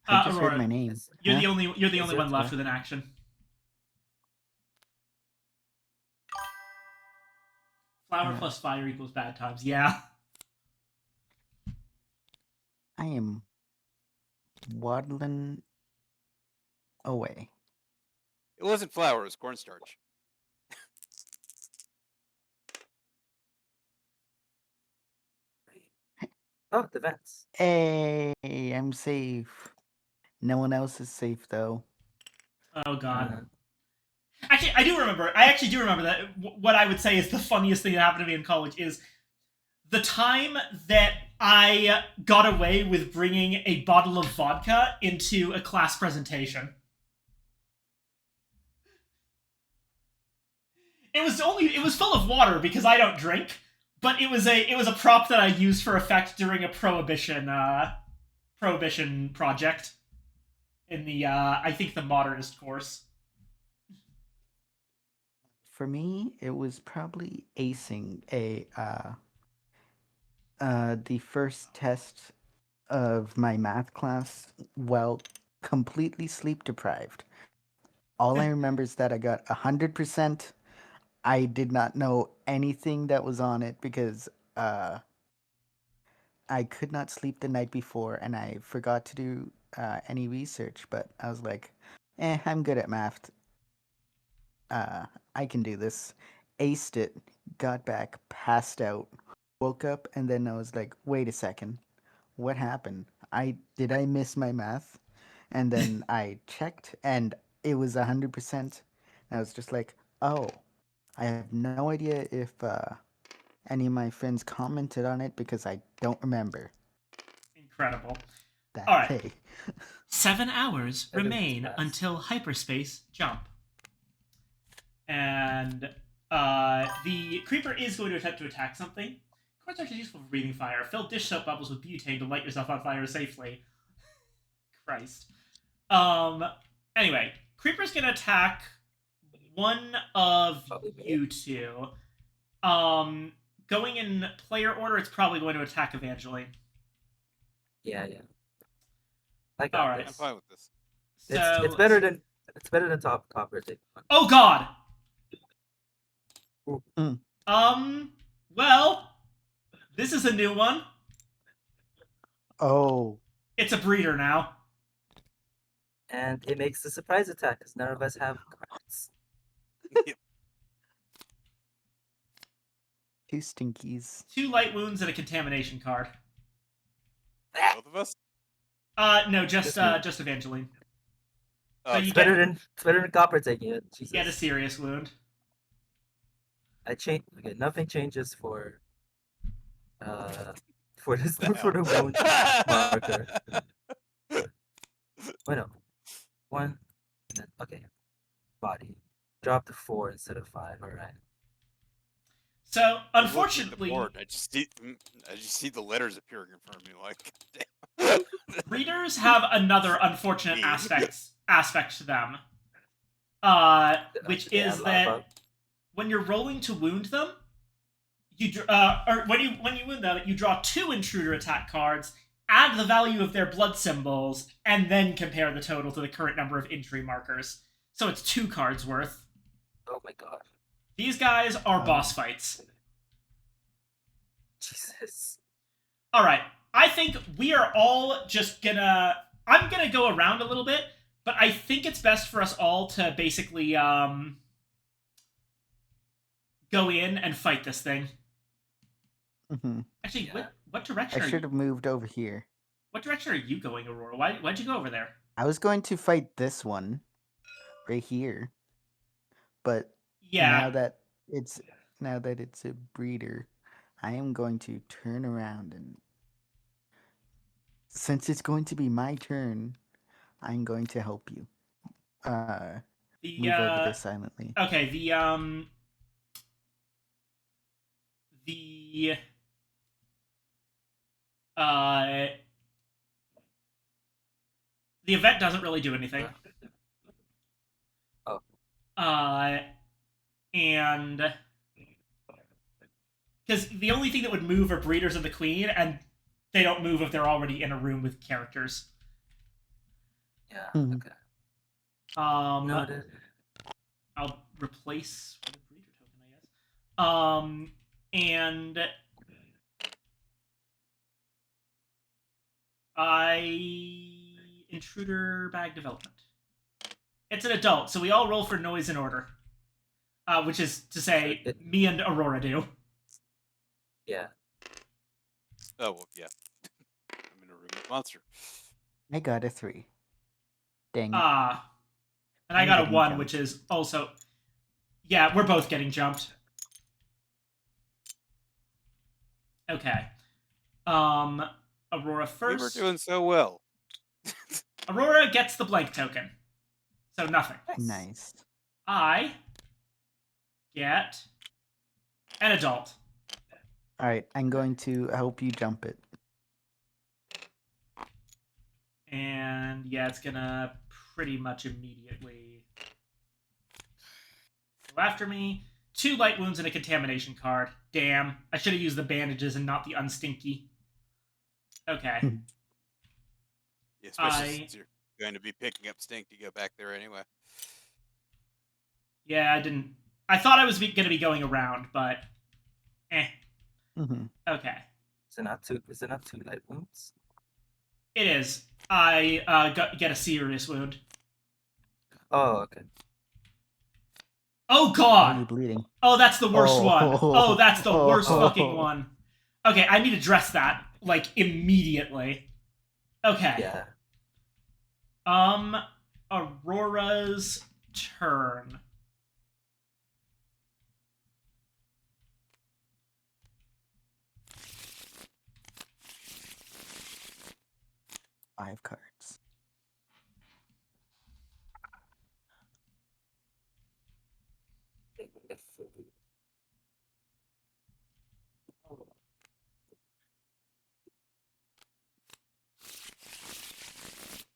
I just Aurora, heard my name. You're Huh? the only Is it? one left Huh? with an action. Flower Yeah. plus fire equals bad times. Yeah. I am waddling away. It wasn't flour, it was cornstarch. Oh, the vents. Hey, I'm safe. No one else is safe though. Oh god. Actually, I do remember. I actually do remember that. What I would say is the funniest thing that happened to me in college is the time that I got away with bringing a bottle of vodka into a class presentation. It was full of water because I don't drink, but it was a prop that I used for effect during a prohibition project in the I think the modernist course. For me, it was probably acing the first test of my math class while completely sleep deprived. All I remember is that I got 100%. I did not know anything that was on it because I could not sleep the night before and I forgot to do any research. But I was like, I'm good at math. Uh, I can do this. Aced it, got back, passed out, woke up, and then I was like, wait a second, what happened? I miss my math? And then I checked, and it was 100%. I was just like, oh, I have no idea if any of my friends commented on it because I don't remember Incredible. that All right. day. 7 hours That is remain fast. until hyperspace jump. And the creeper is going to attempt to attack something. Cornstarch is useful for breathing fire. Fill dish soap bubbles with butane to light yourself on fire safely. Christ. Anyway, creeper's gonna attack one of Probably me. you two. Going in player order, it's probably going to attack Evangeline. Yeah. I got Alright. I'm this. fine with this. So It's better than top copper tape. Oh God. Ooh. Well, this is a new one. Oh, It's a breeder now. And it makes the surprise attack because none of us have cards. two stinkies. 2 light wounds and a contamination card. Both of us? No, just Just me. just Evangeline. Oh, So it's you It's better than copper taking it. Jesus. get a serious wound. I change. Okay, nothing changes for this the for the hell? wound marker. Wait, no. 1. And then, okay. Body. Drop to 4 instead of 5. All right. So I look at the unfortunately, board, I just see the letters appearing in front of me. Like, damn. breeders have another unfortunate Me. aspect to them. Which Yeah, is a lot about- that when you're rolling to wound them, or when you wound them, you draw 2 intruder attack cards, add the value of their blood symbols, and then compare the total to the current number of entry markers. So it's 2 cards worth. Oh my god. These guys are boss fights. Jesus. All right, I think we are all just gonna. I'm gonna go around a little bit, but I think it's best for us all to basically go in and fight this thing. Hmm. Actually, Yeah. what direction? I should have moved over here. What direction are you going, Aurora? Why'd you go over there? I was going to fight this one right here, but Yeah, now that it's a breeder, I am going to turn around and since it's going to be my turn, I'm going to help you. the Move over there silently. okay, the the event doesn't really do anything. Oh. And because the only thing that would move are breeders of the queen, and they don't move if they're already in a room with characters. Yeah. Mhm. Okay. Noted. I'll replace with a breeder token, I guess. And intruder bag development. It's an adult, so we all roll for noise in order. Which is to say, me and Aurora do. Yeah. Oh well, yeah. I'm in a room with monster. I got a 3. Dang it. And I I'm got a getting 1, jumped. which is also. Yeah, we're both getting jumped. Okay. Aurora We were first. doing so well. Aurora gets the blank token. So nothing. Nice. I get an adult. All right, I'm going to help you jump it. And yeah, it's gonna pretty much immediately go after me. 2 light wounds and a contamination card. Damn. I should have used the bandages and not the unstinky. Okay. Yeah, especially since you're going to be picking up stink to go back there anyway. Yeah, I didn't. I thought I was gonna be going around, but Mm-hmm. Okay. Is it not two light wounds? It is. I get a serious wound. Oh, okay. Oh Why are god! you bleeding? Oh, that's the worst one. Oh, that's the worst Oh. fucking one. Okay, I need to address that, like, immediately. Okay. Yeah. Aurora's turn. Five cards.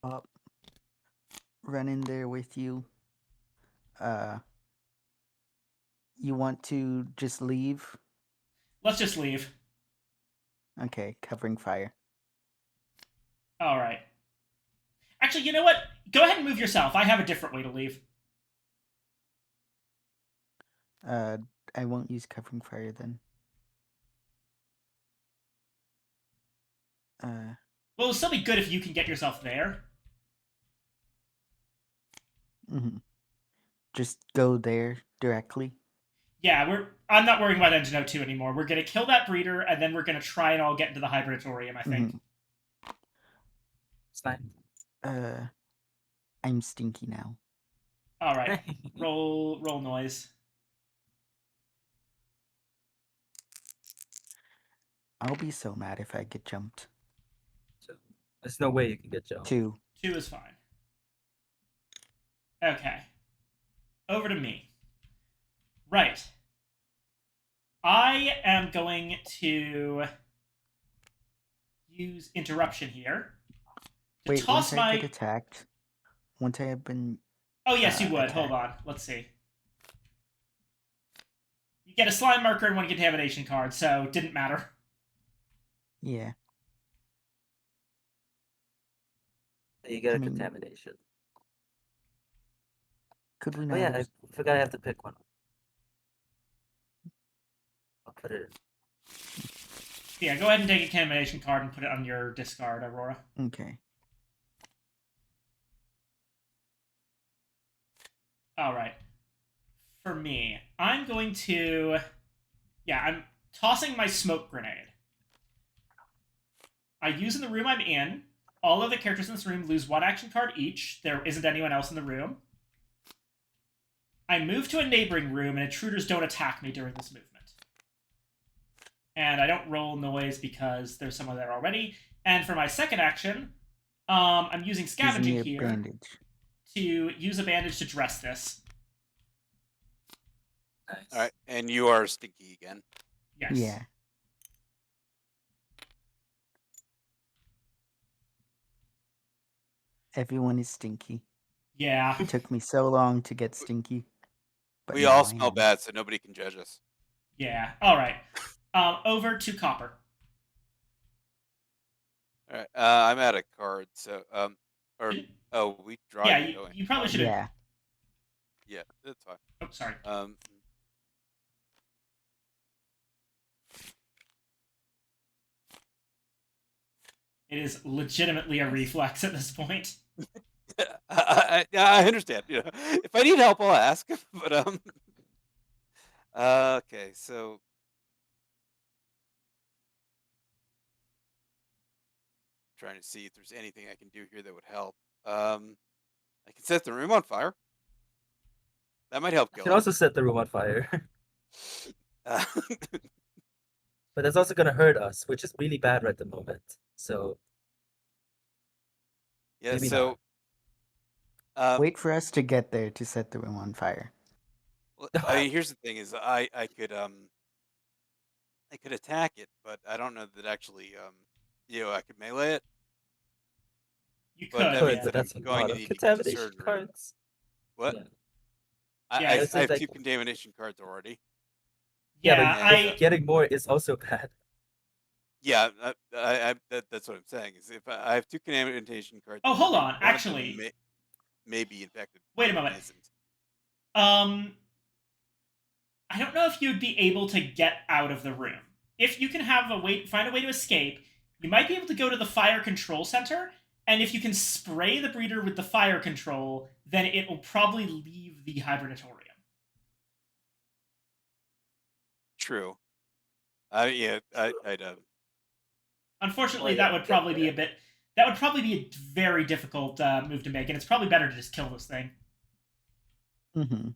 Up. Run in there with you. You want to just leave? Let's just leave. Okay, covering fire. Alright. Actually, you know what? Go ahead and move yourself. I have a different way to leave. I won't use covering fire then. Well, it'll still be good if you can get yourself there. Mm-hmm. Just go there directly. Yeah, I'm not worrying about Engine 02 anymore. We're gonna kill that breeder, and then we're gonna try and all get into the hibernatorium, I think. It's fine. I'm stinky now. Alright. roll noise. I'll be so mad if I get jumped. So, there's no way you can get jumped. 2. 2 is fine. Okay. Over to me. Right. I am going to use interruption here to Wait, toss once I get attacked, once I have been... Oh, yes, you would. attacked. Hold on. Let's see. You get a slime marker and 1 contamination card, so didn't matter. Yeah. You get a I mean, contamination. Could we Oh not? yeah, I forgot I have to pick one. I'll put it in. Yeah, go ahead and take a contamination card and put it on your discard, Aurora. Okay. Alright. For me, I'm going to... Yeah, I'm tossing my smoke grenade. I use in the room I'm in. All of the characters in this room lose 1 action card each. There isn't anyone else in the room. I move to a neighboring room, and intruders don't attack me during this movement. And I don't roll noise because there's someone there already. And for my second action, I'm using scavenging Gives me a here bandage. to use a bandage to dress this. Nice. All right, and you are stinky again. Yes. Yeah. Everyone is stinky. Yeah. It took me so long to get stinky. But We now all I smell am. bad, so nobody can judge us. Yeah. All right. Over to Copper. All right, I'm out of cards, so we draw. Yeah, it going. you probably should have. Yeah. Yeah, that's fine. Oh, sorry. It is legitimately a reflex at this point. I understand. You know, if I need help, I'll ask. But okay, so trying to see if there's anything I can do here that would help. I can set the room on fire. That might help You kill can him. also set the room on fire. Uh, But that's also gonna hurt us, which is really bad right at the moment. So yeah. maybe So, Wait for us to get there to set the room on fire. well, I mean, here's the thing: is I could attack it, but I don't know that actually I could melee it. You But that could, could, means yeah. but that I'm that's a going lot to of need to get to contamination surgery. cards. What? Yeah. Yeah, I It's have like 2 contamination cards already. yeah, but Yeah, And getting more is also bad. yeah, that's what I'm saying. Is if I have 2 contamination cards Oh, hold already, on. one of them Actually, may be infected, wait one a of them moment. isn't. I don't know if you'd be able to get out of the room. If you can find a way to escape, you might be able to go to the fire control center, and if you can spray the breeder with the fire control, then it will probably leave the hibernatorium. True. Yeah, I'd Unfortunately, Well, yeah, get there. that would probably be a very difficult move to make, and it's probably better to just kill this thing. Mm-hmm.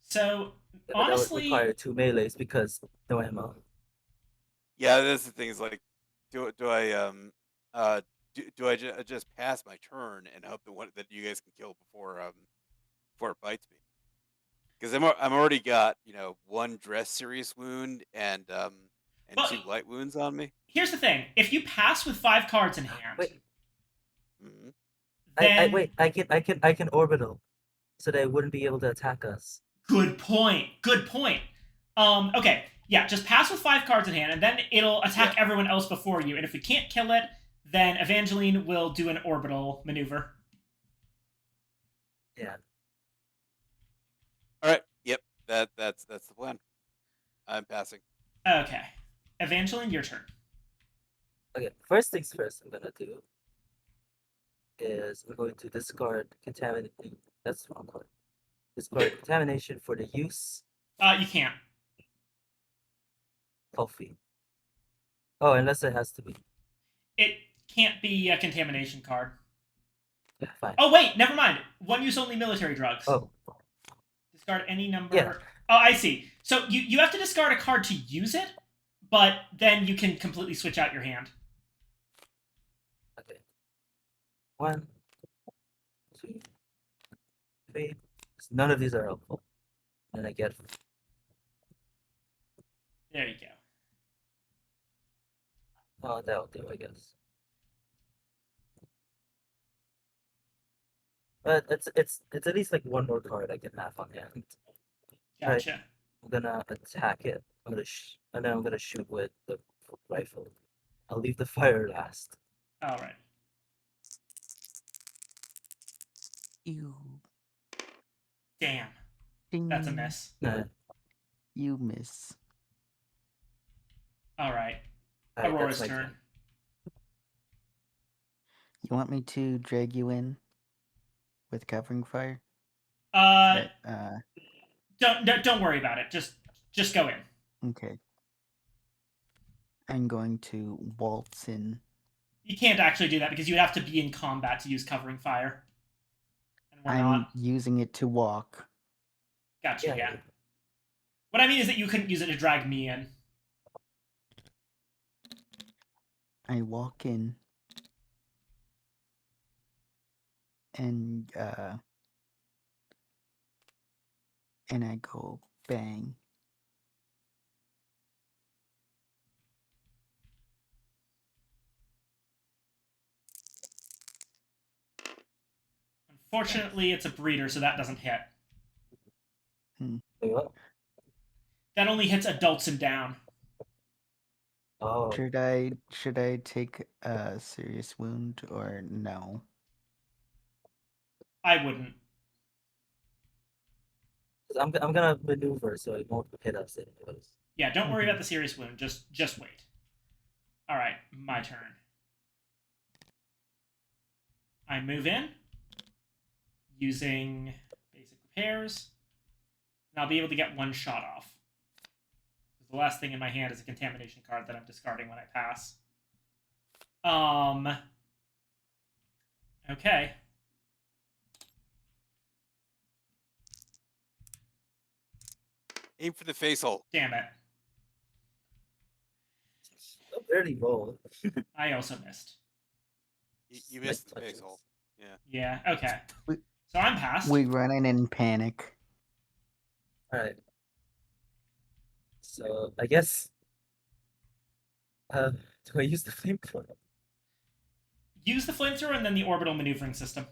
So Yeah, but that would require honestly, 2 melees because no ammo. yeah. That's the thing. Is like, do I uh do I just pass my turn and hope that you guys can kill before it bites me? Because I'm already got 1 dress serious wound and well, 2 light wounds on me. here's the thing: if you pass with 5 cards in hand, Wait, Hmm. I then wait, I can orbital, so they wouldn't be able to attack us. good point. Good point. Okay, yeah, just pass with 5 cards in hand, and then it'll Yeah. attack everyone else before you. And if we can't kill it, then Evangeline will do an orbital maneuver. Yeah. All right. Yep. That's the plan. I'm passing. Okay, Evangeline, your turn. Okay. First things first, I'm gonna do is I'm going to discard contamination. That's the wrong card. Discard contamination for the use You can't. coffee. Oh, unless it has to be. It can't be a contamination card. Yeah, fine. Oh wait, never mind. One use only military drugs. Oh, Discard any number. yeah. Oh, I see. So you have to discard a card to use it, but then you can completely switch out your hand. Okay. 1, 2, 3. None of these are helpful. And I get There you go. oh that'll do, I guess. But it's at least like 1 more card I can have on hand. Right. Gotcha. I'm gonna attack it. And then I'm gonna shoot with the rifle. I'll leave the fire last. All right. You. Damn. Ding. That's a miss. You miss. All right. Alright, Aurora's that's my turn. You want me to drag you in with covering fire? Uh, But, don't worry about it. Just go in. okay. I'm going to waltz in. You can't actually do that because you would have to be in combat to use covering fire. And we're I'm not. using it to walk. Gotcha, Yeah. yeah. What I mean is that you couldn't use it to drag me in. I walk in. And I go bang. Unfortunately, it's a breeder, so that doesn't hit. Wait, what? That only hits adults and down. Oh, Should I take a serious wound or no? I wouldn't. 'cause I'm gonna maneuver so it won't hit us anyways. Yeah, don't worry about the serious wound. Just wait. All right, my turn. I move in using basic repairs, and I'll be able to get 1 shot off. Because the last thing in my hand is a contamination card that I'm discarding when I pass. Okay. Aim for the face hole. Damn it. I barely rolled. I also missed. You missed the Nice face hole. touches. Yeah, okay. We- So I'm passed. We running in panic. Alright. So I guess do I use the flamethrower? Use the flamethrower and then the orbital maneuvering system.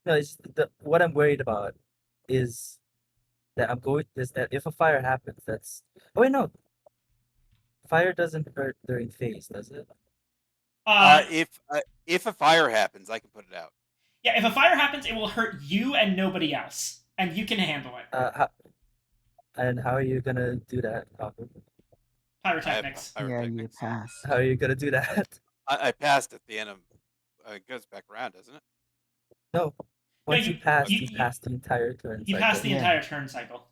No, it's what I'm worried about is that if a fire happens, that's oh wait no. Fire doesn't hurt during phase, does it? If a fire happens, I can put it out. Yeah, if a fire happens, it will hurt you and nobody else. And you can handle it. How are you gonna do that, Carpe? Pyrotechnics. Yeah, you Pyrotechnics. pass. How are you gonna do that? I passed at the end of. It goes back around, doesn't it? No. Once you- you pass, you- you pass the entire turn. You pass the Yeah. entire turn cycle.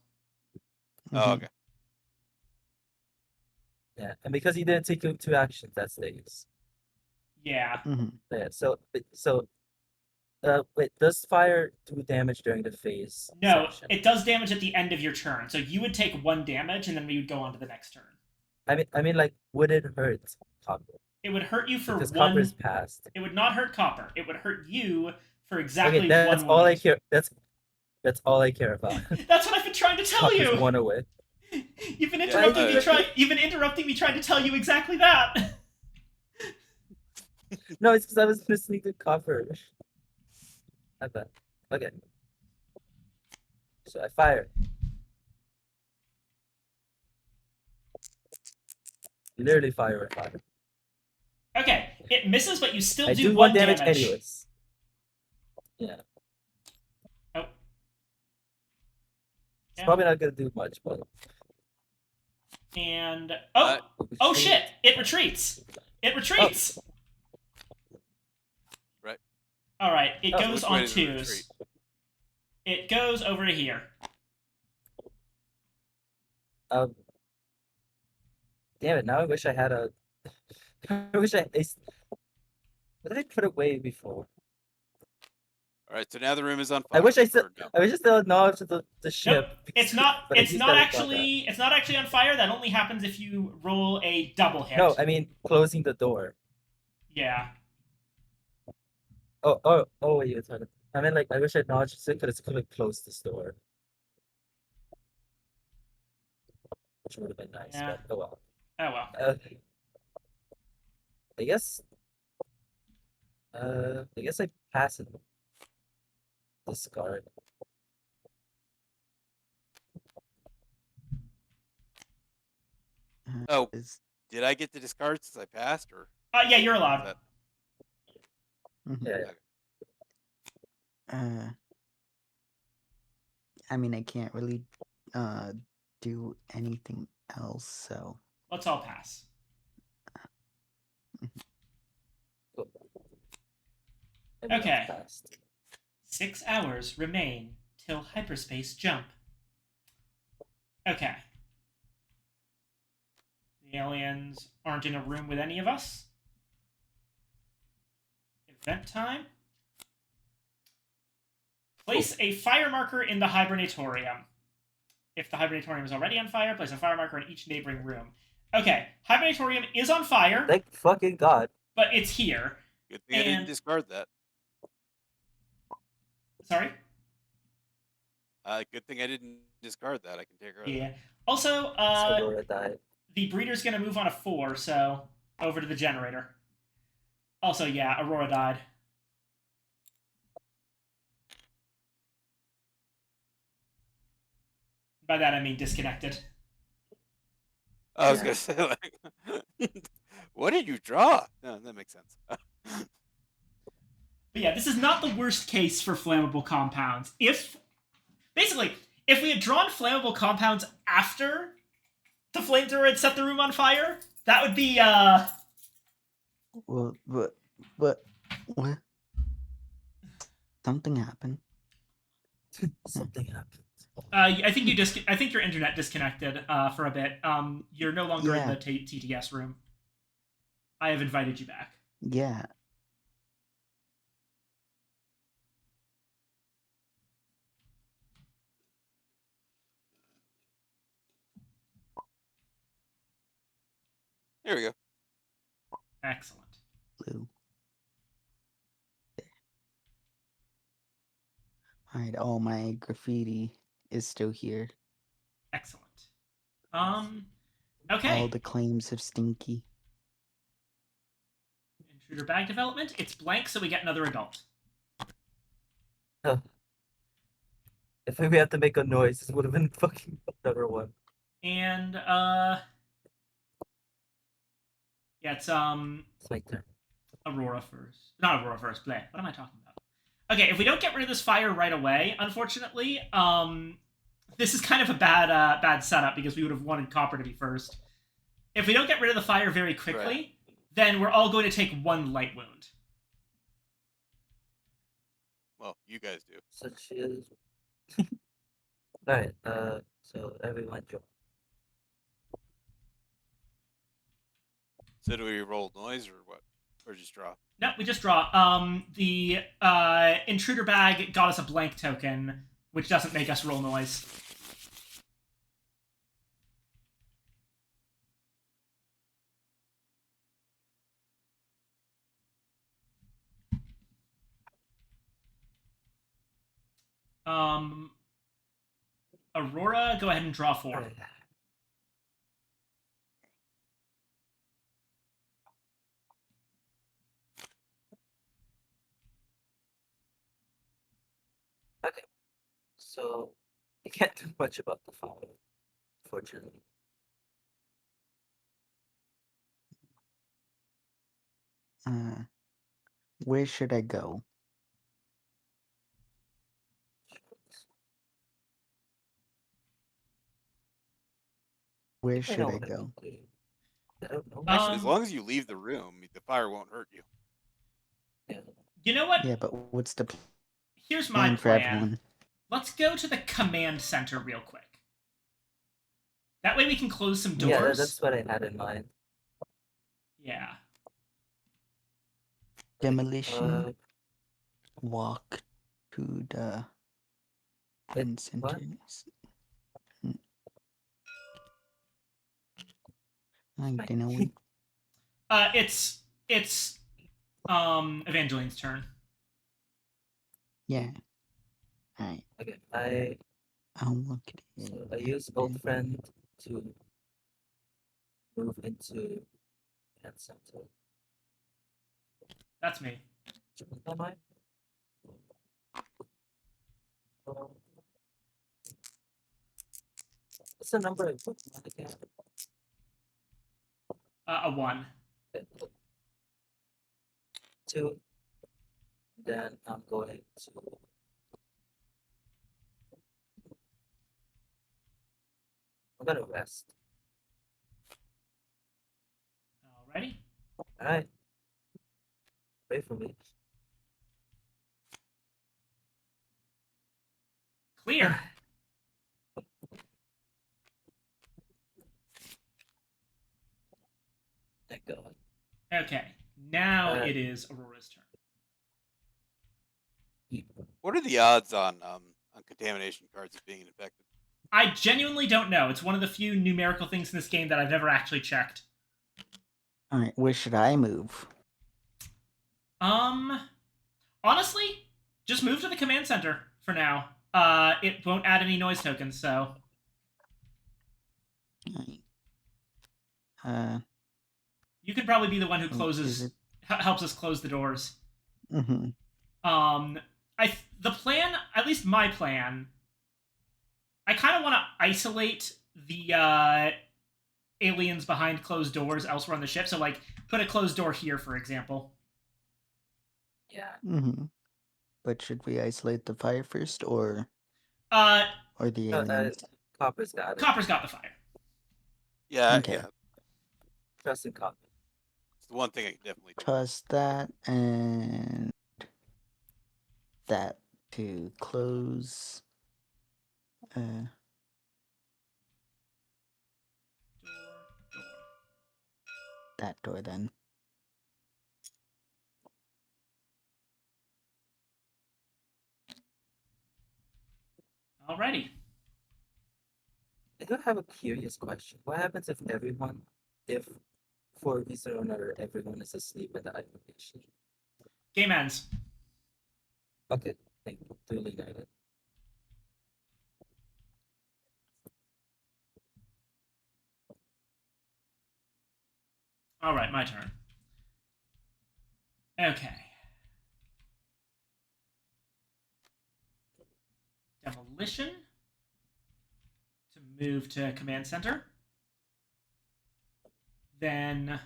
Oh, Mhm. okay. Yeah, and because you didn't take two actions, that stays. Yeah. Mhm. Yeah. Wait, does fire do damage during the phase? No, section? it does damage at the end of your turn. So you would take 1 damage, and then we would go on to the next turn. I mean, like, would it hurt Copper? It would hurt you for Because 1. Copper's passed. It would not hurt Copper. It would hurt you for exactly Okay, 1 that's all I wound. care. That's all I care about. That's what I've been trying to tell Copper's you. 1 away. You've been interrupting Yeah, me. You've been interrupting me trying to tell you exactly that. No, it's because I was listening to Copper. I bet. Okay. So I fire. Literally fire. Okay, it misses, but you still I do do 1 1 damage anyways. Yeah. Oh. It's Yeah. probably not gonna do much, but And oh shit! It retreats. It retreats. Right. All right. It Oh, goes which way on does it 2s. retreat? It goes over to here. Damn it! Now I wish I had a. I wish I. What did I put away before? All right. So now the room is on fire. I wish I still. Or no. I wish I still acknowledged the ship. Nope. It's not. but I It's used not that as actually. It's not actually on fire. That only happens if you roll a double hit. No, I mean closing the door. Yeah. Oh, wait, you're talking. I mean, like, I wish I acknowledged it because it could have closed this door. Which would have been nice, Yeah. but oh well. Oh well. I guess. I guess I pass it. Discard. Oh, Is- did I get to discard since I passed, or Yeah, you're is allowed. that? mhm. Yeah. I mean, I can't really do anything else, so Let's all pass. Cool. Okay. Passed. 6 hours remain till hyperspace jump. Okay. The aliens aren't in a room with any of us. Event time. Place a fire marker in the hibernatorium. If the hibernatorium is already on fire, place a fire marker in each neighboring room. Okay, hibernatorium is on fire, Thank fucking God. but it's here. Good thing I didn't And- discard that. Sorry? Good thing I didn't discard that. I can take her out. Yeah. Also, So Aurora died. the breeder's gonna move on a 4, so over to the generator. Also, yeah, Aurora died. By that I mean disconnected. I was Yeah. gonna say like, what did you draw? No, that makes sense. But yeah, this is not the worst case for flammable compounds. If we had drawn flammable compounds after the flamethrower had set the room on fire, that would be well, but what? Something happened. Something happened. I think your internet disconnected for a bit. You're no longer in Yeah. the TTS room. I have invited you back. Yeah. There we go. Excellent. Blue. Alright, all my graffiti is still here. Excellent. Okay. All the claims of Stinky. Intruder bag development. It's blank, so we get another adult. If we had to make a noise, this would have been fucking another one. And yeah, it's It's my turn. Aurora first. Not Aurora first. Bleh. What am I talking about? Okay, if we don't get rid of this fire right away, unfortunately, this is kind of a bad setup because we would have wanted Copper to be first. If we don't get rid of the fire very quickly, then we're all going to take 1 light wound. Well, you guys do. Such is. Alright, so everyone join. So do we roll noise or what? Or just draw? No, we just draw. The intruder bag got us a blank token, which doesn't make us roll noise. Aurora, go ahead and draw 4. Alright. Okay, so I can't do much about the fire, unfortunately. Where should I go? Where I should know I what I go? would do. I don't know. Actually, as Um, long as you leave the room, the fire won't hurt you. Yeah. You know what? Yeah, but what's the Here's my plan for plan. everyone? Let's go to the command center real quick. That way we can close some doors. Yeah, that's what I had in mind. Yeah. Demolition. Walk to the Wait, center. what? I don't know. It's Evangeline's turn. Yeah. Alright, Okay, I'll look at it. so I use old friend to move into that center. That's me. Am I? What's the number I put on again? A 1. 2. Then I'm going to. I'm gonna rest. Alrighty. Alright. Wait for me. Clear. Thank God. Okay. Now Uh, it is Aurora's turn. What are the odds on contamination cards of being infected? I genuinely don't know. It's one of the few numerical things in this game that I've never actually checked. Alright, where should I move? Honestly, just move to the command center for now. It won't add any noise tokens, so Alright. you could probably be the one who Is closes, it- helps us close the doors. Mhm. The plan, at least my plan, I kind of want to isolate the aliens behind closed doors elsewhere on the ship. So, like, put a closed door here, for example. Yeah. Mhm. But should we isolate the fire first or Uh, the No, aliens? Copper's got it. Copper's got the fire. Yeah, Okay. yeah. Trust in Copper. It's the one thing I can definitely do. Trust that and that to close. Door. That door then. Alrighty. I do have a curious question. What happens if for reason or another, everyone is asleep at the hibernation. Game ends. Okay, thank you. Duly noted. All right, my turn. Okay. Demolition to move to command center. Then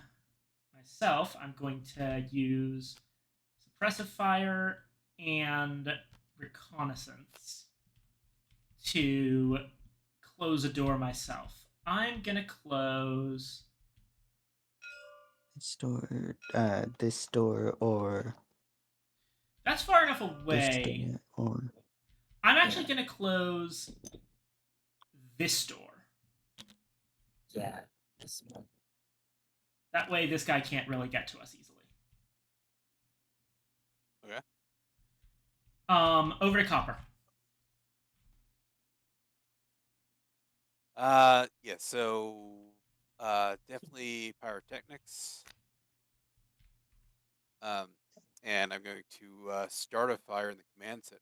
myself, I'm going to use suppressive fire and reconnaissance to close a door myself. I'm gonna close this door or that's far enough this away. door or I'm actually gonna close this door. Yeah, this one. That way this guy can't really get to us easily. Okay. Over to Copper. Yeah, so definitely pyrotechnics. And I'm going to start a fire in the command set.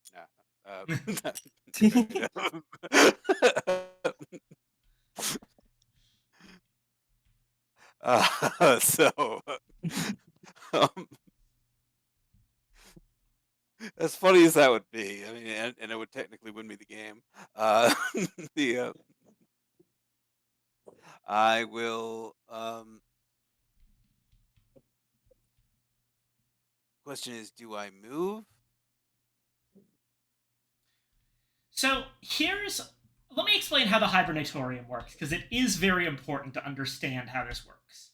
So um, as funny as that would be, I mean, and it would technically win me the game. The I will. Question is, do I move? So let me explain how the Hibernatorium works, because it is very important to understand how this works.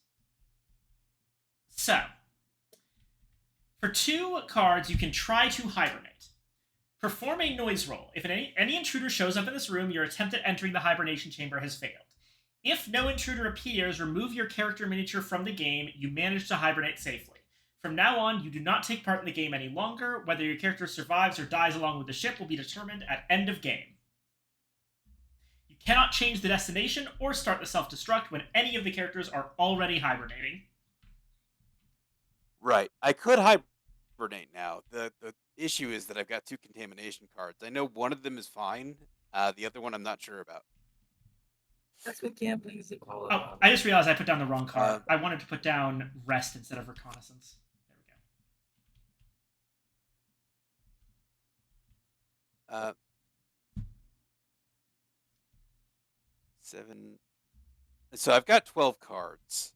So, for 2 cards, you can try to hibernate. Perform a noise roll. If any intruder shows up in this room, your attempt at entering the hibernation chamber has failed. If no intruder appears, remove your character miniature from the game. You manage to hibernate safely. From now on, you do not take part in the game any longer. Whether your character survives or dies along with the ship will be determined at end of game. You cannot change the destination or start the self-destruct when any of the characters are already hibernating. Right. I could hibernate now. The issue is that I've got 2 contamination cards. I know one of them is fine. The other one I'm not sure about. That's what gambling is all Oh, about. I just realized I put down the wrong card. I wanted to put down rest instead of reconnaissance. There we go. 7. So I've got 12 cards.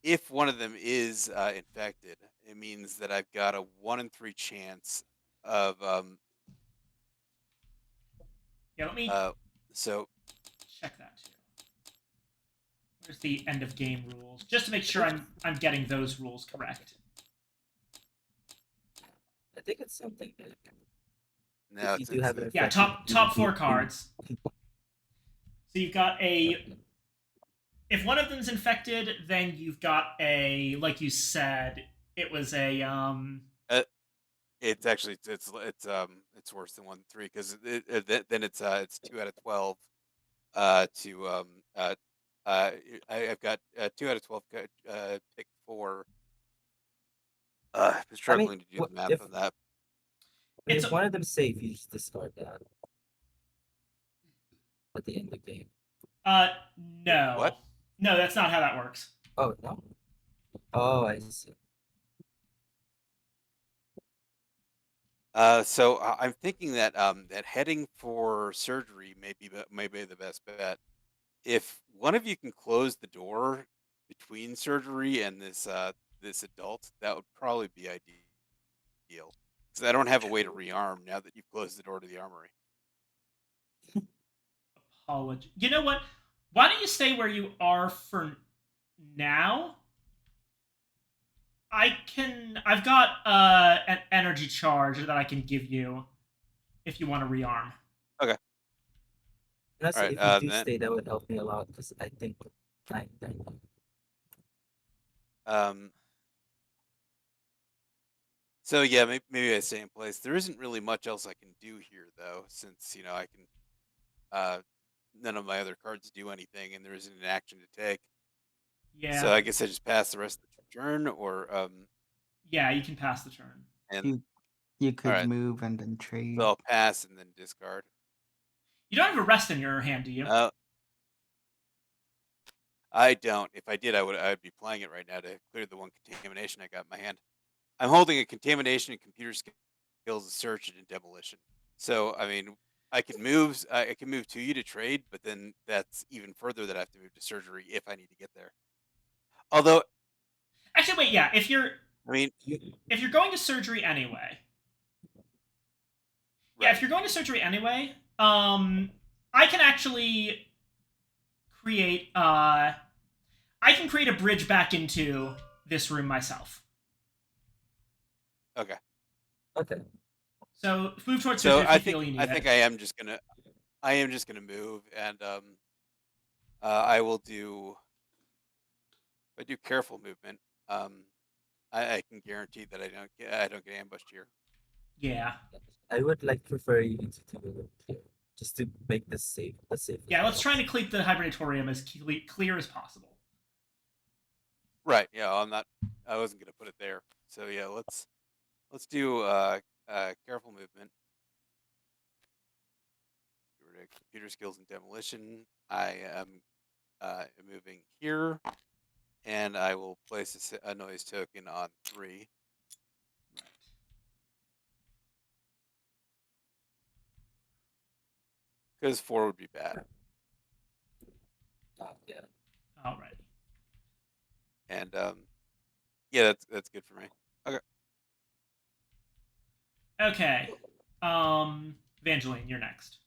If one of them is infected, it means that I've got a 1 in 3 chance of Yeah, let me so check that too. Where's the end of game rules? Just to make sure I'm getting those rules correct. I think it's something that no, if you do have an Yeah, infection, top 4 cards. So you've got if one of them's infected, then you've got a, like you said, it was a it's actually it's worse than 1 in 3 because then it's 2 out of 12 I've got 2 out of 12 pick 4. I'm struggling to do the math on that. If one of them's safe, you just discard that at the end of the game. No. What? No, that's not how that works. Oh no. Oh, I see. So I'm thinking that that heading for surgery may be the best bet. If one of you can close the door between surgery and this adult, that would probably be ideal. Because I don't have a way to rearm now that you've closed the door to the armory. Apology. You know what? Why don't you stay where you are for now? I've got an energy charge that I can give you if you want to rearm. Okay. And also, Alright, if you do then- stay, that would help me a lot because I think I'm done. So yeah, maybe I stay in place. There isn't really much else I can do here though, since I can none of my other cards do anything, and there isn't an action to take. Yeah. So I guess I just pass the rest of the turn, or Yeah, you can pass the turn. and You all could right, move and then trade. so I'll pass and then discard. You don't have a rest in your hand, do you? I don't. If I did, I'd be playing it right now to clear the one contamination I got in my hand. I'm holding a contamination in computer skills, of search, and demolition. So I mean, I can move to you to trade, but then that's even further that I have to move to surgery if I need to get there. Although, Actually, wait. Yeah, I mean, if you're going to surgery anyway, yeah, if you're going to surgery anyway, I can actually create. I can create a bridge back into this room myself. okay. Okay. So move towards So surgery if you feel you need it. I am just gonna move, and I will do. If I do careful movement, I can guarantee that I don't get ambushed here. Yeah. I would like prefer you to do it here, just to make this safe. Yeah, let's try to keep the hibernatorium as clear as possible. Right. Yeah. I wasn't gonna put it there. So yeah, let's do careful movement. Get rid of computer skills and demolition. I am moving here, and I will place a noise token on 3. Because 4 would be bad. Yeah. Alrighty. And yeah, that's good for me. Okay. Okay. Evangeline, you're next.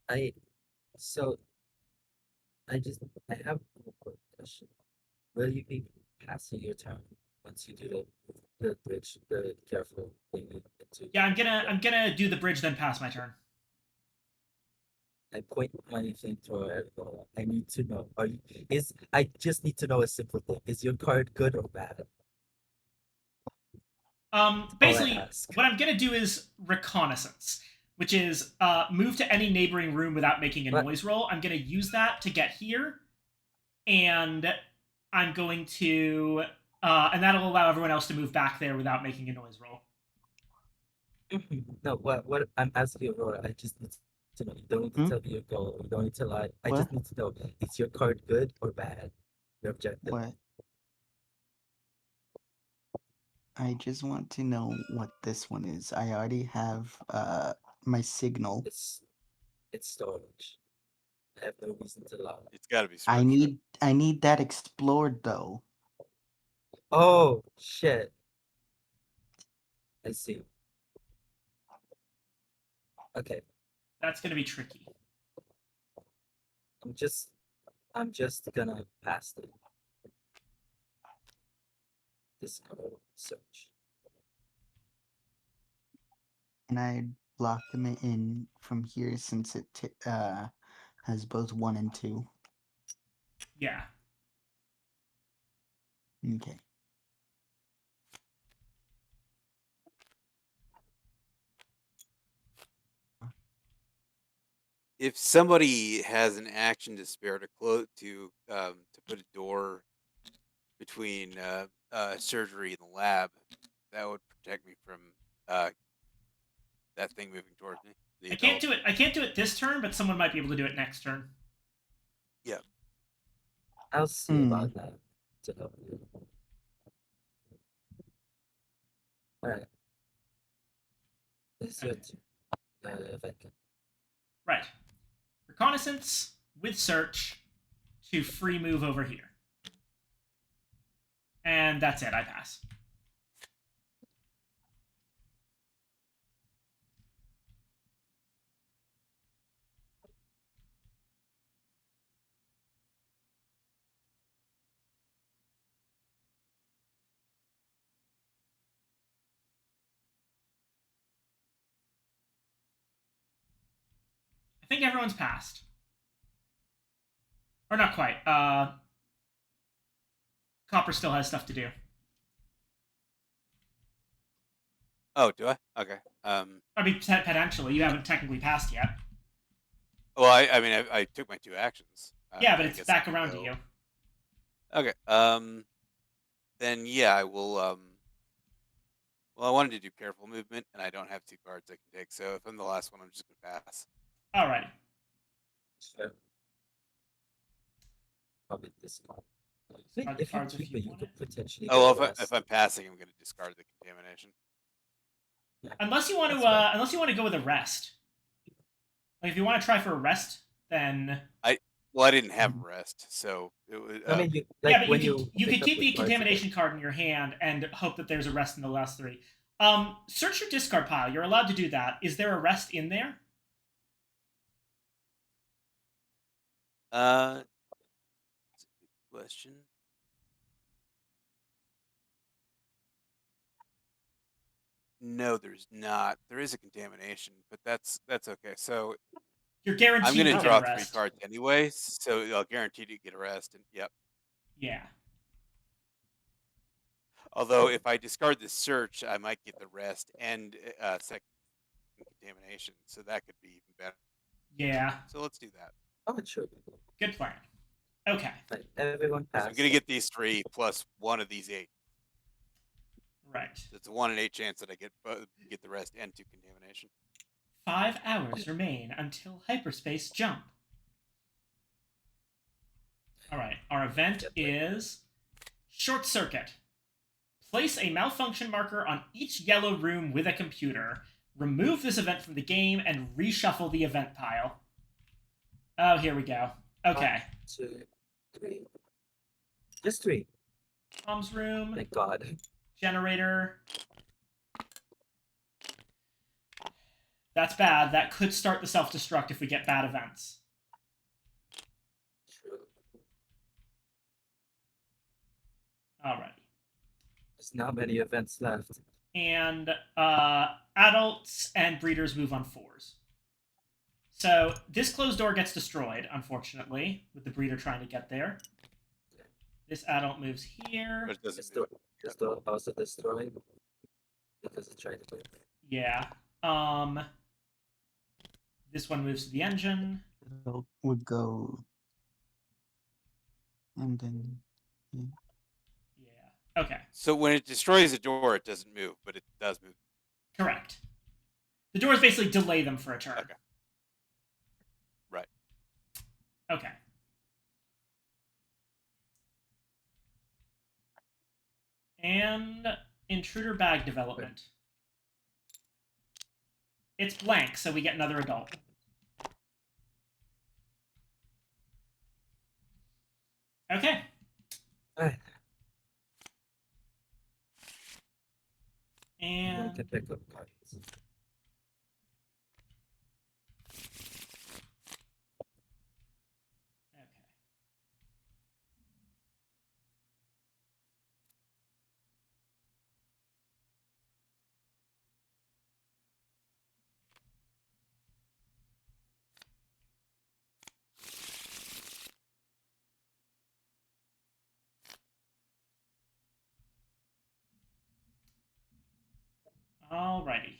I have one more question. Will you be passing your turn once you do the bridge, the careful thing into? Yeah, I'm gonna do the bridge, then pass my turn. I point my flamethrower at Lola. I need to know. I just need to know a simple thing. Is your card good or bad? Basically, ask. what I'm gonna do is reconnaissance, which is move to any neighboring room without making a What? noise roll. I'm gonna use that to get here, and I'm going to, and that'll allow everyone else to move back there without making a noise roll. No, what I'm asking you, Aurora, I just need to know. You don't need to tell me your goal. You don't need to lie. I just need to know, is your card good or bad? Your objective. What? I just want to know what this one is. I already have my signal. It's storage. I have no reason to lie. It's got to be. I need that explored though. Oh shit! I see. Okay. That's gonna be tricky. I'm just gonna pass it. Discover search. And I block them in from here since it has both 1 and 2. Yeah. Okay. If somebody has an action to spare to put a door between surgery and the lab, that would protect me from that thing moving towards me. I can't do it. I can't do it this turn, but someone might be able to do it next turn. Yeah. I'll see about that. To help you. Alright. It's your turn. If I can. Right. Reconnaissance with search to free move over here. And that's it. I pass. I think everyone's passed. Or not quite. Copper still has stuff to do. Oh, do I? Okay. I mean, potentially. You haven't technically passed yet. Well, I mean, I took my 2 actions. Yeah, but I it's guess back I can around to go- you. Okay. Then yeah, I will. Well, I wanted to do careful movement, and I don't have 2 cards I can take. So if I'm the last one, I'm just gonna pass. Alrighty. So, probably this one. Discard the If you cards if keep you it, you want could it. potentially Oh well, get if rest. I'm passing, I'm gonna discard the contamination. Unless you want to, That's fine. unless you want to go with a rest. Like if you want to try for a rest, then Well, I didn't have rest, so it was. I mean, you, yeah, like but when you pick could up keep the the cards again. contamination card in your hand and hope that there's a rest in the last 3. Search your discard pile. You're allowed to do that. Is there a rest in there? That's a good question. No, there's not. There is a contamination, but that's okay. So You're I'm guaranteed gonna to get draw a 3 rest. cards anyway, so I'll guarantee to get a rest. And yep. Yeah. Although if I discard the search, I might get the rest and second contamination, so that could be even better. Yeah. So let's do that. Oh, sure. Good plan. Okay. Like everyone So passed. I'm gonna get these 3 plus 1 of these 8. Right. So it's a 1 in 8 chance that I get the rest and 2 contamination. 5 hours remain until hyperspace jump. All right. Our event is short circuit. Place a malfunction marker on each yellow room with a computer. Remove this event from the game and reshuffle the event pile. Oh, here we go. Okay. 1, 2, 3. Just 3. Tom's room. Thank God. Generator. That's bad. That could start the self-destruct if we get bad events. True. Alrighty. There's not many events left. And adults and breeders move on 4s. So this closed door gets destroyed, unfortunately, with the breeder trying to get there. This adult moves here. But it doesn't This move. door, this door also destroyed because it tried to move. Yeah. This one moves to the engine. So would go, and then Yeah. Okay. So when it destroys a door, it doesn't move, but it does move. Correct. The doors basically delay them for a turn. Okay. Right. Okay. And intruder bag development. It's blank, so we get another adult. Okay. Alright. And You can pick up cards. okay. Alrighty.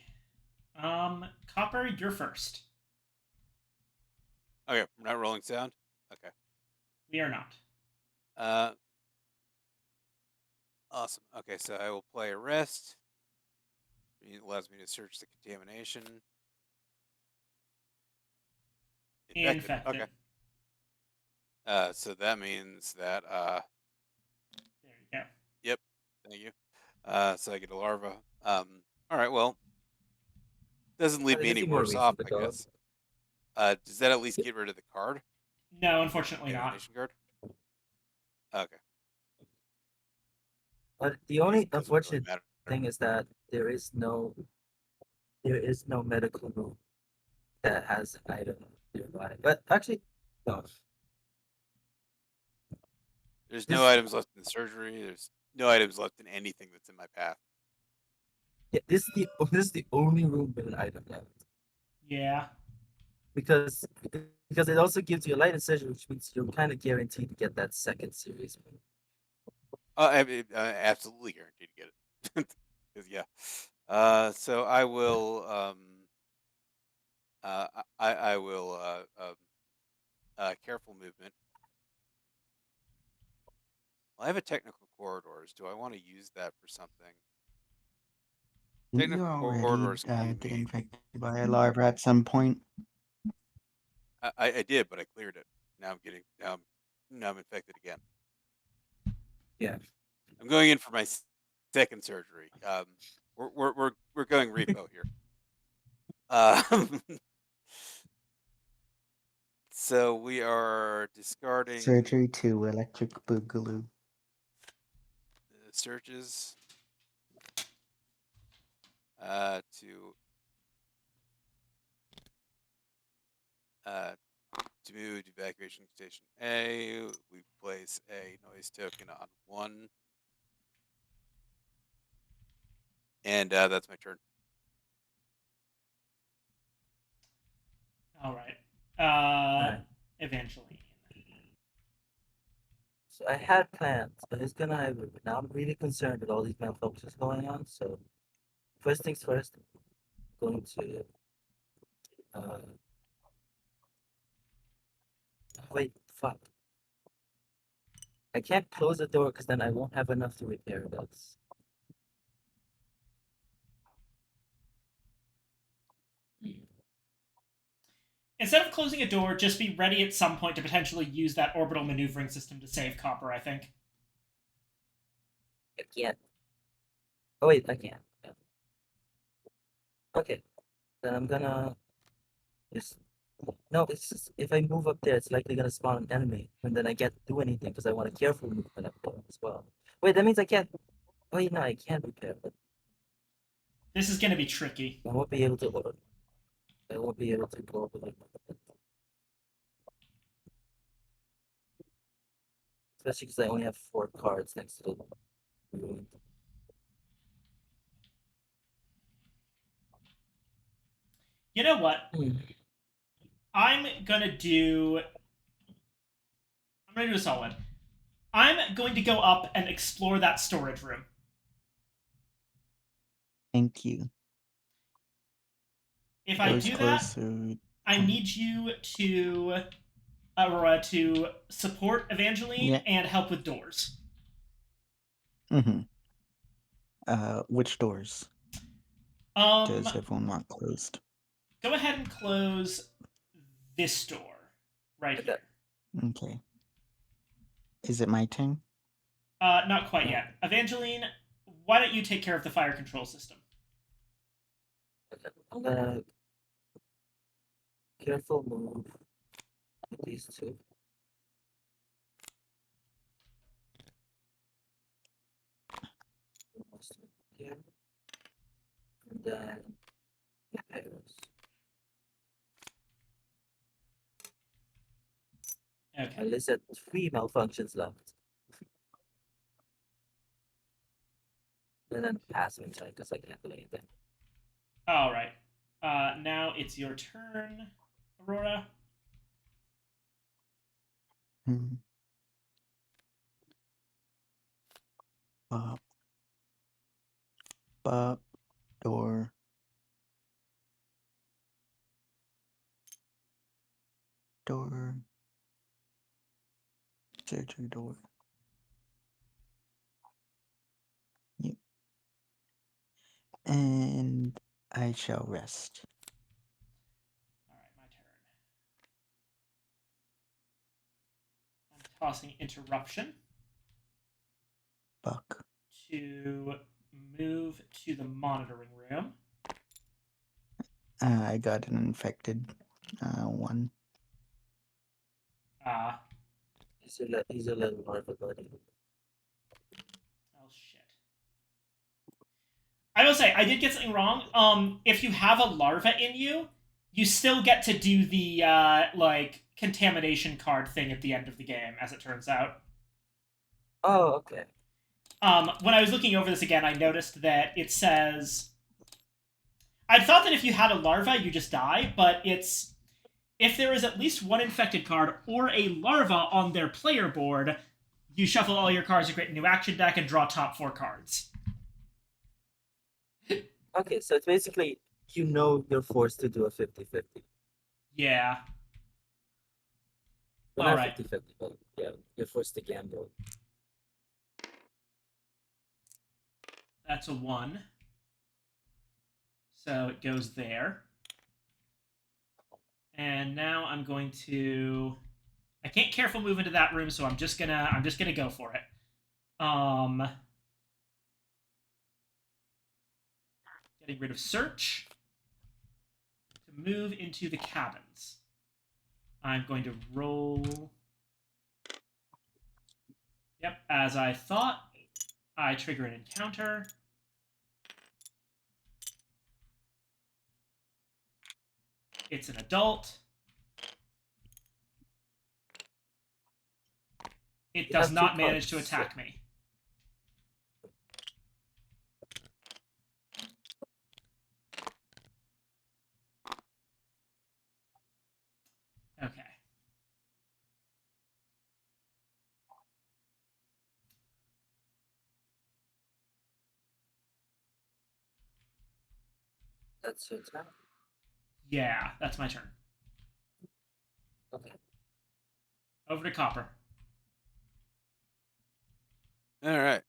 Copper, you're first. Okay, we're not rolling sound. Okay. We are not. Awesome. Okay, so I will play arrest. It allows me to search the contamination. Infected. Okay. So that means that There you go. Yep. Thank you. So I get a larva. All right. Well, doesn't leave me any Anything more worse off, reason I to go? guess. Does that at least get rid of the card? No, unfortunately not. Contamination card. Okay. But the only Doesn't really unfortunate matter. thing is that there is no medical room that has an item nearby. But actually, no. There's no This- items left in the surgery. There's no items left in anything that's in my path. Yeah, this is the only room with an item left. Yeah. Because it also gives you a light incision, which means you're kind of guaranteed to get that second series. I mean, absolutely guaranteed to get it. 'Cause, yeah. So I will. I will. Careful movement. I have a technical corridors. Do I want to use that for something? Didn't you Technical already corridors can get be made. infected by a larva at some point? I did, but I cleared it. Now I'm getting now I'm infected again. Yeah. I'm going in for my second surgery. We're going repo here. Um, so we are discarding Surgery 2, electric boogaloo. searches to move to evacuation station A. We place a noise token on 1, and that's my turn. All right. Alright. Evangeline. So I had plans, but it's gonna. Now I'm really concerned with all these malfunctions going on. So first things first, I'm going to. Wait, fuck. I can't close the door because then I won't have enough to repair this. Instead of closing a door, just be ready at some point to potentially use that orbital maneuvering system to save Copper, I think. I can't. Oh wait, I can't. Yeah. Okay, then I'm gonna just. No, it's just if I move up there, it's likely gonna spawn an enemy, and then I can't do anything because I want a careful movement up there as well. Wait, that means I can't. Wait, no, I can't repair, but This is going to be tricky. I won't be able to. I won't be able to go over like. Especially because I only have 4 cards next to the room. You know what? Hmm. I'm going to do a solid. I'm going to go up and explore that storage room. Thank you. If I Goes do that, closer. I need you to Aurora to support Evangeline Yeah. and help with doors. Mm-hmm. Which doors does everyone want closed? Go ahead and close this door right Okay. here. Okay. Is it my turn? Not quite yet. Evangeline, why don't you take care of the fire control system? Okay. I'm gonna careful move with these 2. Almost here. And then repairs. Okay. At least at 3 malfunctions left. And then passing time because I can't do anything. All right. Now it's your turn, Aurora. Hmm. Bop. Bop. Door. Door. Surgery door. Yep. And I shall rest. All right, my turn. I'm tossing interruption Buck. to move to the monitoring room. I got an infected 1. He's a little more of a buddy. Oh shit. I will say I did get something wrong. If you have a larva in you, you still get to do the like contamination card thing at the end of the game, as it turns out. Oh, okay. When I was looking over this again, I noticed that it says I thought that if you had a larva, you just die, but it's if there is at least 1 infected card or a larva on their player board, you shuffle all your cards to create a new action deck and draw top 4 cards. Okay, so it's basically you're forced to do a 50-50. Yeah. Well, All not right. 50-50, but yeah, you're forced to gamble. That's a 1. So it goes there. And now I'm going to. I can't careful move into that room, so I'm just gonna go for it. Getting rid of search to move into the cabins. I'm going to roll. Yep, as I thought, I trigger an encounter. It's an adult. It You does have two not manage cards, to so- attack me. Okay. That's your turn. Yeah, that's my turn. Okay. Over to Copper. All right.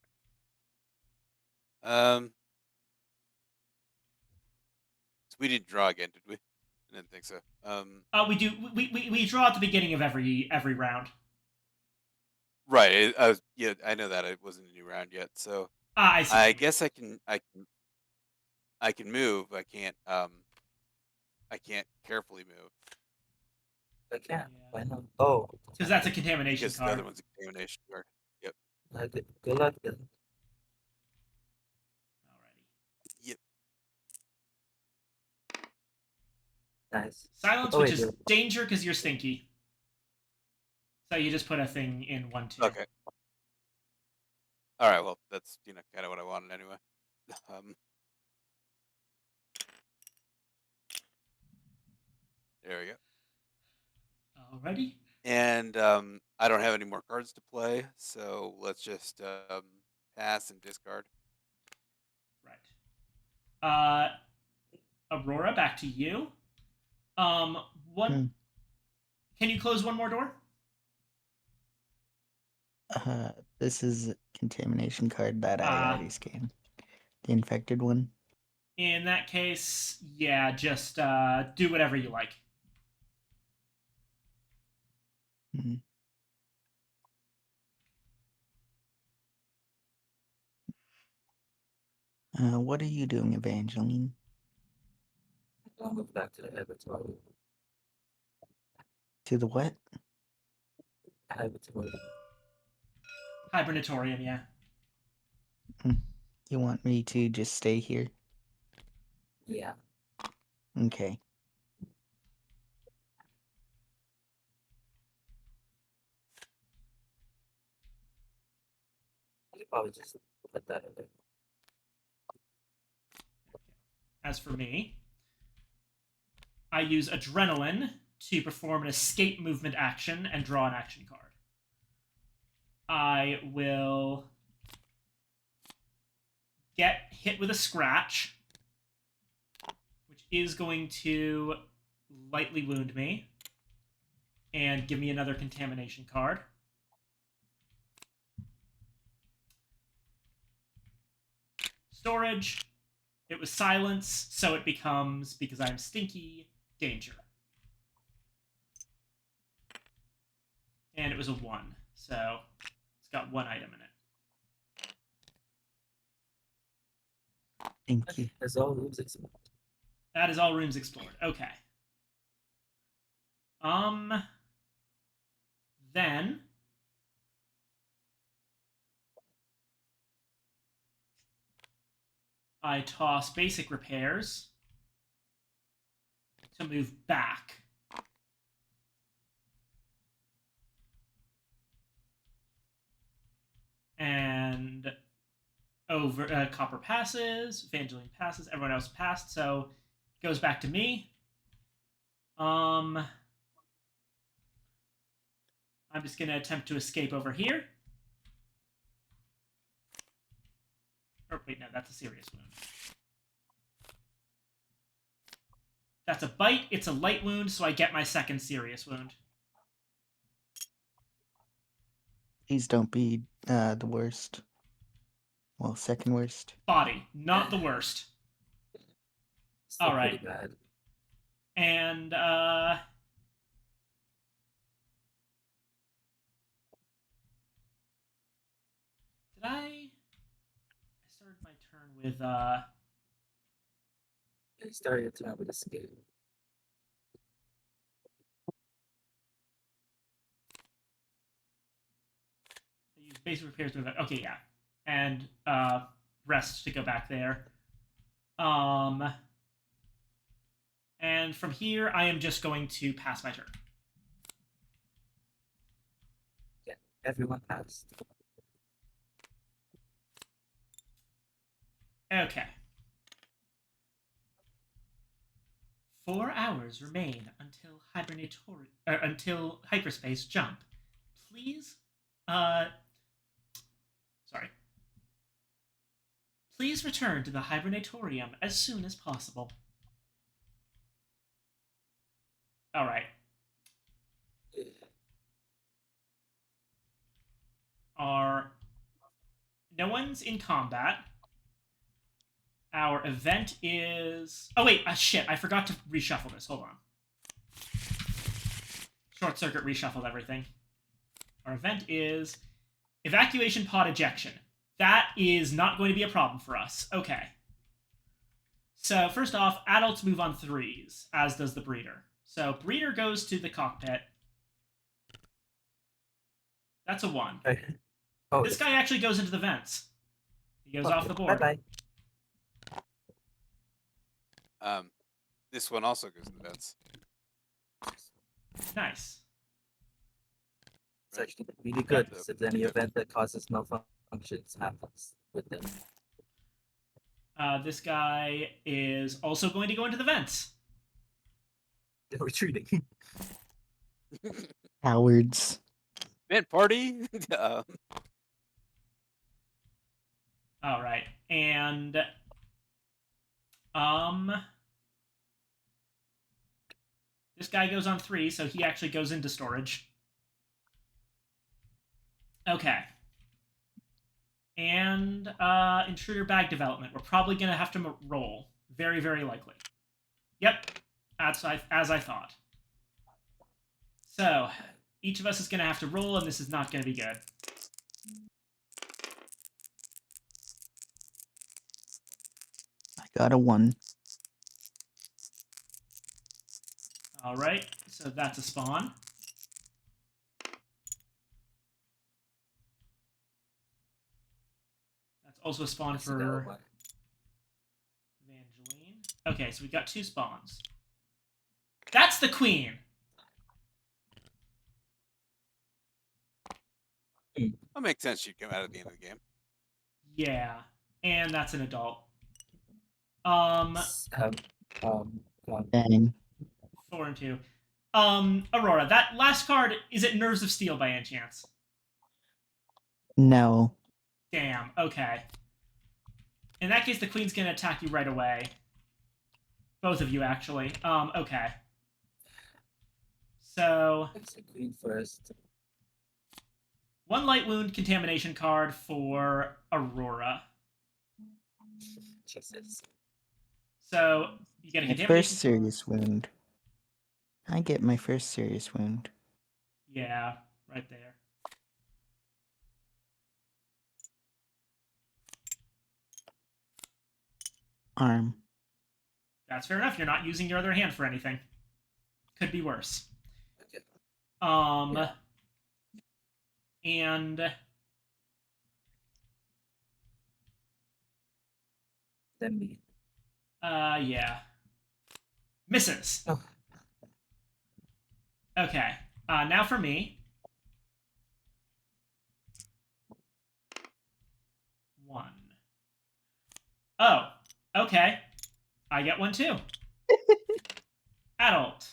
So we didn't draw again, did we? I didn't think so. We do. We draw at the beginning of every round. Right. I was. Yeah, I know that it wasn't a new round yet. So I see. I guess I can. I can move. I can't. I can't carefully move I can. Yeah. Why not? Oh. Because that's a contamination because the card. other one's a contamination card. Yep. Good luck then. Alrighty. Yep. Nice. Silence, Oh, which wait, is there- danger because you're stinky. So you just put a thing in 1/2. Okay. All right. Well, that's kind of what I wanted anyway. There we go. Alrighty. And I don't have any more cards to play, so let's just pass and discard. Right. Aurora, back to you. One. Can you close one more door? This is a contamination card that I already scanned. The infected one. In that case, yeah, just do whatever you like. Mhm. What are you doing, Evangeline? I'll move back to the laboratory. To the what? Laboratory. Hibernatorium, yeah. You want me to just stay here? Yeah. Okay. I could probably just put that away. As for me, I use adrenaline to perform an escape movement action and draw an action card. I will get hit with a scratch, which is going to lightly wound me and give me another contamination card. Storage. It was silence, so it becomes, because I'm stinky, danger. And it was a 1, so it's got 1 item in it. Thank you. As all rooms explored. That is all rooms explored. Okay. Then I toss basic repairs to move back. And over Copper passes, Evangeline passes, everyone else passed, so it goes back to me. I'm just gonna attempt to escape over here. Oh wait, no, that's a serious wound. That's a bite. It's a light wound, so I get my second serious wound. Please don't be the worst. Well, second worst. Body, not the worst. Still All pretty right. bad. And did I started my turn with You started your turn with a skill. I use basic repairs to event. Okay, yeah. And rest to go back there. And from here I am just going to pass my turn. Yeah, everyone passed. Okay. 4 hours remain until hyperspace jump. Please, sorry. Please return to the hibernatorium as soon as possible. All right. No one's in combat. Our event is... Oh, wait. Shit. I forgot to reshuffle this. Hold on. Short circuit reshuffled everything. Our event is evacuation pod ejection. That is not going to be a problem for us. Okay. So, first off, adults move on 3s, as does the breeder. So, breeder goes to the cockpit. That's a 1. Oh, This guy actually goes into the vents. He goes off the board. Bye-bye. This one also goes in the vents. Nice. It's actually really good the- if any event that causes malfunctions happens with them. This guy is also going to go into the vents. They're retreating. Cowards. Vent party. All right, and this guy goes on 3, so he actually goes into storage. Okay. And intruder bag development. We're probably gonna have to roll. Very, very likely. Yep, as I thought. So each of us is gonna have to roll, and this is not gonna be good. I got a 1. All right, so that's a spawn. That's also a spawn So that'll for work. Evangeline. Okay, so we got 2 spawns. That's the queen! That makes sense. She'd come out at the end of the game. Yeah, and that's an adult. Dang. 4 and 2. Aurora, that last card, is it Nerves of Steel by any chance? No. Damn, okay. In that case, the queen's gonna attack you right away. Both of you, actually. Okay. So, It's the queen first. 1 light wound contamination card for Aurora. Jesus. So, you get a My contamination first card. serious wound. I get my first serious wound. Yeah, right there. Arm. That's fair enough. You're not using your other hand for anything. Could be worse. Okay. Yeah. And Then me. yeah. Misses. Oh. Okay. Now for me. 1. Oh, okay. I get 1 too. Adult.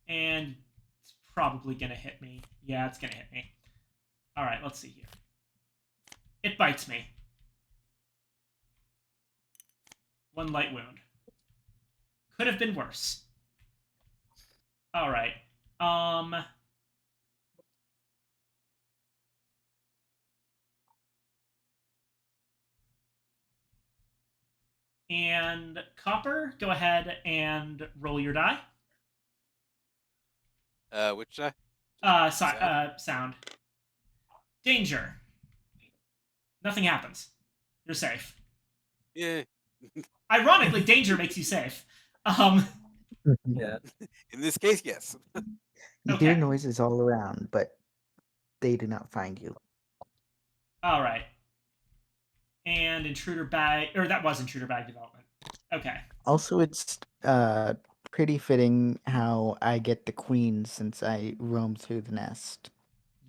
And it's probably gonna hit me. Yeah, it's gonna hit me. Alright, let's see here. It bites me. 1 light wound. Could have been worse. Alright. And Copper, go ahead and roll your die. Which die? Sound. Danger. Nothing happens. You're safe. Yeah. Ironically, danger makes you safe. Yeah. In this case, yes. You Okay. hear noises all around, but they do not find you. All right. And intruder bag, or that was intruder bag development. Okay. Also, it's pretty fitting how I get the queen since I roam through the nest.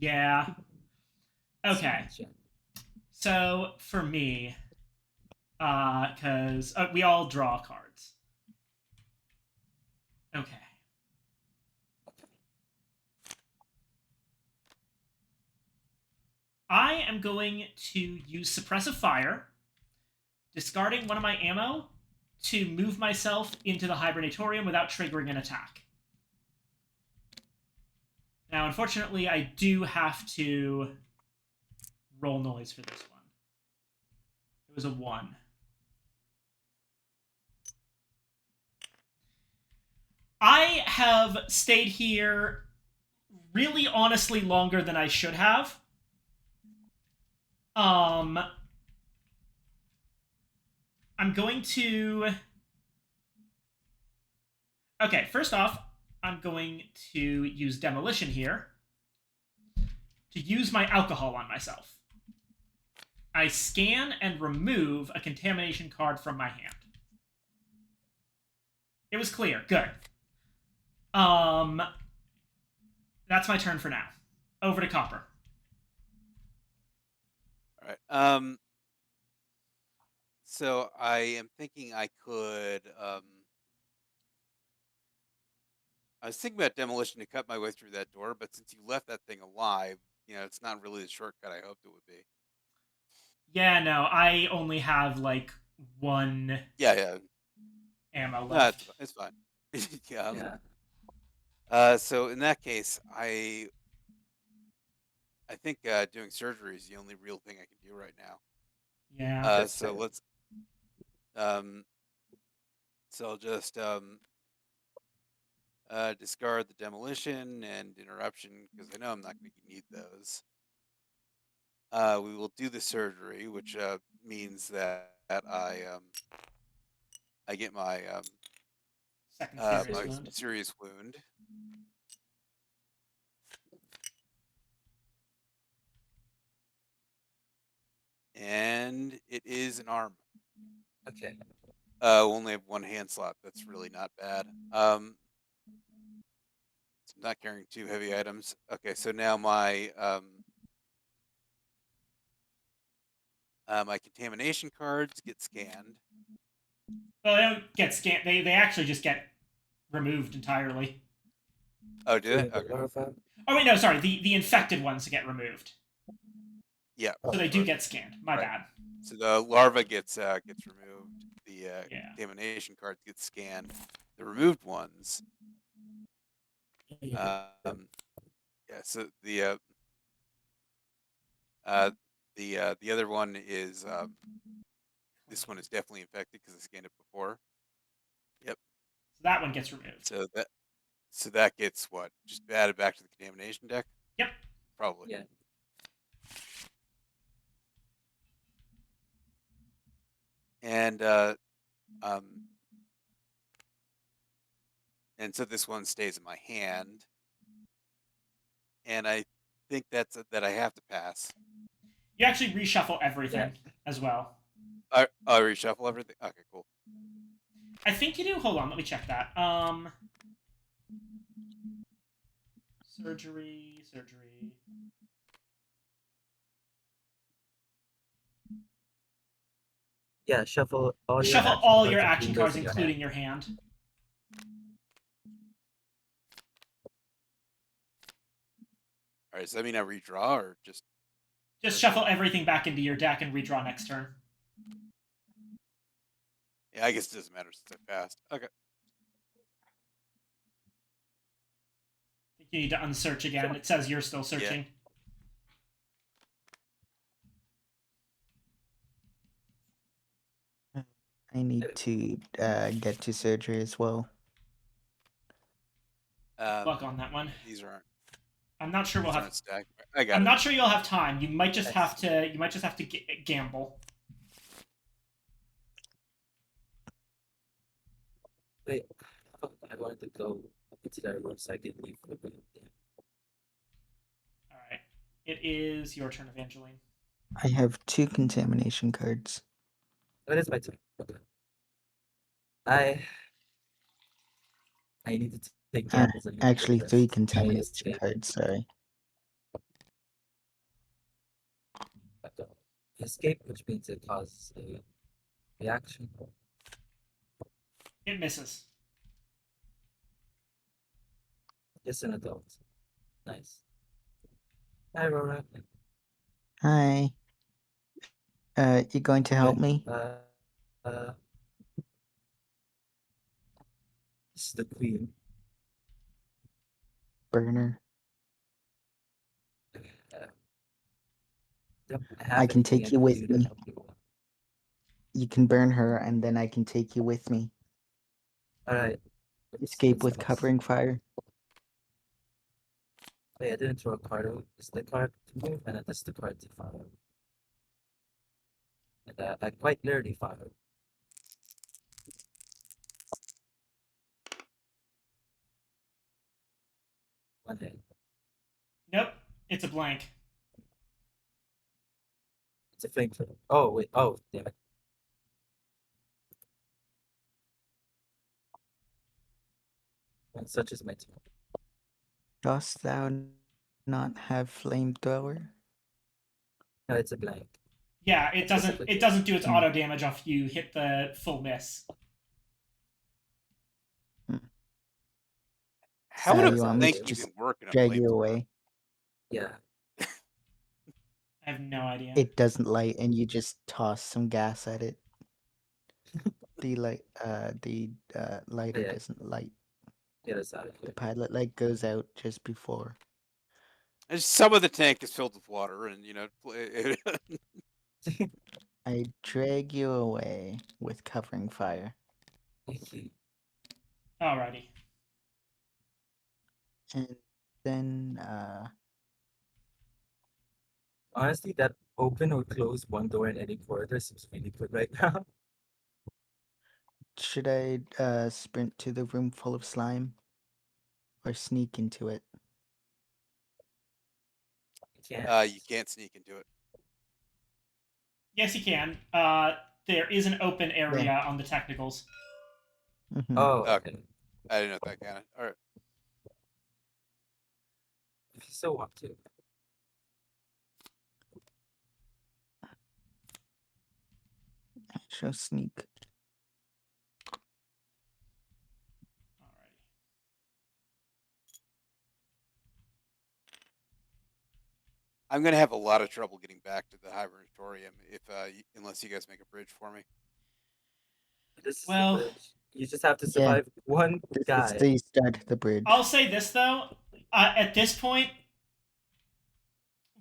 Yeah. Okay. Yeah. So for me, because we all draw cards. Okay. I am going to use suppressive fire, discarding one of my ammo to move myself into the hibernatorium without triggering an attack. Now, unfortunately, I do have to roll noise for this one. It was a 1. I have stayed here really honestly longer than I should have. I'm going to... Okay, first off, I'm going to use demolition here to use my alcohol on myself. I scan and remove a contamination card from my hand. It was clear. Good. That's my turn for now. Over to Copper. All right. So I am thinking I could. I was thinking about demolition to cut my way through that door, but since you left that thing alive, it's not really the shortcut I hoped it would be. Yeah, no, I only have like 1 Yeah. ammo No, left. it's fine. Yeah. Yeah. So in that case, I think doing surgery is the only real thing I can do right now. Yeah. That's So fair. let's so I'll just discard the demolition and interruption because I know I'm not going to need those. We will do the surgery, which means that I get my Second serious my wound. serious wound. And it is an arm. Okay. Only have 1 hand slot. That's really not bad. So I'm not carrying 2 heavy items. Okay, so now my my contamination cards get scanned. Well, they don't get scanned. They actually just get removed entirely. Oh, do they? The Okay. larva. Oh wait, no, sorry. The infected ones get removed, Yeah. so they do right. get scanned. My Right. bad. So the larva gets removed. The Yeah. contamination cards get scanned. The removed ones. Yeah. So the other one is this one is definitely infected because I scanned it before. Yep. So that one gets removed. So that gets what? Just added back to the contamination deck? Yep. Probably. Yeah. And and so this one stays in my hand. And I think that I have to pass. You actually reshuffle everything as well. I reshuffle everything. Okay, cool. I think you do. Hold on, let me check that. Surgery. Yeah. Shuffle all your Shuffle action all cards, your action cards, those in your hand. including your hand. All right, does that mean I redraw or just? Just shuffle everything back into your deck and redraw next turn. Yeah, I guess it doesn't matter since I passed. Okay. I think you need to unsearch again. It says you're still searching. I need to get to surgery as well. Luck on that one. These aren't. I'm not sure we'll These have. aren't stacked. I got I'm it. not sure you'll have time. You might just have Nice. to. You might just have to gamble. Wait, fuck, I wanted to go into that room so I could leave for a bit. All right. It is your turn, Evangeline. I have 2 contamination cards. Oh, it is my turn. Okay. I need to take gambles and Actually, 3 risks. I contamination escape. cards, sorry. Escape, which means it causes a reaction. It misses. Just an adult. Nice. Hi, Aurora. Hi. You going to help me? This is the queen. Burner. Yep, I can everything take you with do to me. help you. You can burn her, and then I can take you with me. Alright. Escape with covering fire. Wait, I didn't throw a card out. It's the card to move, and then that's the card to fire. And I quite literally fired. One hit. Nope. It's a blank. It's a flamethrower. Oh, wait. Oh, damn it. And such is my turn. Dost thou not have flamethrower? No, it's a blank. Yeah, it doesn't. It doesn't do its Hmm. auto damage if you hit the full miss. How So would you a want me blank to even just work in a drag you flamethrower? away? Yeah. I have no idea. It doesn't light, and you just toss some gas at it. The lighter Yeah. doesn't light. Get us out of The here. pilot light goes out just before. And some of the tank is filled with water, and I drag you away with covering fire. Alrighty. And then Honestly, that open or close one door in any corridor seems really good right now. should I sprint to the room full of slime? Or sneak into it? Yeah. you can't sneak into it. Yes, you can. There is an open area on the technicals. Mhm. Oh, Okay. okay. I didn't know if that counted. All right. If you so want to. I shall sneak. Alrighty. I'm gonna have a lot of trouble getting back to the hibernatorium if unless you guys make a bridge for me. This is Well- the bridge. You just have to survive one This guy. is the start of the bridge. I'll say this though. At this point,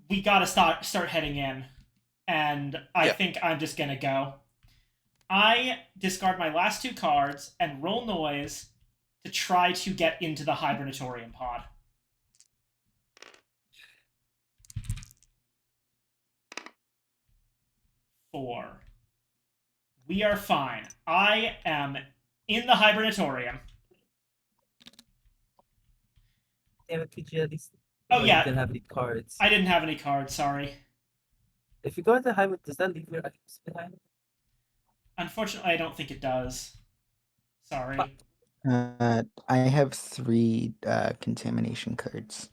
we gotta start heading in, and I Yeah. think I'm just gonna go. I discard my last 2 cards and roll noise to try to get into the hibernatorium pod. Four. We are fine. I am in the hibernatorium. Damn it, could you at least? Oh, You yeah. didn't have any cards. I didn't have any cards, sorry. If you go to the highway, does that leave your items behind? Unfortunately, I don't think it does. Sorry. I have 3 contamination cards.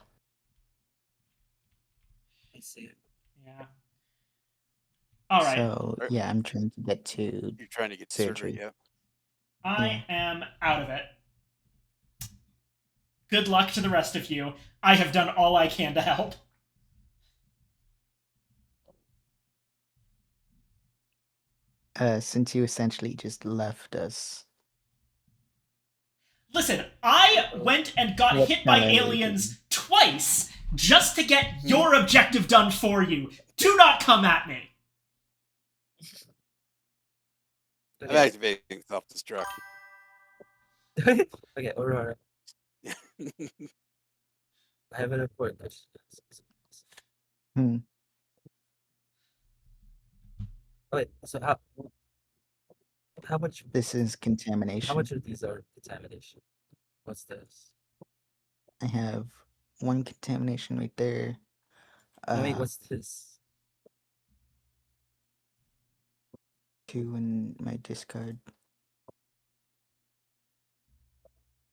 I see. Yeah. Alright. So yeah, I'm trying to get to You're trying to get to surgery. surgery, yeah. I am out of it. Good luck to the rest of you. I have done all I can to help. Since you essentially just left us. Listen, I went and got What hit by shall I aliens twice just to get your objective done for you. Do not come at me. I'm Okay. activating self-destruct. Okay, Aurora. I have a report. Hmm. Wait, so how much This is how contamination. much of these are contamination? What's this? I have one contamination right there. No, wait, Uh, what's this? 2 in my discard.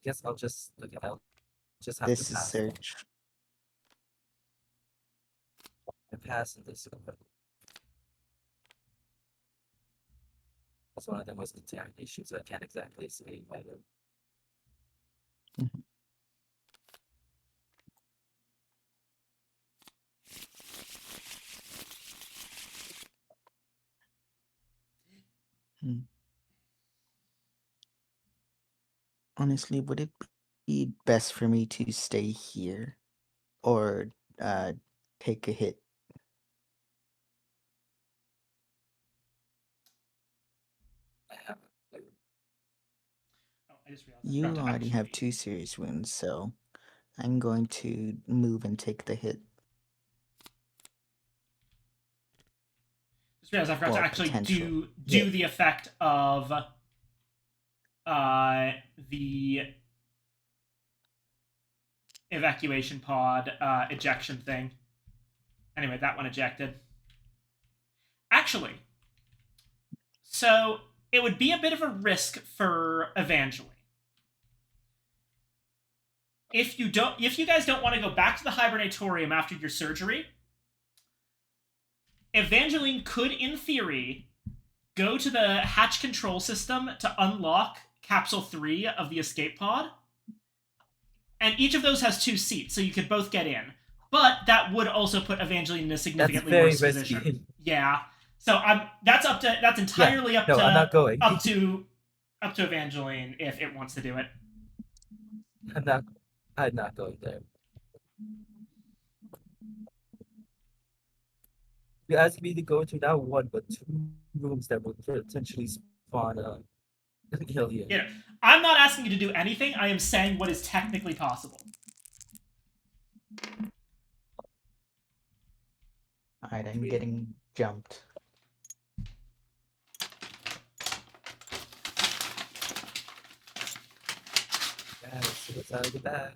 Guess I'll just I'll just have to This is pass. search. I pass in this one. That's one of them was contamination, so I can't exactly say whether. Mhm. Hmm. Honestly, would it be best for me to stay here or take a hit? I have Oh, I just realized I You forgot to already have actually. 2 serious wounds, so I'm going to move and take the hit. Just realized I forgot to Well, actually potential do hit. the effect of the evacuation pod ejection thing. Anyway, that one ejected. Actually, so it would be a bit of a risk for Evangeline. If you guys don't want to go back to the hibernatorium after your surgery, Evangeline could, in theory, go to the hatch control system to unlock capsule 3 of the escape pod. And each of those has 2 seats, so you could both get in. But that would also put Evangeline in a significantly very worse risky. position. Yeah. So that's entirely no, I'm not going. up to Evangeline if it wants to do it. I'm not going there. You asked me to go to not one but 2 rooms that will potentially spawn an alien. You know, I'm not asking you to do anything. I am saying what is technically possible. Alright, I'm getting jumped. Yeah, let's see what's out of the bag.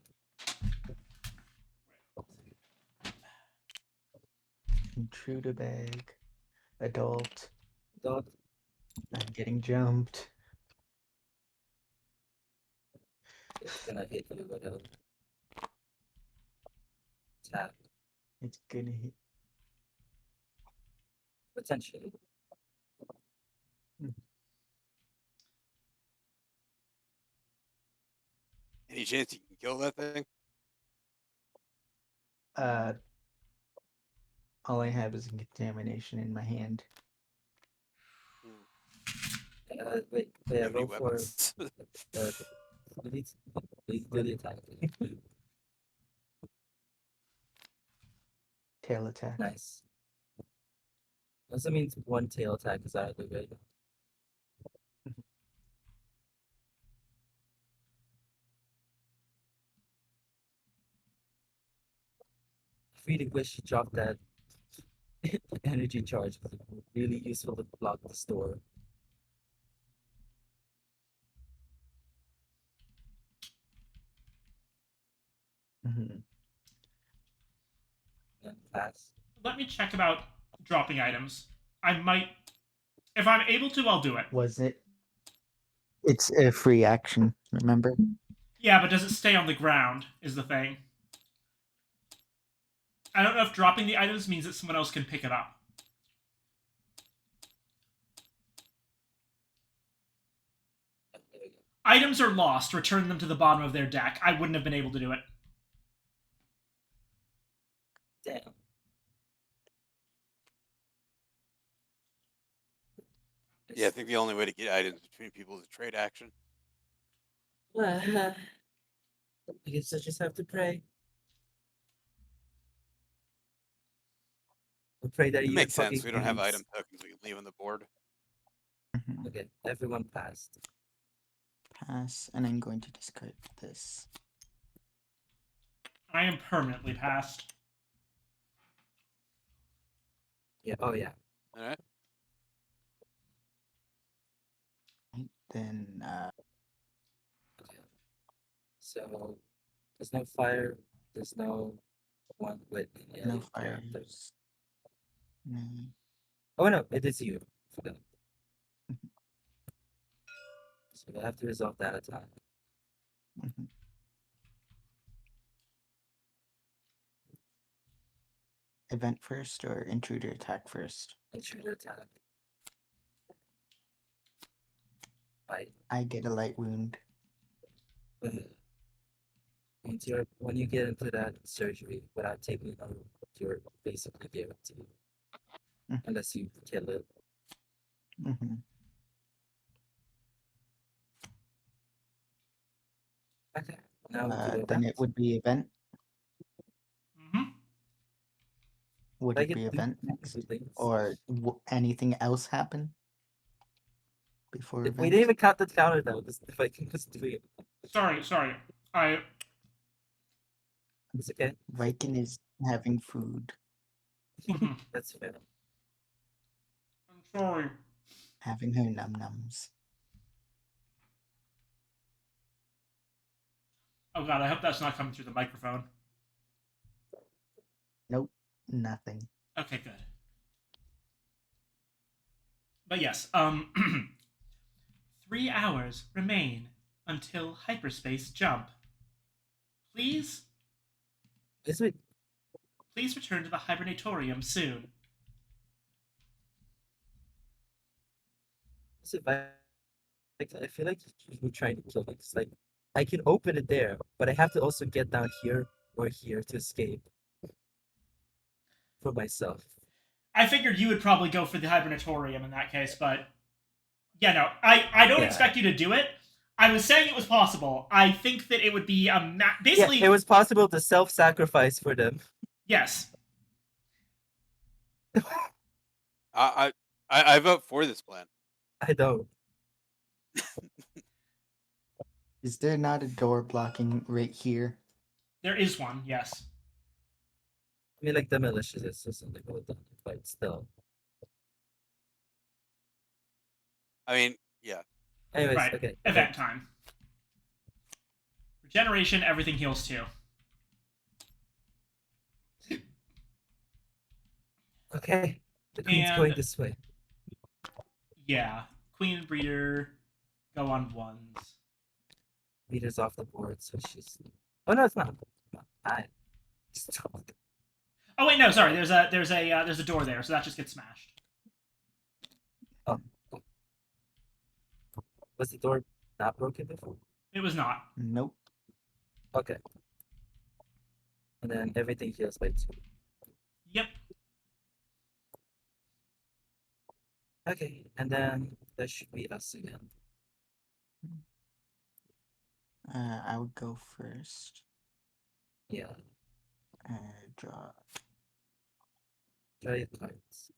Intruder bag. Adult. Dog. I'm getting jumped. It's gonna hit you with a tap. It's gonna hit. Potentially. Any chance you can kill that thing? All I have is a contamination in my hand. Wait, You have any roll for weapons? delete the attack. Tail attack. Nice. Also means 1 tail attack is out of the way. I really wish you dropped that energy charge. It would be really useful to block the store. Mhm. And pass. Let me check about dropping items. I might, if I'm able to, I'll do it. Was it? It's a free action, remember? Yeah, but does it stay on the ground? Is the thing. I don't know if dropping the items means that someone else can pick it up. There we go. Items are lost. Return them to the bottom of their deck. I wouldn't have been able to do it. Damn. Yeah, I think the only way to get items between people is a trade action. I guess I just have to pray. I pray that It you makes fucking sense. We don't have leaves. item tokens we can leave on the board. Mhm. Okay, everyone passed. Pass, and I'm going to discard this. I am permanently passed. Yeah. Oh yeah. All right. Right, then Okay. So there's no fire. There's no one with an no alien character. fires. No. Oh no, it is you. Forgot. Mhm. So we have to resolve that attack. Mhm. Event first or intruder attack first? Intruder attack. Right. I get a light wound. When you get into that surgery without taking a look, you're basically guaranteed. Mhm. Unless you kill it. Mm-hmm. Okay. Now we do Then event. it would be event. Mm-hmm. Would Like it be event two next, things. or anything else happen before We event? didn't even count the counter though. If I can just do it. Sorry. I It's okay. Viking is having food, mhm. That's fair. I'm sorry. having her num nums. Oh god, I hope that's not coming through the microphone. Nope, nothing. Okay, good. But yes, 3 hours remain until hyperspace jump. Please Is it? return to the hibernatorium soon. Is it like I feel like you're trying to kill me. It's like I can open it there, but I have to also get down here or here to escape for myself. I figured you would probably go for the hibernatorium in that case, but yeah, no, I don't Yeah. expect you to do it. I was saying it was possible. I think that it would be basically Yeah, it was possible to self-sacrifice for them. yes. I vote for this plan. I don't. Is there not a door blocking right here? There is one, yes. I mean, like the malicious is or something like that, but still. I mean, yeah. Anyways, Right. okay. Event time. Regeneration, everything heals too. Okay. The queen's going And this way. yeah, Queen and Breeder go on ones. Leader's off the board, so she's. Oh no, it's not. I. Oh wait, no, sorry. There's a door there, so that just gets smashed. Oh. Was the door not broken before? It was not. Nope. Okay. And then everything heals by 2. Yep. Okay, and then that should be us again. I would go first. Yeah. Draw. Try your cards.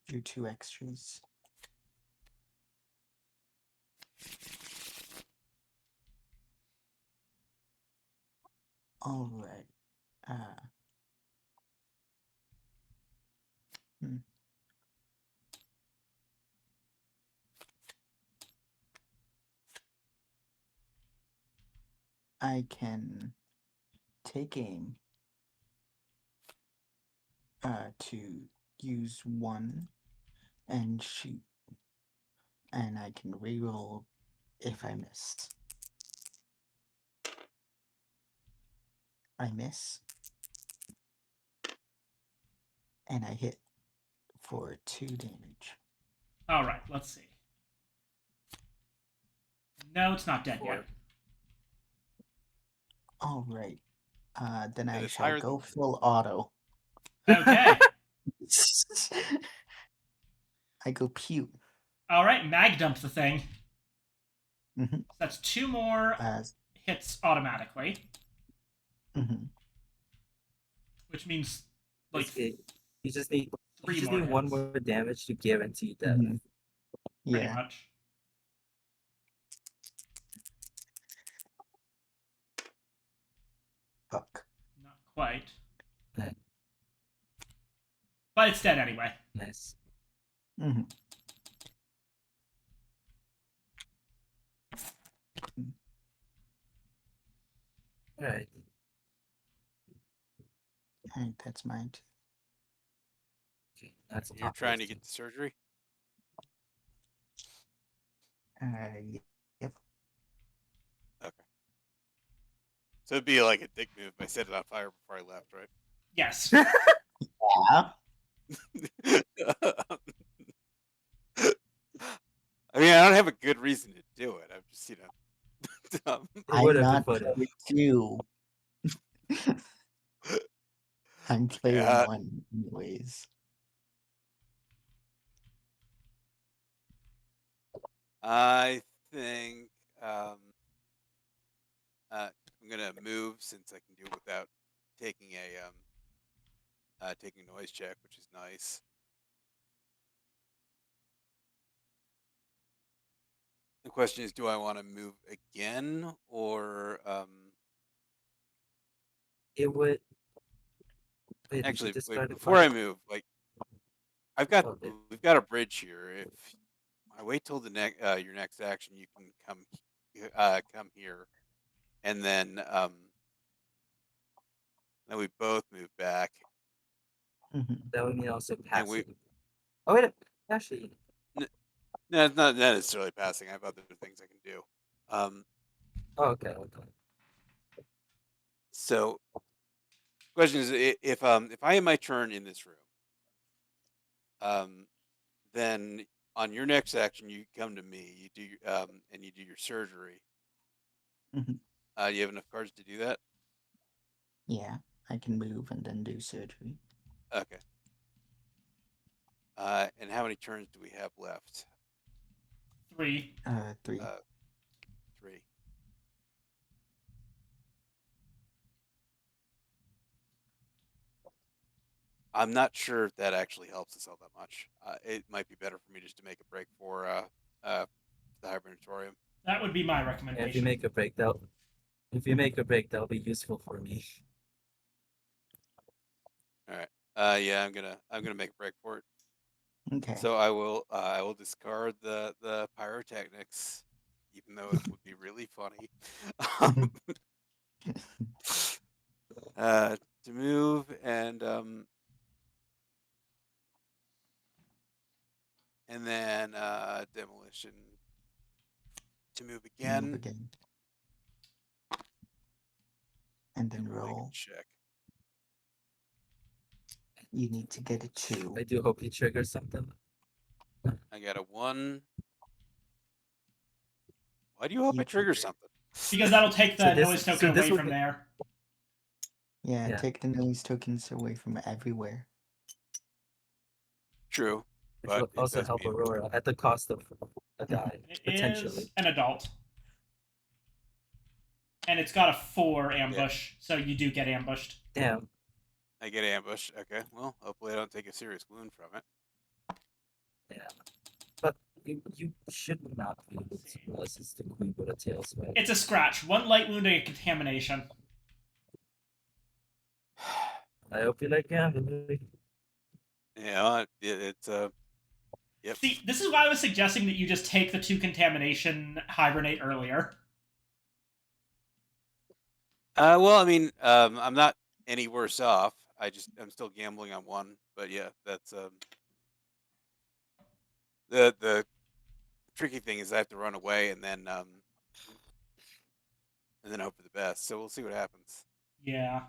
Do 2 extras. All right. I can take aim to use 1 and shoot, and I can reroll if I miss. I miss, and I hit for 2 damage. All right. Let's see. No, it's not dead yet. All right. Then It I is shall higher go than- full auto. Okay. I go pew. All right. Mag dump the thing. Mhm. That's 2 more Uh, hit hits automatically, Hmm. which means like Basically, you just need three more one hits, more damage to guarantee death. Hmm. pretty Yeah. much. Fuck. Not quite, Okay, but it's dead anyway. nice. Hmm. All right. All right, that's mine. Too. Okay, that's You're trying to get to surgery. Yep. Okay. So it'd be like a dick move if I set it on fire before I left, right? Yes. Yeah. I mean, I don't have a good reason to do it. I'm just, dumb. It I'm would have been not funny. going to. I'm playing Yeah. one anyways. I think I'm gonna move since I can do it without taking taking a noise check, which is nice. The question is, do I want to move again or It would. Wait, did you actually wait discard a before I card? move? Like Oh, we've got a bridge here. If I wait till the next your next action, you can come here, and then we both move back, Hmm. that would mean also and we passing. Oh wait, actually, no, it's not necessarily passing. I have other things I can do. oh okay, okay. So question is if I have my turn in this room, um, then on your next action you come to me, you do and you do your surgery. Hmm. You have enough cards to do that? Yeah, I can move and then do surgery. Okay. And how many turns do we have left? 3. 3. 3. I'm not sure if that actually helps us all that much. It might be better for me just to make a break for the hibernatorium. That would be my And recommendation. if you make a break, that'll be useful for me. All right. Yeah, I'm gonna make a break for it. Okay. So I will discard the pyrotechnics, even though it would be really funny. To move and then demolition to move Move again. again. And then And we'll make a roll. check. You need to get a 2. I do hope you trigger something. I got a 1. Why do you hope You I trigger trigger. something? Because that'll take the noise so token this away would from be- there. Yeah, Yeah. take the noise tokens away from everywhere. True, Which but will it also does help mean Aurora at the cost of a die, It potentially. is an adult. And it's got a 4 ambush, so you do get ambushed. Damn. I get ambushed. Okay, well, hopefully I don't take a serious wound from it. Yeah. But you should not be able to, unless it's the queen with a tail swipe. It's a scratch. 1 light wound and a contamination. I hope you like gambling. Yeah, it's yep. See, this is why I was suggesting that you just take the 2 contamination, hibernate earlier. Well, I mean, I'm not any worse off. I'm still gambling on 1, but yeah, that's the tricky thing is I have to run away and then hope for the best. So we'll see what happens. Yeah.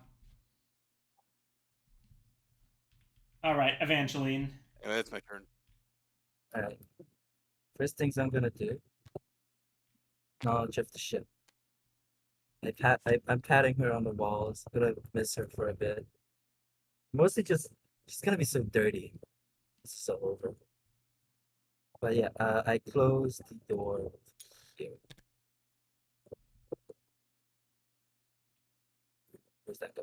Alright, Evangeline. Anyway, that's my turn. Alright. First things I'm gonna do. Knowledge of the ship. I'm patting her on the walls. Gonna miss her for a bit. Mostly just she's gonna be so dirty. It's so over. But yeah, I closed the door here. Where's that go?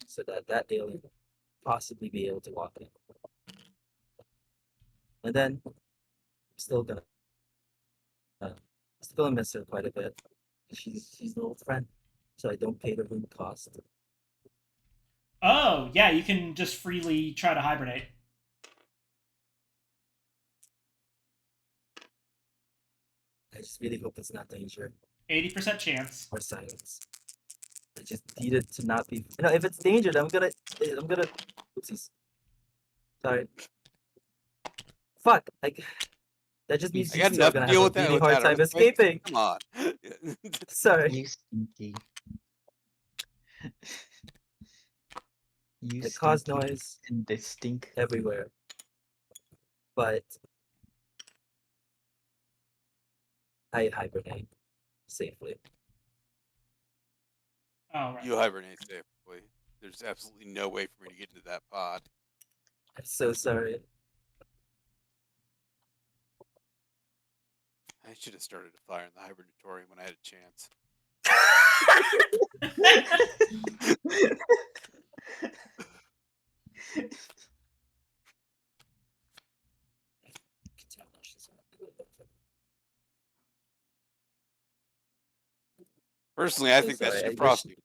So that alien possibly be able to walk in. And then still gonna still miss her quite a bit. She's an old friend, so I don't pay the room cost. Oh, yeah, you can just freely try to hibernate. I just really hope it's not danger 80% chance. or silence. I just need it to not be. You know, if it's danger, then I'm gonna. Oopsies. Sorry. Fuck. Like that just means I you got two are enough to gonna deal have with a that really hard time earthquake. escaping. Come on. Sorry. You stinky. You It caused stinky noise and they stink. everywhere, but I hibernate safely. Oh, right. You hibernate safely. There's absolutely no way for me to get into that pod. I'm so sorry. I should have started a fire in the hibernatorium when I had a chance. Personally, I So think that sorry, should I have wish- frosted.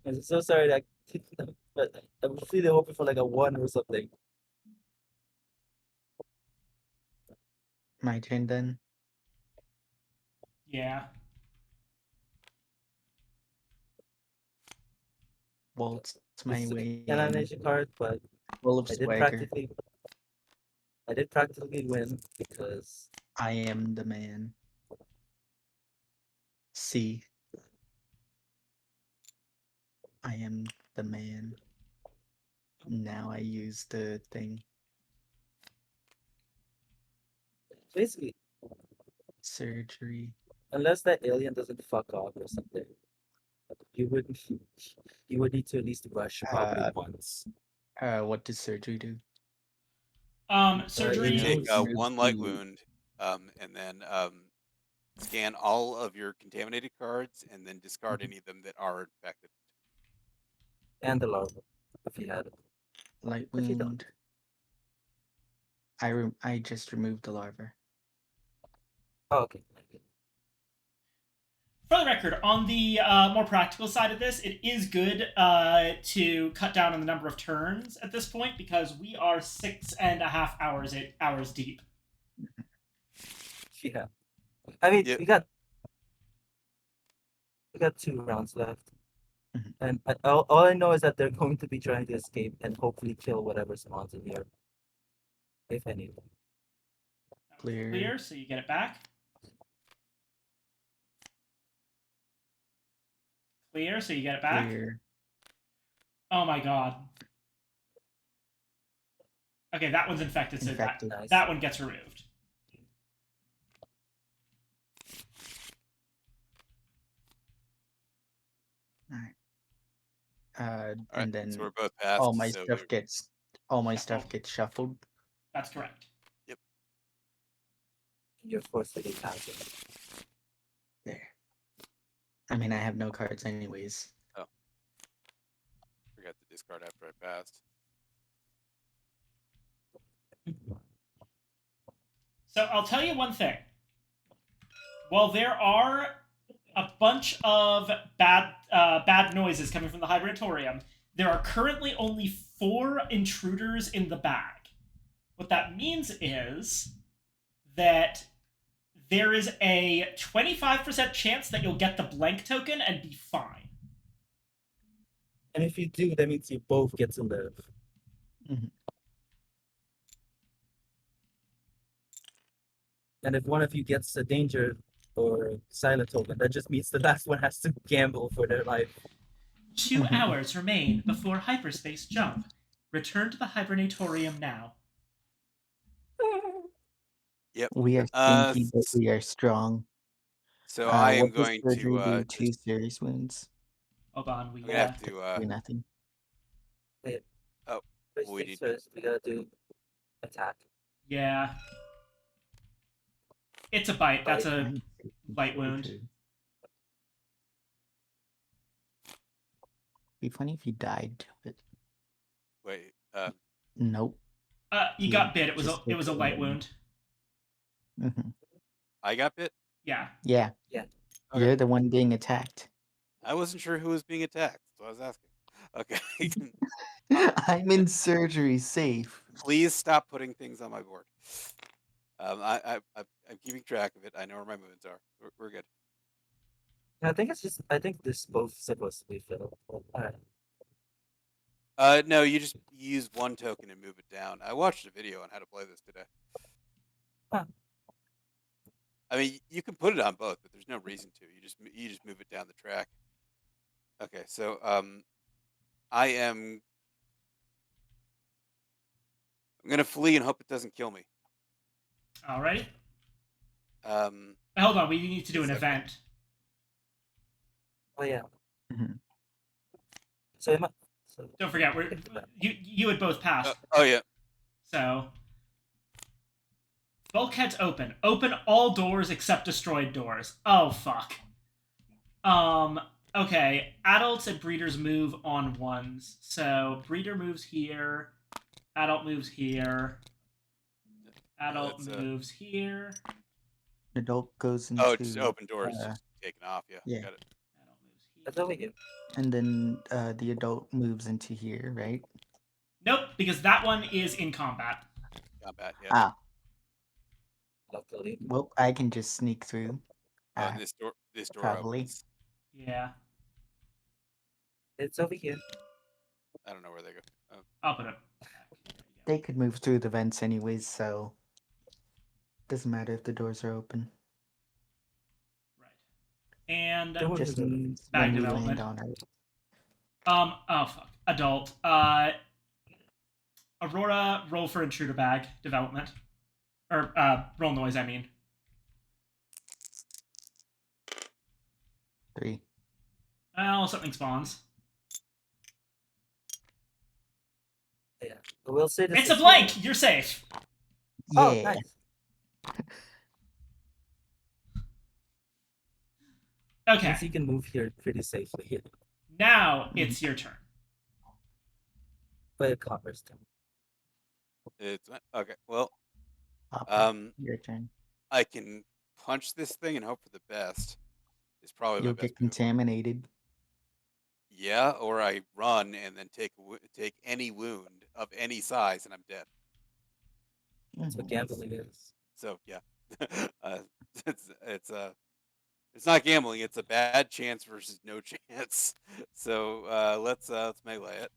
I'm so sorry that, but I'm really hoping for like a 1 or something. My turn then. Yeah. Waltz my It's way an in. animation card, but Full of I did swagger. practically win because I am the man. See. I am the man. Now I use the thing. basically, Surgery. unless that alien doesn't fuck off or something, you would you would need to at least rush probably once. What does surgery do? Surgery. You take Remove one light the- wound, and then scan all of your contaminated cards, and then discard any of them that are infected. And the larva, if you had it. Light But you don't. wound. I just removed the larva. Oh, okay. For the record, on the more practical side of this, it is good to cut down on the number of turns at this point because we are 6.5 hours deep. Yeah. I mean, Yep. we got 2 rounds left. Mhm. And all I know is that they're going to be trying to escape and hopefully kill whatever spawns in here. If any. Clear, so you get it back. Clear, so you get it back. Clear. Oh my god. Okay, that one's infected, so Infected. Nice. that one gets removed. Alright. All right, And then so we're both passed. all my so stuff we're- gets stuff Shuffled. gets shuffled. That's correct. You're forced to get past it. There. I mean, I have no cards anyways. forgot to discard after I passed. So I'll tell you one thing. While there are a bunch of bad noises coming from the hibernatorium, there are currently only 4 intruders in the bag. What that means is that there is a 25% chance that you'll get the blank token and be fine. And if you do, that means you both get to live. Mhm. And if one of you gets a danger or silent token, that just means the last one has to gamble for their life. 2 hours remain before hyperspace jump. Return to the hibernatorium now. Yep. We are stinky, but we are strong. So I am what does going surgery to do? 2 just, serious wounds. Hold on, we I'm gonna have to Do nothing. First we things need to- first, we gotta do attack. yeah. It's a bite. That's a Fine. light wound. Surgery. Be funny if you died to it. Wait. Nope. You You got bit. It was just it was a hit light the wound. Mm-hmm. I got bit. Yeah. Yeah. Yeah. Okay. You're the one being attacked. I wasn't sure who was being attacked. That's what I was asking. Okay. I'm in surgery, safe. Please stop putting things on my board. I'm keeping track of it. I know where my movements are. We're good. I think it's just. I think this both supposed to be filled. All right. No, you just use one token and move it down. I watched a video on how to play this today. Huh. I mean, you can put it on both, but there's no reason to. You just move it down the track. Okay, so I'm gonna flee and hope it doesn't kill me. Alrighty. Um, Hold on. We need to do an Yes, okay. event. Oh yeah. Mhm. So, so Don't forget, you had both passed. oh yeah. So, bulkheads open. Open all doors except destroyed doors. Oh fuck. Okay. Adults and breeders move on ones. So breeder moves here. Adult moves here. Adult that's, moves here. Adult goes into. Oh, just open doors, uh, just taken off. Yeah, yeah. got it. Adult moves here. that's over here. And then the adult moves into here, right? Nope, because that one is in combat. Combat. Yeah. Ah, Luckily. well, I can just sneak through. Oh, and this door probably. opens. Yeah. It's over here. I don't know where they go. Oh. I'll put it. They could move through the vents anyways, so doesn't matter if the doors are open. Right. And Don't worry, Just there's a- means Bag when we development. land on it. oh fuck. Adult. Aurora, roll for intruder bag development. Or roll noise, I mean. 3. Well, something spawns. Yeah. We'll say this It's a is- blank! You're safe. Oh, Yeah. nice. Okay. Means you can move here pretty safely here. Now it's your turn. But it covers them. It's okay. Well, Hopper, your turn. I can punch this thing and hope for the best. It's probably You'll my best get move. contaminated. Yeah, or I run and then take any wound of any size and I'm dead. That's what Mhm. gambling is. So yeah, it's not gambling. It's a bad chance versus no chance. So let's melee it.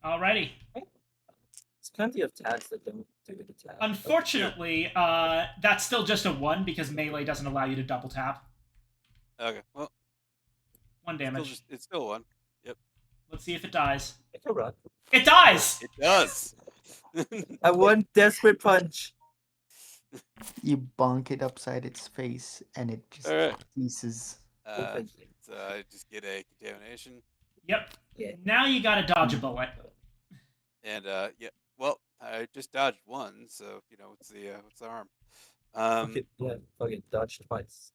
Alrighty. There's plenty of tags that don't do the tag. Unfortunately, that's still just a 1 because melee doesn't allow you to double tap. Okay, well, 1 damage. it's still one. Let's see if it dies. It can run. It dies! It does. I one desperate punch. You bonk it upside its face, and it just All right. pieces. So I just get a contamination, Yep. Yeah. Now you gotta dodge a bullet. and yeah. Well, I just dodged one, so what's the harm? Okay, yeah, okay, dodge twice.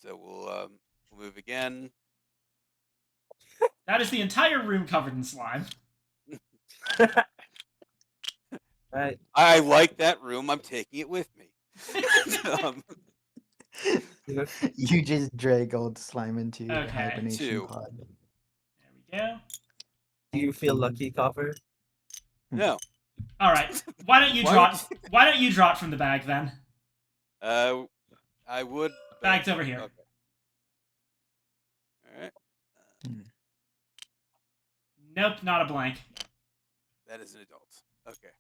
So we'll move again. That is the entire room covered in slime. Right. I like that room. I'm taking it with me. You just drag old slime into your Okay. hibernation 2. pod. There we go. Do you feel lucky, Copper? No. All right. Why don't you draw it from the bag then? I would. but- Bag's over here. Okay. All right. Nope, not a blank. That is an adult. Okay.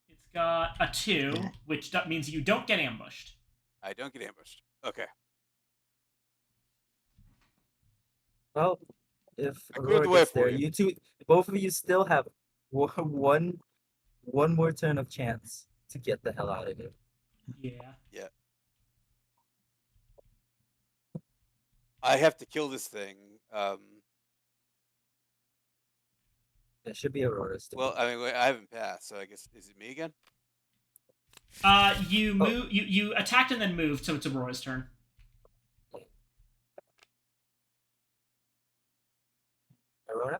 It's got a 2, Yeah. which means you don't get ambushed. I don't get ambushed. Okay. Well, if I cleared Aurora the way gets for there, you. you two, both of you still have one more turn of chance to get the hell out of here. Yeah. I have to kill this thing. It should be Aurora's turn. Well, I mean, I haven't passed, so I guess is it me again? You move. You attacked and then moved, so it's Aurora's turn. Aurora?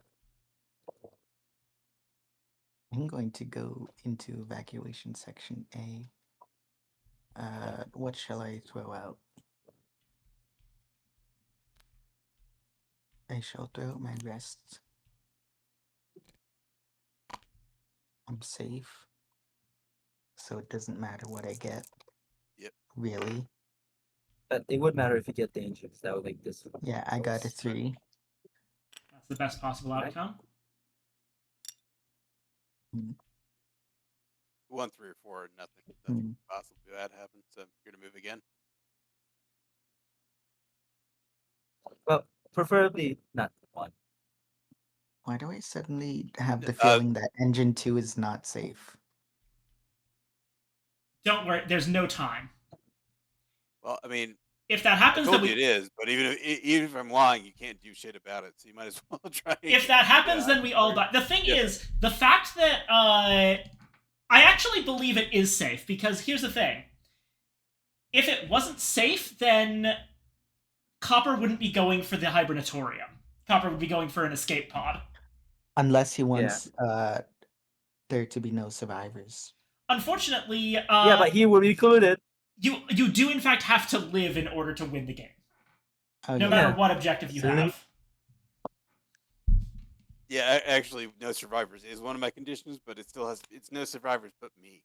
I'm going to go into evacuation section A. What shall I throw out? I shall throw out my rests. I'm safe, so it doesn't matter what I get. Yep. Really? But it would matter if you get danger, because that would make this. Yeah, I got a 3. That's the best possible Right. outcome. 1, 3, or 4, nothing. Hmm. Nothing possible bad happened. So you're gonna move again. Well, preferably not 1. Why do I suddenly have the Uh, feeling that engine 2 is not safe? Don't worry, there's no time. Well, I mean, If that I happens, then told you we. it is, but even if I'm lying, you can't do shit about it. So you might as well try. and If get- that happens, yeah, then we all sorry. die. The thing Yeah. is, the fact that I actually believe it is safe, because here's the thing. If it wasn't safe, then Copper wouldn't be going for the hibernatorium. Copper would be going for an escape pod. Unless he wants there to be no survivors. Unfortunately, Yeah, but he will be included. you do in fact have to live in order to win the game, Okay. no matter Yeah. what objective you So then- have. Yeah, actually, no survivors is one of my conditions, but it still has. It's no survivors but me.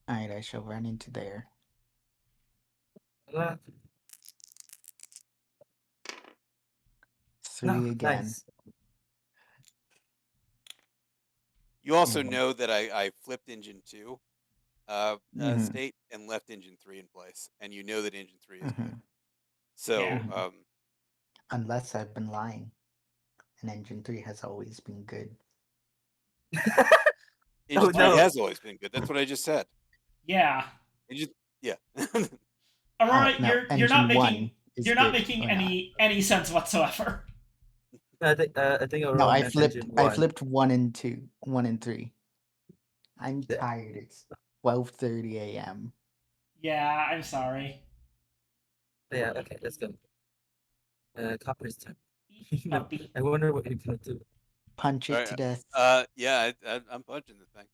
Alright, I shall run into there. Uh, 3 no, again. nice. You also Mhm. know that I flipped engine 2 Mhm. state and left engine 3 in place, and you know that engine 3 is good. Mhm. So Yeah. Unless I've been lying. And engine 3 has always been good. engine Oh, 3 no. has always been good. That's what I just said. Yeah, Engine, yeah. Aurora, no, you're not engine making 1 is you're not good making or any sense whatsoever. I think Aurora No, I meant flipped engine I 1. flipped 1 and 2. 1 and 3. I'm Yeah. tired. It's 12:30 a.m. Yeah, I'm sorry. Yeah, okay, let's go. Copper's turn. No, Puppy. I wonder what you're gonna do. Punch it Alright, to death. Yeah, I'm punching the thing.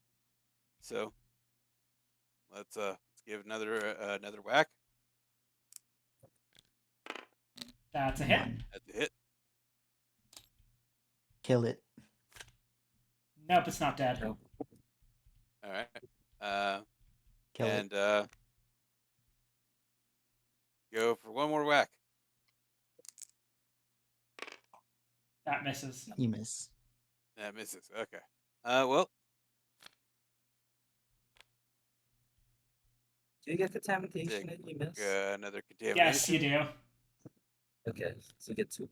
So let's give another whack. That's a hit. 1. That's a hit. Kill it. Nope, it's not dead. No. All right. Kill And it. go for one more whack. That misses. You miss. That misses. Okay. Well, Do you get contamination Dig. and you miss? another contamination. Yes, you do. Okay, so you get 2.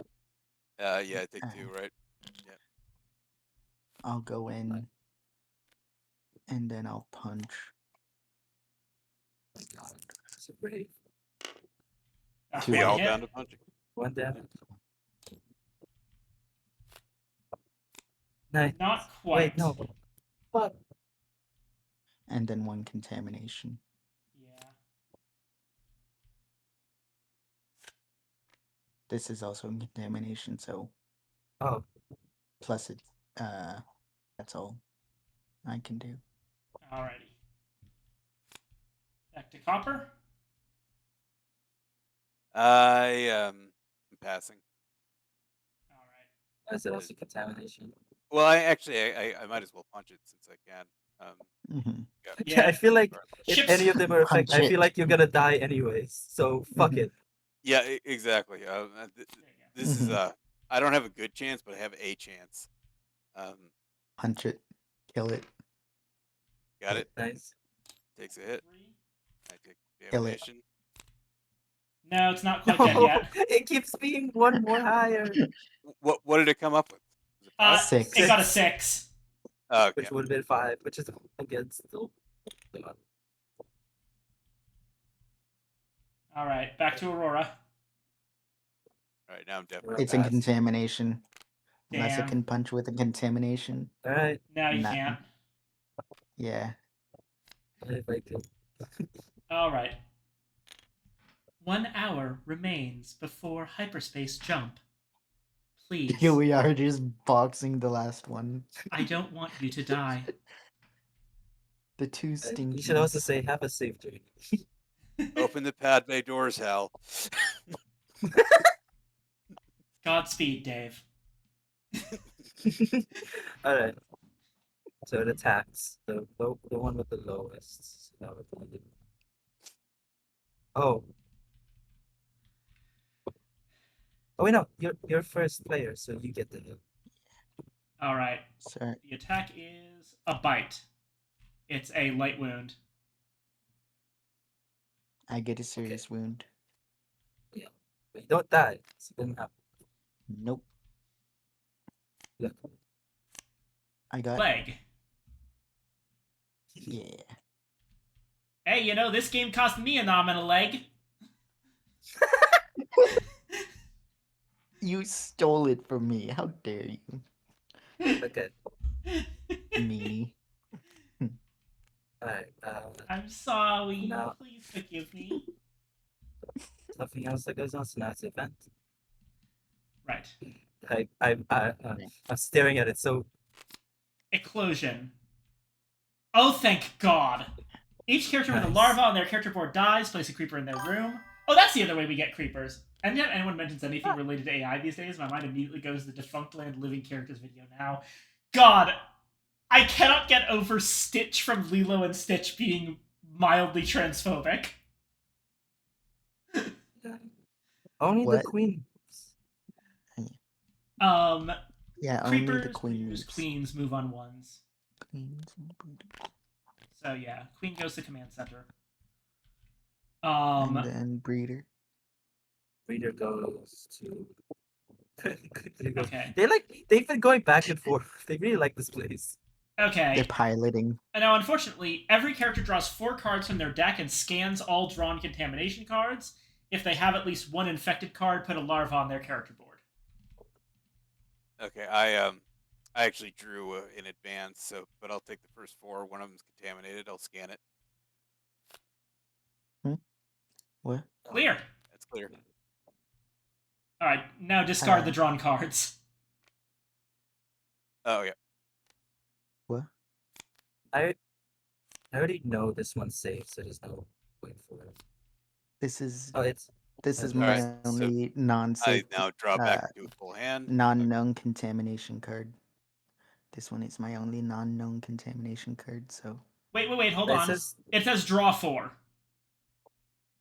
Yeah, I take 2, right? I'll go in and then I'll punch. Oh my god, so brave. That's We one all hit. down to punching. 1 damage. Nice. Not quite. Wait, no. What? And then 1 contamination. Yeah. This is also a contamination, so Oh, plus it that's all I can do. Alrighty. Back to Copper. I am passing. Alright. why is it also contamination? Well, I might as well punch it since I can. Hmm. Yeah. I feel like if Chips- any of them are affected, Punch I feel it. like you're gonna die anyways. So fuck Mhm. it. Yeah, exactly. There you go. This is Mhm. I don't have a good chance, but I have a chance. Punch it. Kill it. Got it. Nice. Takes a hit. 3. I take Kill it. damnation. No, it's not quite dead yet. It keeps being 1 more higher. What did it come up with? Was it Uh, 5? 6. It got a 6. Okay. Which would have been 5, which is again still. Alright, back to Aurora. All right, now I'm definitely It's in passed. contamination. Unless it Damn. can punch with a contamination. Alright, Now you Nothing. can't. Yeah. if I could. Alright. 1 hour remains before hyperspace jump. Please, Here we are just boxing the last one. I don't want you to die. The two You stinkies. should also say have a safe journey. Open the pad bay doors, Hal. Godspeed, Dave. Alright. So it attacks the one with the lowest. So that would be... Oh. Oh wait, no, you're first player, so you get the hit. All right. Sorry. The attack is a bite. It's a light wound. I get a serious wound. Yeah. But you don't die. So it didn't happen. Nope. Yeah. I got Leg. yeah. Hey, you know, this game cost me a nominal leg. You stole it from me. How dare you, Okay. meanie? Alright. I'm sorry. No. Please forgive me. Nothing else that goes on, so now it's event. Right. I'm staring at it, so Eclosion. Oh, thank God. Each character with a Nice. larva on their character board dies. Place a creeper in their room. Oh, that's the other way we get creepers. Anytime anyone mentions anything related to AI these days, my mind immediately goes to the Defunct Land Living Characters video now. God, I cannot get over Stitch from Lilo and Stitch being mildly transphobic. only What? the queen. Yeah, only the Creepers queen use moves. queens move on ones. Queens and breeders. So yeah, queen goes to command center. And then breeder. Reader goes to. Okay. They've been going back and forth. They really like this place. Okay. They're piloting. Now, unfortunately, every character draws 4 cards from their deck and scans all drawn contamination cards. If they have at least 1 infected card, put a larva on their character board. Okay, I actually drew in advance, but I'll take the first 4. One of them's contaminated. I'll scan it. What? Clear. That's clear. All right, now discard the drawn cards. Oh yeah. What? I already know this one's safe, so there's no wait for it. This is Oh, it's my Alright, so only I non-safe, now draw back into a full hand. non-known contamination card. This one is my only non-known contamination card. So Wait, hold It on. says It says draw 4.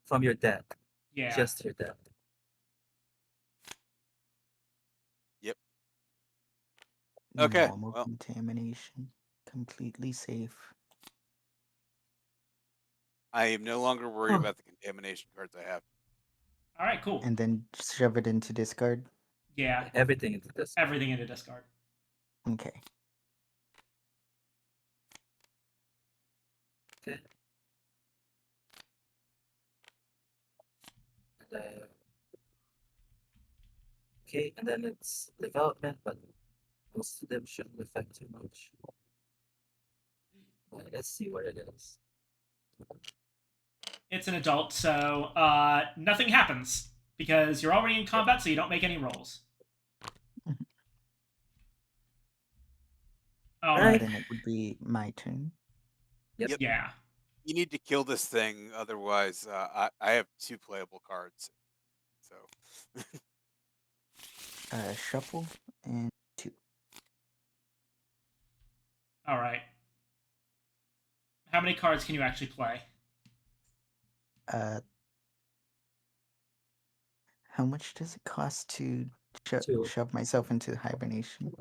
from your deck. Yeah. Just your deck. Okay, normal well. contamination, completely safe. I am no longer worried about the contamination cards I have. All right, cool. And then shove it into discard. Yeah, Everything into this. everything into discard. Okay. Okay. Uh, okay, and then it's development, but most of them shouldn't affect too much. Let's see what it is. It's an adult, so nothing happens because you're already in combat, so you don't make any rolls. All Alright. right. Then it would be my turn. Yep. Yeah. You need to kill this thing, otherwise I have 2 playable cards. So Shuffle and 2. All right. How many cards can you actually play? How much does it cost to 2. shove myself into hibernation?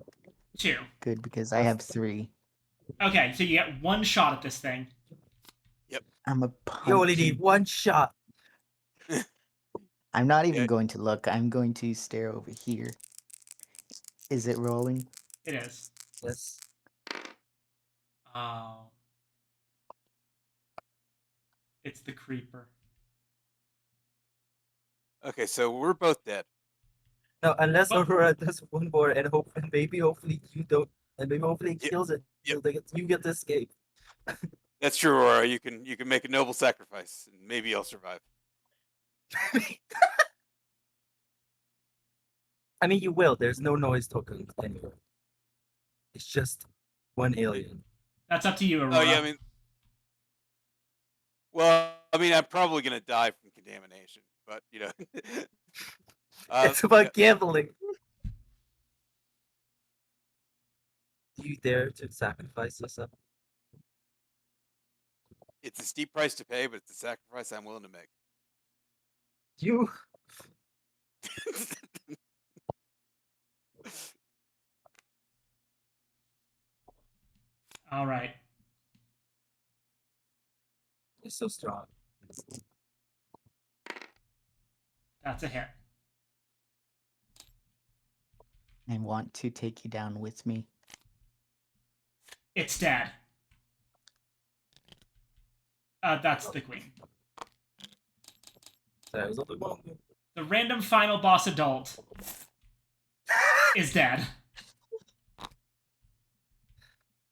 2. Good, because I have 3. Okay, so you get 1 shot at this thing. I'm a You only pumpkin. need 1 shot. I'm not even Yeah. going to look. I'm going to stare over here. Is it rolling? It is. Yes. Oh. It's the creeper. okay, so we're both dead. No, unless Well- Aurora does 1 more and maybe hopefully you don't, and maybe hopefully it Yep. kills it. Yep. So you get to escape. That's true, Aurora. You can make a noble sacrifice, and maybe I'll survive. I mean, you will. There's no noise token anywhere. It's just one alien. That's up to you, Aurora. Oh yeah, I mean, well, I mean, I'm probably gonna die from contamination, but you know, It's about gambling. Do you dare to sacrifice yourself? it's a steep price to pay, but it's a sacrifice I'm willing to make. You. All right. You're so strong. That's a hit. I want to take you down with me. It's dead. That's the queen. Sorry, I was on the wrong. The random final boss adult is dead.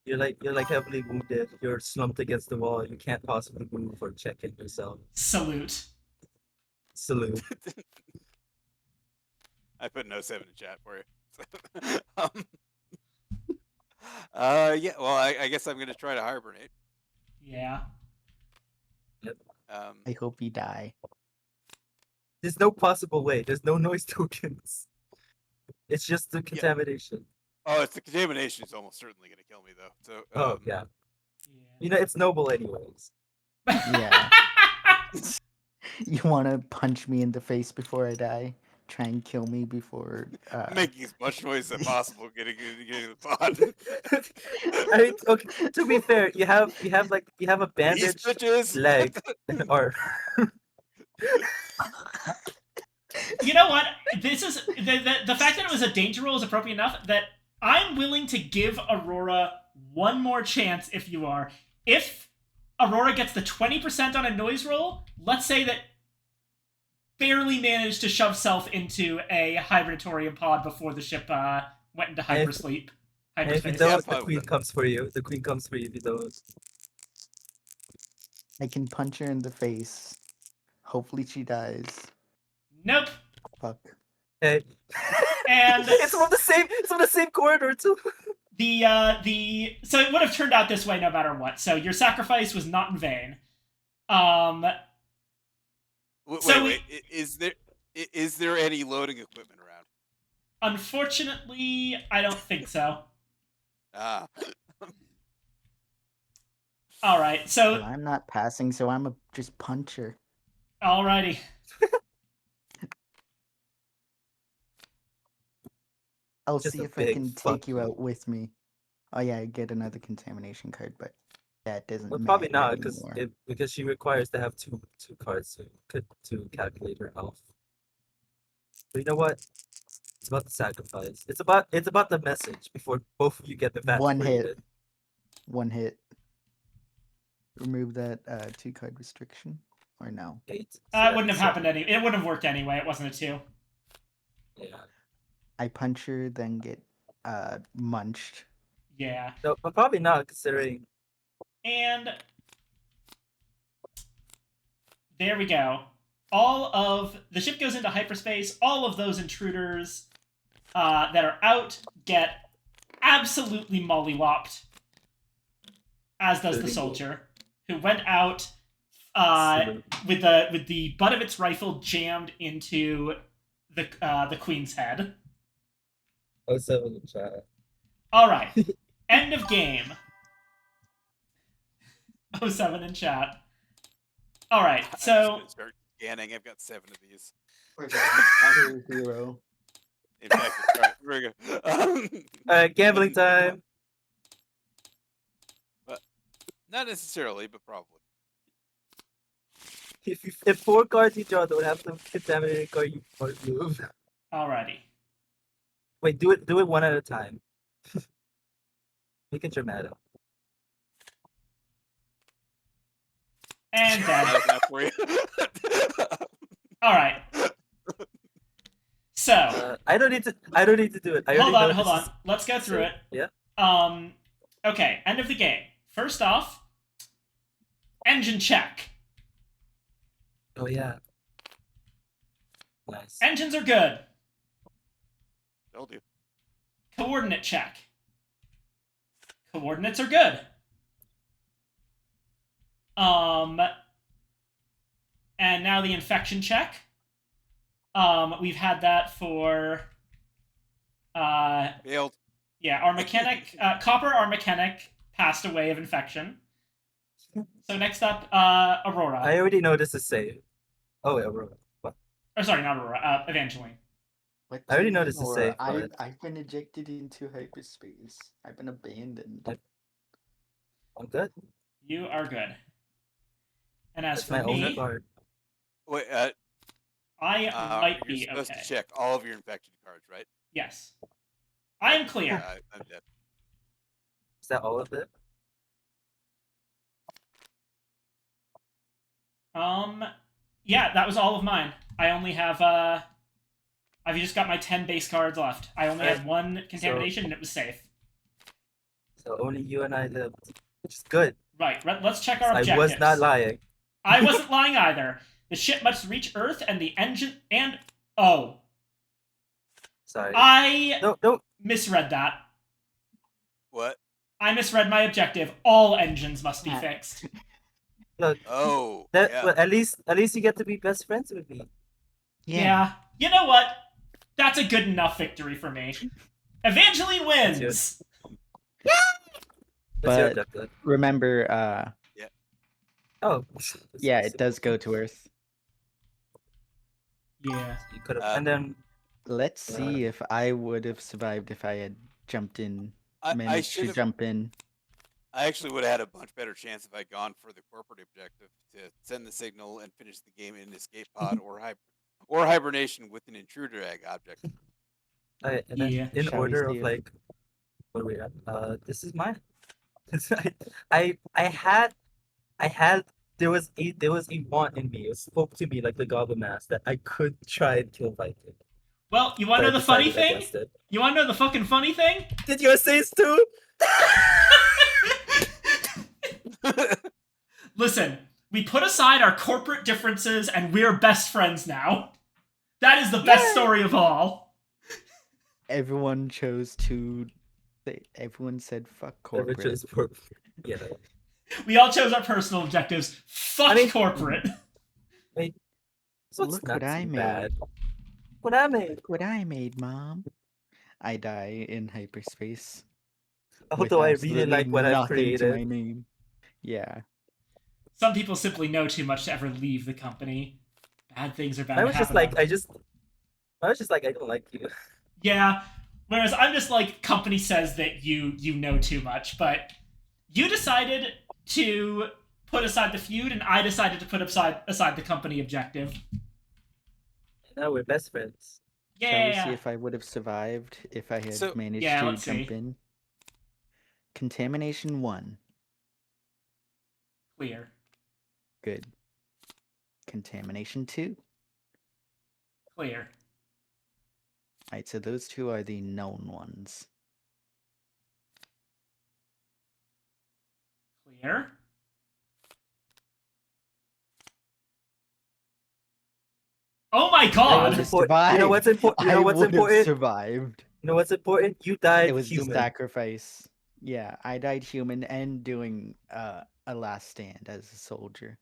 You're like heavily wounded. You're slumped against the wall. You can't possibly move or check in yourself. Salute. Salute. I put no 7 in chat for you. Yeah. Well, I guess I'm gonna try to hibernate. Yeah. I hope you die. There's no possible way. There's no noise tokens. It's just the contamination. Oh, it's the contamination is almost certainly gonna kill me though. So. Oh yeah. You know it's noble anyways. Yeah. You want to punch me in the face before I die? Try and kill me before. Making as much noise as possible, getting the pod. I mean, okay. To be fair, you have a These bandaged bitches. leg or. You know what? This is the fact that it was a danger roll is appropriate enough that I'm willing to give Aurora one more chance if you are. If Aurora gets the 20% on a noise roll, let's say that barely managed to shove self into a hibernatorium pod before the ship went into hypersleep. And if you Hyperspace. don't, Yeah, the queen comes for you. The queen comes for you if you don't. I can punch her in the face. Hopefully she dies. Nope. Fuck. Hey. And it's from the same corridor too. So it would have turned out this way no matter what. So your sacrifice was not in vain. Wait. Is there any loading equipment around? Unfortunately, I don't think so. Ah. All right. So Well, I'm not passing, so I'm a just punch her. alrighty. I'll Just see a if I big can fuck take you you. out with me. Oh yeah, I get another contamination card, but that doesn't Well, matter probably not anymore. because she requires to have two cards to calculate her health. But you know what? It's about the sacrifice. It's about the message before both of you get the One hit. evaporated. One hit. Remove that 2-card restriction, or no? 8. It wouldn't have happened It wouldn't have worked anyway. It wasn't a 2. Yeah. I punch her, then get munched. Yeah. No, but probably not considering. And there we go. All of the ship goes into hyperspace. All of those intruders that are out get absolutely mollywopped, as does the soldier, who went out with the butt of its rifle jammed into the queen's head. Oh, 7 in chat. All right, end of game. 07 in chat. All right, I'm just so gonna start scanning. I've got 7 of these. Hero. In fact, all right, very good. Alright, gambling time. Not necessarily, but probably. If 4 cards you draw don't have the contaminated card, you move. alrighty. Wait, do it one at a time. Make it dramatic. And dead. Not enough for you. All right. So I don't need to do it. I hold already know on. this is- Let's go through it. Yeah. Okay. End of the game. First off, engine check. Oh yeah. Nice. Engines are good. They'll do. Coordinate check. Coordinates are good. And now the infection check. We've had that for Failed. yeah, our mechanic Copper, our mechanic, passed away of infection. So next up, Aurora. I already know this is safe. Oh, wait, Aurora. What? Or sorry, not Aurora, Evangeline. What I already do you know mean, this is Aura? safe, but I've been ejected into hyperspace. I've been abandoned. I'm good. You are good. And as That's for my only me, card. Wait, I might you're be supposed okay. to check all of your infection cards, right? Yes. I am clear. I'm dead. Is that all of it? Yeah, that was all of mine. I only have I've just got my 10 base cards left. I only had one contamination and it was safe. So only you and I lived, which is good. Right, let's check our I objectives. was not lying. I wasn't lying either. The ship must reach Earth and the engine and oh. Sorry. I No. misread that. What? I misread my objective. All engines must be fixed. Look. Oh, Well, at least you get to be best friends with me. Yeah. You know what? That's a good enough victory for me. Evangeline wins. What's your But objective? remember, Oh. yeah, it does go to Earth. Yeah. You could have, and then Let's see if I would have survived if I had jumped in, managed to should've- jump in. I actually would have had a much better chance if I'd gone for the corporate objective to send the signal and finish the game in escape pod or hibernation with an intruder egg object. and then Yeah. in Shall we order see of if- like, what are we at? This is mine. I had there was a want in me. It spoke to me like the Goblin Mask that I could try and kill Viking. Well, you want But to I know the funny decided thing? against it. You want to know the fucking funny thing? Did yours say too? Listen, we put aside our corporate differences and we're best friends now. That is the best story of all. Everyone chose to. Everyone said fuck corporate. Yeah. We all chose our personal objectives. Fuck corporate. So Look what I made. Bad. What I made. Look what I made, Mom. I die in hyperspace. Although I really like what I've nothing to my created. name. Yeah. Some people simply know too much to ever leave the company. Bad things are bound I to was happen. just like, I don't like you. Yeah. Whereas I'm just like, company says that you know too much, but you decided to put aside the feud, and I decided to put aside the company objective. Now we're best friends. Yeah. Shall we see if I would have survived if I had managed yeah, to let's jump see. in? Contamination 1. Clear. Good. Contamination 2. Clear. Alright, so those two are the known ones. Clear. Oh my god! You know what's important? You know what's important? Survived. You know what's important? You died It was human. the sacrifice. Yeah, I died human and doing a last stand as a soldier.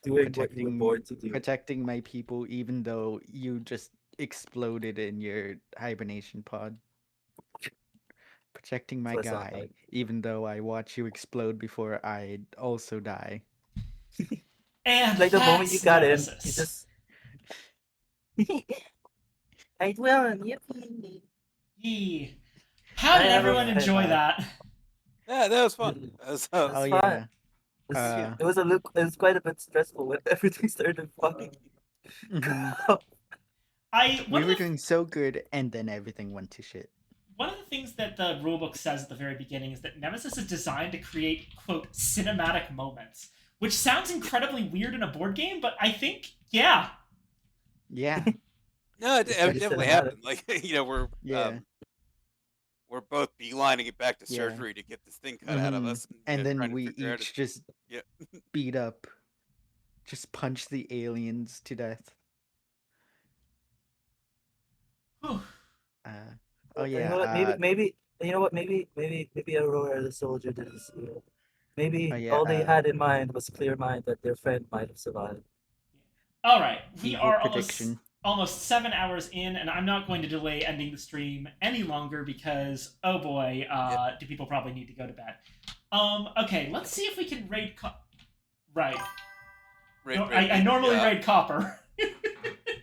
Doing what you were born to do. Protecting my people, even though you just exploded in your hibernation pod. Protecting my That's not guy, bad. even though I watch you explode before I also die. And Like the moment you got Nemesis. in, you just. I will. Yippee. Yee. How did everyone enjoy that? Yeah, that was fun. Oh fun. yeah. It was quite a bit stressful when everything started fucking. Mhm. We were doing so good, and then everything went to shit. One of the things that the rulebook says at the very beginning is that Nemesis is designed to create, quote, cinematic moments. Which sounds incredibly weird in a board game, but I think, yeah. Yeah. No, it definitely cinematic. happened. Like, you know, we're both beelining it back to Yeah. surgery to get this thing cut out of us. And you know, then trying to we figure out each just beat up, just punch the aliens to death. Oh You yeah. know what? Maybe you know what? Maybe Aurora the soldier didn't see it. Oh Maybe yeah. all they had in mind was clear mind that their friend might have survived. All right, we Evil are prediction. almost 7 hours in, and I'm not going to delay ending the stream any longer because oh boy, do people probably need to go to bed. Okay, let's see if we can raid. Right. No, I normally raid copper.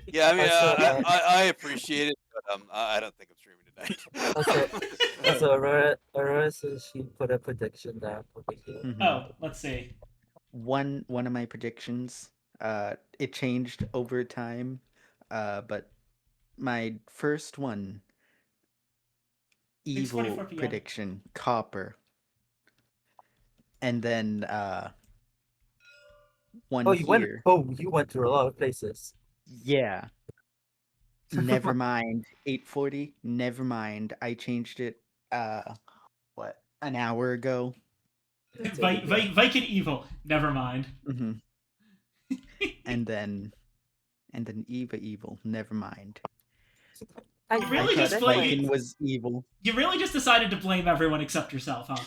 Yeah, I mean, Also, I appreciate it, but I don't think I'm streaming tonight. also Aurora says she put a prediction down over here. Mhm. Oh, let's see. One of my predictions. It changed over time. But my first one, 6:44 evil p.m. prediction, copper. And then one Oh, here. you went through a lot of places. Yeah. Never mind. 8:40. Never mind. I changed it what? An hour ago. Viking evil. Never mind. Hmm. And then Eva evil. Never mind. You really I just thought Viking was evil. You really just decided to blame everyone except yourself, huh?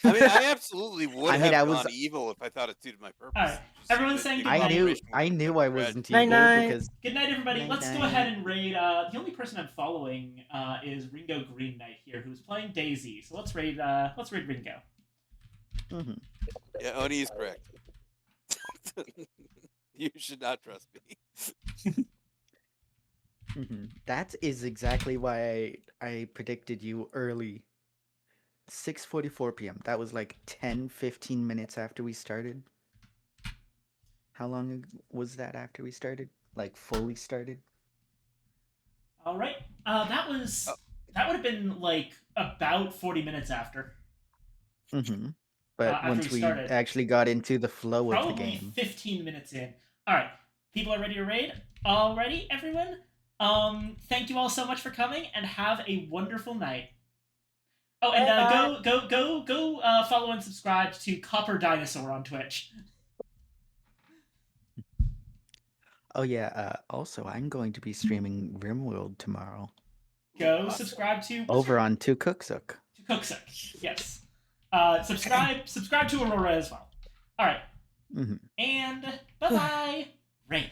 I mean, I absolutely would I mean, have I was. gone evil if I thought it suited my purpose. Alright, Just everyone's the saying evil good night. operation I would've knew been I tragic. wasn't Night evil night. because Good night, everybody. Night Let's go night. ahead and raid. The only person I'm following is Ringo Green Knight here, who's playing Daisy. So let's raid. Let's raid Ringo. Mhm. Yeah, Oni is correct. You should not trust me. That is exactly why I predicted you early. 6:44 p.m. That was like 10-15 minutes after we started. How long was that after we started? Like fully started? All right. That would have been like about 40 minutes after. But After we once we started. actually got into the flow of the Probably game. 15 minutes in. All right. People are ready to raid. Already, everyone. Thank you all so much for coming, and have a wonderful night. Oh, and go follow and subscribe to Copper Dinosaur on Twitch. Oh yeah, also I'm going to be streaming RimWorld tomorrow. Go subscribe to Over on To Cooksook. to Cooksuk. Yes. Subscribe to Aurora as well. All right. And bye bye. Raid.